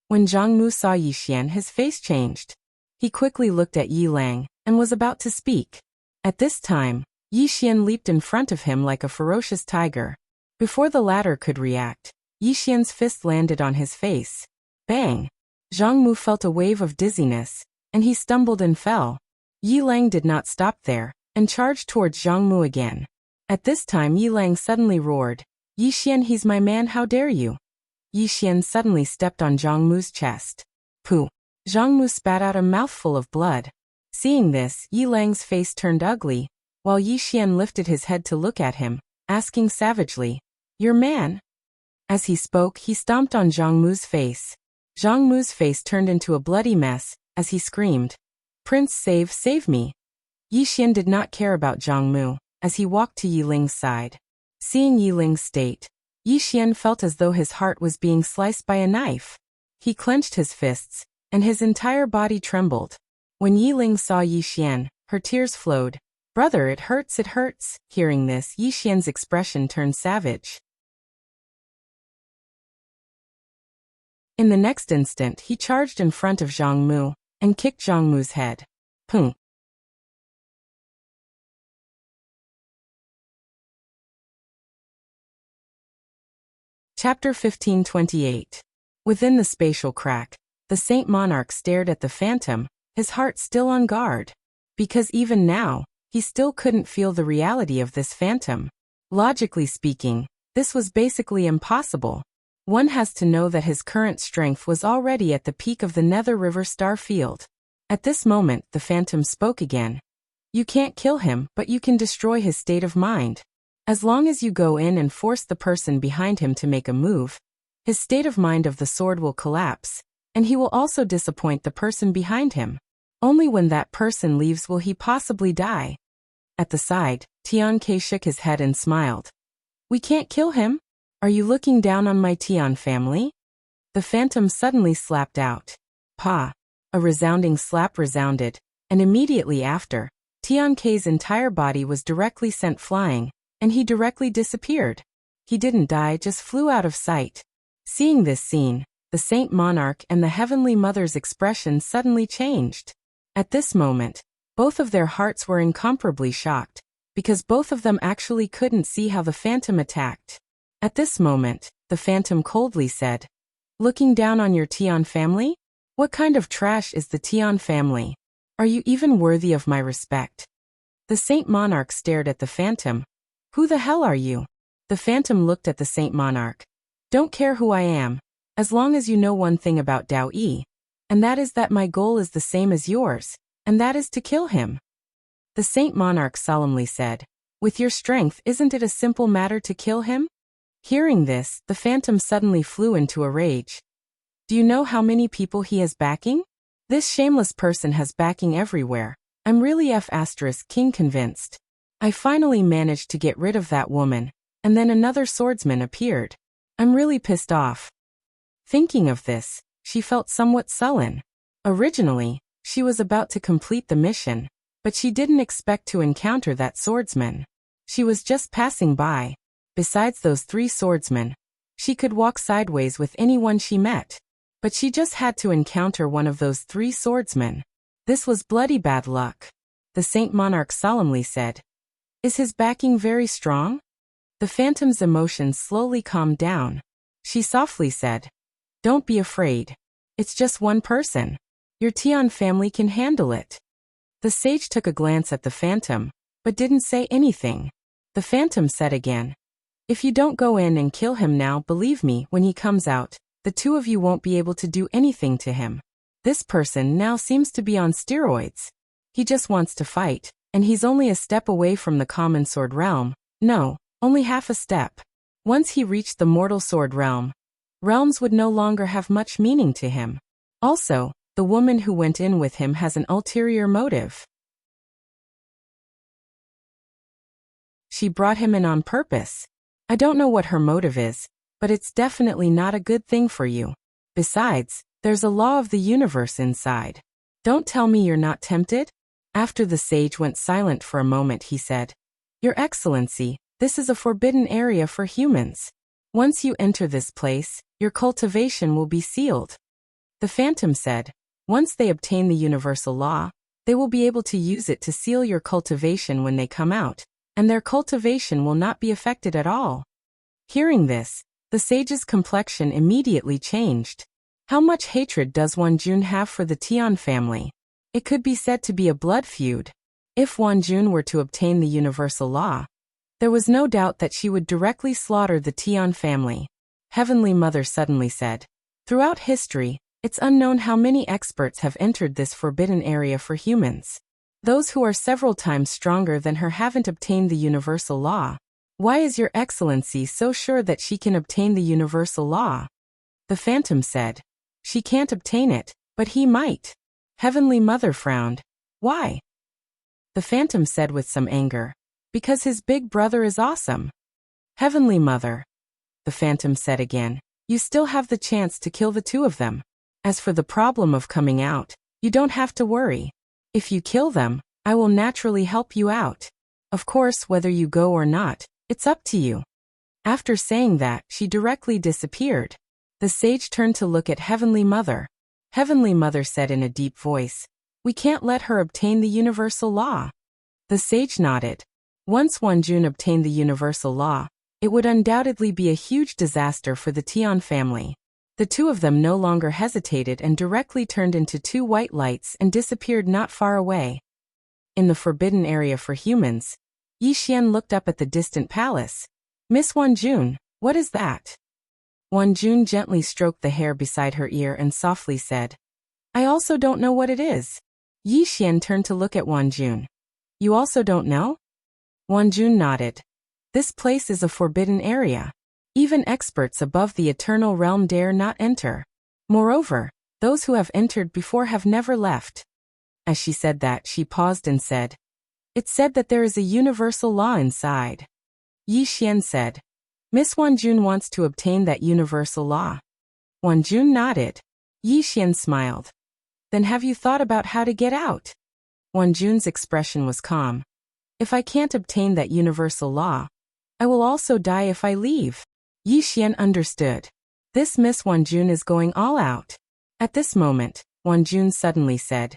When Zhang Mu saw Yi Xian, his face changed. He quickly looked at Yi Ling and was about to speak. At this time, Yi Xian leaped in front of him like a ferocious tiger. Before the latter could react, Yi Xian's fist landed on his face. Bang! Zhang Mu felt a wave of dizziness, and he stumbled and fell. Yi Ling did not stop there, and charged towards Zhang Mu again. At this time Yi Ling suddenly roared, "Yi Xian, he's my man, how dare you!" Yi Xian suddenly stepped on Zhang Mu's chest. Pooh! Zhang Mu spat out a mouthful of blood. Seeing this, Yi Ling's face turned ugly, while Yi Xian lifted his head to look at him, asking savagely, "Your man?" As he spoke, he stomped on Zhang Mu's face. Zhang Mu's face turned into a bloody mess, as he screamed, "Prince, save me!" Yi Xian did not care about Zhang Mu, as he walked to Yi Ling's side. Seeing Yi Ling's state, Yi Xian felt as though his heart was being sliced by a knife. He clenched his fists, and his entire body trembled. When Yi Ling saw Yi Xian, her tears flowed. "Brother, it hurts, it hurts." Hearing this, Yi Xian's expression turned savage. In the next instant, he charged in front of Zhang Mu and kicked Zhang Mu's head. Pung! Chapter 1528. Within the spatial crack, the Saint Monarch stared at the phantom, his heart still on guard. Because even now, he still couldn't feel the reality of this phantom. Logically speaking, this was basically impossible. One has to know that his current strength was already at the peak of the Nether River star field. At this moment, the phantom spoke again. "You can't kill him, but you can destroy his state of mind. As long as you go in and force the person behind him to make a move, his state of mind of the sword will collapse, and he will also disappoint the person behind him. Only when that person leaves will he possibly die." At the side, Tian Ke shook his head and smiled. "We can't kill him? Are you looking down on my Tian family?" The phantom suddenly slapped out. Pa! A resounding slap resounded, and immediately after, Tian Ke's entire body was directly sent flying, and he directly disappeared. He didn't die, just flew out of sight. Seeing this scene, the Saint Monarch and the Heavenly Mother's expression suddenly changed. At this moment, both of their hearts were incomparably shocked, because both of them actually couldn't see how the phantom attacked. At this moment, the phantom coldly said, "Looking down on your Tian family? What kind of trash is the Tian family? Are you even worthy of my respect?" The Saint Monarch stared at the phantom. "Who the hell are you?" The phantom looked at the Saint Monarch. "Don't care who I am, as long as you know one thing about Dao Yi, and that is that my goal is the same as yours, and that is to kill him." The Saint Monarch solemnly said, "With your strength, isn't it a simple matter to kill him?" Hearing this, the phantom suddenly flew into a rage. "Do you know how many people he has backing? This shameless person has backing everywhere. I'm really King convinced. I finally managed to get rid of that woman, and then another swordsman appeared. I'm really pissed off. Thinking of this, she felt somewhat sullen. Originally, she was about to complete the mission, but she didn't expect to encounter that swordsman. She was just passing by. Besides those 3 swordsmen, she could walk sideways with anyone she met. But she just had to encounter one of those 3 swordsmen. This was bloody bad luck. The Saint Monarch solemnly said. Is his backing very strong? The phantom's emotions slowly calmed down. She softly said, Don't be afraid. It's just one person. Your Tian family can handle it. The sage took a glance at the phantom, but didn't say anything. The phantom said again, If you don't go in and kill him now, believe me, when he comes out, the 2 of you won't be able to do anything to him. This person now seems to be on steroids. He just wants to fight, and he's only a step away from the common sword realm. No, only half a step. Once he reached the mortal sword realm, realms would no longer have much meaning to him. Also, the woman who went in with him has an ulterior motive. She brought him in on purpose. I don't know what her motive is, but it's definitely not a good thing for you. Besides, there's a law of the universe inside. Don't tell me you're not tempted? After the sage went silent for a moment, he said, Your Excellency, this is a forbidden area for humans. Once you enter this place, your cultivation will be sealed. The phantom said, Once they obtain the universal law, they will be able to use it to seal your cultivation when they come out, and their cultivation will not be affected at all. Hearing this, the sage's complexion immediately changed. How much hatred does Wan Jun have for the Tian family? It could be said to be a blood feud. If Wan Jun were to obtain the universal law, there was no doubt that she would directly slaughter the Tian family. Heavenly Mother suddenly said, Throughout history, it's unknown how many experts have entered this forbidden area for humans. Those who are several times stronger than her haven't obtained the universal law. Why is Your Excellency so sure that she can obtain the universal law? The phantom said, She can't obtain it, but he might. Heavenly Mother frowned. Why? The phantom said with some anger, Because his big brother is awesome. Heavenly Mother. The phantom said again, You still have the chance to kill the 2 of them. As for the problem of coming out, you don't have to worry. If you kill them, I will naturally help you out. Of course, whether you go or not, it's up to you. After saying that, she directly disappeared. The sage turned to look at Heavenly Mother. Heavenly Mother said in a deep voice, We can't let her obtain the universal law. The sage nodded. Once Wan Jun obtained the universal law, it would undoubtedly be a huge disaster for the Tian family. The 2 of them no longer hesitated and directly turned into 2 white lights and disappeared not far away. In the forbidden area for humans, Yi Xian looked up at the distant palace. Miss Wan Jun, what is that? Wan Jun gently stroked the hair beside her ear and softly said, I also don't know what it is. Yi Xian turned to look at Wan Jun. You also don't know? Wan Jun nodded. This place is a forbidden area. Even experts above the eternal realm dare not enter. Moreover, those who have entered before have never left. As she said that, she paused and said, It's said that there is a universal law inside. Yi Xian said, Miss Wan Jun wants to obtain that universal law. Wan Jun nodded. Yi Xian smiled. Then have you thought about how to get out? Wan Jun's expression was calm. If I can't obtain that universal law, I will also die if I leave. Yi Xian understood. This Miss Wan Jun is going all out. At this moment, Wan Jun suddenly said,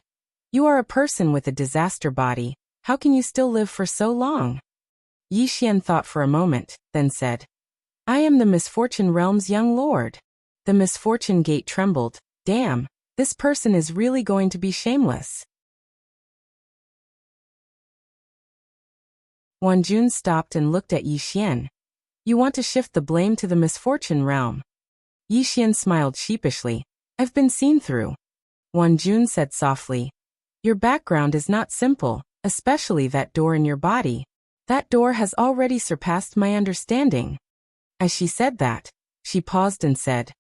You are a person with a disaster body. How can you still live for so long? Yi Xian thought for a moment, then said, I am the Misfortune Realm's young lord. The Misfortune Gate trembled. Damn, this person is really going to be shameless. Wan Jun stopped and looked at Yi Xian. You want to shift the blame to the Misfortune Realm? Yi Xian smiled sheepishly. I've been seen through. Wan Jun said softly, Your background is not simple, especially that door in your body. That door has already surpassed my understanding. As she said that, she paused and said,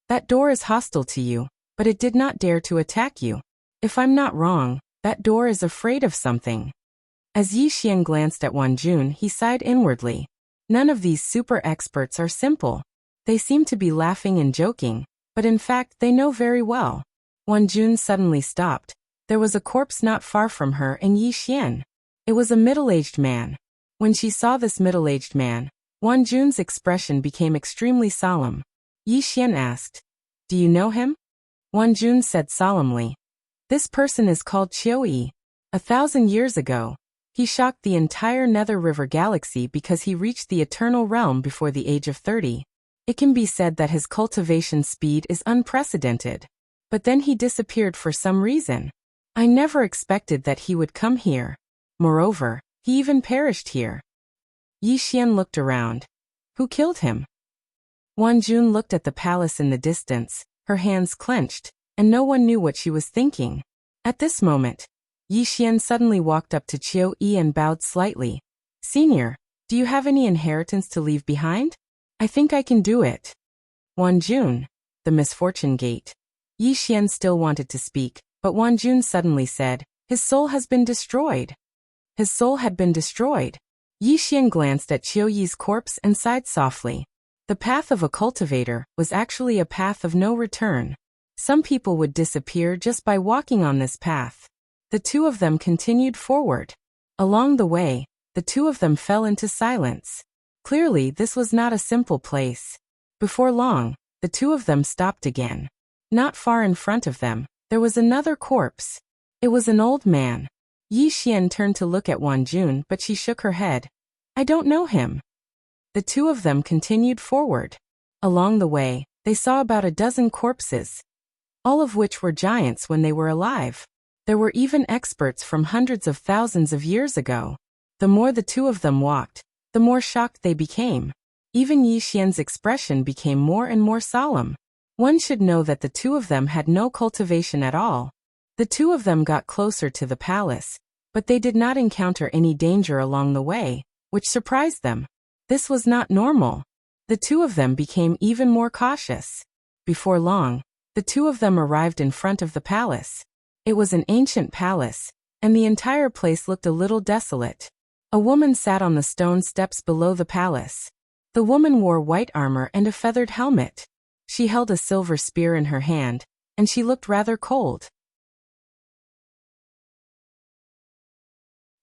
That door is hostile to you, but it did not dare to attack you. If I'm not wrong, that door is afraid of something. As Yi Xian glanced at Wan Jun, he sighed inwardly. None of these super experts are simple. They seem to be laughing and joking, but in fact they know very well. Jun suddenly stopped. There was a corpse not far from her and Yi Xian. It was a middle-aged man. When she saw this middle-aged man, Jun's expression became extremely solemn. Yi Xian asked, "Do you know him?" Jun said solemnly, "This person is called Qiuyi. 1,000 years ago, he shocked the entire Nether River galaxy because he reached the eternal realm before the age of 30. It can be said that his cultivation speed is unprecedented. But then he disappeared for some reason. I never expected that he would come here. Moreover, he even perished here." Yi Xian looked around. Who killed him? Jun looked at the palace in the distance, her hands clenched, and no one knew what she was thinking. At this moment, Yi Xian suddenly walked up to Qiuyi and bowed slightly. "Senior, do you have any inheritance to leave behind? I think I can do it." Jun, the misfortune gate. Yi Xian still wanted to speak, but Jun suddenly said, "His soul has been destroyed." His soul had been destroyed. Yi Xian glanced at Qiuyi's corpse and sighed softly. The path of a cultivator was actually a path of no return. Some people would disappear just by walking on this path. The two of them continued forward. Along the way, the two of them fell into silence. Clearly, this was not a simple place. Before long, the two of them stopped again. Not far in front of them, there was another corpse. It was an old man. Yi Xian turned to look at Jun, but she shook her head. "I don't know him." The two of them continued forward. Along the way, they saw about a dozen corpses, all of which were giants when they were alive. There were even experts from hundreds of thousands of years ago. The more the two of them walked, the more shocked they became. Even Yi Xian's expression became more and more solemn. One should know that the two of them had no cultivation at all. The two of them got closer to the palace, but they did not encounter any danger along the way, which surprised them. This was not normal. The two of them became even more cautious. Before long, the two of them arrived in front of the palace. It was an ancient palace, and the entire place looked a little desolate. A woman sat on the stone steps below the palace. The woman wore white armor and a feathered helmet. She held a silver spear in her hand, and she looked rather cold.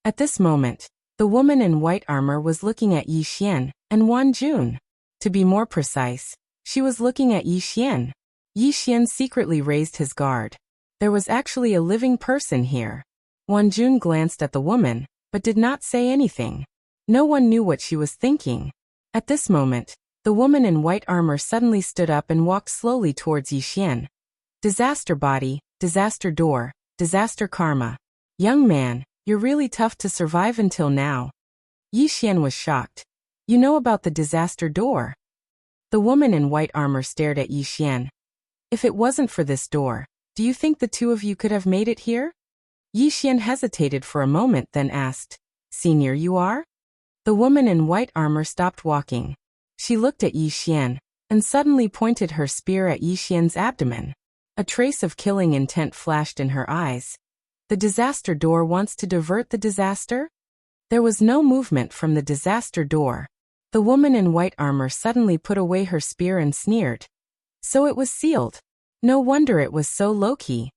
At this moment, the woman in white armor was looking at Yi Xian and Jun. To be more precise, she was looking at Yi Xian. Yi Xian secretly raised his guard. There was actually a living person here. Jun glanced at the woman, but did not say anything. No one knew what she was thinking. At this moment, the woman in white armor suddenly stood up and walked slowly towards Yi Xian. "Disaster body, disaster door, disaster karma. Young man, you're really tough to survive until now." Yi Xian was shocked. "You know about the disaster door?" The woman in white armor stared at Yi Xian. "If it wasn't for this door, do you think the two of you could have made it here?" Yi Xian hesitated for a moment, then asked, "Senior, you are?" The woman in white armor stopped walking. She looked at Yi Xian, and suddenly pointed her spear at Yi Xian's abdomen. A trace of killing intent flashed in her eyes. "The disaster door wants to divert the disaster?" There was no movement from the disaster door. The woman in white armor suddenly put away her spear and sneered. So it was sealed. No wonder it was so low-key.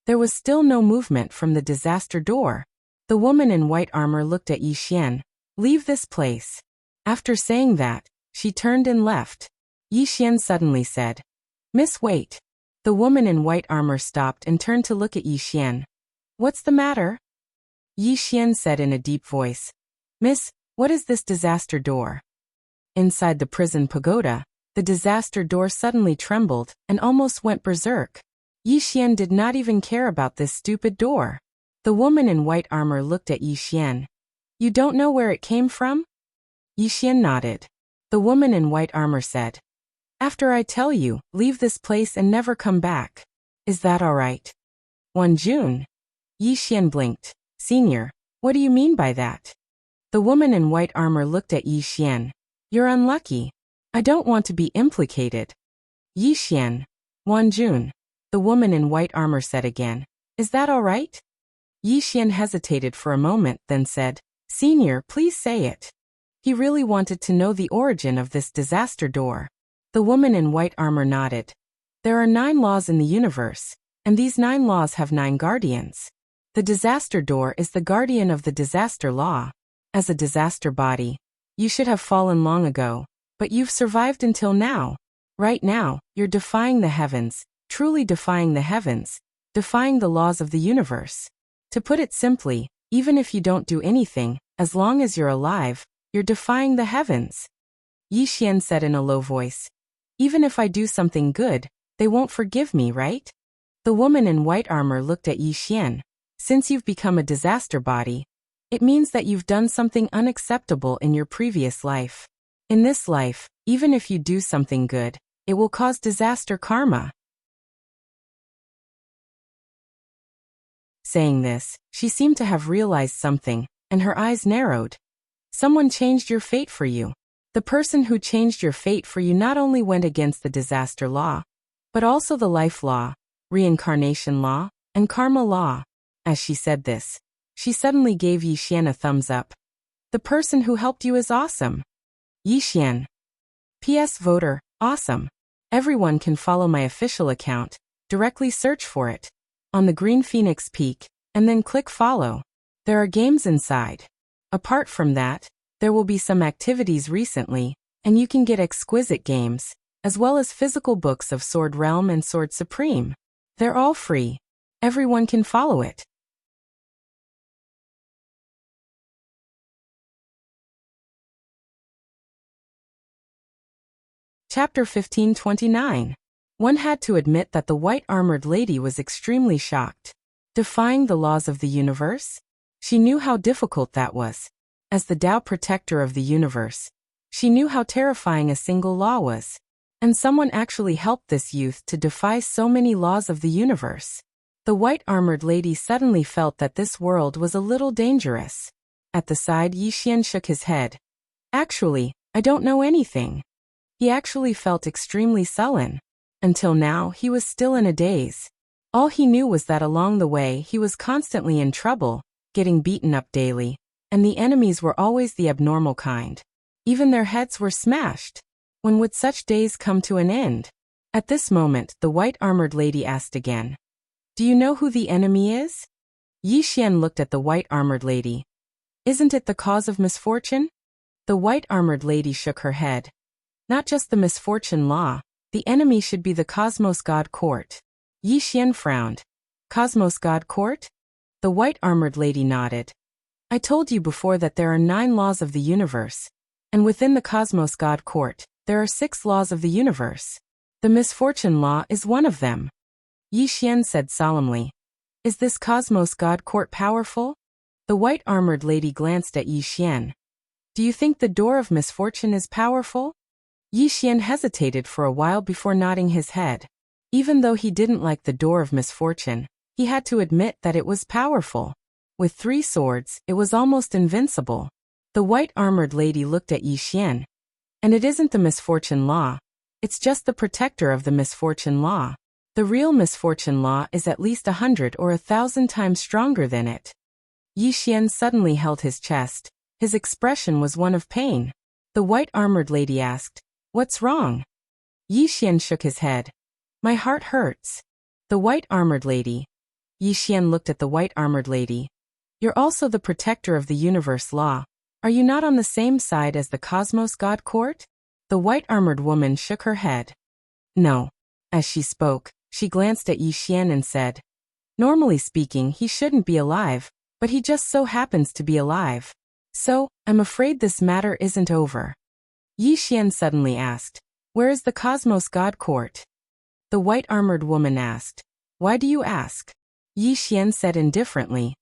There was still no movement from the disaster door. The woman in white armor looked at Yi Xian. "Leave this place." After saying that, she turned and left. Yi Xian suddenly said, "Miss, wait." The woman in white armor stopped and turned to look at Yi Xian. "What's the matter?" Yi Xian said in a deep voice, "Miss, what is this disaster door?" Inside the prison pagoda, the disaster door suddenly trembled and almost went berserk. Yi Xian did not even care about this stupid door. The woman in white armor looked at Yi Xian. "You don't know where it came from?" Yi Xian nodded. The woman in white armor said, "After I tell you, leave this place and never come back. Is that all right?" Jun. Yi Xian blinked. "Senior, what do you mean by that?" The woman in white armor looked at Yi Xian. "You're unlucky. I don't want to be implicated." Yi Xian. Jun. The woman in white armor said again, "Is that all right?" Yi Xian hesitated for a moment, then said, "Senior, please say it." He really wanted to know the origin of this disaster door. The woman in white armor nodded. There are 9 laws in the universe, and these 9 laws have 9 guardians. The disaster door is the guardian of the disaster law. As a disaster body, you should have fallen long ago, but you've survived until now. Right now, you're defying the heavens, truly defying the heavens, defying the laws of the universe. To put it simply, even if you don't do anything, as long as you're alive, you're defying the heavens. Yi Xian said in a low voice. Even if I do something good, they won't forgive me, right? The woman in white armor looked at Yi Xian. Since you've become a disaster body, it means that you've done something unacceptable in your previous life. In this life, even if you do something good, it will cause disaster karma. Saying this, she seemed to have realized something, and her eyes narrowed. Someone changed your fate for you. The person who changed your fate for you not only went against the disaster law, but also the life law, reincarnation law, and karma law. As she said this, she suddenly gave Yi Xian a thumbs up. The person who helped you is awesome. Yi Xian. PS Voter, awesome. Everyone can follow my official account, directly search for it on the Green Phoenix Peak, and then click follow. There are games inside. Apart from that, there will be some activities recently, and you can get exquisite games, as well as physical books of Sword Realm and Sword Supreme. They're all free. Everyone can follow it. Chapter 1529. One had to admit that the white-armored lady was extremely shocked. Defying the laws of the universe? She knew how difficult that was. As the Tao protector of the universe, she knew how terrifying a single law was. And someone actually helped this youth to defy so many laws of the universe. The white-armored lady suddenly felt that this world was a little dangerous. At the side, Yi Xian shook his head. Actually, I don't know anything. He actually felt extremely sullen. Until now, he was still in a daze. All he knew was that along the way he was constantly in trouble, getting beaten up daily, and the enemies were always the abnormal kind. Even their heads were smashed. When would such days come to an end? At this moment, the white-armored lady asked again. Do you know who the enemy is? Yi Xian looked at the white-armored lady. Isn't it the cause of misfortune? The white-armored lady shook her head. Not just the misfortune law. The enemy should be the Cosmos God Court. Yi Xian frowned. Cosmos God Court? The white-armored lady nodded. I told you before that there are 9 laws of the universe. And within the Cosmos God Court, there are 6 laws of the universe. The misfortune law is one of them. Yi Xian said solemnly. Is this Cosmos God Court powerful? The white-armored lady glanced at Yi Xian. Do you think the door of misfortune is powerful? Yi Xian hesitated for a while before nodding his head. Even though he didn't like the door of misfortune, he had to admit that it was powerful. With 3 swords, it was almost invincible. The white-armored lady looked at Yi Xian. And it isn't the misfortune law. It's just the protector of the misfortune law. The real misfortune law is at least 100 or 1,000 times stronger than it. Yi Xian suddenly held his chest. His expression was one of pain. The white-armored lady asked, What's wrong? Yi Xian shook his head. My heart hurts. The white-armored lady. Yi Xian looked at the white-armored lady. You're also the protector of the universe law. Are you not on the same side as the Cosmos God Court? The white-armored woman shook her head. No. As she spoke, she glanced at Yi Xian and said, Normally speaking, he shouldn't be alive, but he just so happens to be alive. So, I'm afraid this matter isn't over. Yi Xian suddenly asked, Where is the Cosmos God Court? The white-armored woman asked, Why do you ask? Yi Xian said indifferently,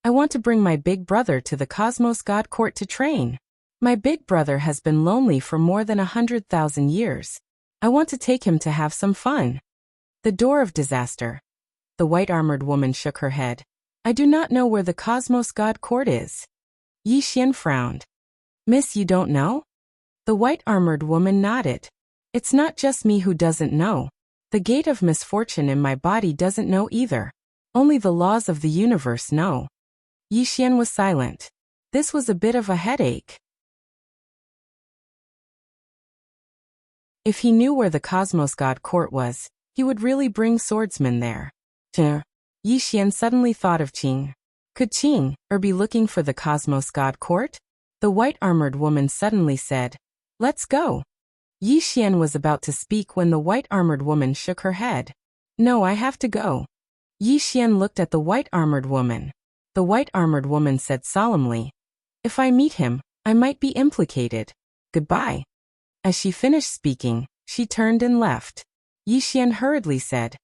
I want to bring my big brother to the Cosmos God Court to train. My big brother has been lonely for more than 100,000 years. I want to take him to have some fun. The door of disaster. The white-armored woman shook her head. I do not know where the Cosmos God Court is. Yi Xian frowned. Miss, you don't know? The white-armored woman nodded. It's not just me who doesn't know. The gate of misfortune in my body doesn't know either. Only the laws of the universe know. Yi Xian was silent. This was a bit of a headache. If he knew where the Cosmos God Court was, he would really bring swordsmen there. Yi Xian suddenly thought of Qing. Could Qing be looking for the Cosmos God Court? The white-armored woman suddenly said, "Let's go." Yi Xian was about to speak when the white-armored woman shook her head. "No, I have to go." Yi Xian looked at the white-armored woman. The white-armored woman said solemnly, "If I meet him, I might be implicated. Goodbye." As she finished speaking, she turned and left. Yi Xian hurriedly said,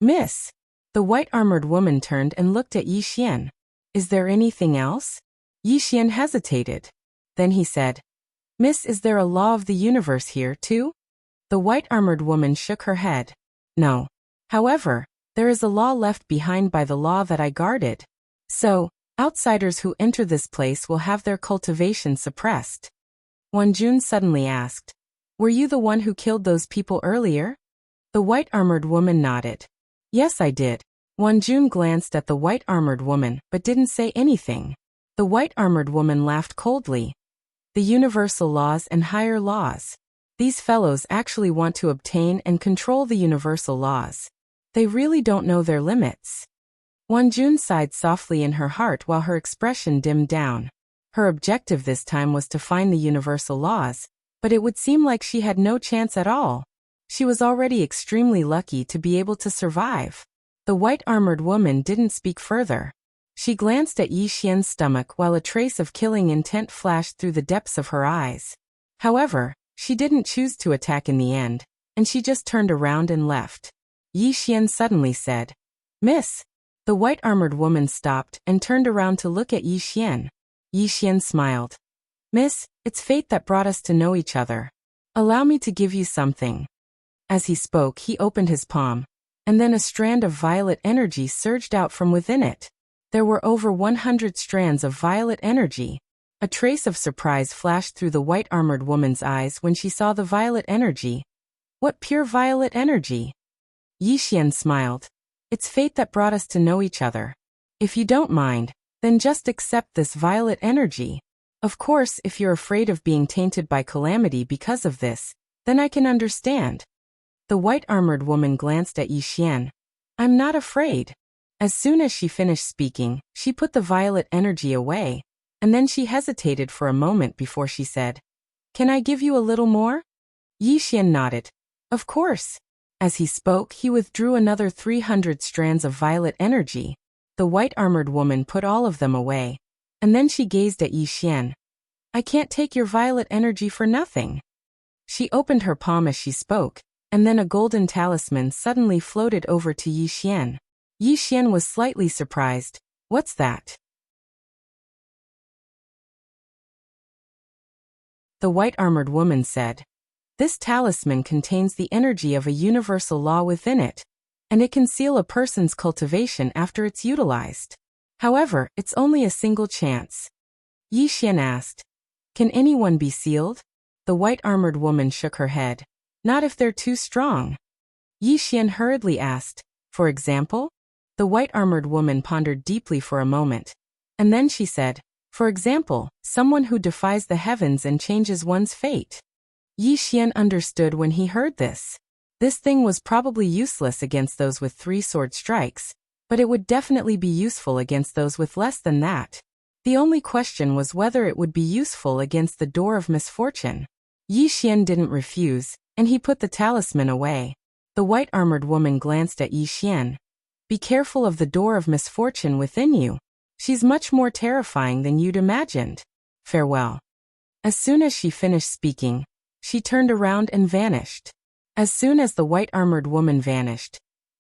"Miss." The white-armored woman turned and looked at Yi Xian. "Is there anything else?" Yi Xian hesitated. Then he said, "Miss, is there a law of the universe here, too?" The white-armored woman shook her head. "No. However, there is a law left behind by the law that I guarded. So, outsiders who enter this place will have their cultivation suppressed." Wanjun suddenly asked, "Were you the one who killed those people earlier?" The white-armored woman nodded. "Yes, I did." Wanjun glanced at the white-armored woman but didn't say anything. The white-armored woman laughed coldly. "The universal laws and higher laws. These fellows actually want to obtain and control the universal laws. They really don't know their limits." Wanjun sighed softly in her heart while her expression dimmed down. Her objective this time was to find the universal laws, but it would seem like she had no chance at all. She was already extremely lucky to be able to survive. The white-armored woman didn't speak further. She glanced at Yi Xian's stomach while a trace of killing intent flashed through the depths of her eyes. However, she didn't choose to attack in the end, and she just turned around and left. Yi Xian suddenly said, "Miss." The white-armored woman stopped and turned around to look at Yi Xian. Yi Xian smiled. "Miss, it's fate that brought us to know each other. Allow me to give you something." As he spoke, he opened his palm, and then a strand of violet energy surged out from within it. There were over 100 strands of violet energy. A trace of surprise flashed through the white-armored woman's eyes when she saw the violet energy. "What pure violet energy?" Yi Xian smiled. "It's fate that brought us to know each other. If you don't mind, then just accept this violet energy. Of course, if you're afraid of being tainted by calamity because of this, then I can understand." The white-armored woman glanced at Yi Xian. "I'm not afraid." As soon as she finished speaking, she put the violet energy away, and then she hesitated for a moment before she said, "Can I give you a little more?" Yi Xian nodded. "Of course." As he spoke, he withdrew another 300 strands of violet energy. The white-armored woman put all of them away, and then she gazed at Yi Xian. "I can't take your violet energy for nothing." She opened her palm as she spoke, and then a golden talisman suddenly floated over to Yi Xian. Yi Xian was slightly surprised. "What's that?" The white-armored woman said, "This talisman contains the energy of a universal law within it, and it can seal a person's cultivation after it's utilized. However, it's only a single chance." Yi Xian asked, "Can anyone be sealed?" The white-armored woman shook her head. "Not if they're too strong." Yi Xian hurriedly asked, "For example?" The white-armored woman pondered deeply for a moment, and then she said, "For example, someone who defies the heavens and changes one's fate." Yi Xian understood when he heard this. This thing was probably useless against those with 3 sword strikes, but it would definitely be useful against those with less than that. The only question was whether it would be useful against the door of misfortune. Yi Xian didn't refuse, and he put the talisman away. The white-armored woman glanced at Yi Xian. "Be careful of the door of misfortune within you. She's much more terrifying than you'd imagined. Farewell." As soon as she finished speaking, she turned around and vanished. As soon as the white-armored woman vanished,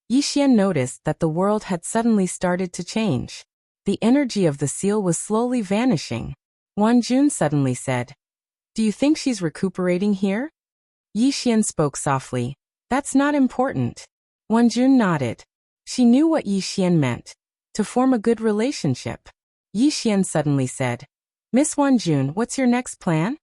Yi Xian noticed that the world had suddenly started to change. The energy of the seal was slowly vanishing. Wanjun suddenly said, "Do you think she's recuperating here?" Yi Xian spoke softly, "That's not important." Wanjun nodded. She knew what Yi Xian meant, to form a good relationship. Yi Xian suddenly said, "Miss Wanjun, what's your next plan?"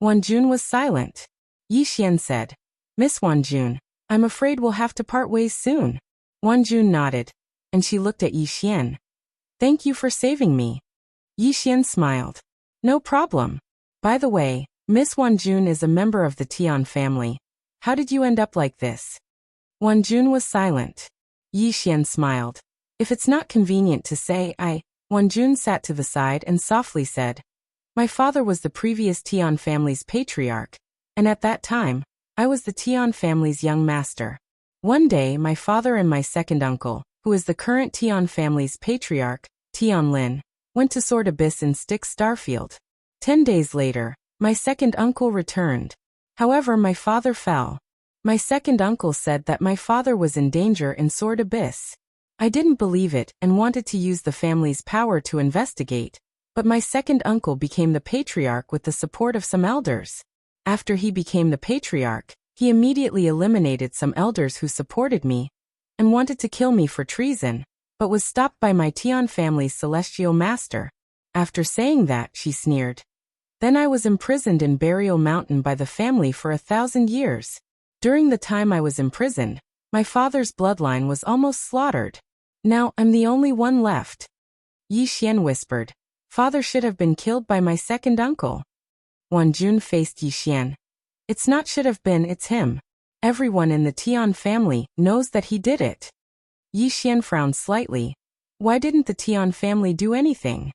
Wanjun was silent. Yi Xian said, "Miss Wanjun, I'm afraid we'll have to part ways soon." Wanjun nodded, and she looked at Yi Xian. "Thank you for saving me." Yi Xian smiled. "No problem. By the way, Miss Wanjun is a member of the Tian family. How did you end up like this? Wanjun was silent. Yi Xian smiled. If it's not convenient to say, Wanjun sat to the side and softly said, my father was the previous Tian family's patriarch, and at that time, I was the Tian family's young master. One day my father and my second uncle, who is the current Tian family's patriarch, Tian Lin, went to Sword Abyss in Styx Starfield. 10 days later, my second uncle returned. However, my father fell. My second uncle said that my father was in danger in Sword Abyss. I didn't believe it and wanted to use the family's power to investigate, but my second uncle became the patriarch with the support of some elders. After he became the patriarch, he immediately eliminated some elders who supported me and wanted to kill me for treason, but was stopped by my Tian family's celestial master. After saying that, she sneered. Then I was imprisoned in Burial Mountain by the family for 1,000 years. During the time I was imprisoned, my father's bloodline was almost slaughtered. Now I'm the only one left. Yi Xian whispered. Father should have been killed by my second uncle. Wanjun faced Yi Xian. It's not should have been, it's him. Everyone in the Tian family knows that he did it. Yi Xian frowned slightly. Why didn't the Tian family do anything?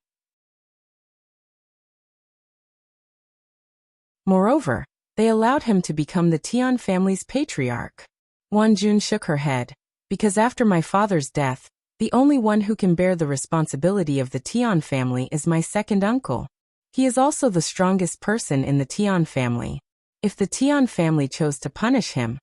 Moreover, they allowed him to become the Tian family's patriarch. Wanjun shook her head. Because after my father's death, the only one who can bear the responsibility of the Tian family is my second uncle. He is also the strongest person in the Tian family. If the Tian family chose to punish him,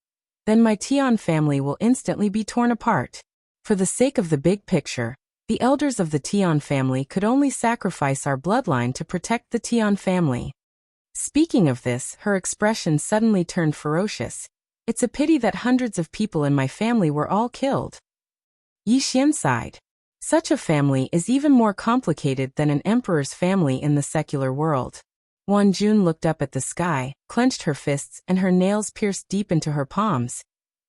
then my Tian family will instantly be torn apart. For the sake of the big picture, the elders of the Tian family could only sacrifice our bloodline to protect the Tian family. Speaking of this, her expression suddenly turned ferocious. It's a pity that hundreds of people in my family were all killed. Yi Xian sighed. Such a family is even more complicated than an emperor's family in the secular world. Wanjun looked up at the sky, clenched her fists, and her nails pierced deep into her palms.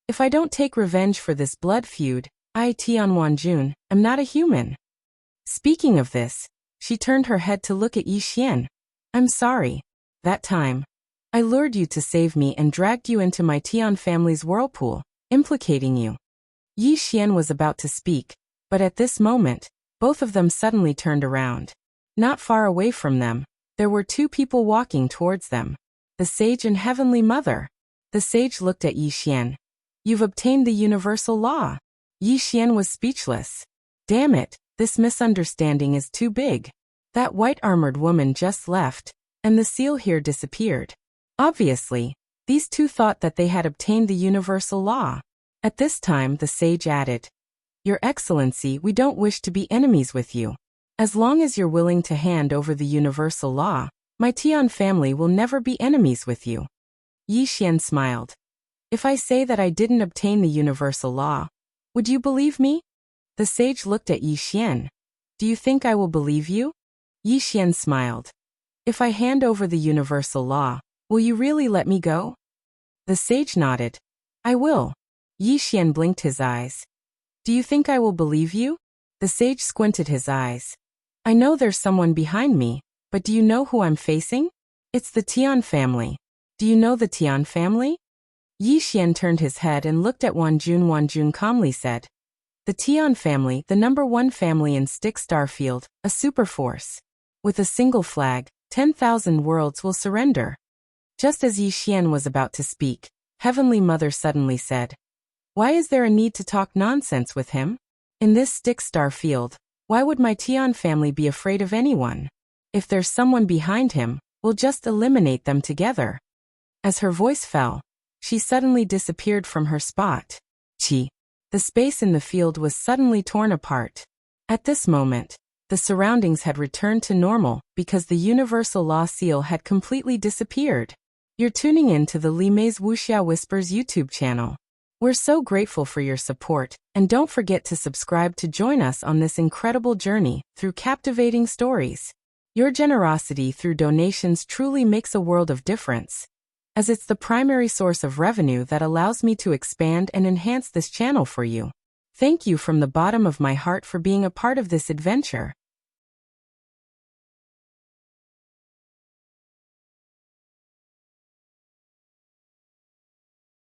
If I don't take revenge for this blood feud, I, Tian Wanjun, am not a human. Speaking of this, she turned her head to look at Yi Xian. I'm sorry. That time, I lured you to save me and dragged you into my Tian family's whirlpool, implicating you. Yi Xian was about to speak, but at this moment, both of them suddenly turned around. Not far away from them, there were two people walking towards them. The sage and Heavenly Mother. The sage looked at Yi Xian. You've obtained the universal law. Yi Xian was speechless. Damn it, this misunderstanding is too big. That white-armored woman just left, and the seal here disappeared. Obviously, these two thought that they had obtained the universal law. At this time the sage added, Your Excellency, we don't wish to be enemies with you. As long as you're willing to hand over the universal law, my Tian family will never be enemies with you. Yi Xian smiled. If I say that I didn't obtain the universal law, would you believe me? The sage looked at Yi Xian. Do you think I will believe you? Yi Xian smiled. If I hand over the universal law, will you really let me go? The sage nodded. I will. Yi Xian blinked his eyes. Do you think I will believe you? The sage squinted his eyes. I know there's someone behind me, but do you know who I'm facing? It's the Tian family. Do you know the Tian family? Yi Xian turned his head and looked at Wanjun. Wanjun calmly said, The Tian family, the #1 family in Styx Starfield, a superforce. With a single flag, 10,000 worlds will surrender. Just as Yi Xian was about to speak, Heavenly Mother suddenly said, Why is there a need to talk nonsense with him? In this Styx Starfield, why would my Tian family be afraid of anyone? If there's someone behind him, we'll just eliminate them together. As her voice fell, she suddenly disappeared from her spot. Chi. The space in the field was suddenly torn apart. At this moment, the surroundings had returned to normal because the universal law seal had completely disappeared. You're tuning in to the Li Mei's Wuxia Whispers YouTube channel. We're so grateful for your support, and don't forget to subscribe to join us on this incredible journey through captivating stories. Your generosity through donations truly makes a world of difference, as it's the primary source of revenue that allows me to expand and enhance this channel for you. Thank you from the bottom of my heart for being a part of this adventure.